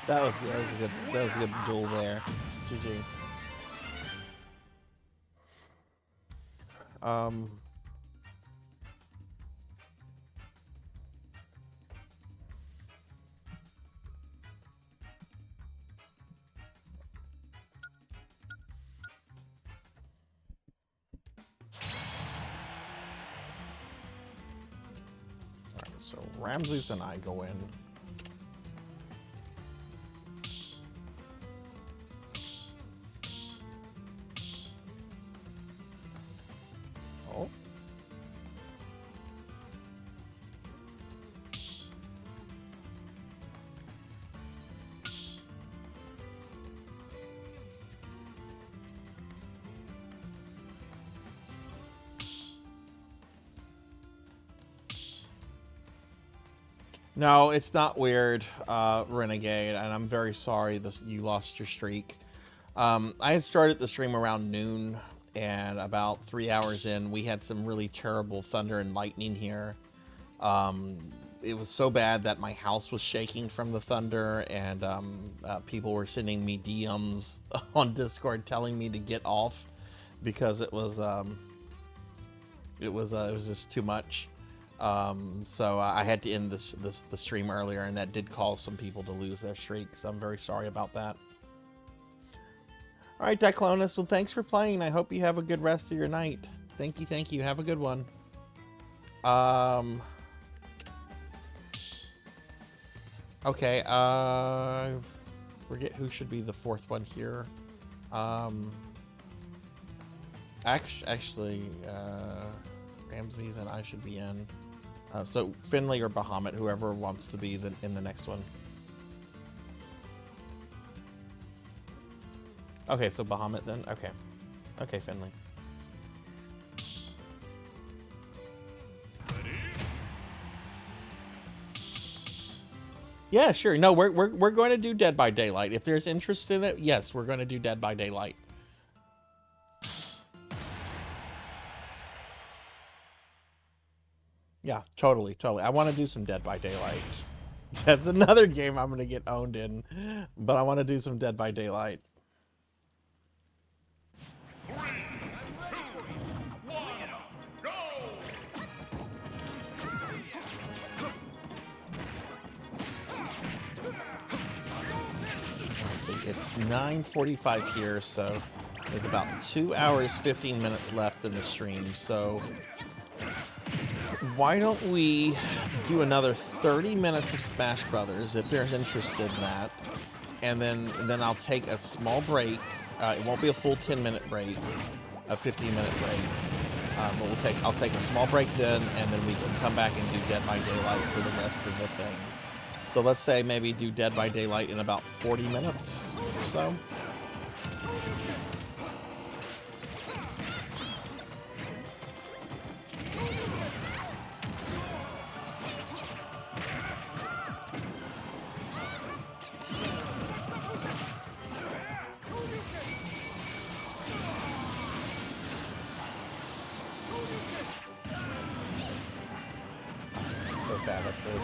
that was a good duel there. GG. So Ramses and I go in. Oh. No, it's not weird, Renegade, and I'm very sorry that you lost your streak. I had started the stream around noon, and about 3 hours in, we had some really terrible thunder and lightning here. It was so bad that my house was shaking from the thunder, and people were sending me DMs on Discord telling me to get off because it was just too much. So I had to end the stream earlier, and that did cause some people to lose their streaks. So I'm very sorry about that. All right, Diclonus, well, thanks for playing. I hope you have a good rest of your night. Thank you. Have a good one. Okay, forget who should be the fourth one here. Actually, Ramses and I should be in. So Finley or Bahamut, whoever wants to be in the next one. Okay, so Bahamut then. Okay. Okay, Finley. Yeah, sure. No, we're going to do Dead by Daylight. If there's interest in it, yes, we're going to do Dead by Daylight. Yeah, totally, totally. I want to do some Dead by Daylight. That's another game I'm going to get owned in, but I want to do some Dead by Daylight. 3, 2, 1, go! Let's see, it's 9:45 here, so there's about 2 hours, 15 minutes left in the stream, so why don't we do another 30 minutes of Smash Brothers if there's interest in that, and then I'll take a small break. It won't be a full 10-minute break, a 15-minute break, but I'll take a small break then, and then we can come back and do Dead by Daylight for the rest of the thing. So let's say maybe do Dead by Daylight in about 40 minutes or so. So bad at this.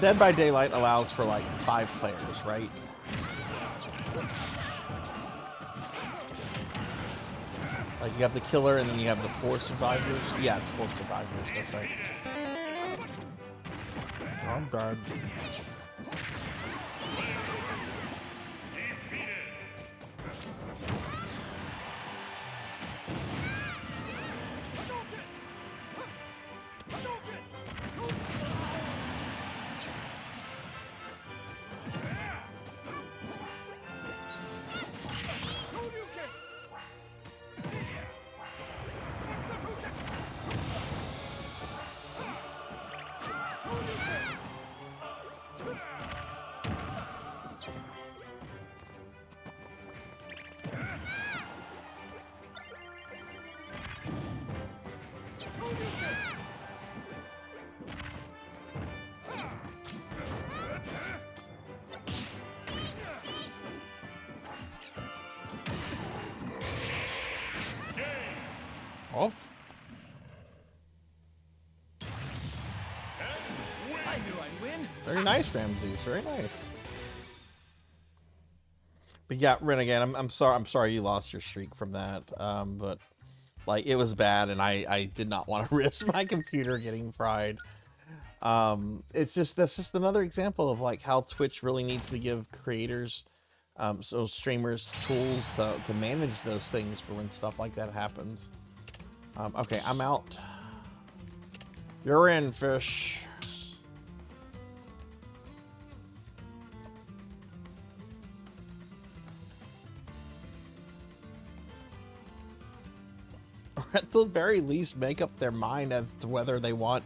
Dead by Daylight allows for like 5 players, right? Like you have the killer and then you have the 4 survivors. Yeah, it's 4 survivors, that's right. I'm dead. Oh. I knew I'd win. Very nice, Ramses. Very nice. But yeah, Renegade, I'm sorry you lost your streak from that. But like it was bad, and I did not want to risk my computer getting fried. That's just another example of like how Twitch really needs to give creators, so streamers, tools to manage those things for when stuff like that happens. Okay, I'm out. You're in, fish. Or at the very least, make up their mind as to whether they want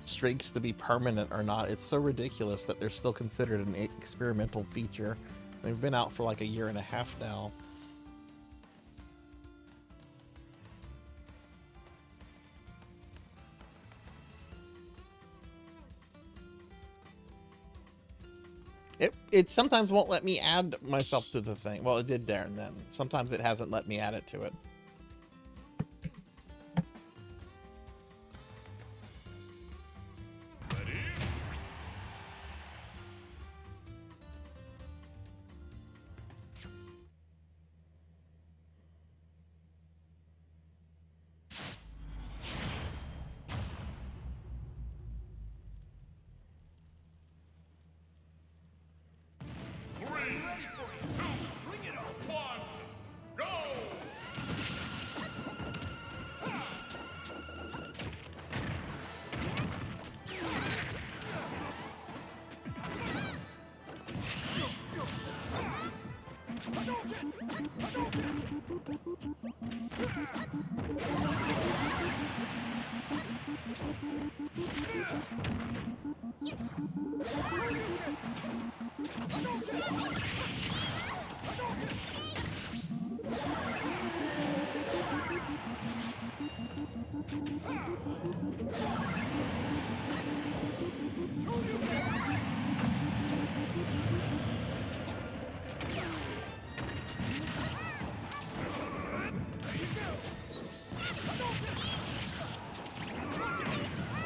streaks to be permanent or not. It's so ridiculous that they're still considered an experimental feature. They've been out for like a year and a half now. It sometimes won't let me add myself to the thing. Well, it did there and then. Sometimes it hasn't let me add it to it.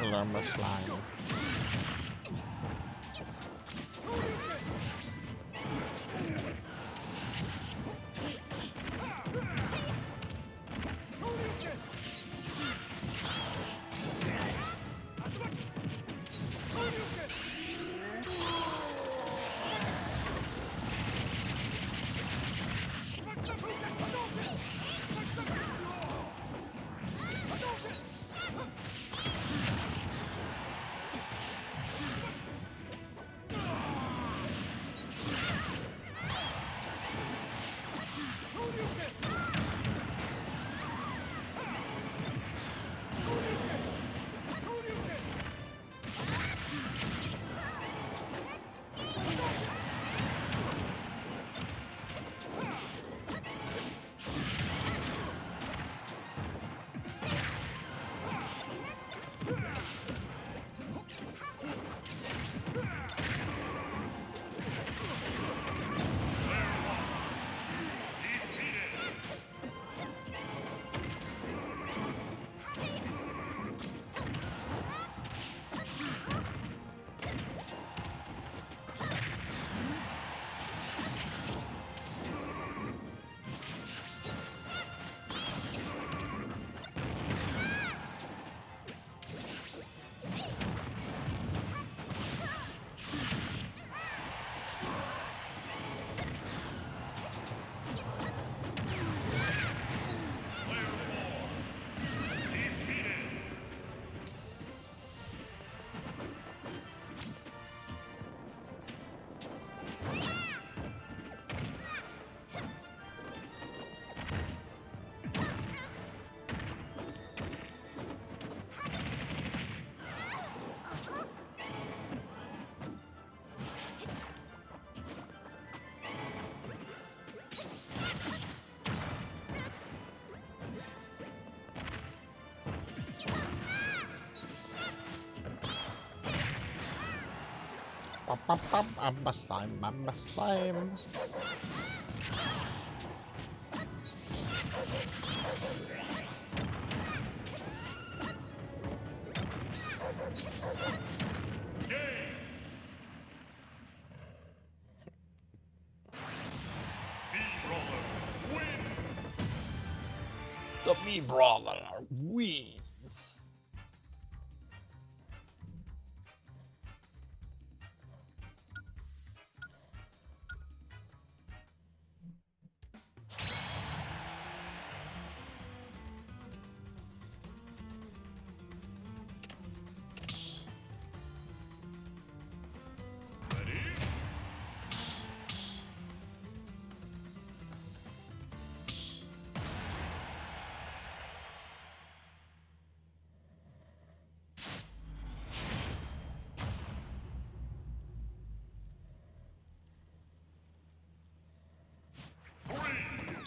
Learn the slime. I'm a slime, I'm a slime. The Mii Brawler wins.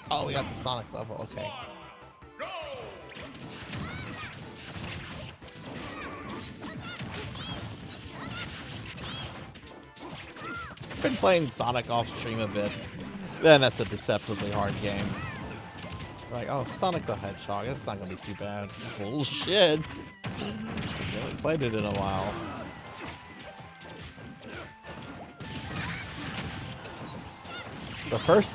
Oh, we got the Sonic level, okay. Been playing Sonic off stream a bit. Then that's a deceptively hard game. Like, oh, Sonic the Hedgehog, it's not gonna be too bad. Bullshit. I haven't played it in a while.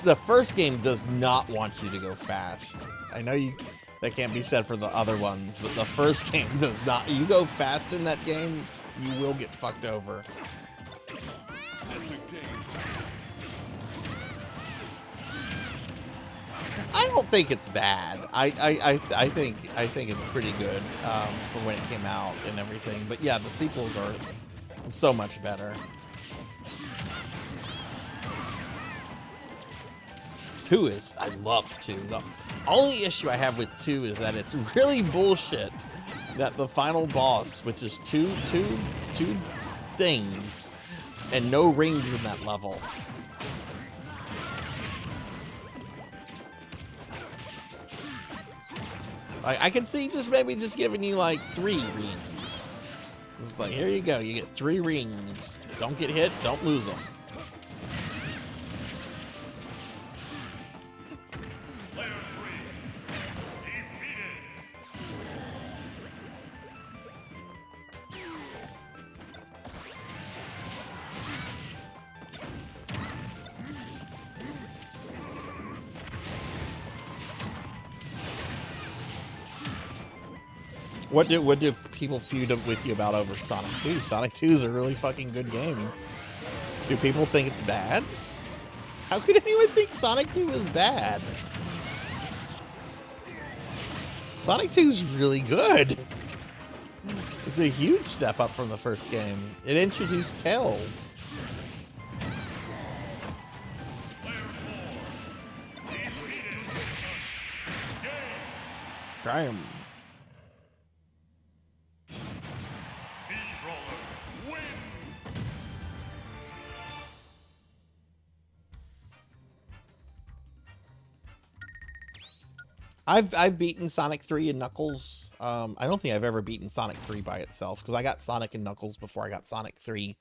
The first game does not want you to go fast. I know that can't be said for the other ones, but the first game does not. You go fast in that game, you will get fucked over. I don't think it's bad. I think it's pretty good for when it came out and everything. But yeah, the sequels are so much better. 2 is, I love 2. The only issue I have with 2 is that it's really bullshit that the final boss, which is two things and no rings in that level. I can see maybe just giving you like 3 rings. It's like, here you go, you get 3 rings. Don't get hit, don't lose them. What do people feud with you about over Sonic 2? Sonic 2 is a really fucking good game. Do people think it's bad? How could anyone think Sonic 2 is bad? Sonic 2 is really good. It's a huge step up from the first game. It introduced Tails. Graham. I've beaten Sonic 3 and Knuckles. I don't think I've ever beaten Sonic 3 by itself, because I got Sonic and Knuckles before I got Sonic 3.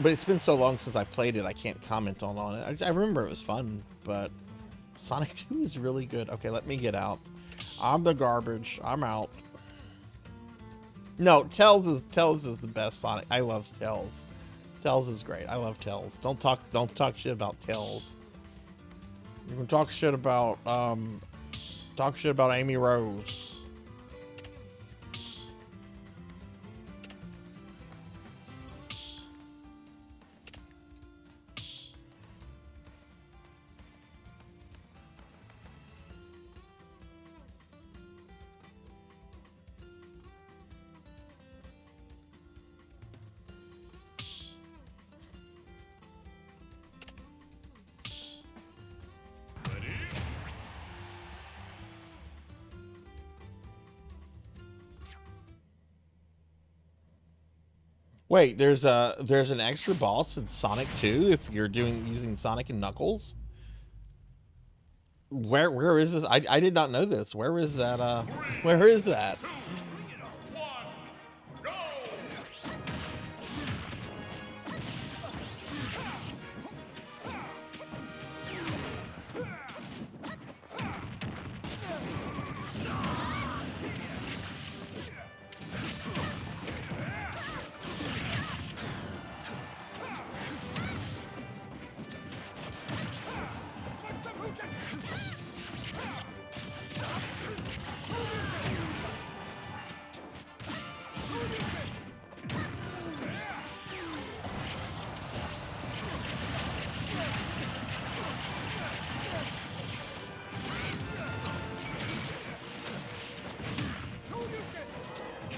But it's been so long since I played it, I can't comment on it. I remember it was fun, but Sonic 2 is really good. Okay, let me get out. I'm the garbage. I'm out. No, Tails is the best Sonic. I love Tails. Tails is great. I love Tails. Don't talk shit about Tails. You can talk shit about Amy Rose. Wait, there's an extra boss in Sonic 2 if you're using Sonic and Knuckles? Where is this? I did not know this. Where is that? Where is that?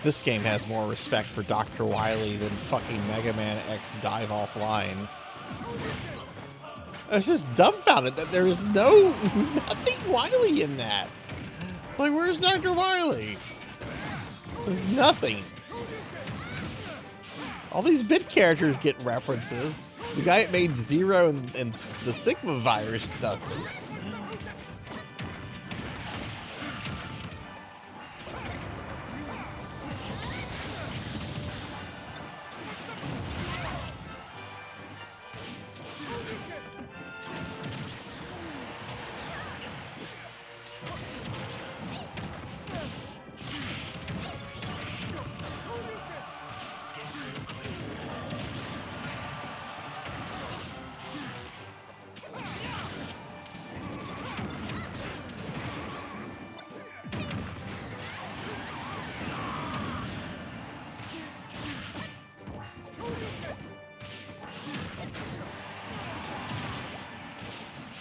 This game has more respect for Dr. Wily than fucking Mega Man X Dive Offline. I was just dumbfounded that there is nothing Wily in that. Like, where's Dr. Wily? There's nothing. All these bit characters get references. The guy that made Zero and the Sigma virus stuff.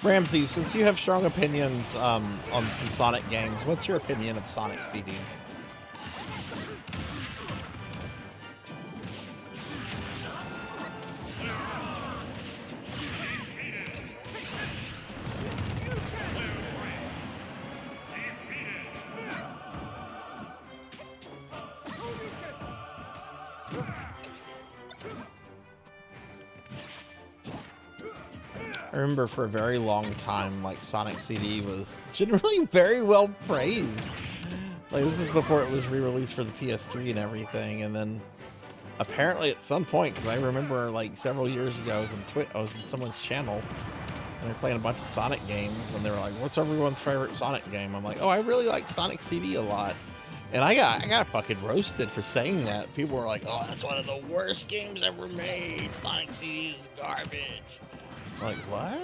Ramsey, since you have strong opinions on some Sonic games, what's your opinion of Sonic CD? I remember for a very long time, like, Sonic CD was generally very well praised. Like, this is before it was re-released for the PS3 and everything, and then apparently at some point, because I remember, like, several years ago, I was in someone's channel, and they're playing a bunch of Sonic games, and they were like, what's everyone's favorite Sonic game? I'm like, oh, I really like Sonic CD a lot. And I got fucking roasted for saying that. People were like, oh, that's one of the worst games ever made. Sonic CD is garbage. I'm like, what?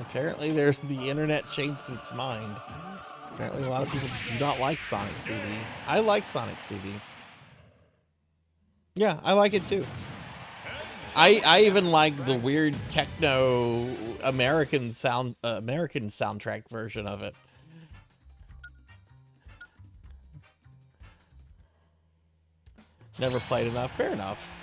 Apparently the internet changed its mind. Apparently a lot of people do not like Sonic CD. I like Sonic CD. Yeah, I like it too. I even like the weird techno American soundtrack version of it. Never played enough. Fair enough.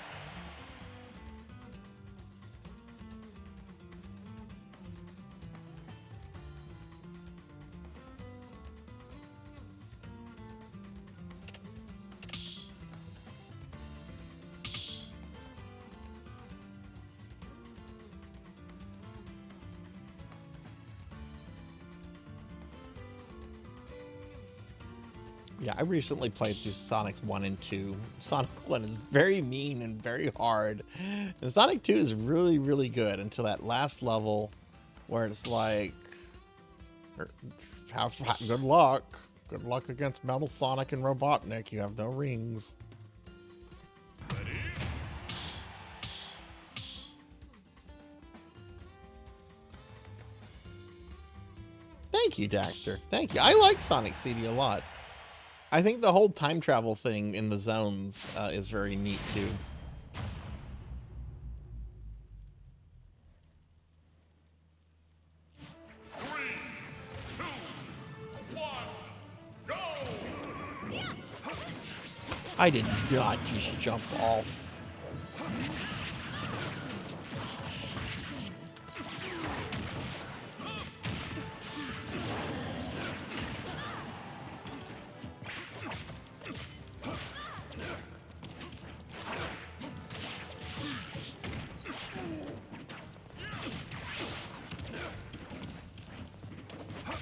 Yeah, I recently played through Sonic 1 and 2. Sonic 1 is very mean and very hard. And Sonic 2 is really, really good until that last level where it's like, good luck. Good luck against Metal Sonic and Robotnik. You have no rings. Thank you, Daxter. Thank you. I like Sonic CD a lot. I think the whole time travel thing in the zones is very neat too. I did not just jump off.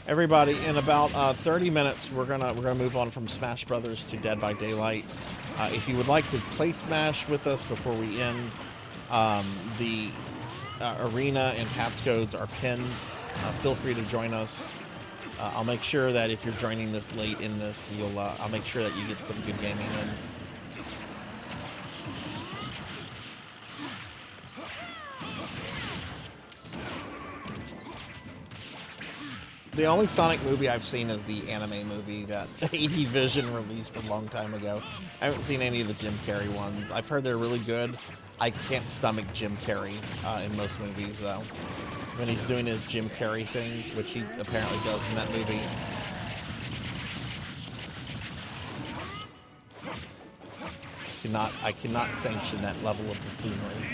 Everybody, in about 30 minutes, we're gonna move on from Smash Brothers to Dead by Daylight. If you would like to play Smash with us before we end, the arena and passcodes are pinned. Feel free to join us. I'll make sure that if you're joining this late in this, I'll make sure that you get some good gaming in. The only Sonic movie I've seen is the anime movie that AD Vision released a long time ago. I haven't seen any of the Jim Carrey ones. I've heard they're really good. I can't stomach Jim Carrey in most movies, though. When he's doing his Jim Carrey thing, which he apparently does in that movie. I cannot sanction that level of buffoonery.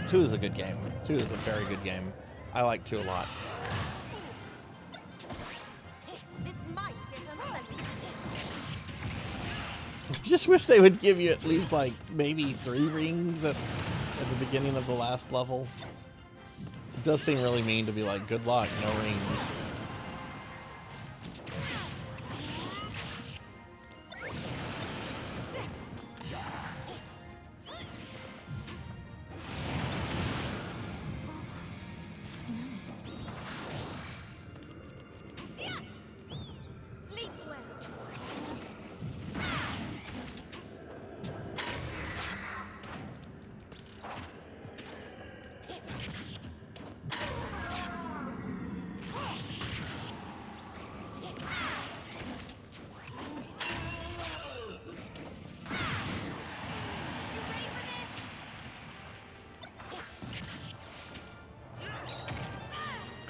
Two is a good game. 2 is a very good game. I like 2 a lot. This might get her fuzzy. Just wish they would give you at least like maybe 3 rings at the beginning of the last level. It does seem really mean to be like, good luck, no rings.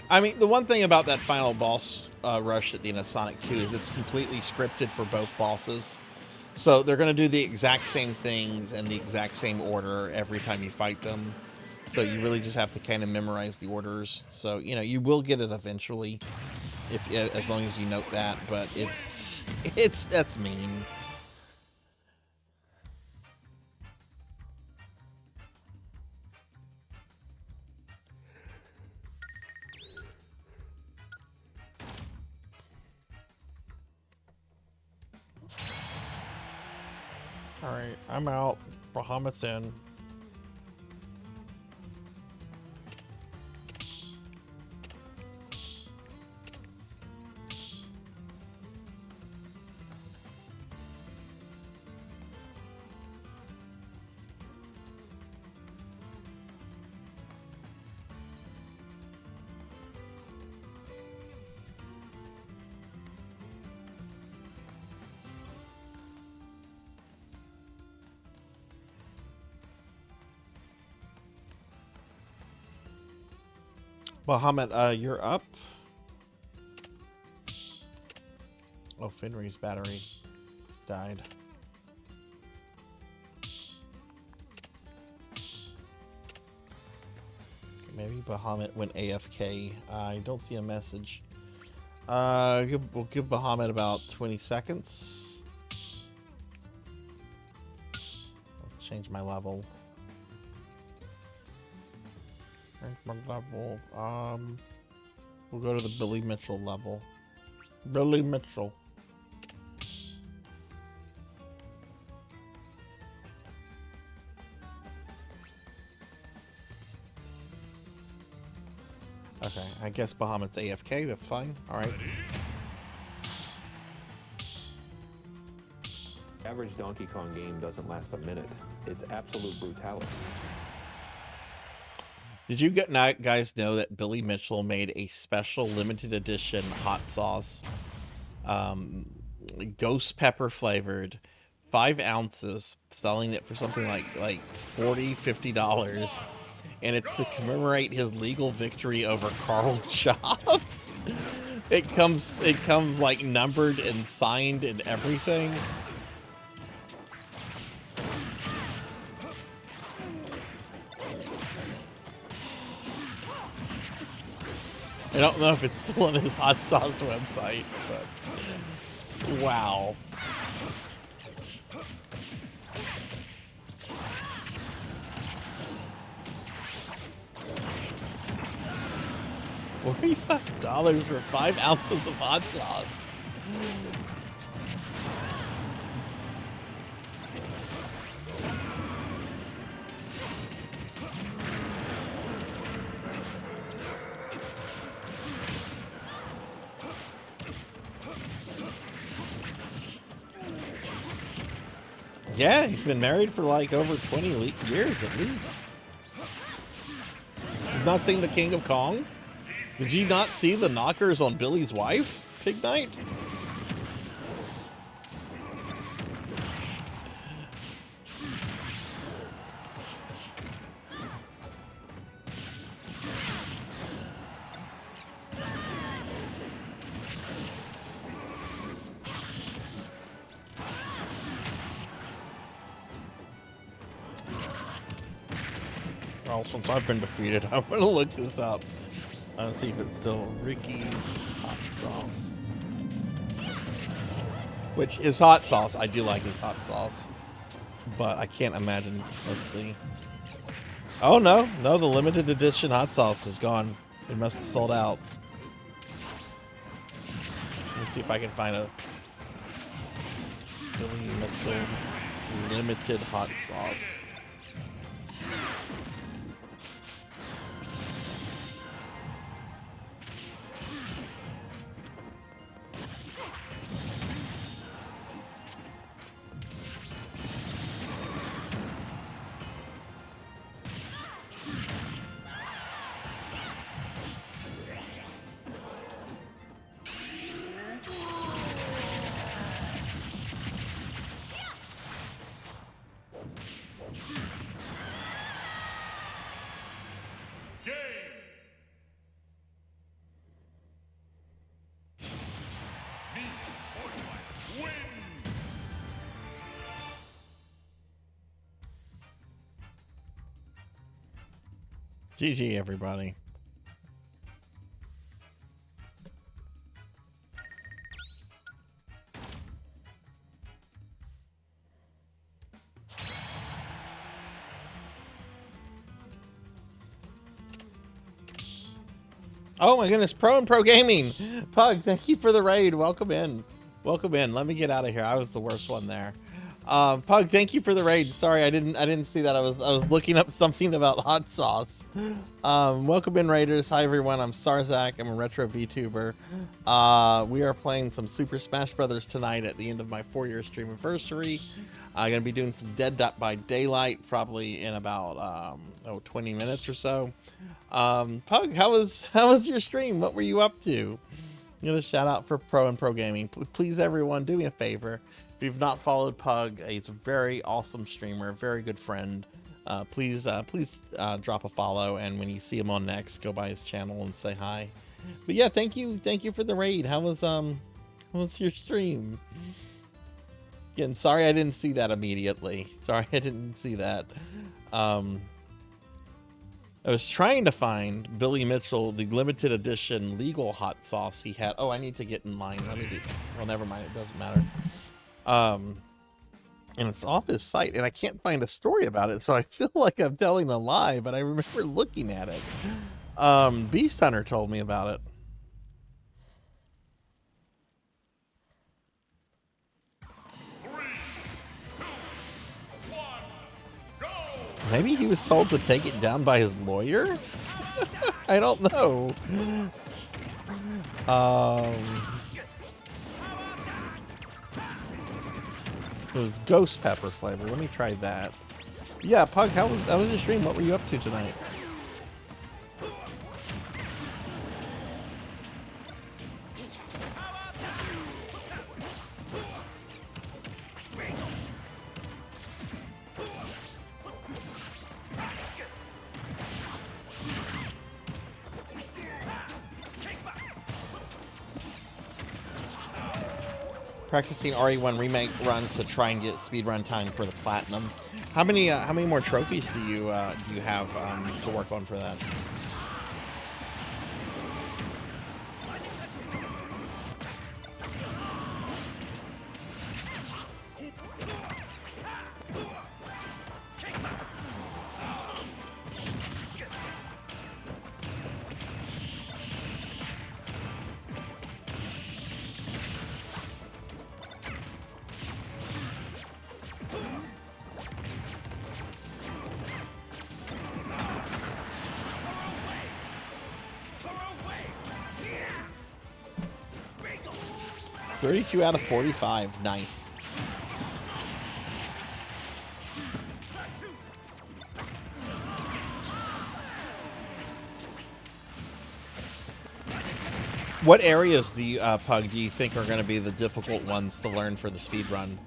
I mean, the one thing about that final boss rush at the end of Sonic 2 is it's completely scripted for both bosses. So they're going to do the exact same things in the exact same order every time you fight them. So you really just have to kind of memorize the orders. So, you know, you will get it eventually, if as long as you note that. But that's mean. All right, I'm out. Bahamut's in. Bahamut, you're up. Oh, Finry's battery died. Maybe Bahamut went AFK. I don't see a message. We'll give Bahamut about 20 seconds. I'll change my level. Level. We'll go to the Billy Mitchell level. Billy Mitchell. Okay, I guess Bahamut's AFK. That's fine. All right. Average Donkey Kong game doesn't last a minute. It's absolute brutality. Did you guys know that Billy Mitchell made a special limited edition hot sauce, ghost pepper flavored, 5 ounces, selling it for something like $40–50, and it's to commemorate his legal victory over Carl Jobs. It comes like numbered and signed and everything. I don't know if it's still on his hot sauce website, but wow. $45 for 5 ounces of hot sauce. Yeah, he's been married for like over 20 years at least. You've not seen The King of Kong? Did you not see the knockers on Billy's wife, Pig Knight? Well, since I've been defeated, I'm gonna look this up. See if it's still Ricky's hot sauce. Which is hot sauce. I do like his hot sauce. But I can't imagine. Let's see. Oh, no. No, the limited edition hot sauce is gone. It must have sold out. Let me see if I can find a Billy Mitchell limited hot sauce. GG, everybody. Oh my goodness, Pro and Pro Gaming. Pug, thank you for the raid. Welcome in. Welcome in. Let me get out of here. I was the worst one there. Pug, thank you for the raid. Sorry, I didn't see that. I was looking up something about hot sauce. Welcome in, Raiders. Hi everyone. I'm Sarzac. I'm a retro VTuber. We are playing some Super Smash Brothers tonight at the end of my 4-year Streamiversary. I'm gonna be doing some Dead by Daylight probably in about 20 minutes or so. Pug, how was your stream? What were you up to? I'm gonna shout out for Pro and Pro Gaming. Please, everyone, do me a favor. If you've not followed Pug, he's a very awesome streamer, very good friend. Please drop a follow, and when you see him on next, go by his channel and say hi. But yeah, thank you for the raid. How was your stream? Again, sorry I didn't see that immediately. Sorry I didn't see that. I was trying to find Billy Mitchell, the limited edition legal hot sauce he had. Oh, I need to get in line. Let me do. Well, never mind. It doesn't matter. And it's off his site, and I can't find a story about it, so I feel like I'm telling a lie, but I remember looking at it. Beast Hunter told me about it. Maybe he was told to take it down by his lawyer? I don't know. It was ghost pepper flavor. Let me try that. Yeah, Pug, how was your stream? What were you up to tonight? Practicing RE1 remake runs to try and get speedrun time for the platinum. How many more trophies do you have to work on for that? $32 out of 45. Nice. What areas Pug, do you think are going to be the difficult ones to learn for the speed run?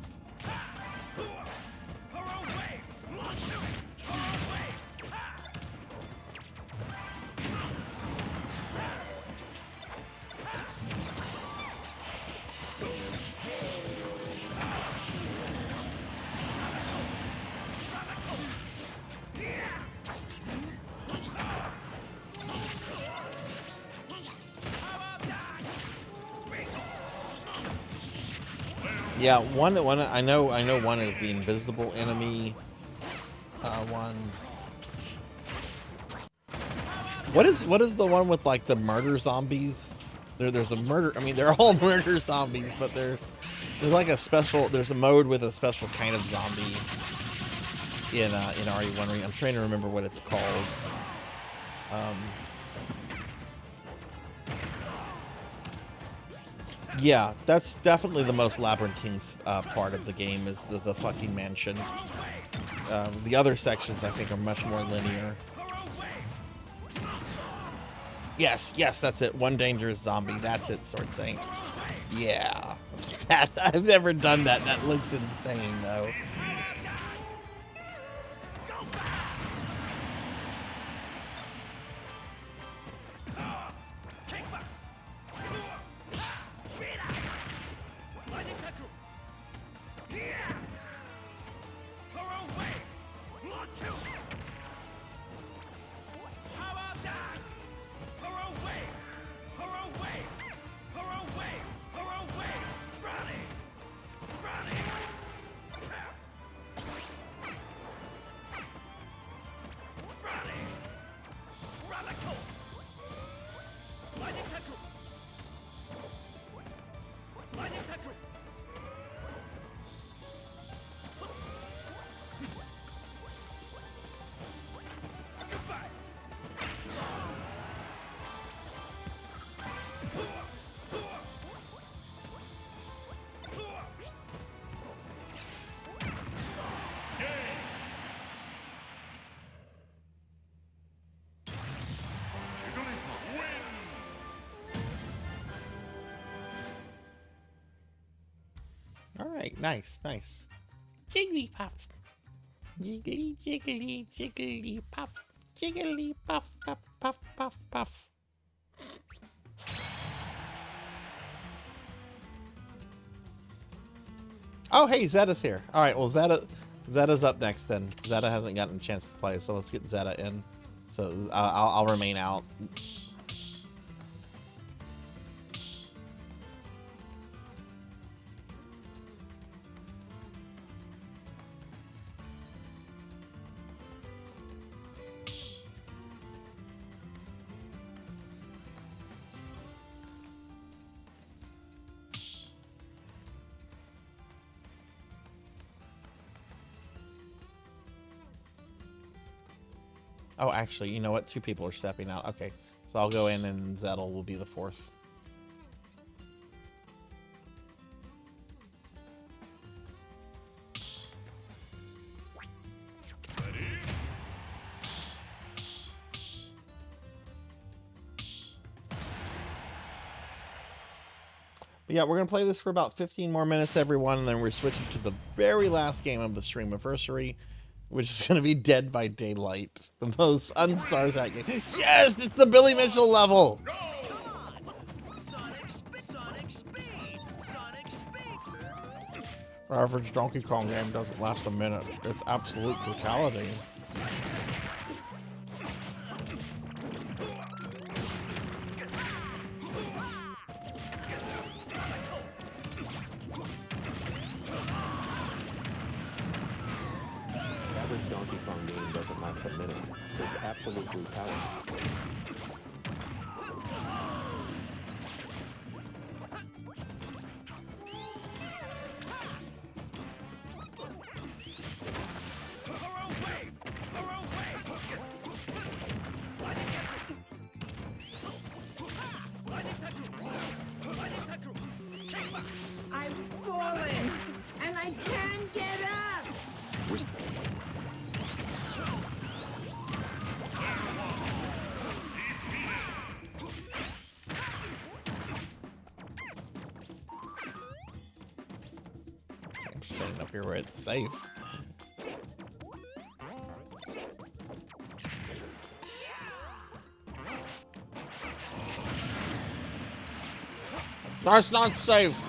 Yeah, one I know one is the invisible enemy one. What is the one with like the murder zombies? There's a murder, I mean they're all murder zombies, but there's like a special, there's a mode with a special kind of zombie in RE1. I'm trying to remember what it's called. Yeah, that's definitely the most labyrinthine part of the game, is the fucking mansion. The other sections, I think, are much more linear. Yes, that's it. One dangerous zombie. That's it, Sword Saint. Yeah. I've never done that. That looks insane, though. right, nice, nice. Jigglypuff. Jiggly, jiggly, jiggly, puff. Jiggly, puff, puff, puff, puff, puff. Oh, hey, Zeta's here. All right, well, Zeta's up next then. Zeta hasn't gotten a chance to play, so let's get Zeta in. So I'll remain out. Oh, actually, you know what? 2 people are stepping out. Okay, so I'll go in and Zettel will be the 4th. But yeah, we're going to play this for about 15 more minutes, everyone, and then we're switching to the very last game of the Streamiversary, which is going to be Dead by Daylight, the most un-Sarzac game. Yes, it's the Billy Mitchell level! Our average Donkey Kong game doesn't last a minute. It's absolute brutality. Donkey Kong game doesn't last a minute. It's absolute brutality. I've fallen, and I can't get up. I'm standing up here where it's safe. That's not safe.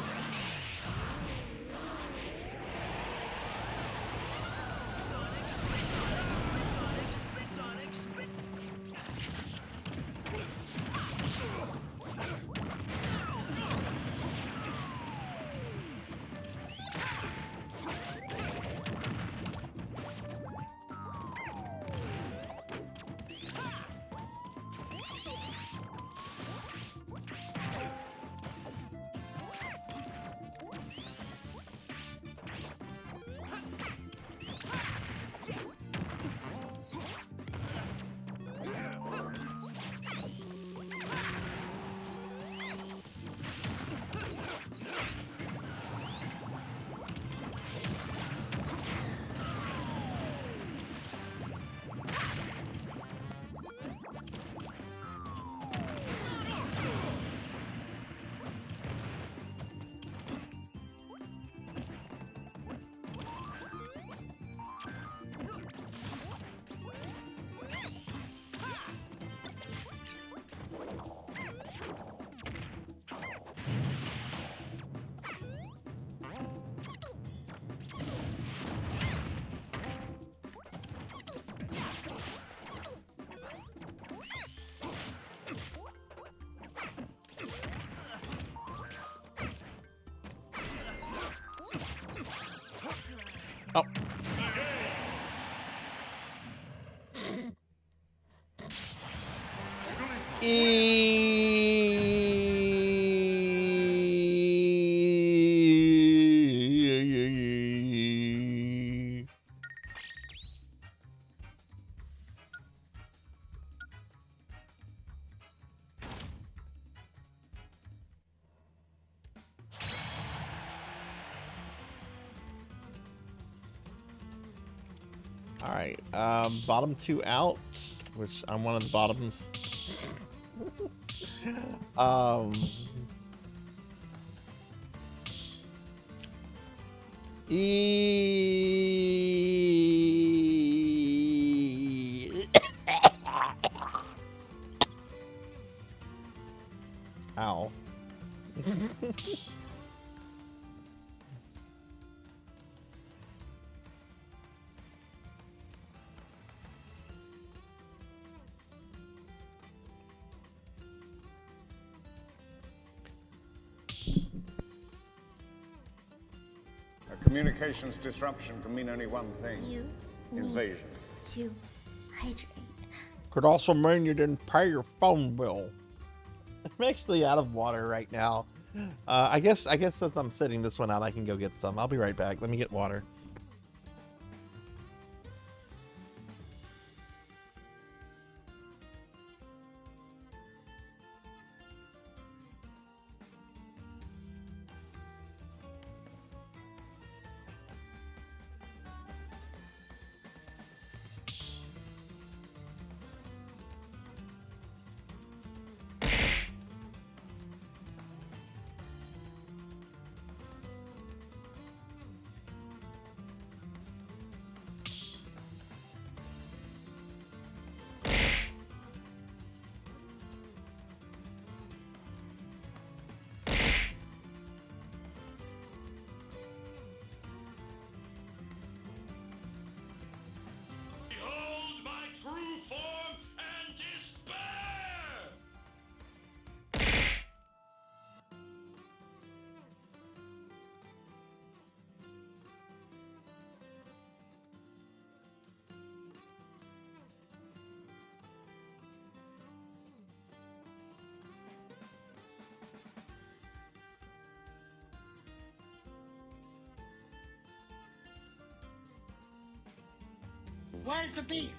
Oh. All right, bottom 2 out, which I'm one of the bottoms. Ow. A communications disruption can mean only one thing. You Invasion. to hydrate. Could also mean you didn't pay your phone bill. I'm actually out of water right now. I guess since I'm sitting this one out, I can go get some. I'll be right back. Let me get water. Behold my true form and despair! Where's the beef?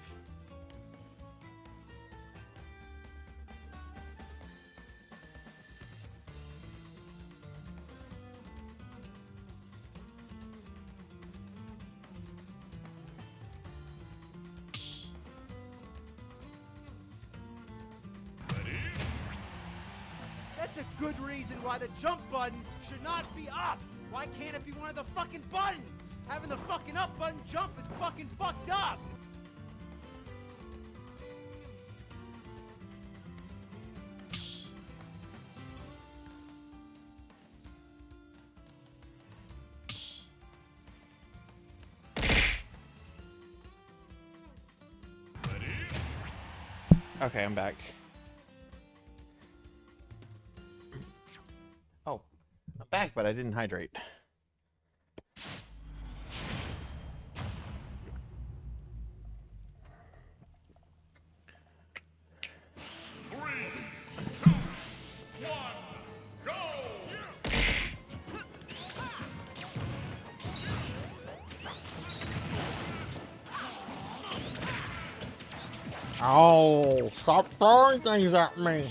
That's a good reason why the jump button should not be up. Why can't it be one of the fucking buttons? Having the fucking up button jump is fucking fucked up. Okay, I'm back. Oh, I'm back, but I didn't hydrate. Oh, stop throwing things at me.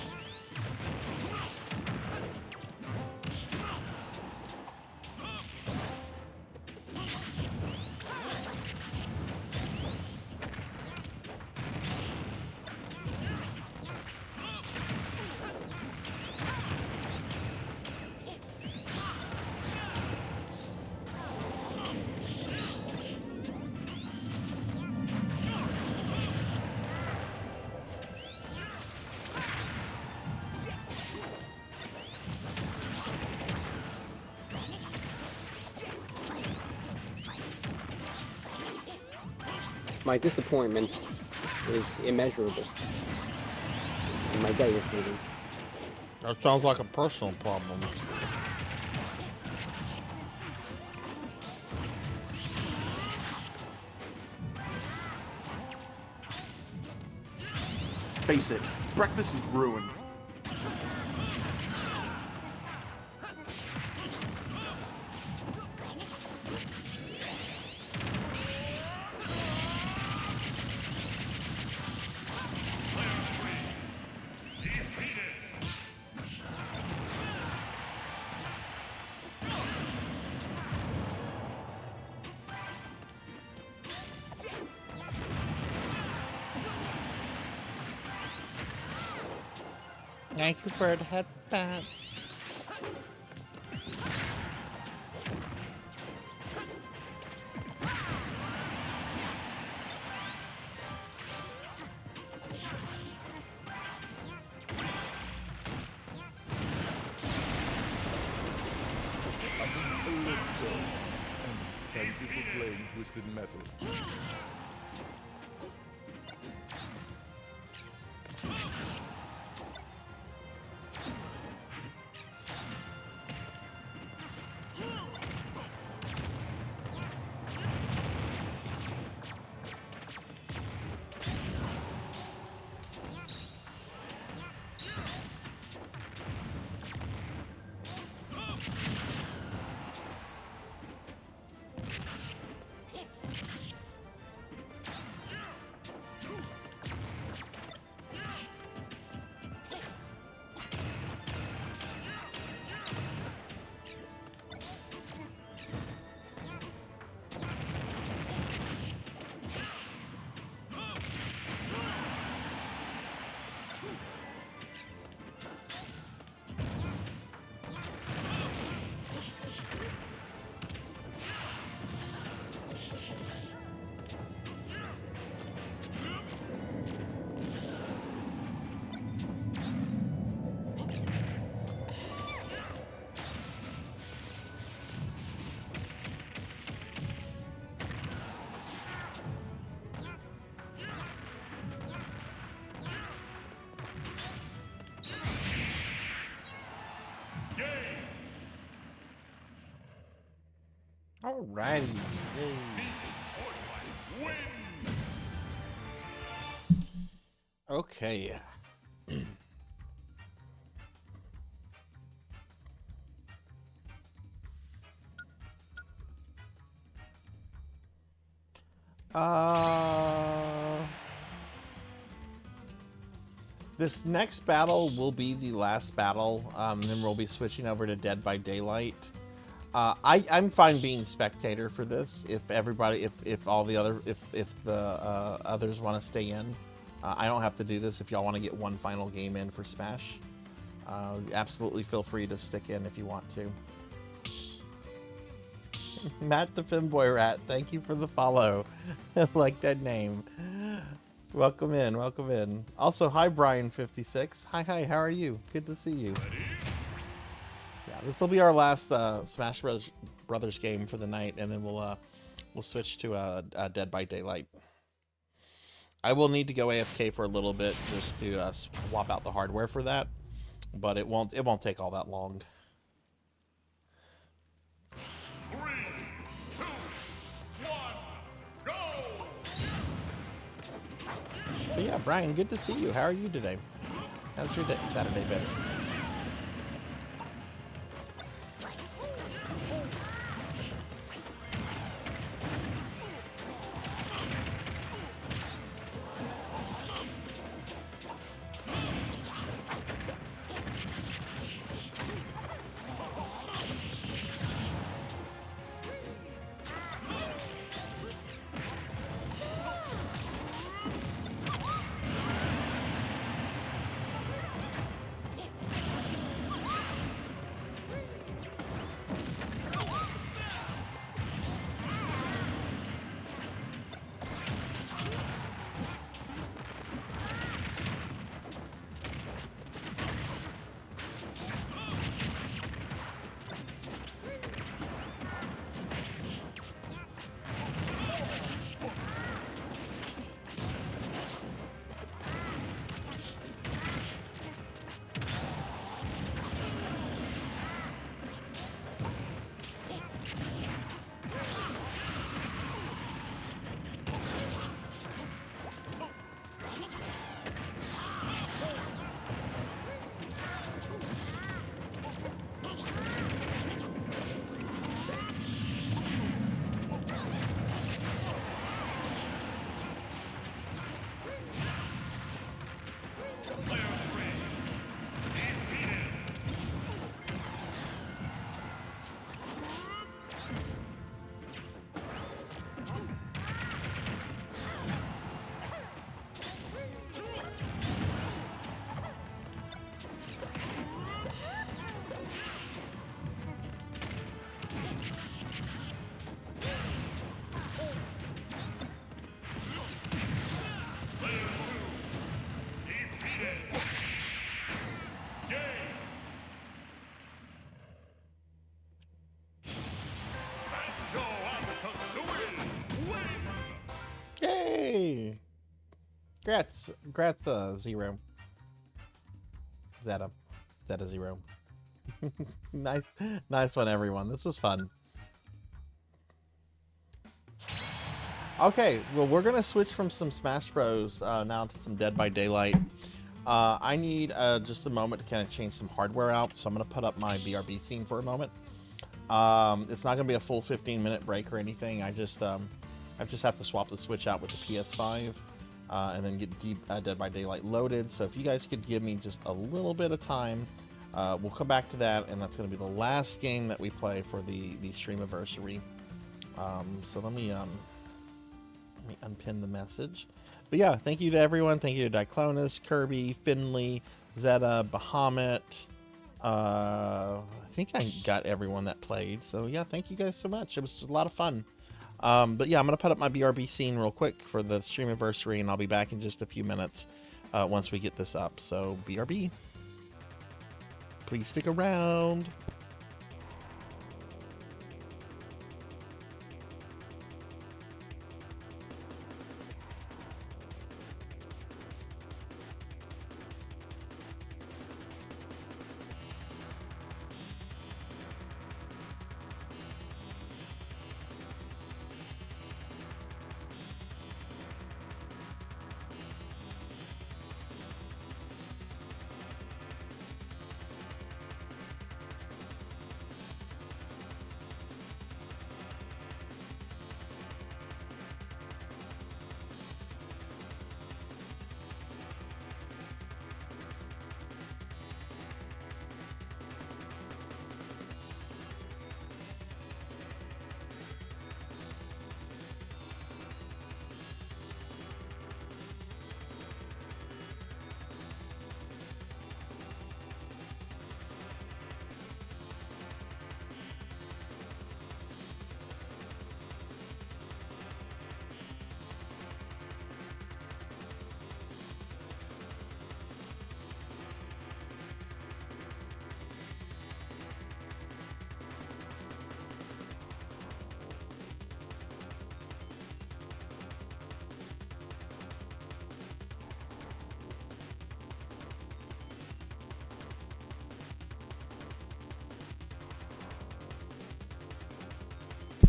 My disappointment is immeasurable. And my day is moving. That sounds like a personal problem. Face it, breakfast is ruined. Thank you for the headbands. and people playing Twisted Metal. Alrighty. Okay. This next battle will be the last battle. Then we'll be switching over to Dead by Daylight. I'm fine being spectator for this. If everybody, if all the other, if the others want to stay in, I don't have to do this. If y'all want to get one final game in for Smash, absolutely feel free to stick in if you want to. Matt the Femboy Rat, thank you for the follow. I like that name. Welcome in, welcome in. Also, hi Brian56. Hi, how are you? Good to see you. Yeah, this will be our last Smash Brothers game for the night, and then we'll switch to Dead by Daylight. I will need to go AFK for a little bit just to swap out the hardware for that, but it won't take all that long. 3, 2, 1, go! But yeah, Brian, good to see you. How are you today? How's your Saturday been? Congrats, Zero. Zeta 0. Nice one, everyone. This was fun. Okay, well, we're gonna switch from some Smash Bros. Now to some Dead by Daylight. I need just a moment to kind of change some hardware out, so I'm gonna put up my BRB scene for a moment. It's not gonna be a full 15-minute break or anything. I just have to swap the Switch out with the PS5 and then get Dead by Daylight loaded. So if you guys could give me just a little bit of time, we'll come back to that, and that's gonna be the last game that we play for the Streamiversary. So let me unpin the message. But yeah, thank you to everyone. Thank you to Diclonus, Kirby, Finley, Zeta, Bahamut. I think I got everyone that played. So yeah, thank you guys so much. It was a lot of fun. But yeah, I'm going to put up my BRB scene real quick for the Streamiversary, and I'll be back in just a few minutes once we get this up. So BRB, please stick around.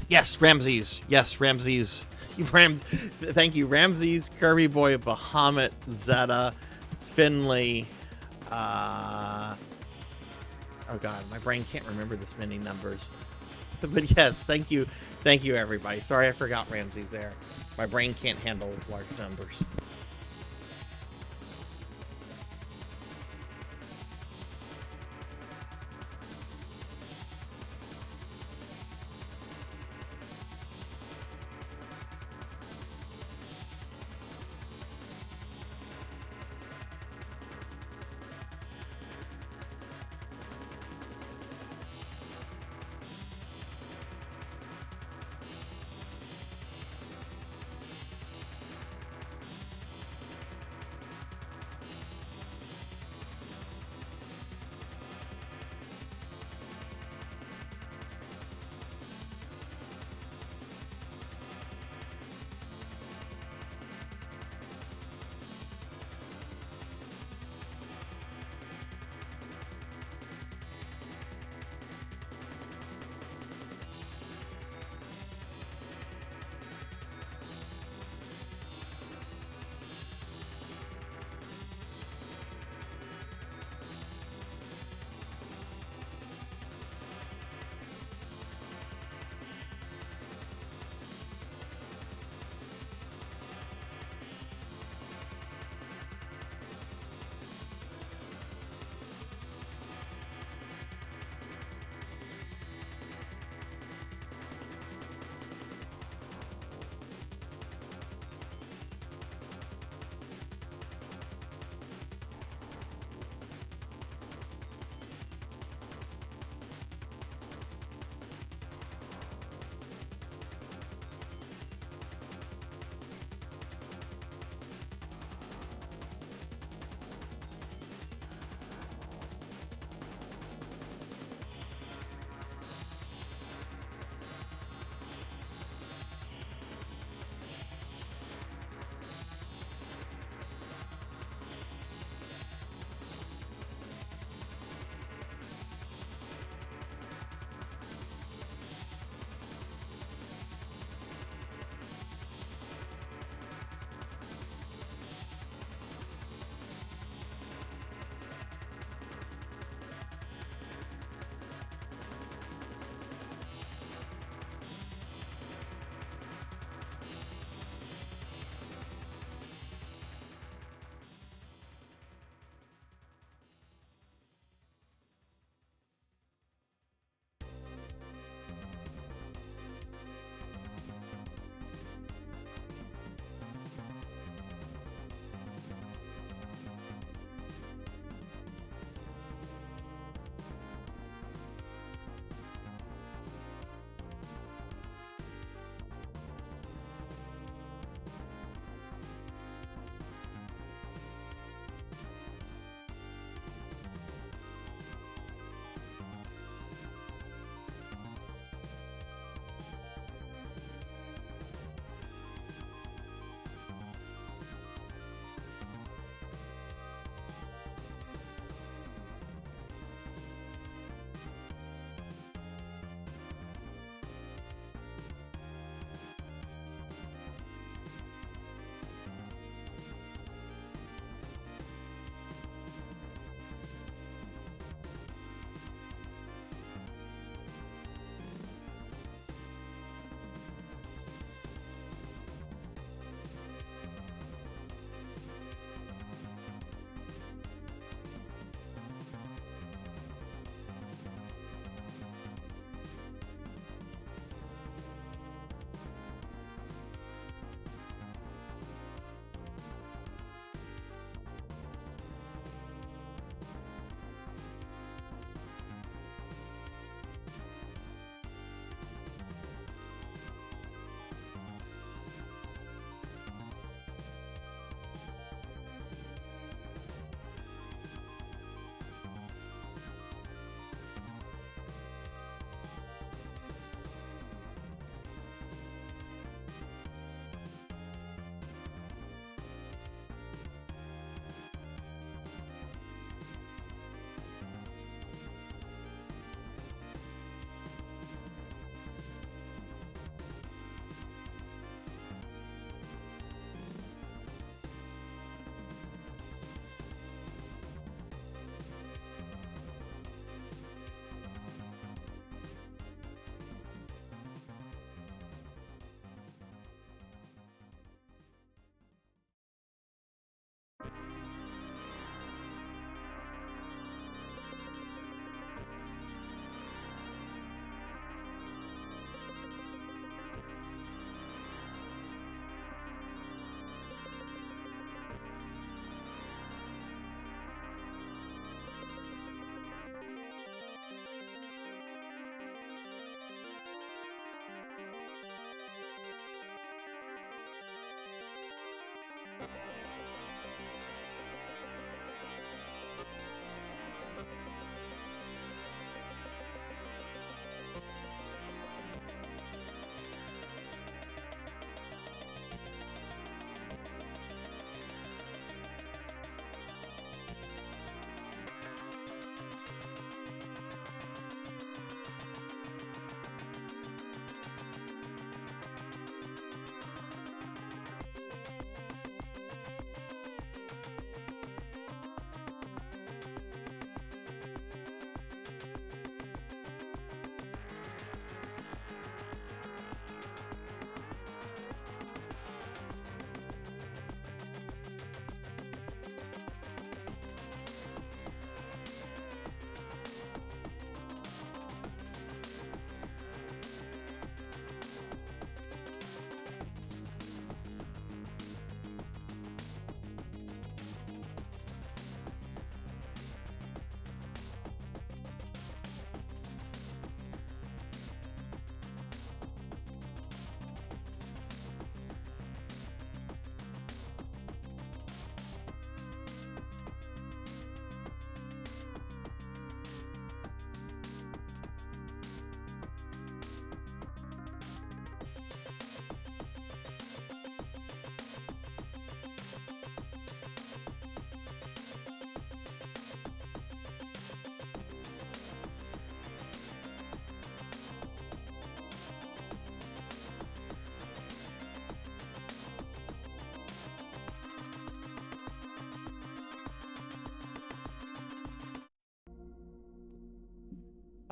Yes, Ramses. Yes, Ramses. Thank you, Ramses, Kirby Boy, Bahamut, Zeta, Finley. Oh God, my brain can't remember this many numbers. But yes, thank you, everybody. Sorry, I forgot Ramses there. My brain can't handle large numbers.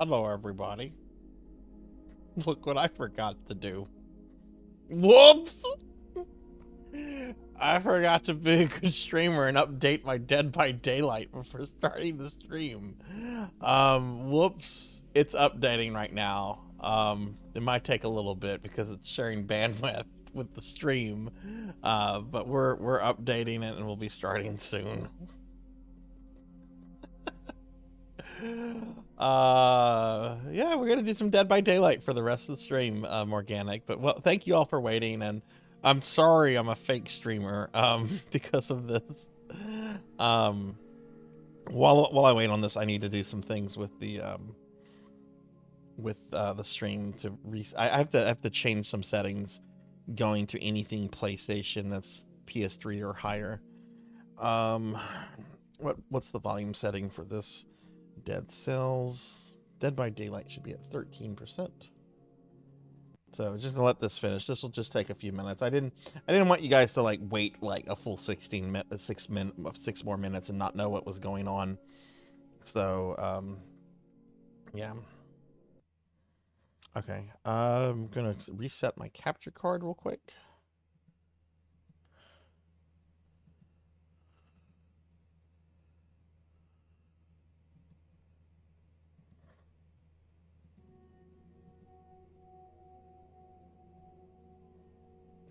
Hello, everybody. Look what I forgot to do. Whoops! I forgot to be a good streamer and update my Dead by Daylight before starting the stream. Whoops. It's updating right now. It might take a little bit because it's sharing bandwidth with the stream. But we're updating it and we'll be starting soon. Yeah, we're gonna do some Dead by Daylight for the rest of the stream, Organic. But well, thank you all for waiting, and I'm sorry I'm a fake streamer because of this. While I wait on this, I need to do some things with the stream to I have to change some settings going to anything PlayStation that's PS3 or higher. What's the volume setting for this? Dead Cells. Dead by Daylight should be at 13%. So just to let this finish. This will just take a few minutes. I didn't want you guys to like wait like a full 6 more minutes and not know what was going on. So yeah. Okay. I'm gonna reset my capture card real quick.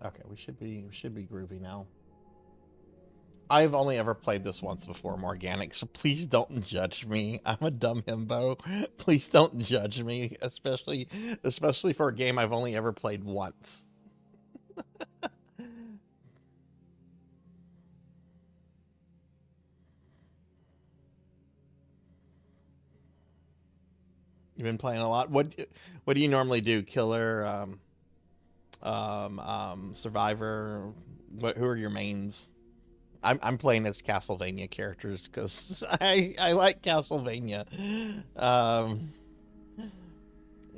Okay, we should be groovy now. I've only ever played this once before, Morganic, so please don't judge me. I'm a dumb himbo. Please don't judge me, especially for a game I've only ever played once. You've been playing a lot. What do you normally do? Killer, Survivor. Who are your mains? I'm playing as Castlevania characters because I like Castlevania.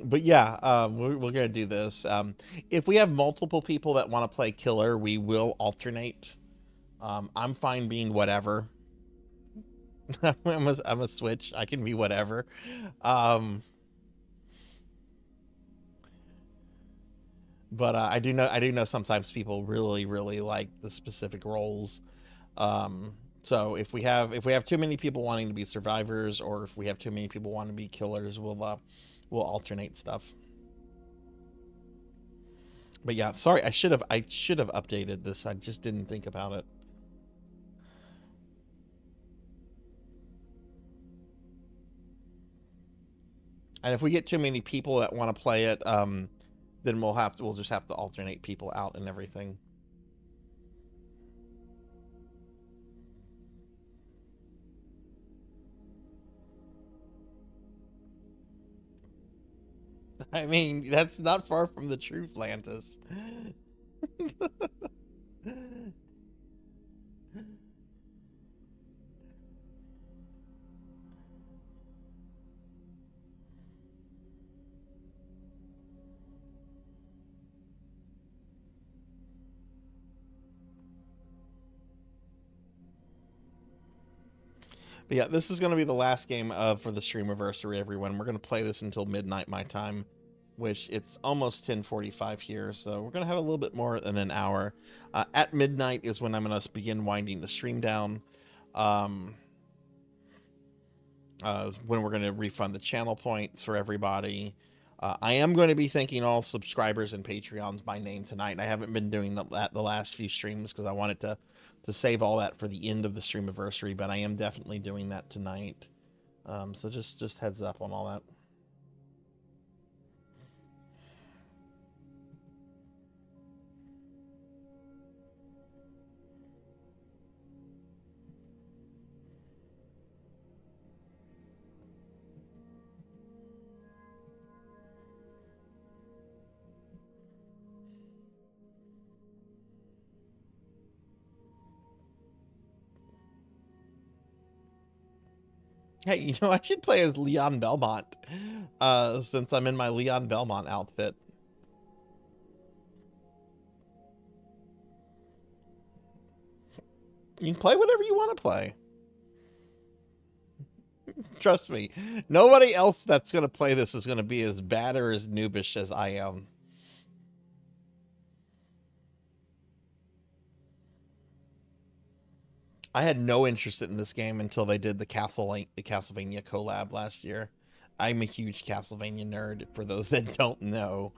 But yeah, we're gonna do this. If we have multiple people that want to play Killer, we will alternate. I'm fine being whatever. I'm a switch. I can be whatever. But I do know sometimes people really like the specific roles. So if we have too many people wanting to be survivors, or if we have too many people wanting to be killers, we'll alternate stuff. But yeah, sorry, I should have updated this. I just didn't think about it. And if we get too many people that want to play it, then we'll just have to alternate people out and everything. I mean, that's not far from the truth, Lantis. But yeah, this is going to be the last game for the Streamiversary, everyone. We're going to play this until midnight my time, which it's almost 10:45 here, so we're going to have a little bit more than an hour. At midnight is when I'm going to begin winding the stream down, when we're going to refund the channel points for everybody. I am going to be thanking all subscribers and Patreons by name tonight. I haven't been doing that the last few streams because I wanted to save all that for the end of the Streamiversary, but I am definitely doing that tonight. So just heads up on all that. Hey, you know, I should play as Leon Belmont, since I'm in my Leon Belmont outfit. You can play whatever you want to play. Trust me, nobody else that's going to play this is going to be as bad or as noobish as I am. I had no interest in this game until they did the Castlevania collab last year. I'm a huge Castlevania nerd, for those that don't know.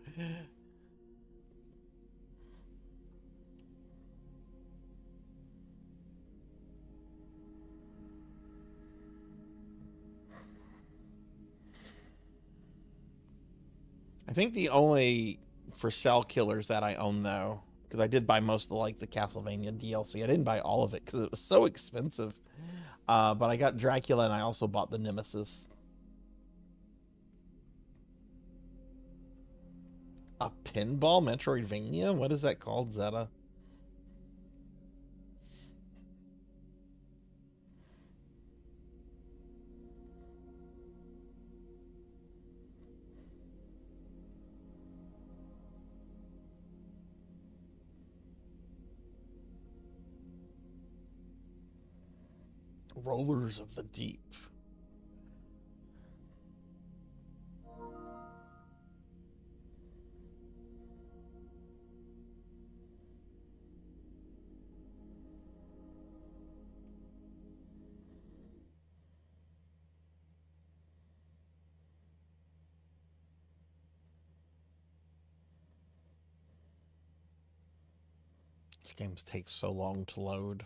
I think the only for sale killers that I own, though, because I did buy most of the Castlevania DLC. I didn't buy all of it because it was so expensive. But I got Dracula and I also bought the Nemesis. A pinball Metroidvania? What is that called, Zeta? Rollers of the Deep. This game takes so long to load.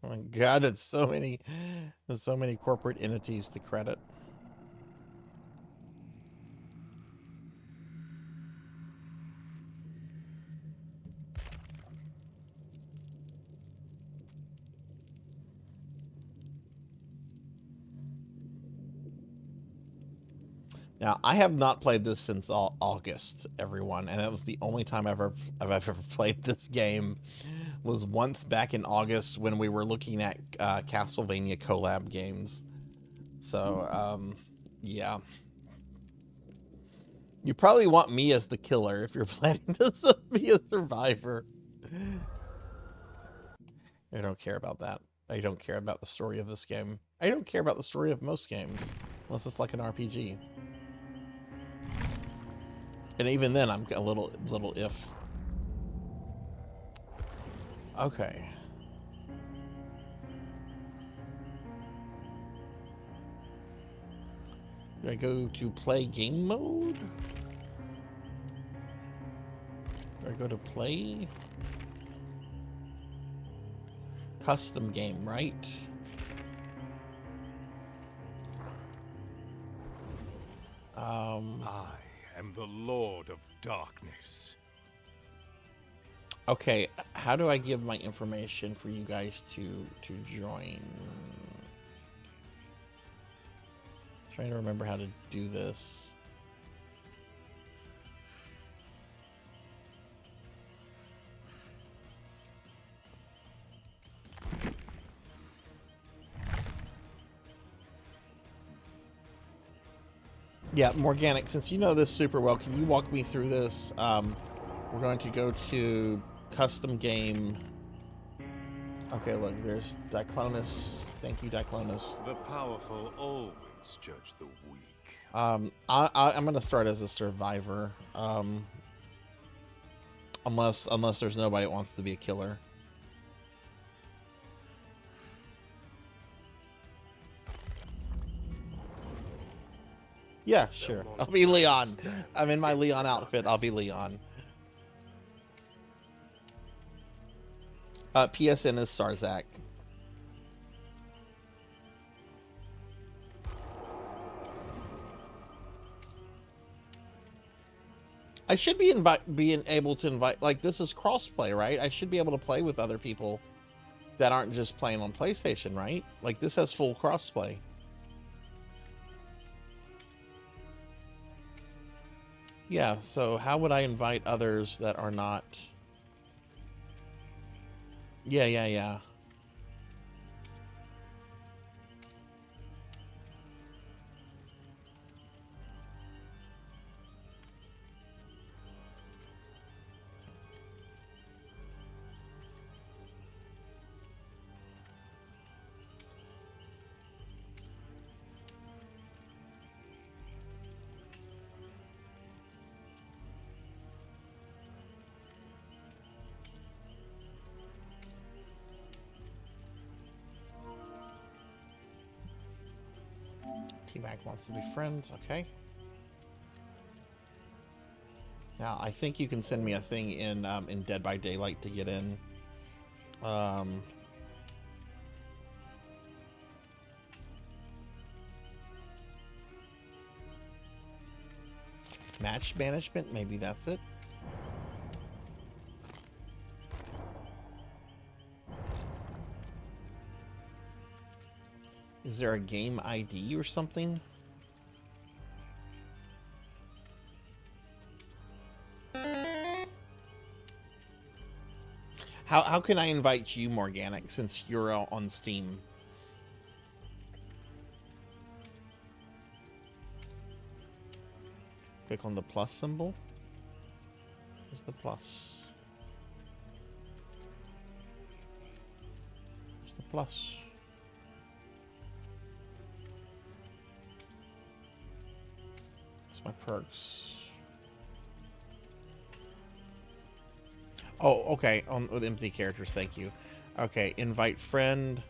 Oh my god, there's so many corporate entities to credit. Now, I have not played this since August, everyone, and that was the only time I've ever played this game. Was once back in August when we were looking at Castlevania collab games. So, yeah. You probably want me as the killer if you're planning to be a survivor. I don't care about that. I don't care about the story of this game. I don't care about the story of most games, unless it's like an RPG. And even then, I'm a little if. Okay. Do I go to play game mode? Do I go to play? Custom game, right? I am the Lord of Darkness. Okay, how do I give my information for you guys to join? Trying to remember how to do this. Yeah, Morganic, since you know this super well, can you walk me through this? We're going to go to custom game. Okay, look, there's Diclonus. Thank you, Diclonus. The powerful always judge the weak. I'm going to start as a survivor. Unless there's nobody that wants to be a killer. Yeah, sure. I'll be Leon. I'm in my Leon outfit. I'll be Leon. PSN is Sarzac. I should be being able to invite, like, this is crossplay, right? I should be able to play with other people that aren't just playing on PlayStation, right? Like, this has full crossplay. Yeah, so how would I invite others that are not... Yeah. T-Mac wants to be friends. Okay. Now, I think you can send me a thing in Dead by Daylight to get in. Match management, maybe that's it. Is there a game ID or something? How can I invite you, Morganic, since you're on Steam? Click on the plus symbol. Where's the plus? Where's the plus? What's my perks? Oh, okay. With empty characters, thank you. Okay, invite friend.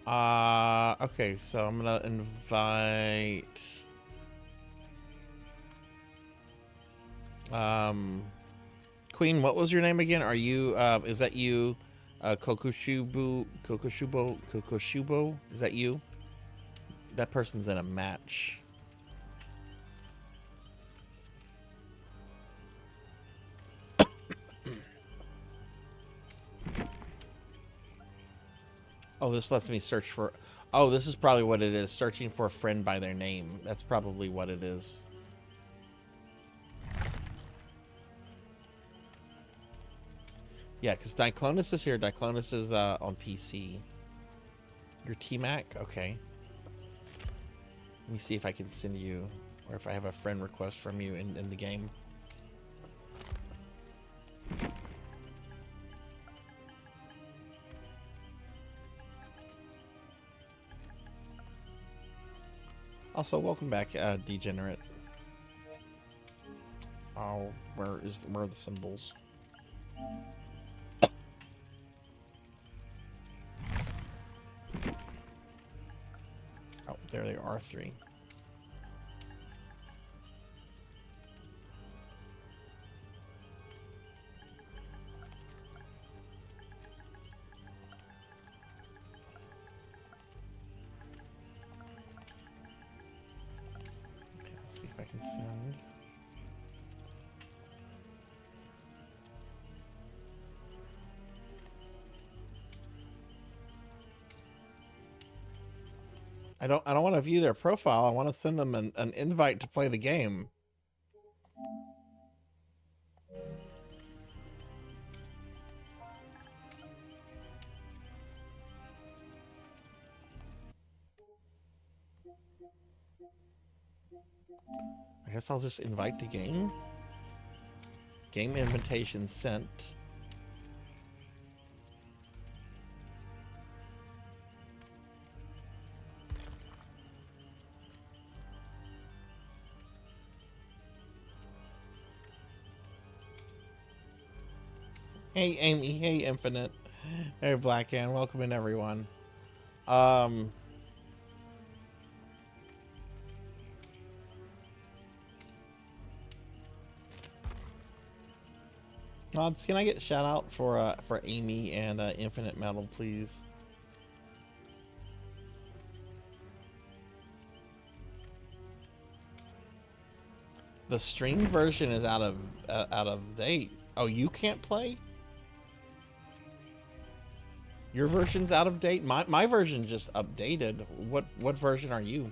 Okay, so I'm gonna invite Queen, what was your name again? Are you is that you? Kokoshubo? Is that you? That person's in a match. Oh, this lets me search for... Oh, this is probably what it is. Searching for a friend by their name. That's probably what it is. Yeah, because Diclonus is here. Diclonus is on PC. Your T-Mac? Okay. Let me see if I can send you... Or if I have a friend request from you in the game. Also, welcome back, Degenerate. Oh, where are the symbols? Oh, there they are, 3. See if I can send. I don't want to view their profile. I want to send them an invite to play the game. I guess I'll just invite to game. Game invitation sent. Hey Amy, hey Infinite, hey Blackhand, welcome in everyone. Mods, can I get a shout out for Amy and Infinite Metal, please? The stream version is out of date. Oh, you can't play? Your version's out of date? My version just updated. What version are you?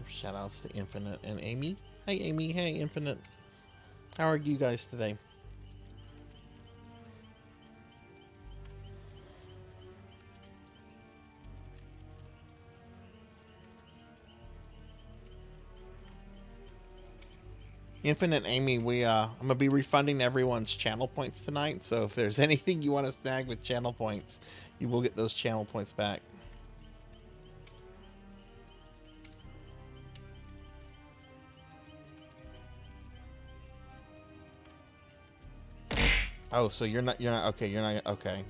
Shout outs to Infinite and Amy. Hey Amy, hey Infinite. How are you guys today? Infinite Amy, I'm gonna be refunding everyone's channel points tonight, so if there's anything you want to snag with channel points, you will get those channel points back. Oh, so you're not okay.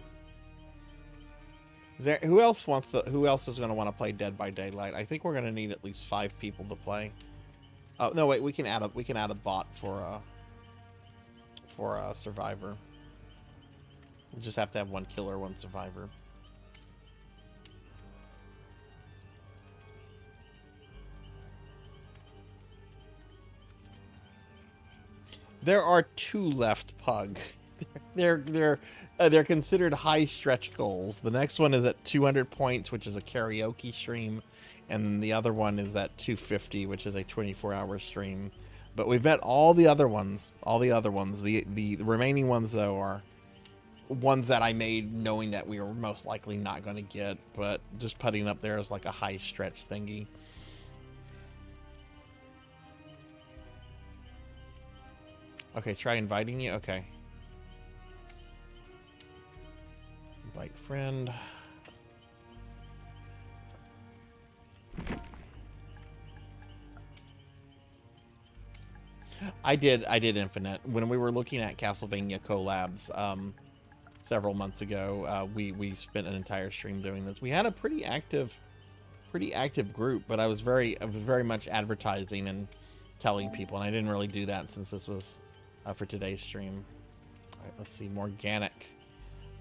Is there, who else is going to want to play Dead by Daylight? I think we're going to need at least 5 people to play. Oh, no, wait, we can add a bot for a survivor. We just have to have 1 killer, 1 survivor. There are 2 left, Pug. They're considered high stretch goals. The next one is at 200 points, which is a karaoke stream, and then the other one is at 250, which is a 24-hour stream. But we've met all the other ones. The remaining ones, though, are ones that I made knowing that we were most likely not going to get, but just putting up there as like a high stretch thingy. Okay, try inviting you. Okay. Invite friend. I did Infinite when we were looking at Castlevania collabs several months ago. We spent an entire stream doing this. We had a pretty active group, but I was very much advertising and telling people, and I didn't really do that since this was for today's stream. All right, let's see, Morganic.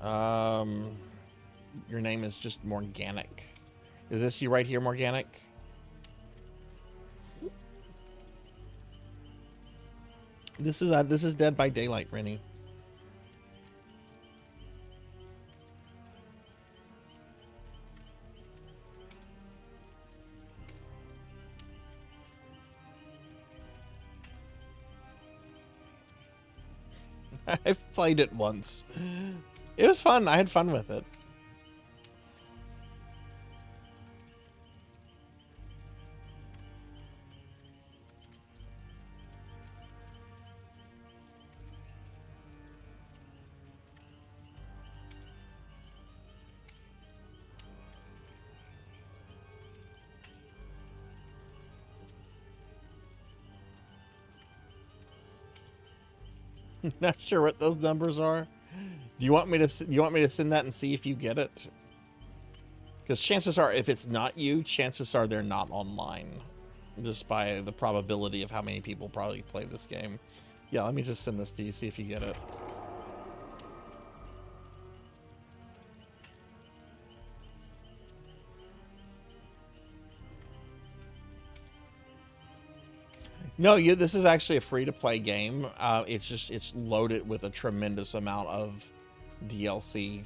Your name is just Morganic. Is this you right here, Morganic? This is Dead by Daylight, Rennie. I've played it once. It was fun. I had fun with it. Not sure what those numbers are. Do you want me to send that and see if you get it? Because chances are, if it's not you, chances are they're not online, just by the probability of how many people probably play this game. Yeah, let me just send this to you, see if you get it. No, this is actually a free-to-play game. It's loaded with a tremendous amount of DLC.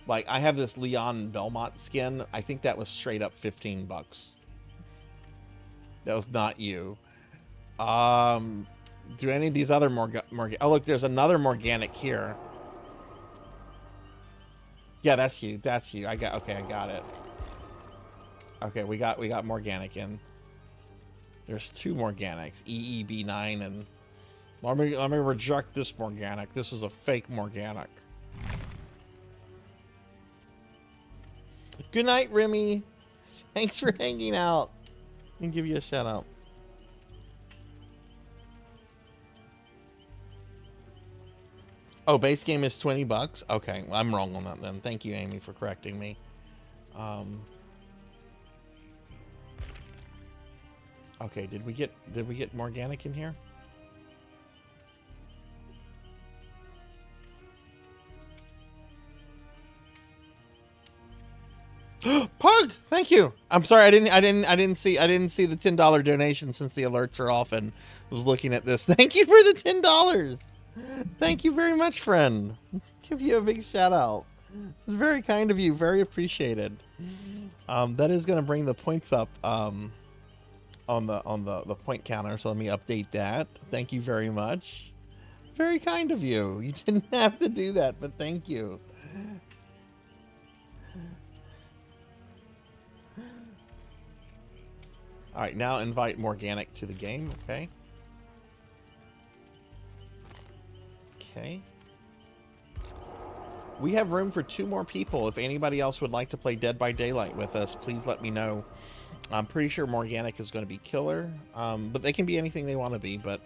Like, I have this Leon Belmont skin. I think that was straight up $15. That was not you. Do any of these other oh, look, there's another Morganic here. Yeah, that's you. That's you. I got it. Okay, we got Morganic in. There's 2 Morganics, EEB9 and let me reject this Morganic. This is a fake Morganic. Good night, Remy. Thanks for hanging out. And give you a shout out. Oh, base game is $20. Okay, well, I'm wrong on that then. Thank you, Amy, for correcting me. Okay, did we get Morganic in here? Pug, thank you. I'm sorry, I didn't see the $10 donation since the alerts are off and was looking at this. Thank you for the $10. Thank you very much, friend. Give you a big shout out. It's very kind of you. Very appreciated. That is going to bring the points up on the point counter. So let me update that. Thank you very much. Very kind of you. You didn't have to do that, but thank you. All right, now invite Morganic to the game. Okay. Okay. We have room for 2 more people. If anybody else would like to play Dead by Daylight with us, please let me know. I'm pretty sure Morganic is going to be killer, but they can be anything they want to be, but...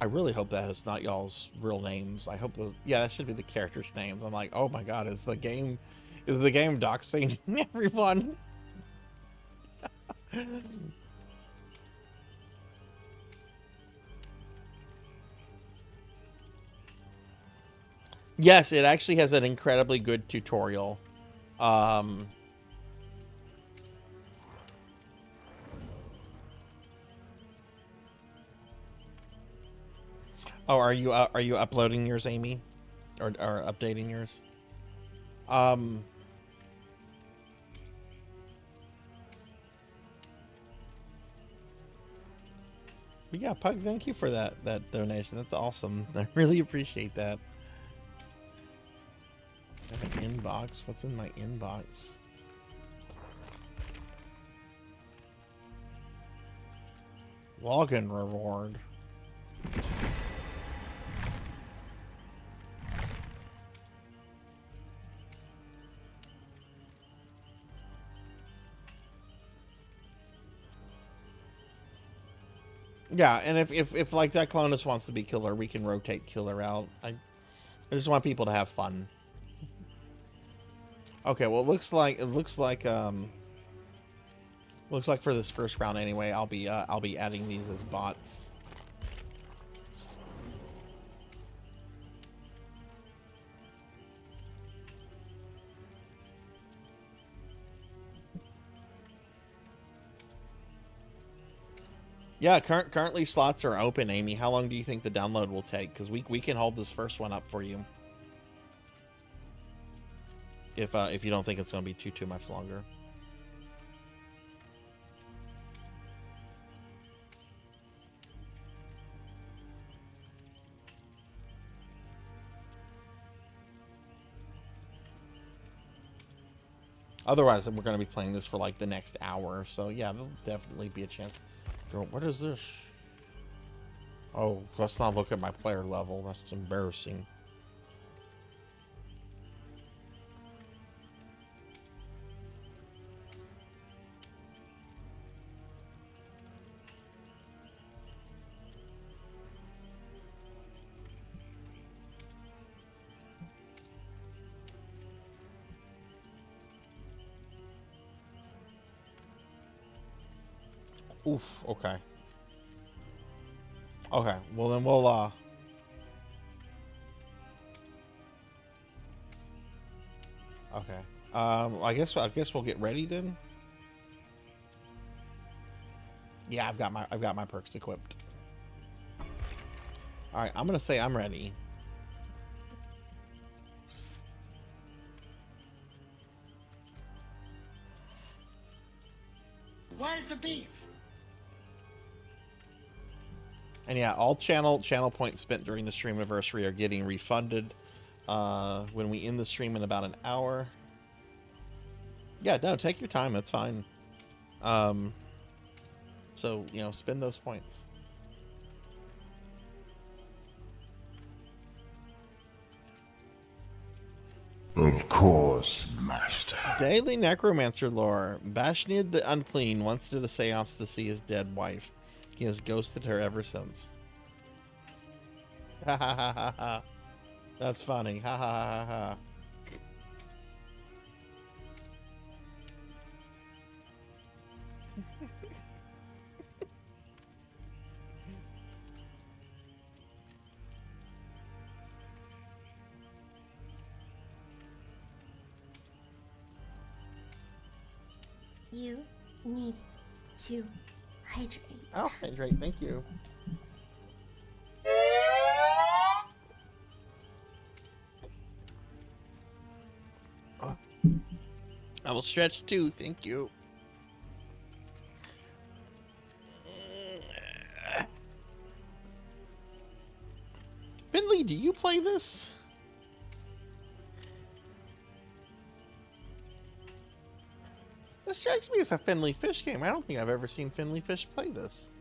I really hope that is not y'all's real names. I hope those... Yeah, that should be the characters' names. I'm like, oh my god, is the game doxing everyone? Yes, it actually has an incredibly good tutorial. Oh, are you uploading yours, Amy, or updating yours? But yeah, Pug, thank you for that donation. That's awesome. I really appreciate that. I have an inbox. What's in my inbox? Login reward. Yeah, and if like that Clonus wants to be killer, we can rotate killer out. I just want people to have fun. Okay, well, it looks like for this first round anyway, I'll be adding these as bots. Yeah, currently slots are open, Amy. How long do you think the download will take? Because we can hold this first one up for you. If you don't think it's going to be too much longer. Otherwise, we're going to be playing this for like the next hour. So yeah, there'll definitely be a chance. Girl, what is this? Oh, let's not look at my player level. That's embarrassing. Oof, okay. Okay, well then we'll okay. I guess we'll get ready then. Yeah, I've got my perks equipped. All right, I'm gonna say I'm ready. Where's the beef? And yeah, all channel points spent during the Streamiversary are getting refunded when we end the stream in about an hour. Yeah, no, take your time. That's fine. So, you know, spend those points. Of course, Master. Daily Necromancer lore. Bashnid the Unclean once did a seance to see his dead wife. He has ghosted her ever since. Ha ha ha ha ha. That's funny. Ha ha ha ha. You need to hydrate. I'll hydrate, thank you. I will stretch too, thank you. Finley, do you play this? This strikes me as a Finley Fish game. I don't think I've ever seen Finley Fish play this.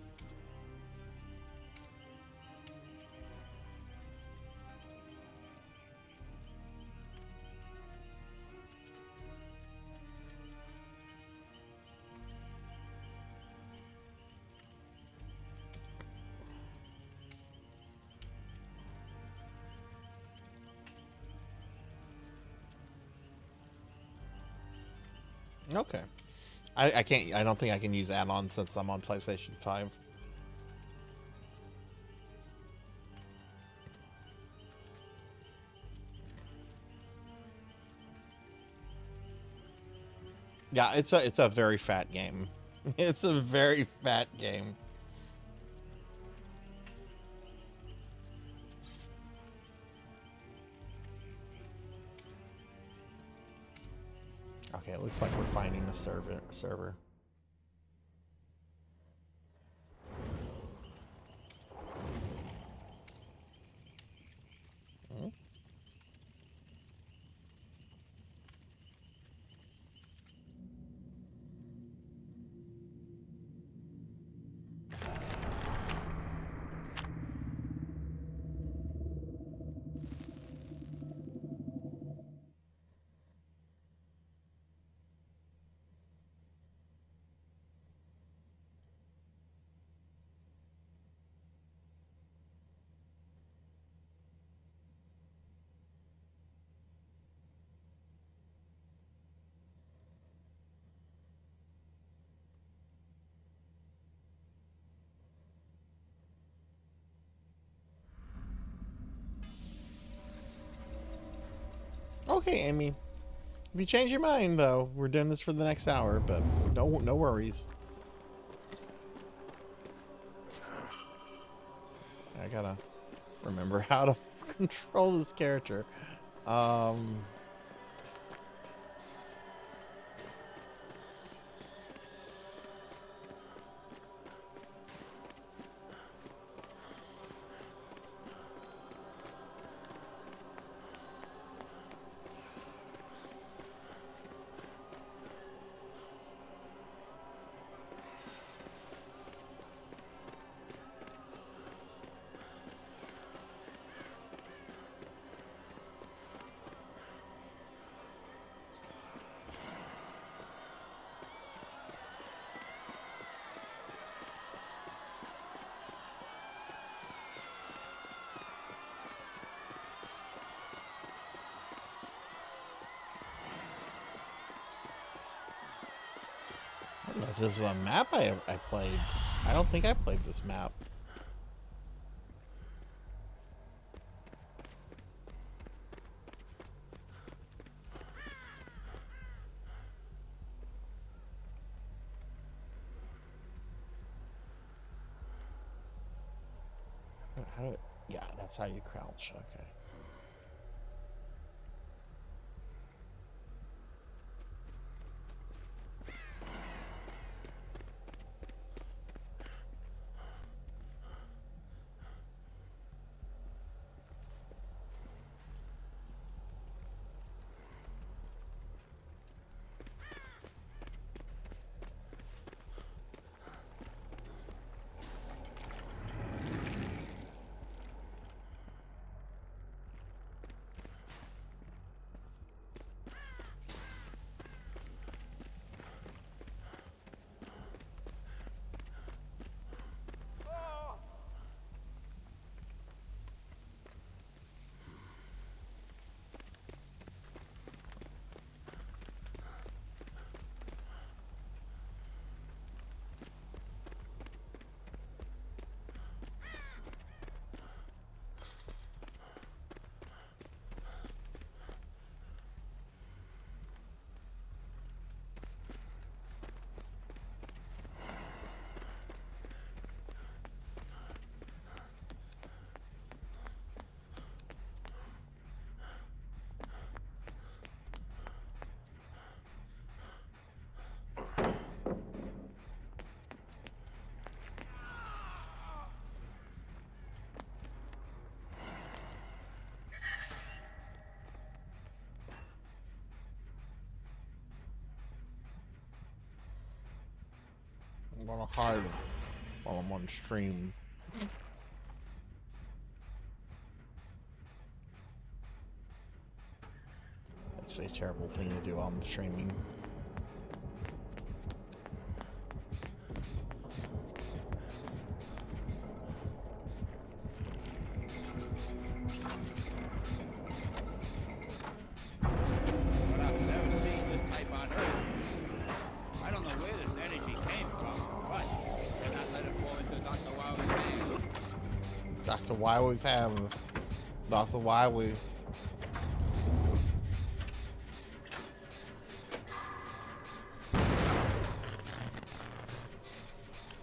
Okay. I can't, I don't think I can use add-ons since I'm on PlayStation 5. Yeah, it's a very fat game. It's a very fat game. Okay, it looks like we're finding the server. Hmm? Okay, Amy. If you change your mind, though, we're doing this for the next hour, but no worries. I gotta remember how to control this character. I don't know if this is a map I played. I don't think I played this map. How do yeah, that's how you crouch. Okay. I'm gonna hide while I'm on stream. Actually, a terrible thing to do while I'm streaming. Dr. Wiley's have Dr. Wiley.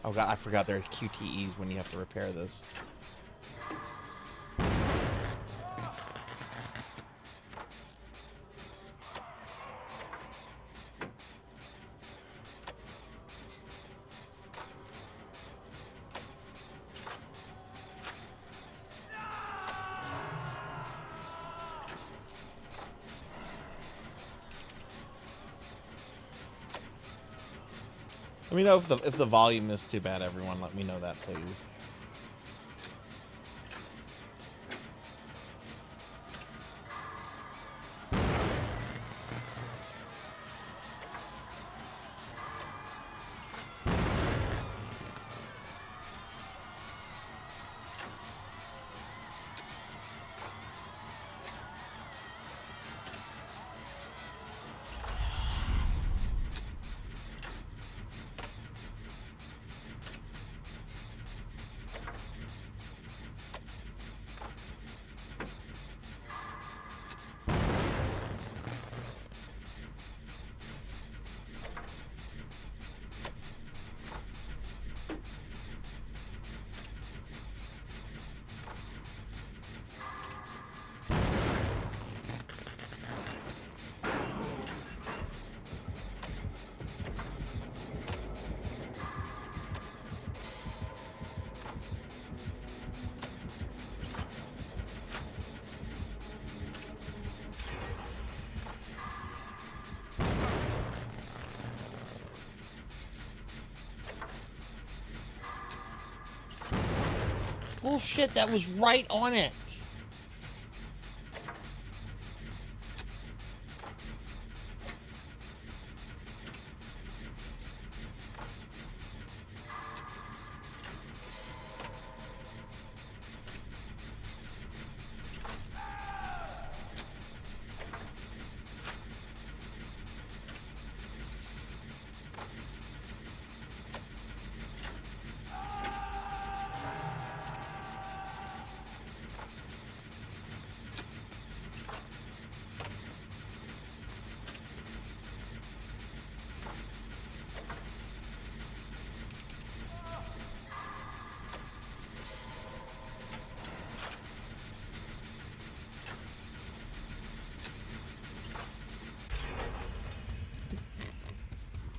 Oh god, I forgot there's QTEs when you have to repair this. Let me know if the volume is too bad, everyone. Let me know that, please. Bullshit, that was right on it.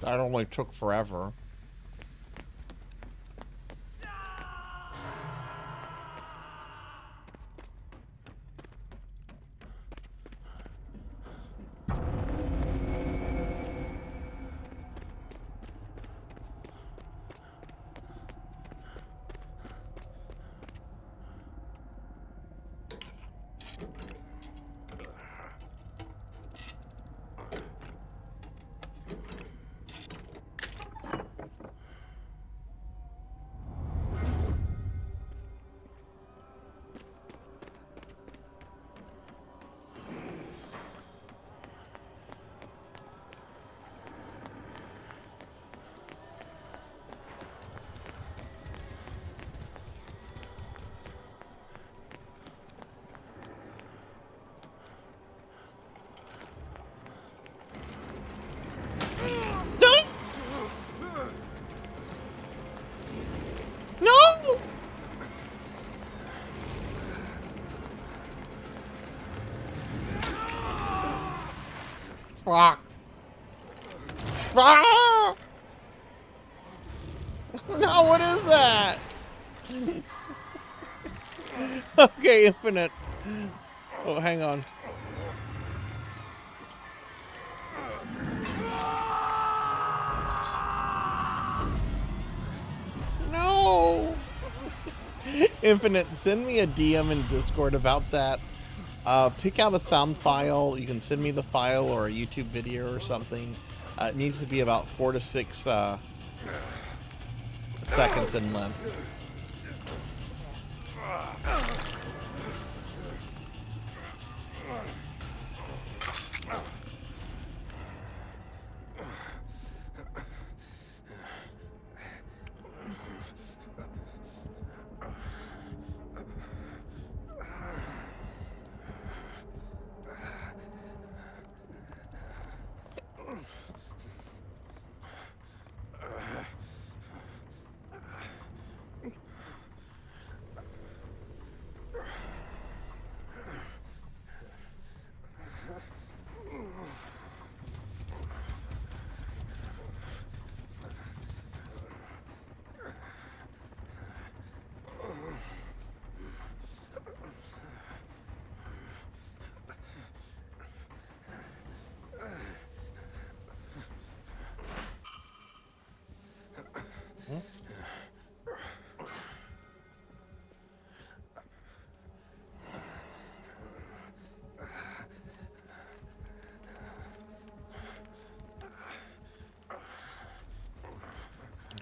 That only took forever. No! Fuck. Ah! No, what is that? Okay, Infinite. Oh, hang on. Infinite, send me a DM in Discord about that. Pick out a sound file. You can send me the file or a YouTube video or something. It needs to be about 4 to 6 seconds in length.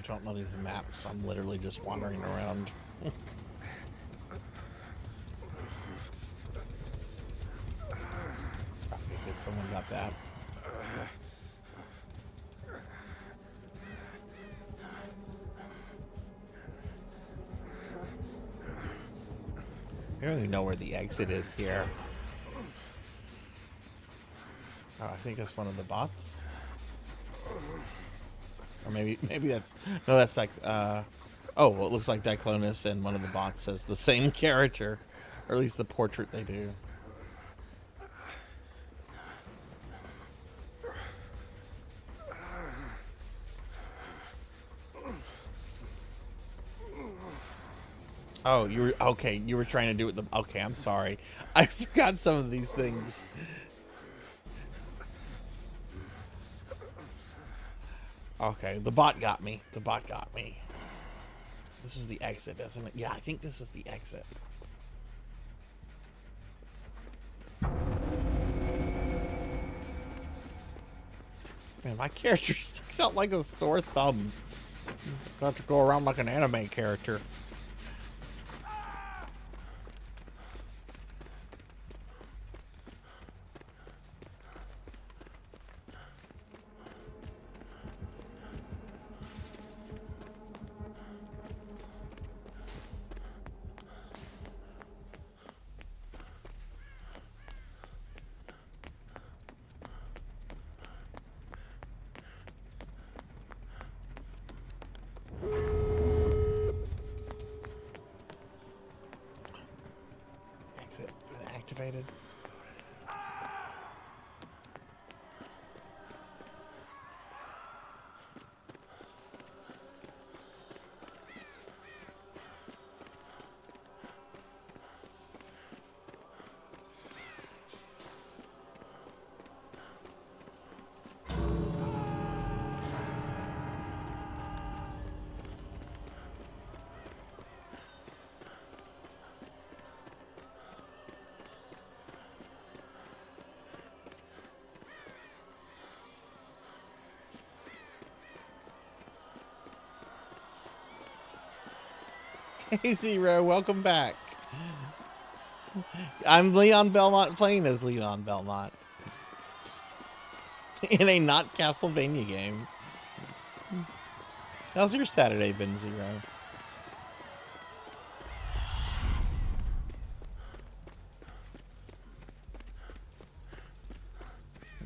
I don't know these maps. I'm literally just wandering around. Good, someone got that. I don't even know where the exit is here. Oh, I think that's one of the bots. Or maybe that's, no, that's like, oh, well, it looks like Diclonus and one of the bots has the same character, or at least the portrait they do. Oh, you were, okay, you were trying to do it the, okay, I'm sorry. I forgot some of these things. Okay, the bot got me. The bot got me. This is the exit, isn't it? Yeah, I think this is the exit. Man, my character sticks out like a sore thumb. Got to go around like an anime character. Activated. Hey Zero, welcome back. I'm Leon Belmont playing as Leon Belmont in a not Castlevania game. How's your Saturday been, Zero?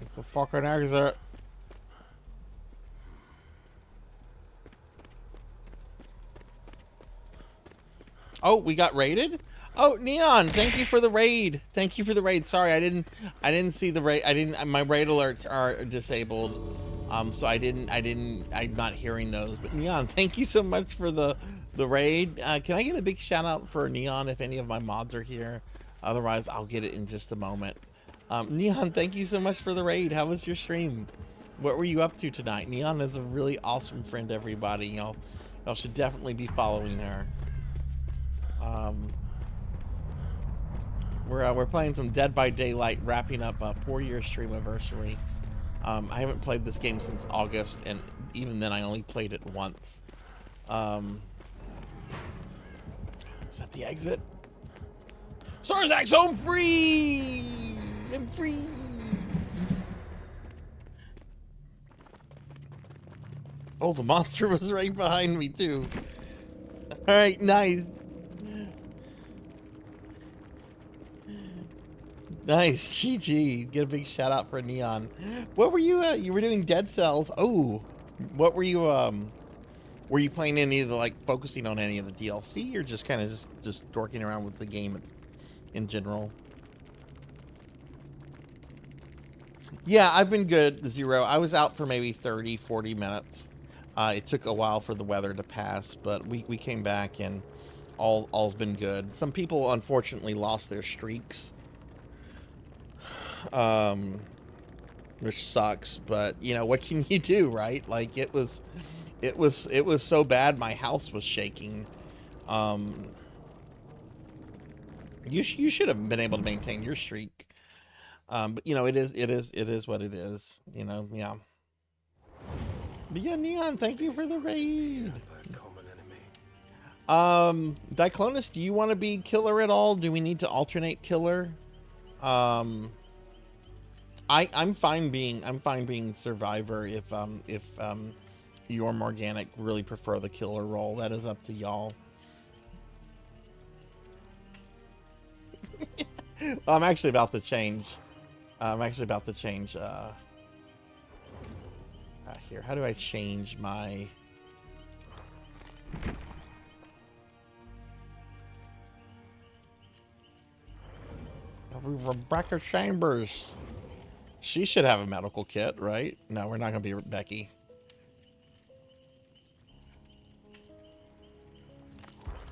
It's a fucking exit. Oh, we got raided? Oh, Neon, thank you for the raid. Thank you for the raid. Sorry, I didn't see the raid. My raid alerts are disabled. So I'm not hearing those. But Neon, thank you so much for the raid. Can I get a big shout out for Neon if any of my mods are here? Otherwise, I'll get it in just a moment. Neon, thank you so much for the raid. How was your stream? What were you up to tonight? Neon is a really awesome friend, everybody. Y'all should definitely be following her. We're playing some Dead by Daylight, wrapping up a 4-year Streamiversary. I haven't played this game since August, and even then I only played it once. Is that the exit? Sarzac's home free! I'm free! Oh, the monster was right behind me, too. Alright, nice. Nice, GG. Get a big shout out for Neon. What were you, you were doing Dead Cells. Oh, what were you playing any of the, like, focusing on any of the DLC, or just kind of just dorking around with the game in general? Yeah, I've been good, Zero. I was out for maybe 30, 40 minutes. It took a while for the weather to pass, but we came back and all's been good. Some people unfortunately lost their streaks, which sucks. But you know, what can you do, right? Like it was so bad my house was shaking. You should have been able to maintain your streak. But you know, it is what it is. You know, yeah. But yeah, Neon, thank you for the raid. Diclonus, do you want to be killer at all? Do we need to alternate killer? I'm fine being survivor if you or Morganic really prefer the killer role. That is up to y'all. I'm actually about to change. Here, how do I change my... Rebecca Chambers. She should have a medical kit, right? No, we're not going to be Becky.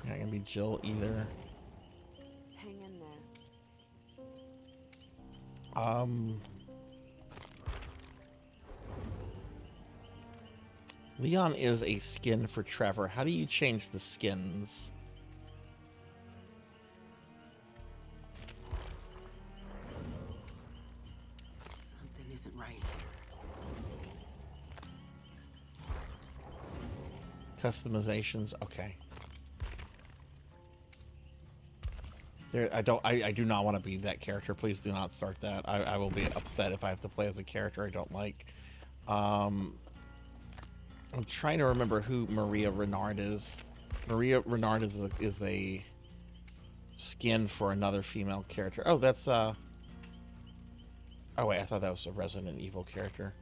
Not going to be Jill either. Hang in there. Leon is a skin for Trevor. How do you change the skins? Something isn't right here. Customizations, okay. I do not want to be that character. Please do not start that. I will be upset if I have to play as a character I don't like. I'm trying to remember who Maria Renard is. Maria Renard is a skin for another female character. Oh, that's oh wait, I thought that was a Resident Evil character.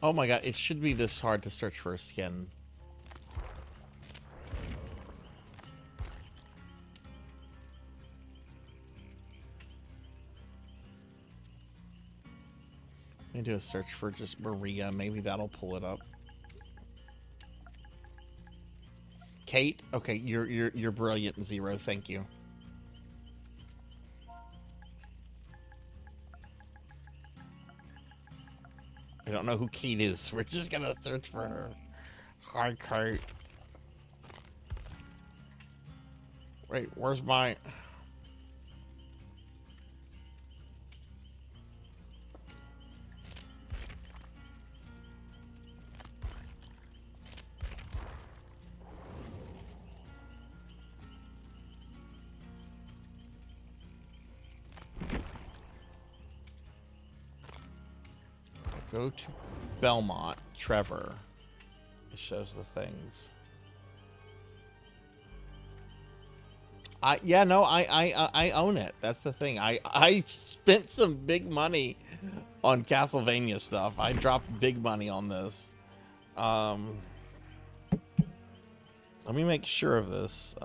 Oh my god, it should be this hard to search for a skin. Let me do a search for just Maria. Maybe that'll pull it up. Kate? Okay, you're brilliant, Zero. Thank you. I don't know who Kate is. We're just gonna search for her. Hi, Kate. Wait, where's my... Go to Belmont, Trevor. It shows the things. I own it. That's the thing. I spent some big money on Castlevania stuff. I dropped big money on this. Let me make sure of this.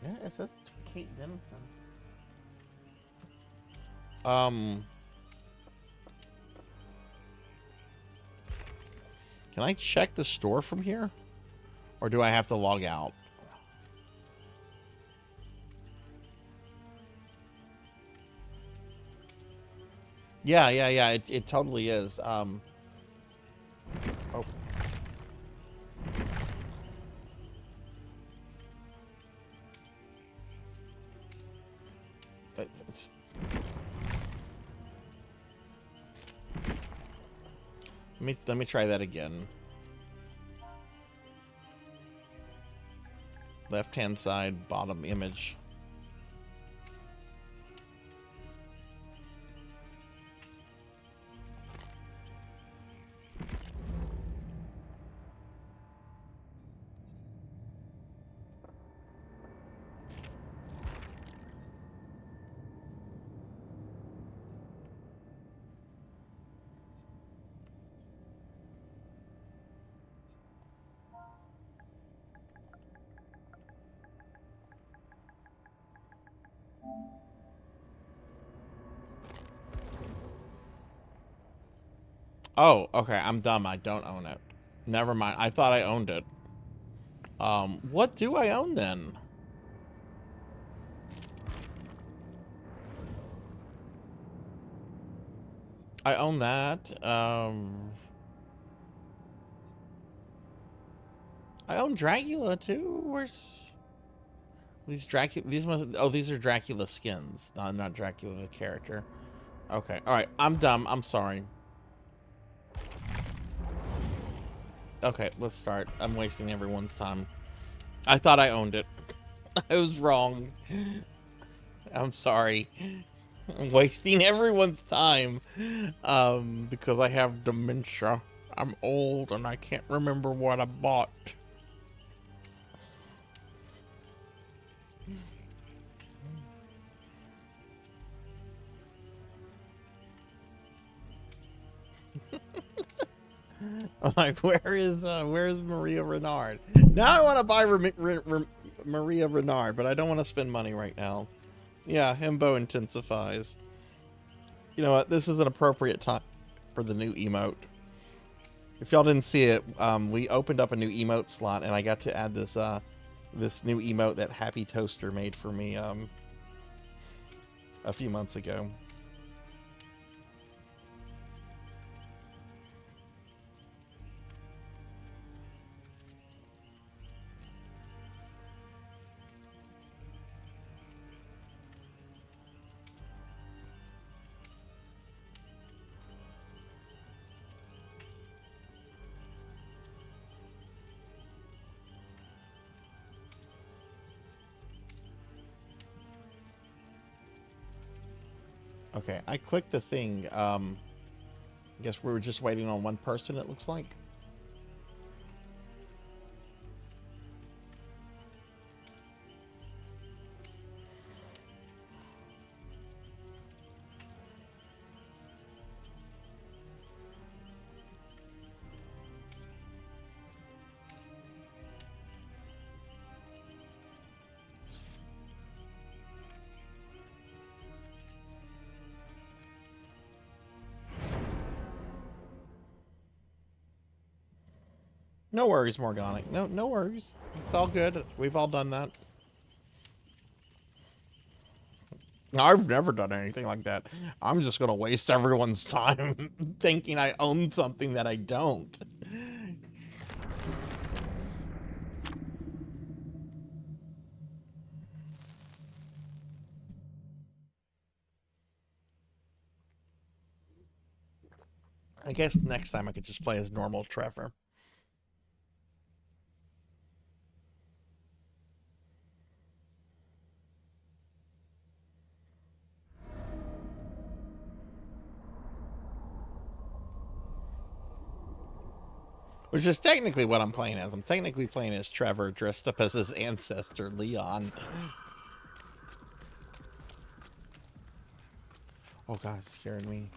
Yeah, it says Kate Denison. Can I check the store from here? Or do I have to log out? Yeah, it totally is. Oh. Let me try that again. Left-hand side, bottom image. Oh, okay. I'm dumb. I don't own it. Never mind. I thought I owned it. What do I own then? I own that. I own Dracula too. Where's these Dracula? These must. Oh, these are Dracula skins. Not Dracula the character. Okay. All right. I'm dumb. I'm sorry. Okay, let's start. I'm wasting everyone's time. I thought I owned it. I was wrong. I'm sorry. I'm wasting everyone's time. Because I have dementia. I'm old and I can't remember what I bought. I'm like, where's Maria Renard? Now I want to buy Maria Renard, but I don't want to spend money right now. Yeah, Himbo intensifies. You know what? This is an appropriate time for the new emote. If y'all didn't see it, we opened up a new emote slot, and I got to add this this new emote that Happy Toaster made for me a few months ago. Okay, I clicked the thing. I guess we were just waiting on one person, it looks like. No worries, Morgana. No worries. It's all good. We've all done that. I've never done anything like that. I'm just gonna waste everyone's time thinking I own something that I don't. I guess next time I could just play as normal Trevor. Which is technically what I'm playing as. I'm technically playing as Trevor dressed up as his ancestor, Leon. Oh god, it's scaring me.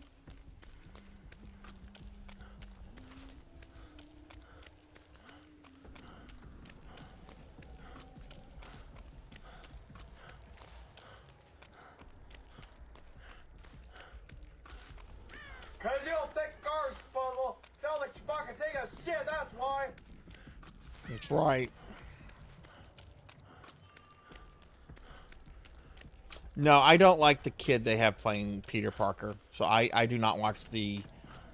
Cause you don't think cars, puzzle. Sounds like you fucking take a shit, that's why. That's right. No, I don't like the kid they have playing Peter Parker. So I do not watch the,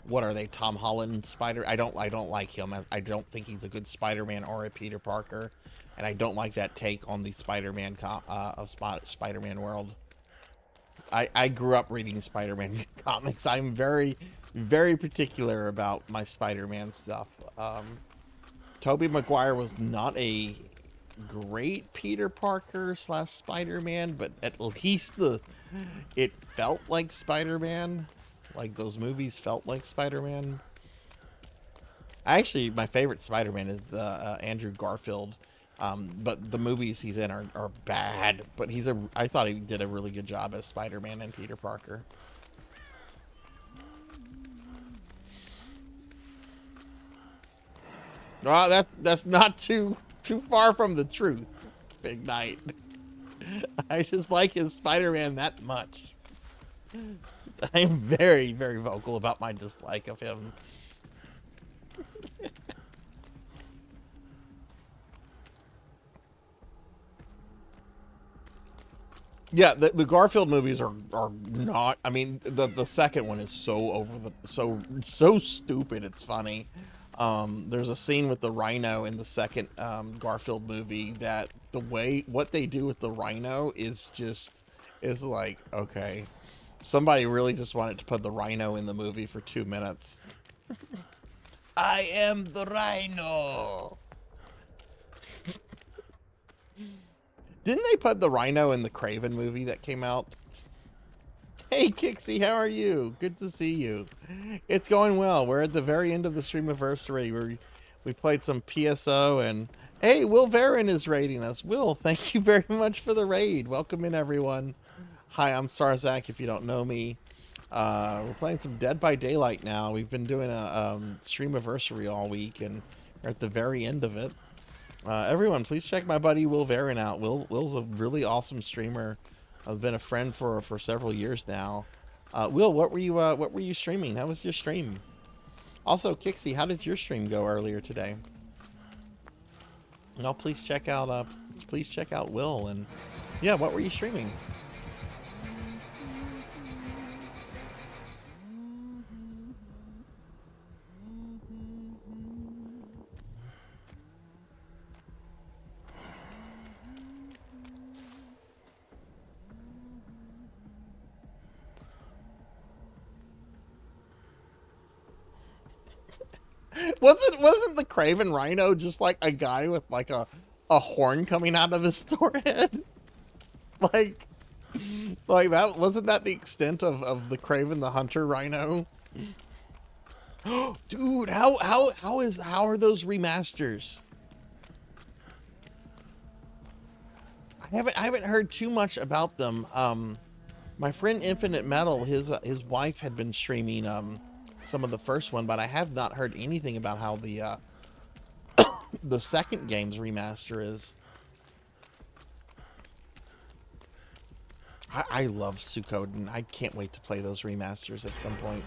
what are they, Tom Holland Spider? I don't like him. I don't think he's a good Spider-Man or a Peter Parker, and I don't like that take on the Spider-Man Spider-Man world. I grew up reading Spider-Man comics. I'm very, very particular about my Spider-Man stuff. Tobey Maguire was not a great Peter Parker / Spider-Man, but at least it felt like Spider-Man. Like those movies felt like Spider-Man. Actually, my favorite Spider-Man is Andrew Garfield. But the movies he's in are bad. But I thought he did a really good job as Spider-Man and Peter Parker. Well, that's not too far from the truth, Big Knight. I just like his Spider-Man that much. I'm very, very vocal about my dislike of him. Yeah, the Garfield movies are not. I mean, the second one is so so stupid. It's funny. There's a scene with the rhino in the second Garfield movie that what they do with the rhino is like, okay, somebody really just wanted to put the rhino in the movie for 2 minutes. I am the rhino. Didn't they put the rhino in the Craven movie that came out? Hey, Kixie, how are you? Good to see you. It's going well. We're at the very end of the Streamiversary where we played some PSO, and hey, Will Varon is raiding us. Will, thank you very much for the raid. Welcome in, everyone. Hi, I'm Sarzac, if you don't know me. We're playing some Dead by Daylight now. We've been doing a Streamiversary all week, and we're at the very end of it. Everyone, please check my buddy Will Varon out. Will's a really awesome streamer. I've been a friend for several years now. Will, what were you streaming? How was your stream? Also, Kixie, how did your stream go earlier today? No, please check out Will, and yeah, what were you streaming? Wasn't the Craven Rhino just like a guy with like a horn coming out of his forehead? like that wasn't that the extent of the Craven the Hunter Rhino? Dude, how are those remasters? I haven't heard too much about them. My friend Infinite Metal, his wife had been streaming some of the first one, but I have not heard anything about how the the second game's remaster is. I love Suikoden. I can't wait to play those remasters at some point.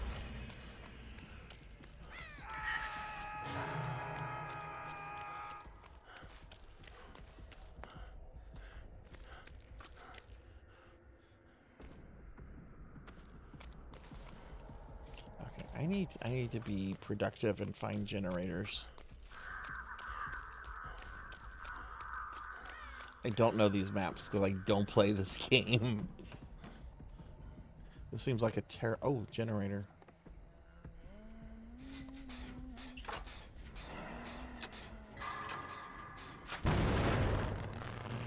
I need to be productive and find generators. I don't know these maps because I don't play this game. This seems like a oh, generator.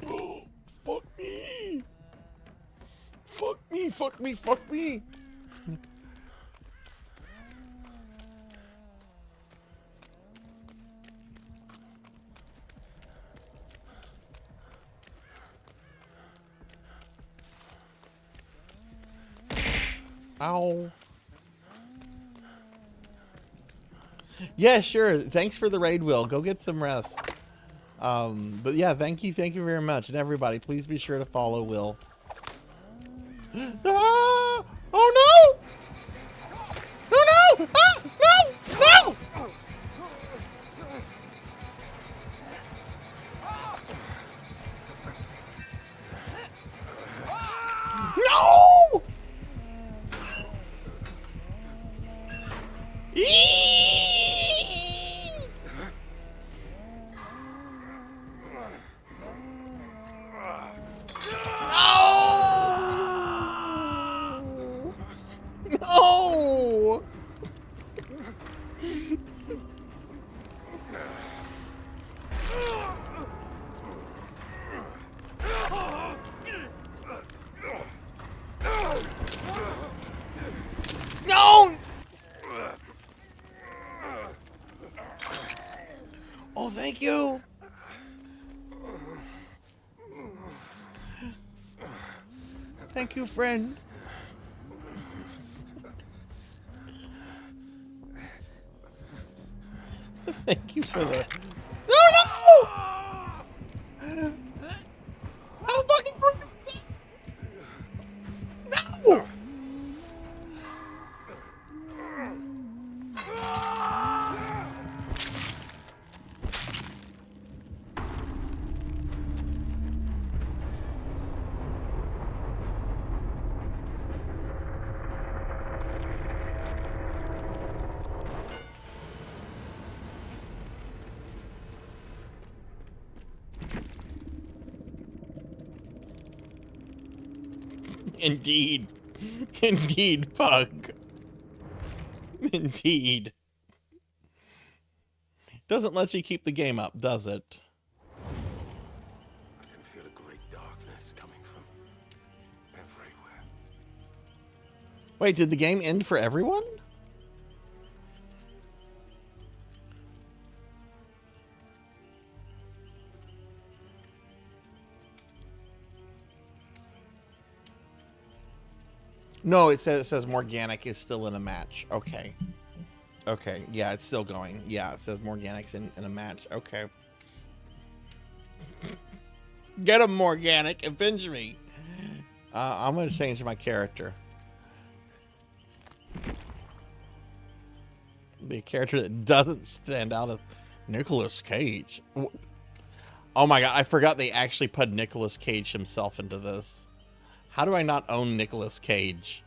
Oh, fuck me! Fuck me, fuck me, fuck me! Ow. Yeah, sure. Thanks for the raid, Will. Go get some rest. But yeah, thank you very much. And everybody, please be sure to follow Will. Ah! Oh no! No, no! Ah! No! No! No! No! No! Oh, thank you. Thank you, friend. Thank you for the... No, no! I'm fucking freaking... No! Indeed. Indeed, Pug. Indeed. Doesn't let you keep the game up, does it? I can feel a great darkness coming from everywhere. Wait, did the game end for everyone? No, it says Morganic is still in a match. Okay. Okay. Yeah, it's still going. Yeah, it says Morganic's in a match. Okay. Get him, Morganic. Avenge me. I'm going to change my character. Be a character that doesn't stand out as Nicolas Cage. Oh my god, I forgot they actually put Nicolas Cage himself into this. How do I not own Nicolas Cage?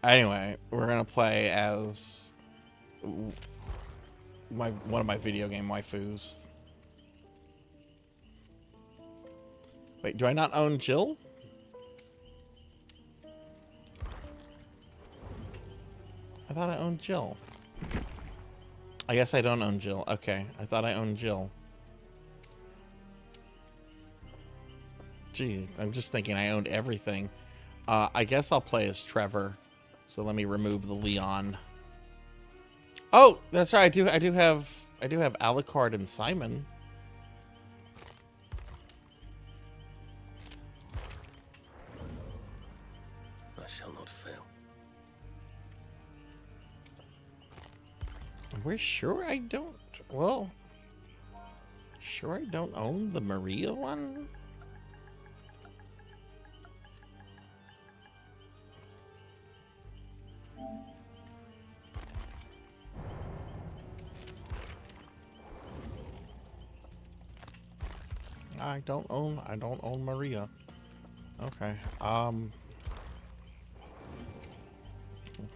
Anyway, we're gonna play as one of my video game waifus. Wait, do I not own Jill? I thought I owned Jill. I guess I don't own Jill. Okay, I thought I owned Jill. Gee, I'm just thinking I owned everything. I guess I'll play as Trevor. So let me remove the Leon. Oh, that's right. I do have Alucard and Simon. I shall not fail. We're sure I don't. Well, sure I don't own the Maria one. I don't own Maria. Okay.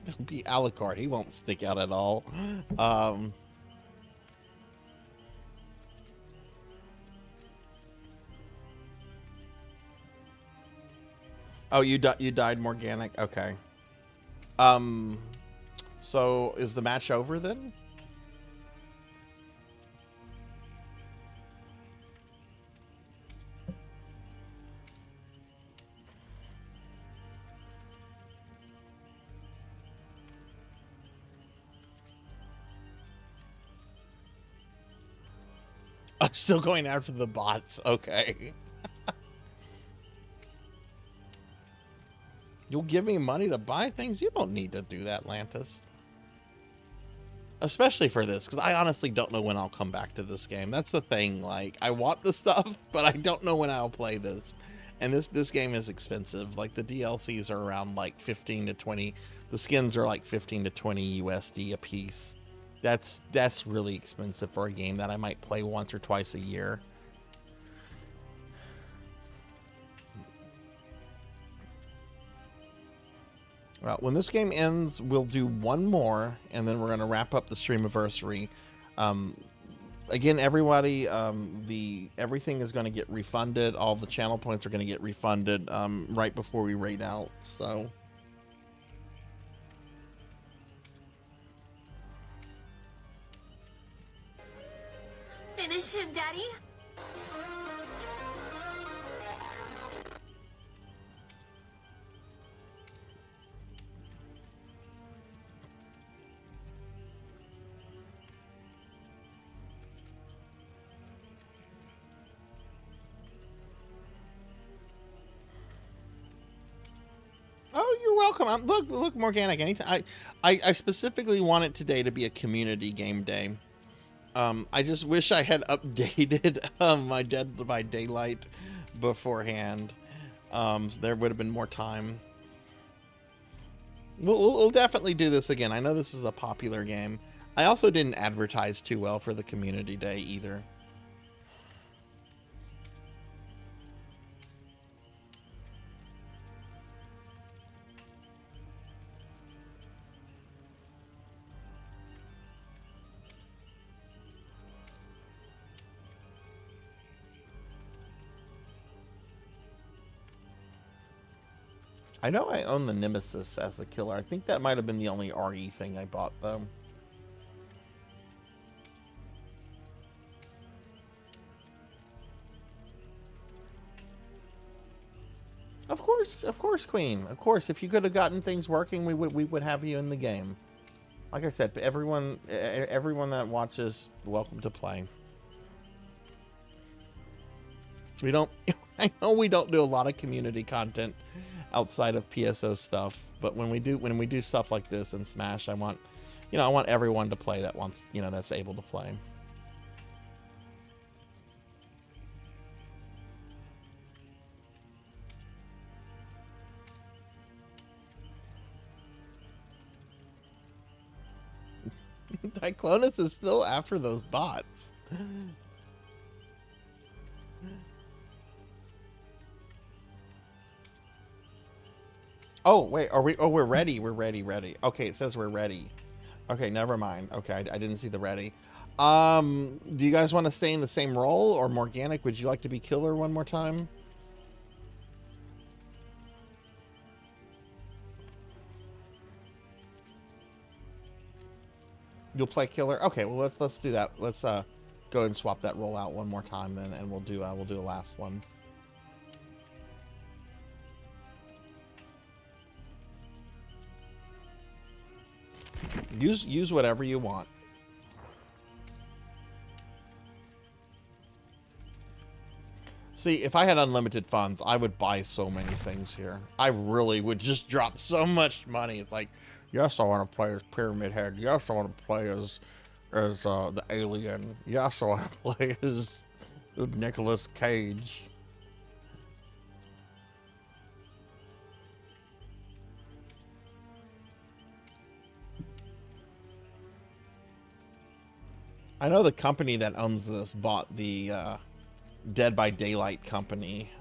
He'll be Alucard. He won't stick out at all. Oh, you died Morganic. Okay. So is the match over then? I'm still going after the bots. Okay. You'll give me money to buy things? You don't need to do that, Lantis. Especially for this, because I honestly don't know when I'll come back to this game. That's the thing. Like, I want the stuff, but I don't know when I'll play this. And this game is expensive. Like, the DLCs are around like 15 to 20. The skins are like 15 to 20 USD a piece. That's really expensive for a game that I might play once or twice a year. Well, when this game ends, we'll do one more, and then we're going to wrap up the Streamiversary. Again, everybody, everything is going to get refunded. All the channel points are going to get refunded right before we raid out. So, Finish him, Daddy. oh, you're welcome. Look, Morganic. Anytime. I specifically want it today to be a community game day. I just wish I had updated my Dead by Daylight beforehand. So there would have been more time. We'll definitely do this again. I know this is a popular game. I also didn't advertise too well for the community day either. I know I own the Nemesis as the killer. I think that might have been the only RE thing I bought, though. Of course, Queen. Of course, if you could have gotten things working, we would have you in the game. Like I said, everyone that watches, welcome to play. We don't. I know we don't do a lot of community content outside of PSO stuff, but when we do stuff like this in Smash, I want everyone to play that wants, that's able to play. Diclonus is still after those bots. Oh, wait, are we? Oh, we're ready. We're ready. Okay, it says we're ready. Okay, never mind. Okay, I didn't see the ready. Do you guys want to stay in the same role, or Morganic, would you like to be killer one more time? You'll play killer? Okay, well let's do that. Let's go ahead and swap that role out one more time then, and we'll do a last one. Use whatever you want. See, if I had unlimited funds, I would buy so many things here. I really would just drop so much money. It's like, yes, I want to play as Pyramid Head. Yes, I want to play as the alien. Yes, I want to play as Nicolas Cage. I know the company that owns this bought the Dead by Daylight company.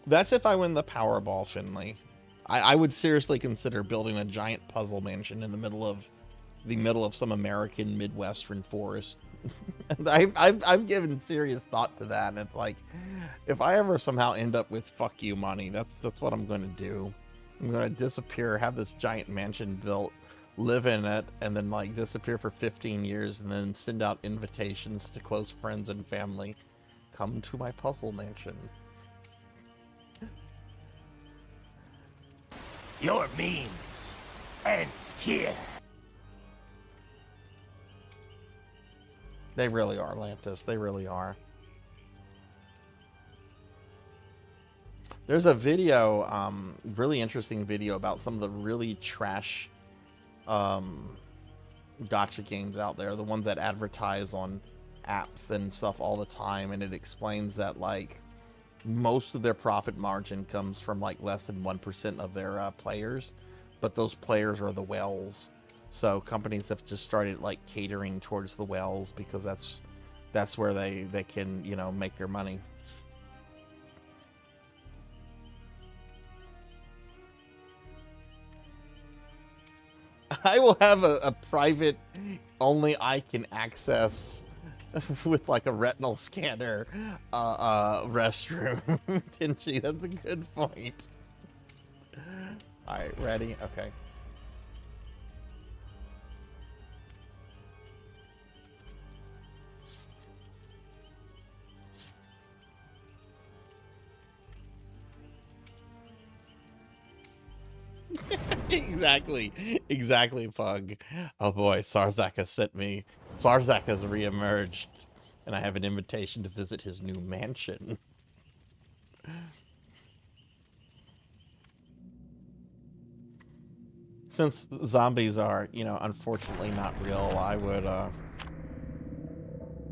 That's if I win the Powerball, Finley. I would seriously consider building a giant puzzle mansion in the middle of some American Midwestern forest. And I've given serious thought to that, and it's like, if I ever somehow end up with fuck you money, that's what I'm going to do. I'm going to disappear, have this giant mansion built, live in it, and then like disappear for 15 years, and then send out invitations to close friends and family. Come to my puzzle mansion. Your memes end here. They really are, Lantis. They really are. There's a video, really interesting video about some of the really trash gotcha games out there. The ones that advertise on apps and stuff all the time. And it explains that, like, most of their profit margin comes from, like, less than 1% of their players. But those players are the whales. So companies have just started like catering towards the whales because that's where they can, you know, make their money. I will have a private only I can access with like a retinal scanner restroom. Tinchi, that's a good point. All right, ready? Okay. Exactly, Pug. Oh boy, Sarzac has sent me. Sarzac has reemerged, and I have an invitation to visit his new mansion. Since zombies are, you know, unfortunately not real,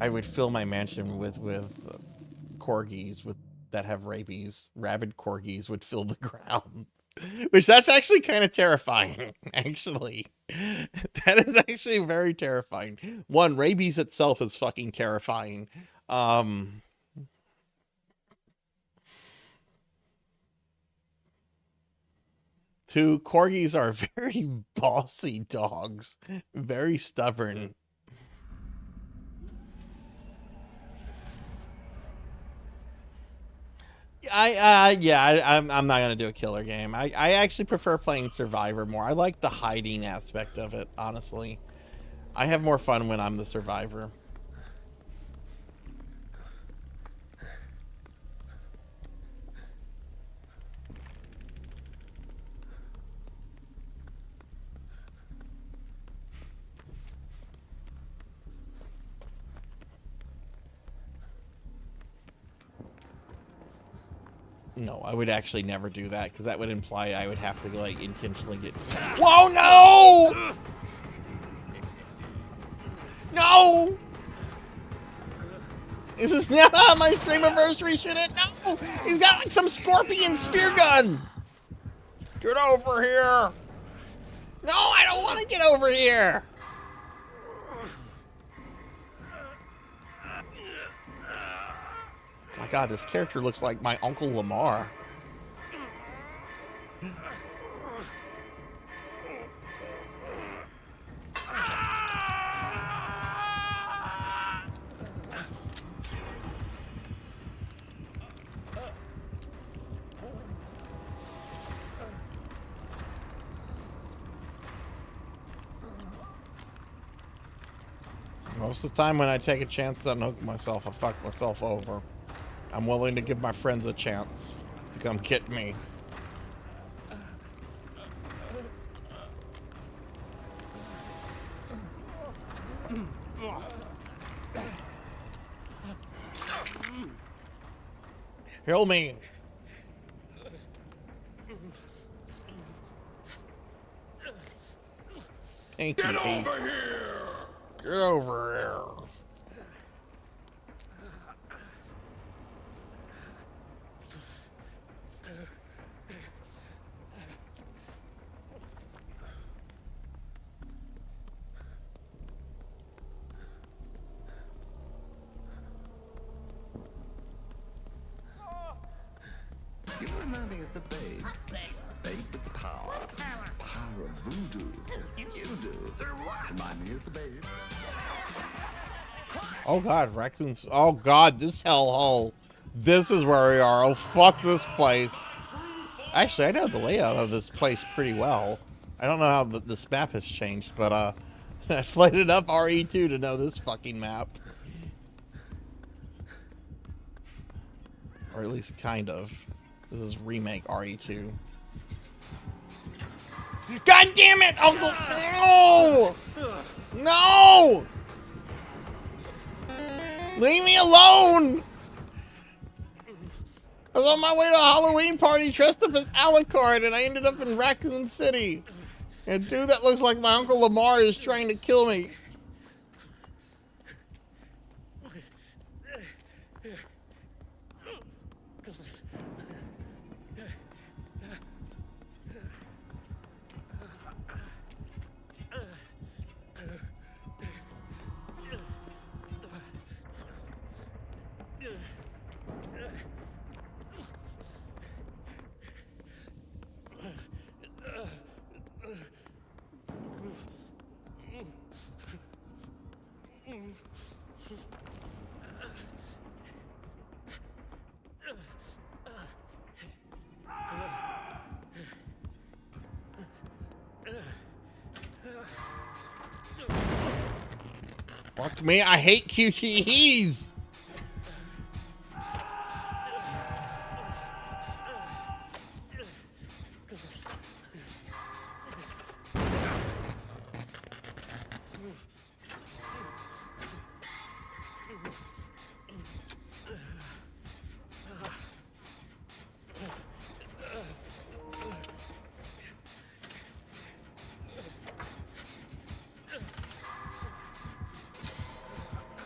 I would fill my mansion with corgis that have rabies. Rabid corgis would fill the ground. Which that's actually kind of terrifying, actually. That is actually very terrifying. One, rabies itself is fucking terrifying. Two, corgis are very bossy dogs. Very stubborn. I'm not gonna do a killer game. I actually prefer playing Survivor more. I like the hiding aspect of it, honestly. I have more fun when I'm the survivor. No, I would actually never do that, because that would imply I would have to, like, intentionally get... Whoa, no! No! This is not my Streamiversary shouldn't. No! He's got, like, some scorpion spear gun! Get over here! No, I don't want to get over here! My god, this character looks like my Uncle Lamar. Most of the time when I take a chance to unhook myself, I fuck myself over. I'm willing to give my friends a chance to come get me. Heal me. Thank you, Get over here! Get over here. You remind me of the babe. Babe with the power. Power of voodoo. You do. Remind me of the babe. Oh god, raccoons. Oh god, this hellhole. This is where we are. Oh fuck this place. Actually, I know the layout of this place pretty well. I don't know how this map has changed, but I played enough RE2 to know this fucking map. Or at least kind of. This is remake RE2. God damn it! Oh, no! No! Leave me alone! I was on my way to a Halloween party dressed up as Alucard and I ended up in Raccoon City. And a dude that looks like my Uncle Lamar is trying to kill me. Fuck me, I hate QTEs!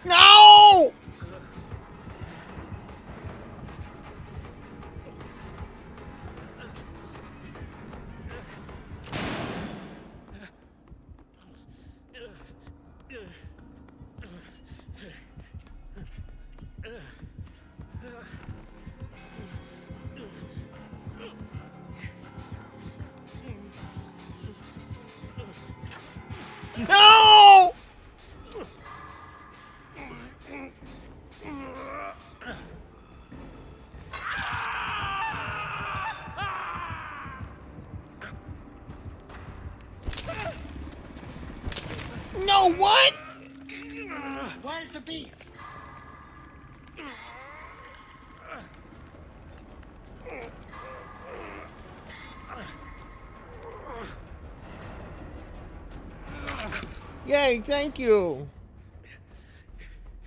No! No! No, what? Where's the beef? Yay, thank you.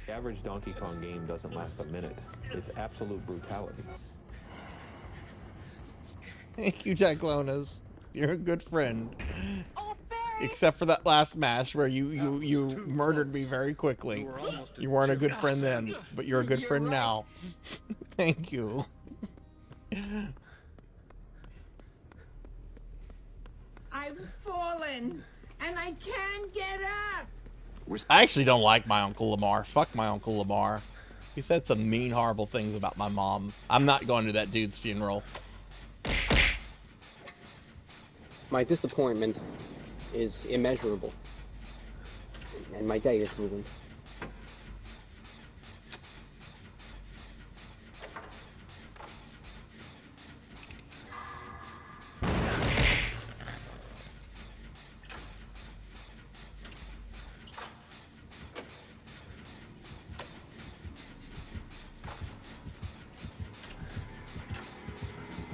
The average Donkey Kong game doesn't last a minute. It's absolute brutality. Thank you, Jaclonas. You're a good friend. Except for that last match where you murdered me very quickly. You weren't a good friend then, but you're a good friend now. Thank you. I've fallen, and I can't get up. I actually don't like my Uncle Lamar. Fuck my Uncle Lamar. He said some mean, horrible things about my mom. I'm not going to that dude's funeral. My disappointment is immeasurable. And my day is ruined.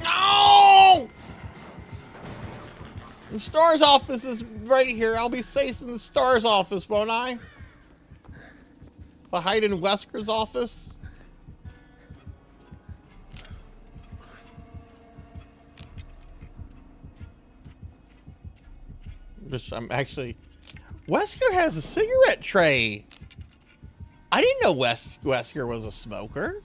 No! The Star's office is right here. I'll be safe in the Star's office, won't I? If I hide in Wesker's office. Which I'm actually... Wesker has a cigarette tray. I didn't know Wesker was a smoker.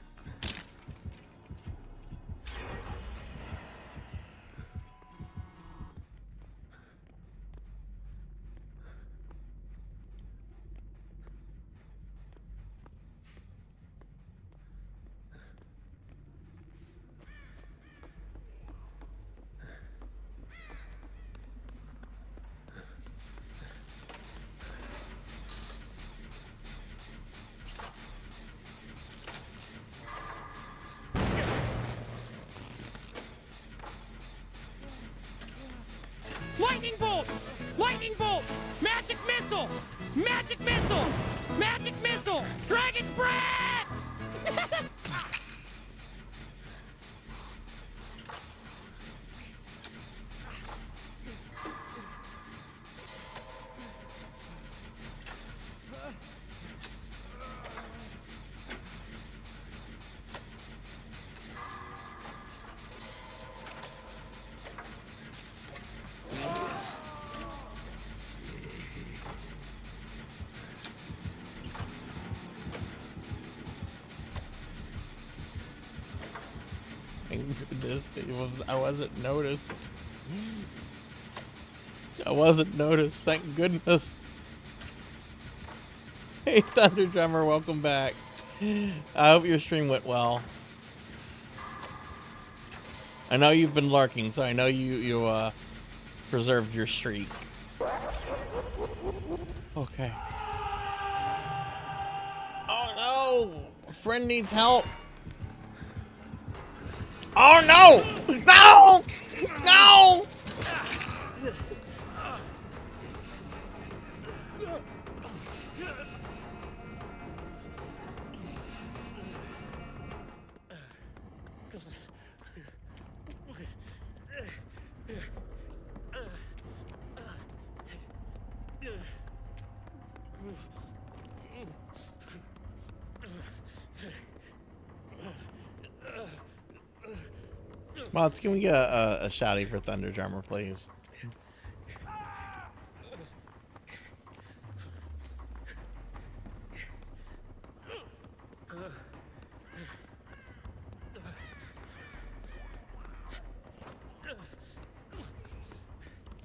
Lightning bolt! Lightning bolt! Magic missile! Magic missile! Magic missile! Dragon's breath! Thank goodness I wasn't noticed. I wasn't noticed, thank goodness. Hey Thunder Drummer, welcome back. I hope your stream went well. I know you've been lurking, so I know you preserved your streak. Okay. Oh no! Friend needs help. Oh no! No! No! Mods, can we get a shouty for Thunder Drummer, please?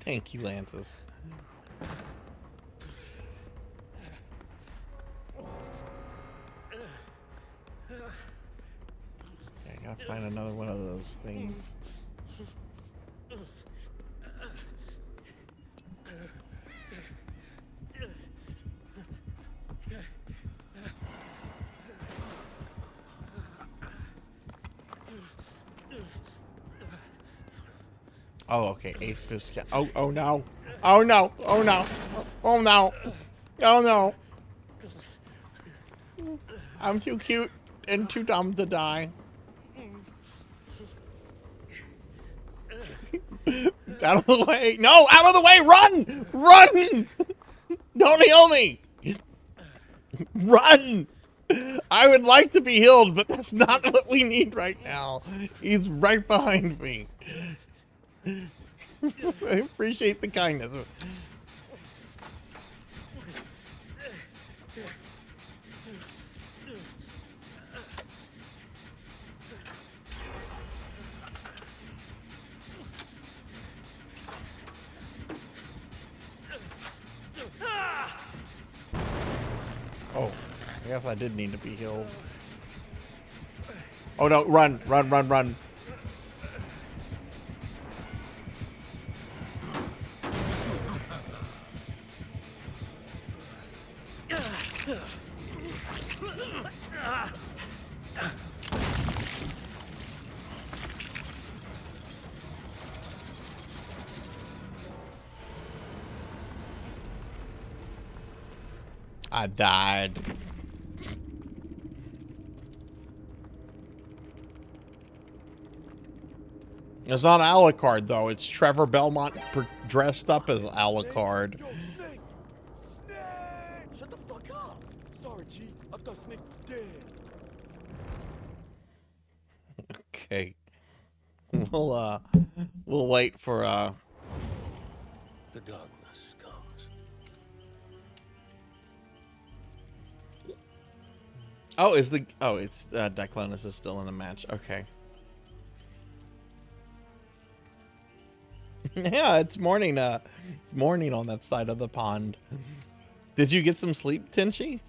Thank you, Lances. Okay, I gotta find another one of those things. Oh, okay. Ace Fist. Oh, oh no. Oh no. Oh no. Oh no. Oh no. I'm too cute and too dumb to die. Out of the way. No, out of the way. Run. Run. Don't heal me. Run. I would like to be healed, but that's not what we need right now. He's right behind me. I appreciate the kindness. Oh, I guess I did need to be healed. Oh no, run, run, run, run. I died. It's not Alucard though. It's Trevor Belmont dressed up as Alucard. Yo, Snake! Snake! Shut the fuck up! Sorry, G. I thought Snake was dead. Okay. We'll wait for The darkness comes. Oh, it's Diclonus is still in the match. Okay. Yeah, it's morning. It's morning on that side of the pond. Did you get some sleep, Tenchi?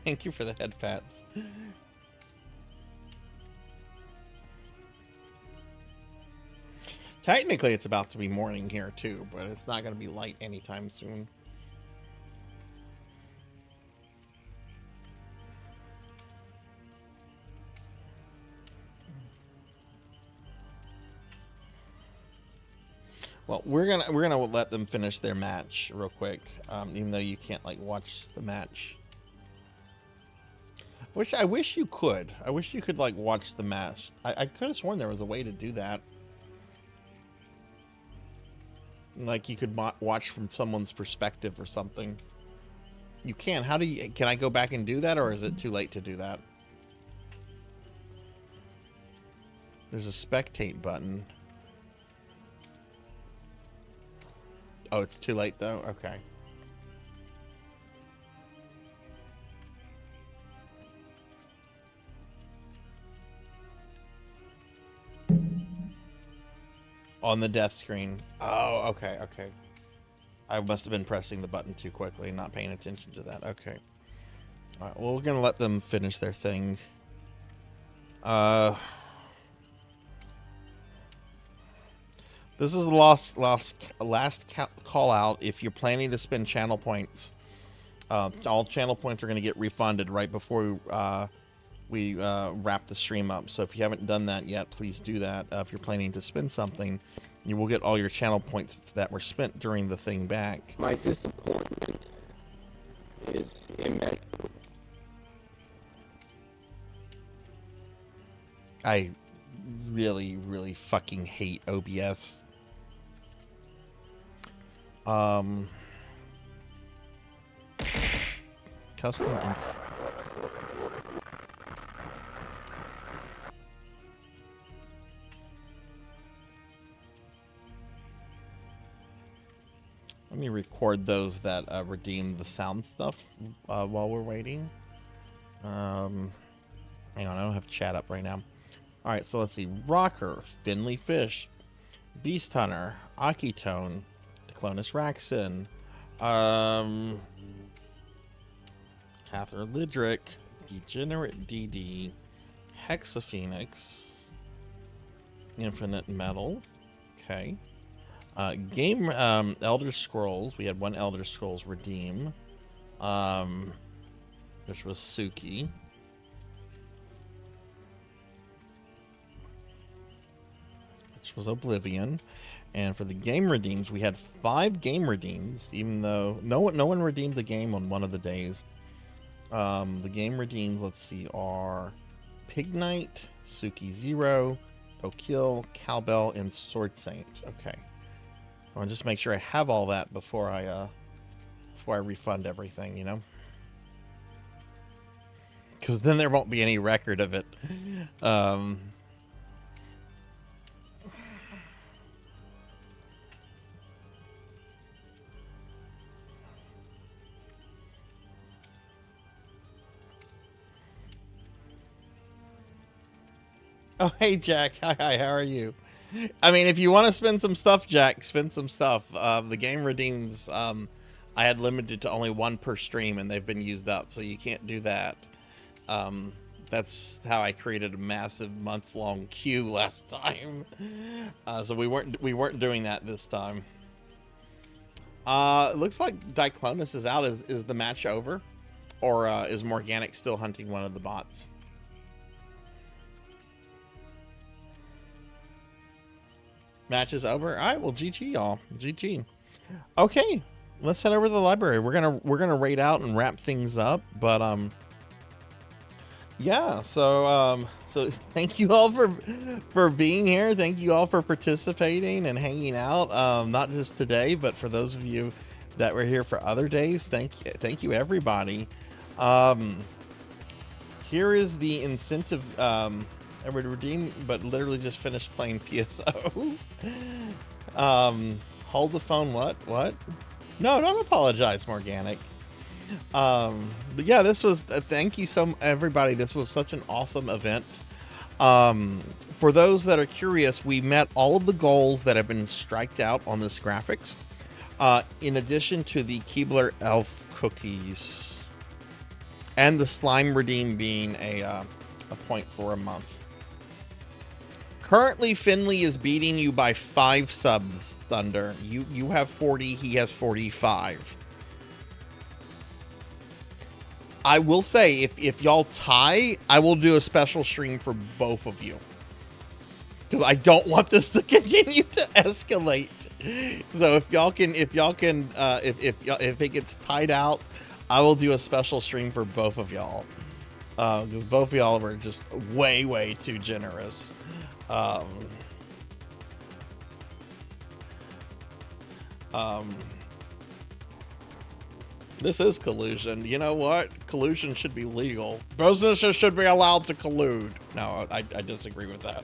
Thank you for the head pats. Technically, it's about to be morning here too, but it's not going to be light anytime soon. Well, we're gonna let them finish their match real quick, even though you can't like watch the match. I wish you could. I wish you could like watch the match. I could have sworn there was a way to do that. Like you could watch from someone's perspective or something. You can. How do you? Can I go back and do that, or is it too late to do that? There's a spectate button. Oh, it's too late though? Okay. On the death screen. Oh, okay, okay. I must have been pressing the button too quickly, not paying attention to that. Okay. All right, well, we're going to let them finish their thing. This is the last call out. If you're planning to spend channel points, all channel points are going to get refunded right before we wrap the stream up. So if you haven't done that yet, please do that. If you're planning to spend something, you will get all your channel points that were spent during the thing back. My disappointment is immeasurable. I really, really fucking hate OBS. Custom. Let me record those that redeem the sound stuff while we're waiting. Hang on, I don't have chat up right now. All right, so let's see. Rocker, Finley Fish, Beast Hunter, Akitone, Clonus Raxin, Cather Lidrick, Degenerate DD, Hexaphoenix, Infinite Metal. Okay. Elder Scrolls. We had one Elder Scrolls redeem, which was Suki. Which was Oblivion. And for the game redeems, we had 5 game redeems, even though no one redeemed the game on one of the days. The game redeems, let's see, are Pig Knight, Suki Zero, Pokil, Cowbell, and Sword Saint. Okay. I'll just make sure I have all that before I refund everything, you know? Because then there won't be any record of it. Oh, hey, Jack. Hi, how are you? I mean, if you want to spend some stuff, Jack, spend some stuff. The game redeems, I had limited to only 1 per stream, and they've been used up, so you can't do that. That's how I created a massive months-long queue last time. So we weren't doing that this time. It looks like Diclonus is out. Is the match over? Or is Morganic still hunting one of the bots? Match is over. All right, well, GG, y'all. GG. Okay, let's head over to the library. We're gonna raid out and wrap things up. But yeah. So thank you all for being here. Thank you all for participating and hanging out. Not just today, but for those of you that were here for other days. Thank you, everybody. Here is the incentive. I would redeem, but literally just finished playing PSO. Hold the phone. What? No, don't apologize, Morganic. But yeah, this was. Thank you everybody. This was such an awesome event. For those that are curious, we met all of the goals that have been striked out on this graphics. In addition to the Keebler Elf cookies, and the slime redeem being a point for a month. Currently, Finley is beating you by 5 subs, Thunder. You have 40, he has 45. I will say, if y'all tie, I will do a special stream for both of you. Because I don't want this to continue to escalate. So if it gets tied out, I will do a special stream for both of y'all. Because both of y'all were just way too generous. This is collusion. You know what? Collusion should be legal. Businesses should be allowed to collude. No, I disagree with that.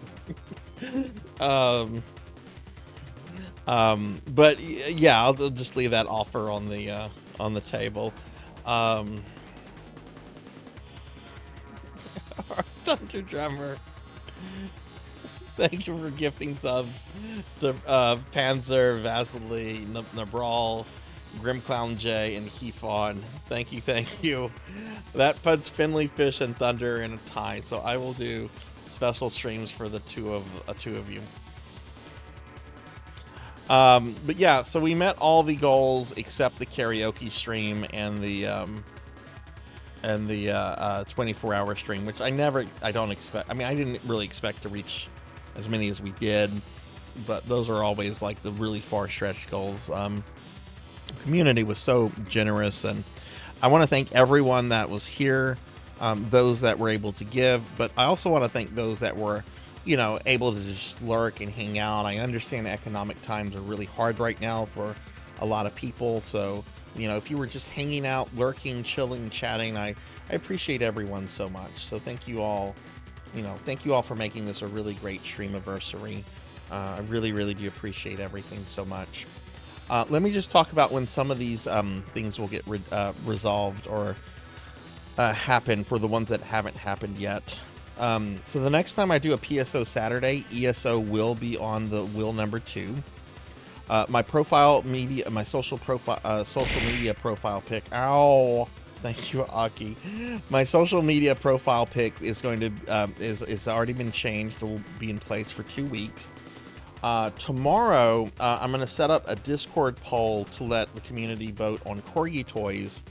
But yeah, I'll just leave that offer on the table. Thunder Drummer, thank you for gifting subs to Panzer, Vasily, Nabral, Grimclown J, and Hefon. Thank you. That puts Finley Fish and Thunder in a tie, so I will do special streams for the two of you. But yeah, so we met all the goals except the karaoke stream and the 24-hour stream, which I don't expect. I mean, I didn't really expect to reach as many as we did, but those are always like the really far stretched goals. The community was so generous, and I want to thank everyone that was here, those that were able to give, but I also want to thank those that were, able to just lurk and hang out. I understand economic times are really hard right now for a lot of people, so if you were just hanging out, lurking, chilling, chatting, I appreciate everyone so much. So thank you all. Thank you all for making this a really great Streamiversary. I really do appreciate everything so much. Let me just talk about when some of these things will get resolved or happen for the ones that haven't happened yet. So the next time I do a PSO Saturday, ESO will be on the wheel number 2. My social media profile pic. Ow! Thank you, Aki. My social media profile pic is going to is already been changed. It will be in place for 2 weeks. Tomorrow, I'm going to set up a Discord poll to let the community vote on corgi toys.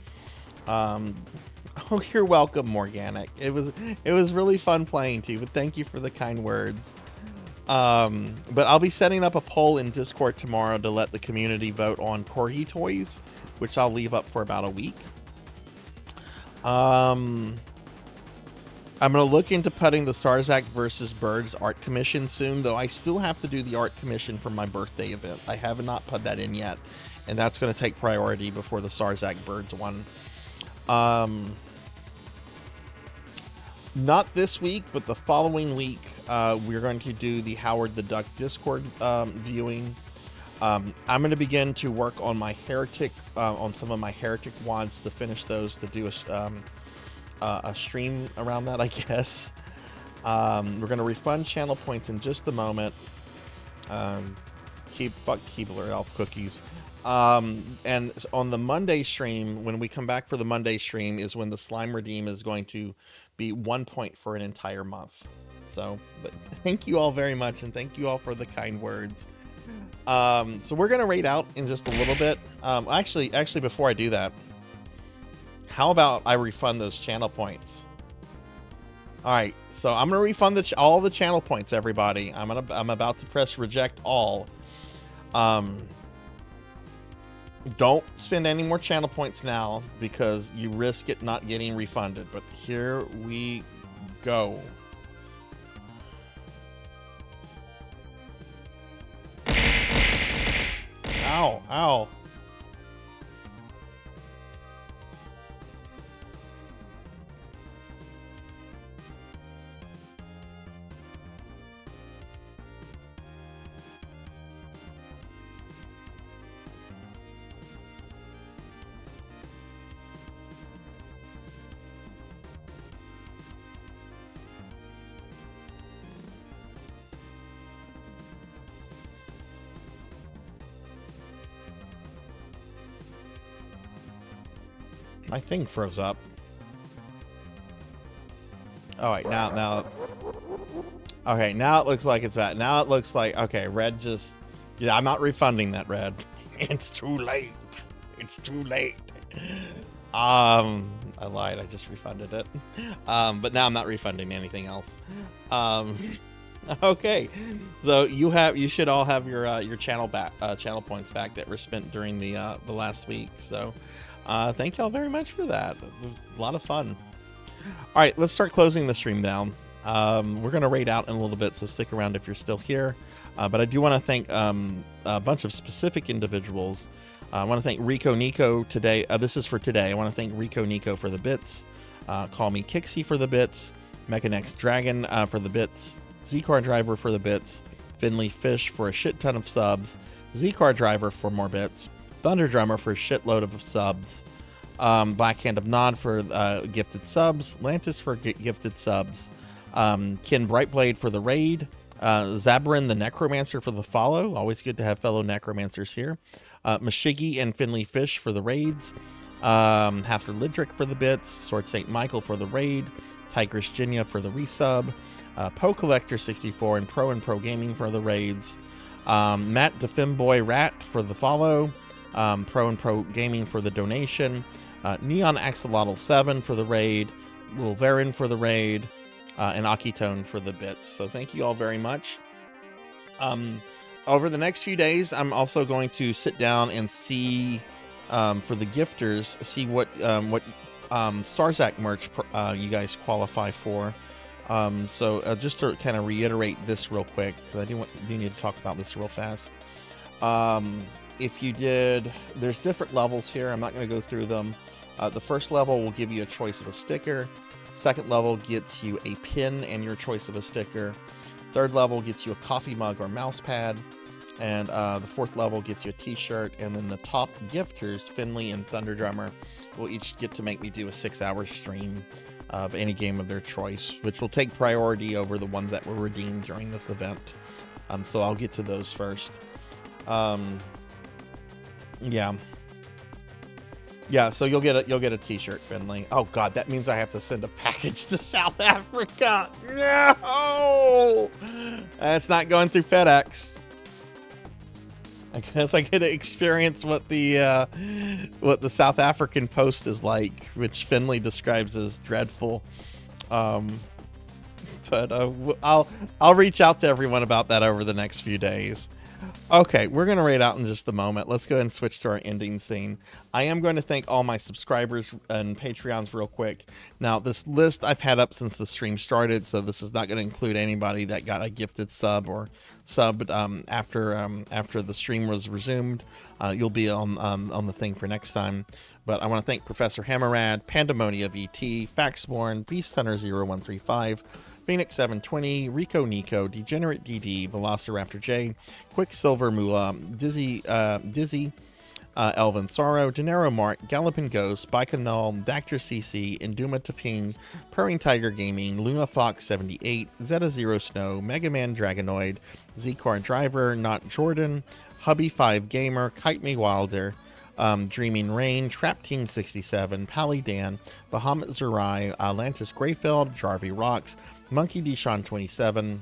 Oh, you're welcome, Morganic. It was really fun playing to you, but thank you for the kind words. But I'll be setting up a poll in Discord tomorrow to let the community vote on corgi toys, which I'll leave up for about a week. I'm going to look into putting the Sarzac versus Birds art commission soon, though I still have to do the art commission for my birthday event. I have not put that in yet, and that's going to take priority before the Sarzac Birds one. Not this week, but the following week, we're going to do the Howard the Duck Discord viewing. I'm going to begin to work on my Heretic, on some of my Heretic wads to finish those, to do a stream around that, I guess. We're going to refund channel points in just a moment. Fuck Keebler Elf Cookies. And on the Monday stream, when we come back for the Monday stream, is when the Slime Redeem is going to be 1 point for an entire month. So, but thank you all very much, and thank you all for the kind words. So we're gonna rate out in just a little bit. Actually, before I do that, how about I refund those channel points? All right, so I'm gonna refund all the channel points, everybody. I'm about to press reject all. Don't spend any more channel points now because you risk it not getting refunded. But here we go. Ow, ow. My thing froze up. Oh wait, now. Okay, now it looks like it's bad. Now it looks like, okay, red just, yeah, I'm not refunding that red. It's too late. It's too late. I lied. I just refunded it. But now I'm not refunding anything else. Okay, so you should all have your channel points back that were spent during the last week. So thank y'all very much for that. It was a lot of fun. All right, let's start closing the stream down. We're gonna raid out in a little bit, so stick around if you're still here. But I do want to thank a bunch of specific individuals. I want to thank Rico Nico today. This is for today. I want to thank Rico Nico for the bits. Call me Kixie for the bits. Mechanex Dragon for the bits. Z-Car Driver for the bits. Finley Fish for a shit ton of subs. Z-Car Driver for more bits. Thunder Drummer for a shitload of subs. Black Hand of Nod for gifted subs. Lantis for gifted subs. Ken Brightblade for the raid. Zabrin the Necromancer for the follow. Always good to have fellow Necromancers here. Mashigi and Finley Fish for the raids. Hathor Lidrick for the bits. Sword St. Michael for the raid. Tigris Jinya for the resub. Poe Collector 64 and Pro Gaming for the raids. Matt Defimboy Rat for the follow. Pro Gaming for the donation. Neon Axolotl 7 for the raid. Wolverine for the raid. And Akitone for the bits. So thank you all very much. Over the next few days, I'm also going to sit down and see, for the gifters, see what Sarzac merch you guys qualify for. So just to kind of reiterate this real quick, because I do need to talk about this real fast. If you did, there's different levels here. I'm not going to go through them. The first level will give you a choice of a sticker. Second level gets you a pin and your choice of a sticker. Third level gets you a coffee mug or mouse pad. And the fourth level gets you a t-shirt. And then the top gifters, Finley and Thunder Drummer, will each get to make me do a 6-hour stream of any game of their choice, which will take priority over the ones that were redeemed during this event. So I'll get to those first. Yeah, so you'll get a t-shirt, Finley. Oh god, that means I have to send a package to South Africa. No! It's not going through FedEx. I guess I get to experience what the South African post is like, which Finley describes as dreadful. But I'll reach out to everyone about that over the next few days. Okay, we're going to raid out in just a moment. Let's go ahead and switch to our ending scene. I am going to thank all my subscribers and Patreons real quick. Now, this list I've had up since the stream started, so this is not going to include anybody that got a gifted sub or subbed after the stream was resumed. You'll be on the thing for next time. But I want to thank Professor Hammerad, Pandemonia VT, Faxborn, Beast Hunter 0135, Phoenix 720, Rico Nico, Degenerate DD, Velociraptor J, Quicksilver Mula, Dizzy, Elvin Sorrow, Denaro Mark, Gallopin Ghost, Bicanol, Dactor CC, Induma Taping, Purring Tiger Gaming, Luna Fox 78, Zeta Zero Snow, Mega Man Dragonoid, Z-Car Driver, Not Jordan, Hubby 5 Gamer, Kite Me Wilder, Dreaming Rain, Trap Team 67, Pally Dan, Bahamut Zerai, Atlantis Greyfeld, Jarvie Rocks, Monkey Deshawn 27,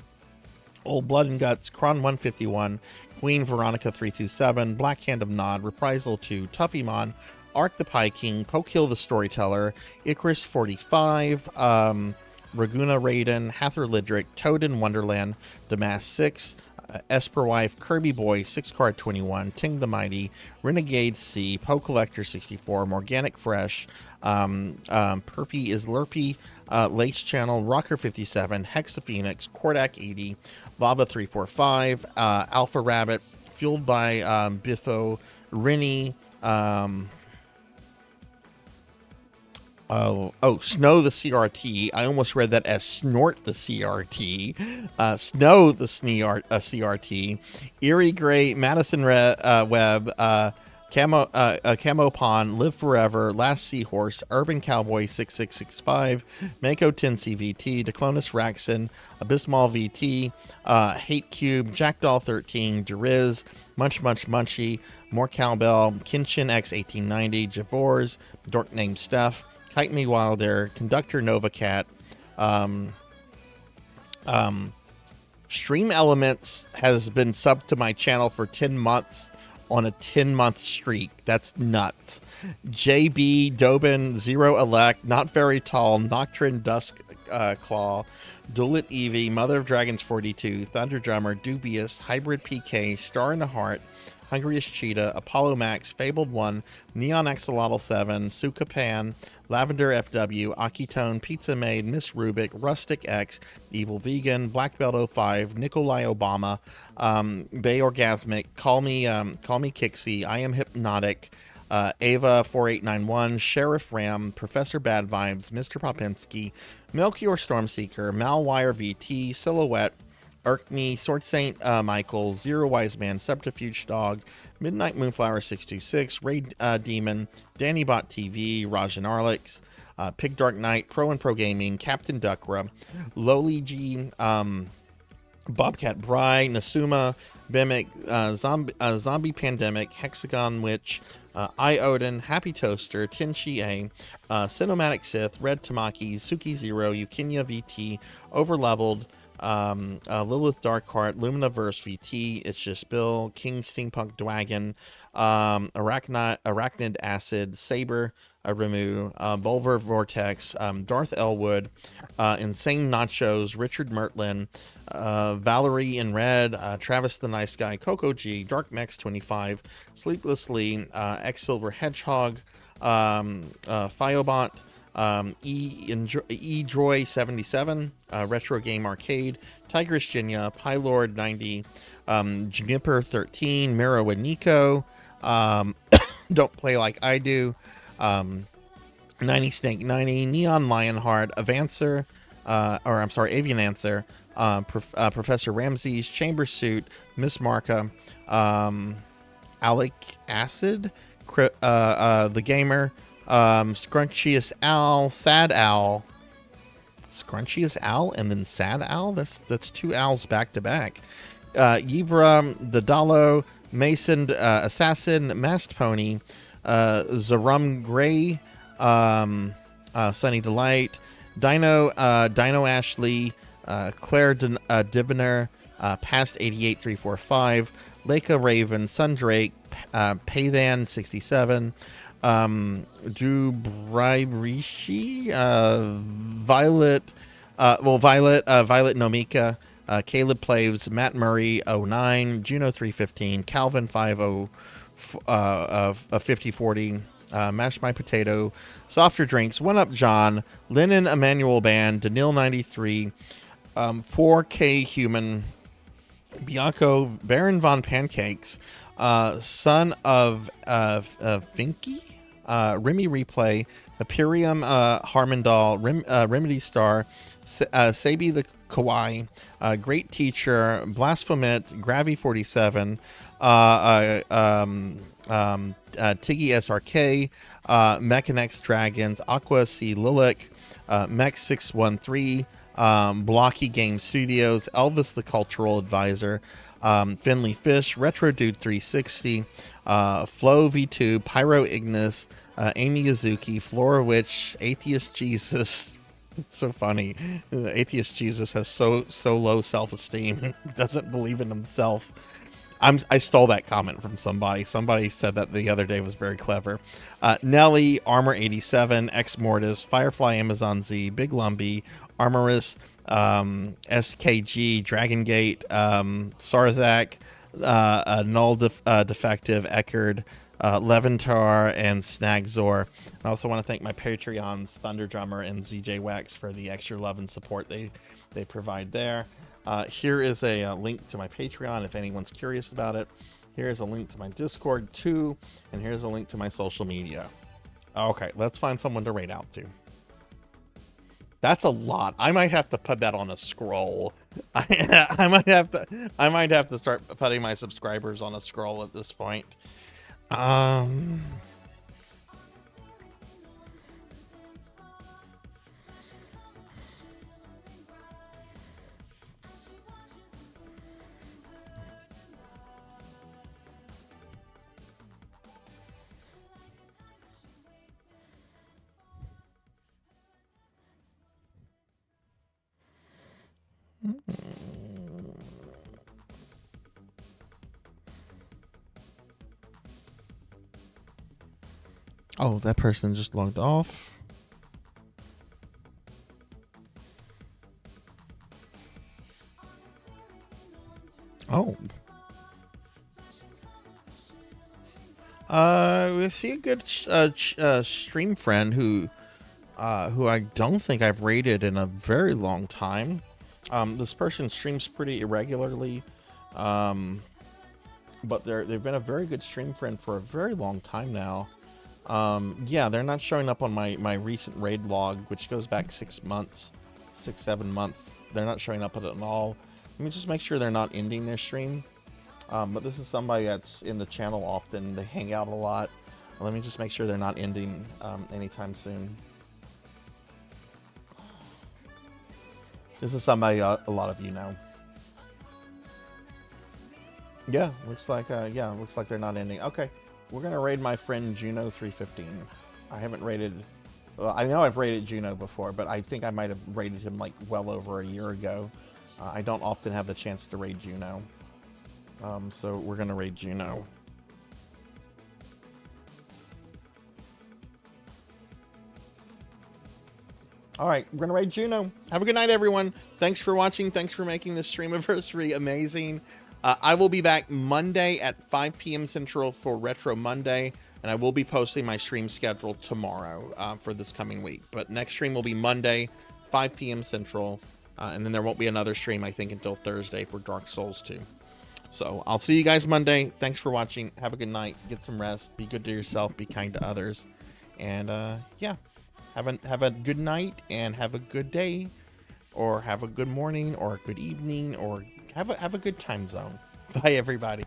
Old Blood and Guts, Kron 151, Queen Veronica 327, Black Hand of Nod, Reprisal 2, Tuffymon, Ark the Pie King, Pokehill the Storyteller, Icarus 45, Raguna Raiden, Hathor Lidrick, Toad in Wonderland, Damas 6, Esperwife, Kirby Boy, 6-Card 21, Ting the Mighty, Renegade C, Poe Collector 64, Morganic Fresh, Perpy is Lurpy, Lace Channel, Rocker 57, Hexa Phoenix, Kordak 80, Lava 345, Alpha Rabbit, Fueled by Biffo, Rennie, Snow the CRT. I almost read that as Snort the CRT. Snow the CRT. Eerie Gray, Madison Webb, Camo Pond, Live Forever, Last Seahorse, Urban Cowboy 6665, Mako 10 CVT, Declonus Raxon, Abysmal VT, Hate Cube, Jackdoll 13, Deriz, Munch Munchy, More Cowbell, Kinchin X 1890, Javors, Dork Named Steph, Kite Me Wilder, Conductor Nova Cat, Stream Elements has been subbed to my channel for 10 months. on a 10-month streak. That's nuts. JB, Dobin, Zero Elect, Not Very Tall, Nocturne Dusk Claw, Duelit Eevee, Mother of Dragons 42, Thunder Drummer, Dubious, Hybrid PK, Star in the Heart, Hungriest Cheetah, Apollo Max, Fabled 1, Neon Axolotl 7, Sukapan, Lavender FW, Akitone, Pizza Maid, Miss Rubik, Rustic X, Evil Vegan, Black Belt 05, Nikolai Obama, Bay Orgasmic, Call Me Kixie, I Am Hypnotic, Ava 4891, Sheriff Ram, Professor Bad Vibes, Mr. Popinski, Melchior Stormseeker, Malwire VT, Silhouette, Irkney, Sword Saint Michael, Zero Wise Man, Subterfuge Dog, Midnight Moonflower 626, Ray Demon, DannyBot TV, Rajan Arlix, Pig Dark Knight, Pro and Pro Gaming, Captain Duckra, Lowly G, Bobcat Bry, Nasuma, Bimic, Zombie Pandemic, Hexagon Witch, I Odin, Happy Toaster, Tenchi A, Cinematic Sith, Red Tamaki, Suki Zero, Yukinya VT, Overleveled, Lilith Darkheart, Luminaverse VT, It's Just Bill, King Steampunk Dwagon, Arachnid Acid, Saber, Remu, Bulver Vortex, Darth Elwood, Insane Nachos, Richard Mertlin, Valerie in Red, Travis the Nice Guy, Coco G, Dark Mex 25, Sleeplessly, X Silver Hedgehog, Fiobot, E-Droy 77, Retro Game Arcade, Tigris Jinya, Pylord 90, Juniper 13, Miro and Nico, Don't Play Like I Do, 90 Snake 90, Neon Lionheart, Avian Answer, Professor Ramses, Chamber Suit, Miss Marka, Alec Acid, The Gamer, Scrunchious Owl, Sad Owl, Scrunchious Owl, and then Sad Owl. That's two owls back to back. Yivra, the Dalo, Mason, Assassin, Masked Pony, Zarum Gray, Sunny Delight, Dino Ashley, Claire Diviner, Past 88345, Leica Raven, Sundrake, Paythan 67, Dubraishi, Violet Nomika, Caleb Plaves, Matt Murray 09, Juno 315, Calvin 5040, Mash My Potato, Softer Drinks, One Up John, Lennon Emmanuel Band, Danil 93, 4K Human, Bianco, Baron Von Pancakes, Son of Finky, Remy Replay, Imperium Harmondal, Remedy Star, Sabi the Kawaii, Great Teacher, Blasphemit, Gravy 47, Tiggy SRK, Mechanex Dragons, Aqua C Lilac, Mech 613, Blocky Game Studios, Elvis the Cultural Advisor, Finley Fish, Retro Dude 360, Flo V2, Pyro Ignis, Amy Yazuki, Flora Witch, Atheist Jesus. It's so funny. Atheist Jesus has so low self-esteem. Doesn't believe in himself. I stole that comment from somebody. Somebody said that the other day, was very clever. Nelly, Armor 87, Ex Mortis, Firefly Amazon Z, Big Lumbee, Armorous, SKG, Dragon Gate, Sarzac, Null Defective, Eckerd, Leventar, and Snagzor. I also want to thank my Patreons, Thunder Drummer and ZJ Wax, for the extra love and support they provide there. Here is a link to my Patreon if anyone's curious about it. Here's a link to my Discord too, and here's a link to my social media. Okay, let's find someone to raid out to. That's a lot. I might have to put that on a scroll. I might have to start putting my subscribers on a scroll at this point. Oh, that person just logged off. Oh. We see a good stream friend who I don't think I've rated in a very long time. This person streams pretty irregularly, but they've been a very good stream friend for a very long time now. Yeah, they're not showing up on my recent raid log, which goes back 6 months, 7 months. They're not showing up at all. Let me just make sure they're not ending their stream. But this is somebody that's in the channel often. They hang out a lot. Let me just make sure they're not ending anytime soon. This is somebody a lot of you know. Yeah, looks like looks like they're not ending. Okay, we're gonna raid my friend Juno 315. I haven't raided. Well, I know I've raided Juno before, but I think I might have raided him like well over a year ago. I don't often have the chance to raid Juno. So we're gonna raid Juno. All right, we're gonna raid Juno. Have a good night, everyone. Thanks for watching. Thanks for making this Streamiversary amazing. I will be back Monday at 5 p.m. Central for Retro Monday, and I will be posting my stream schedule tomorrow for this coming week. But next stream will be Monday, 5 p.m. Central, and then there won't be another stream, I think, until Thursday for Dark Souls 2. So I'll see you guys Monday. Thanks for watching. Have a good night. Get some rest. Be good to yourself. Be kind to others. And yeah, have a good night and have a good day, or have a good morning or a good evening, or have a good time zone. Bye, everybody.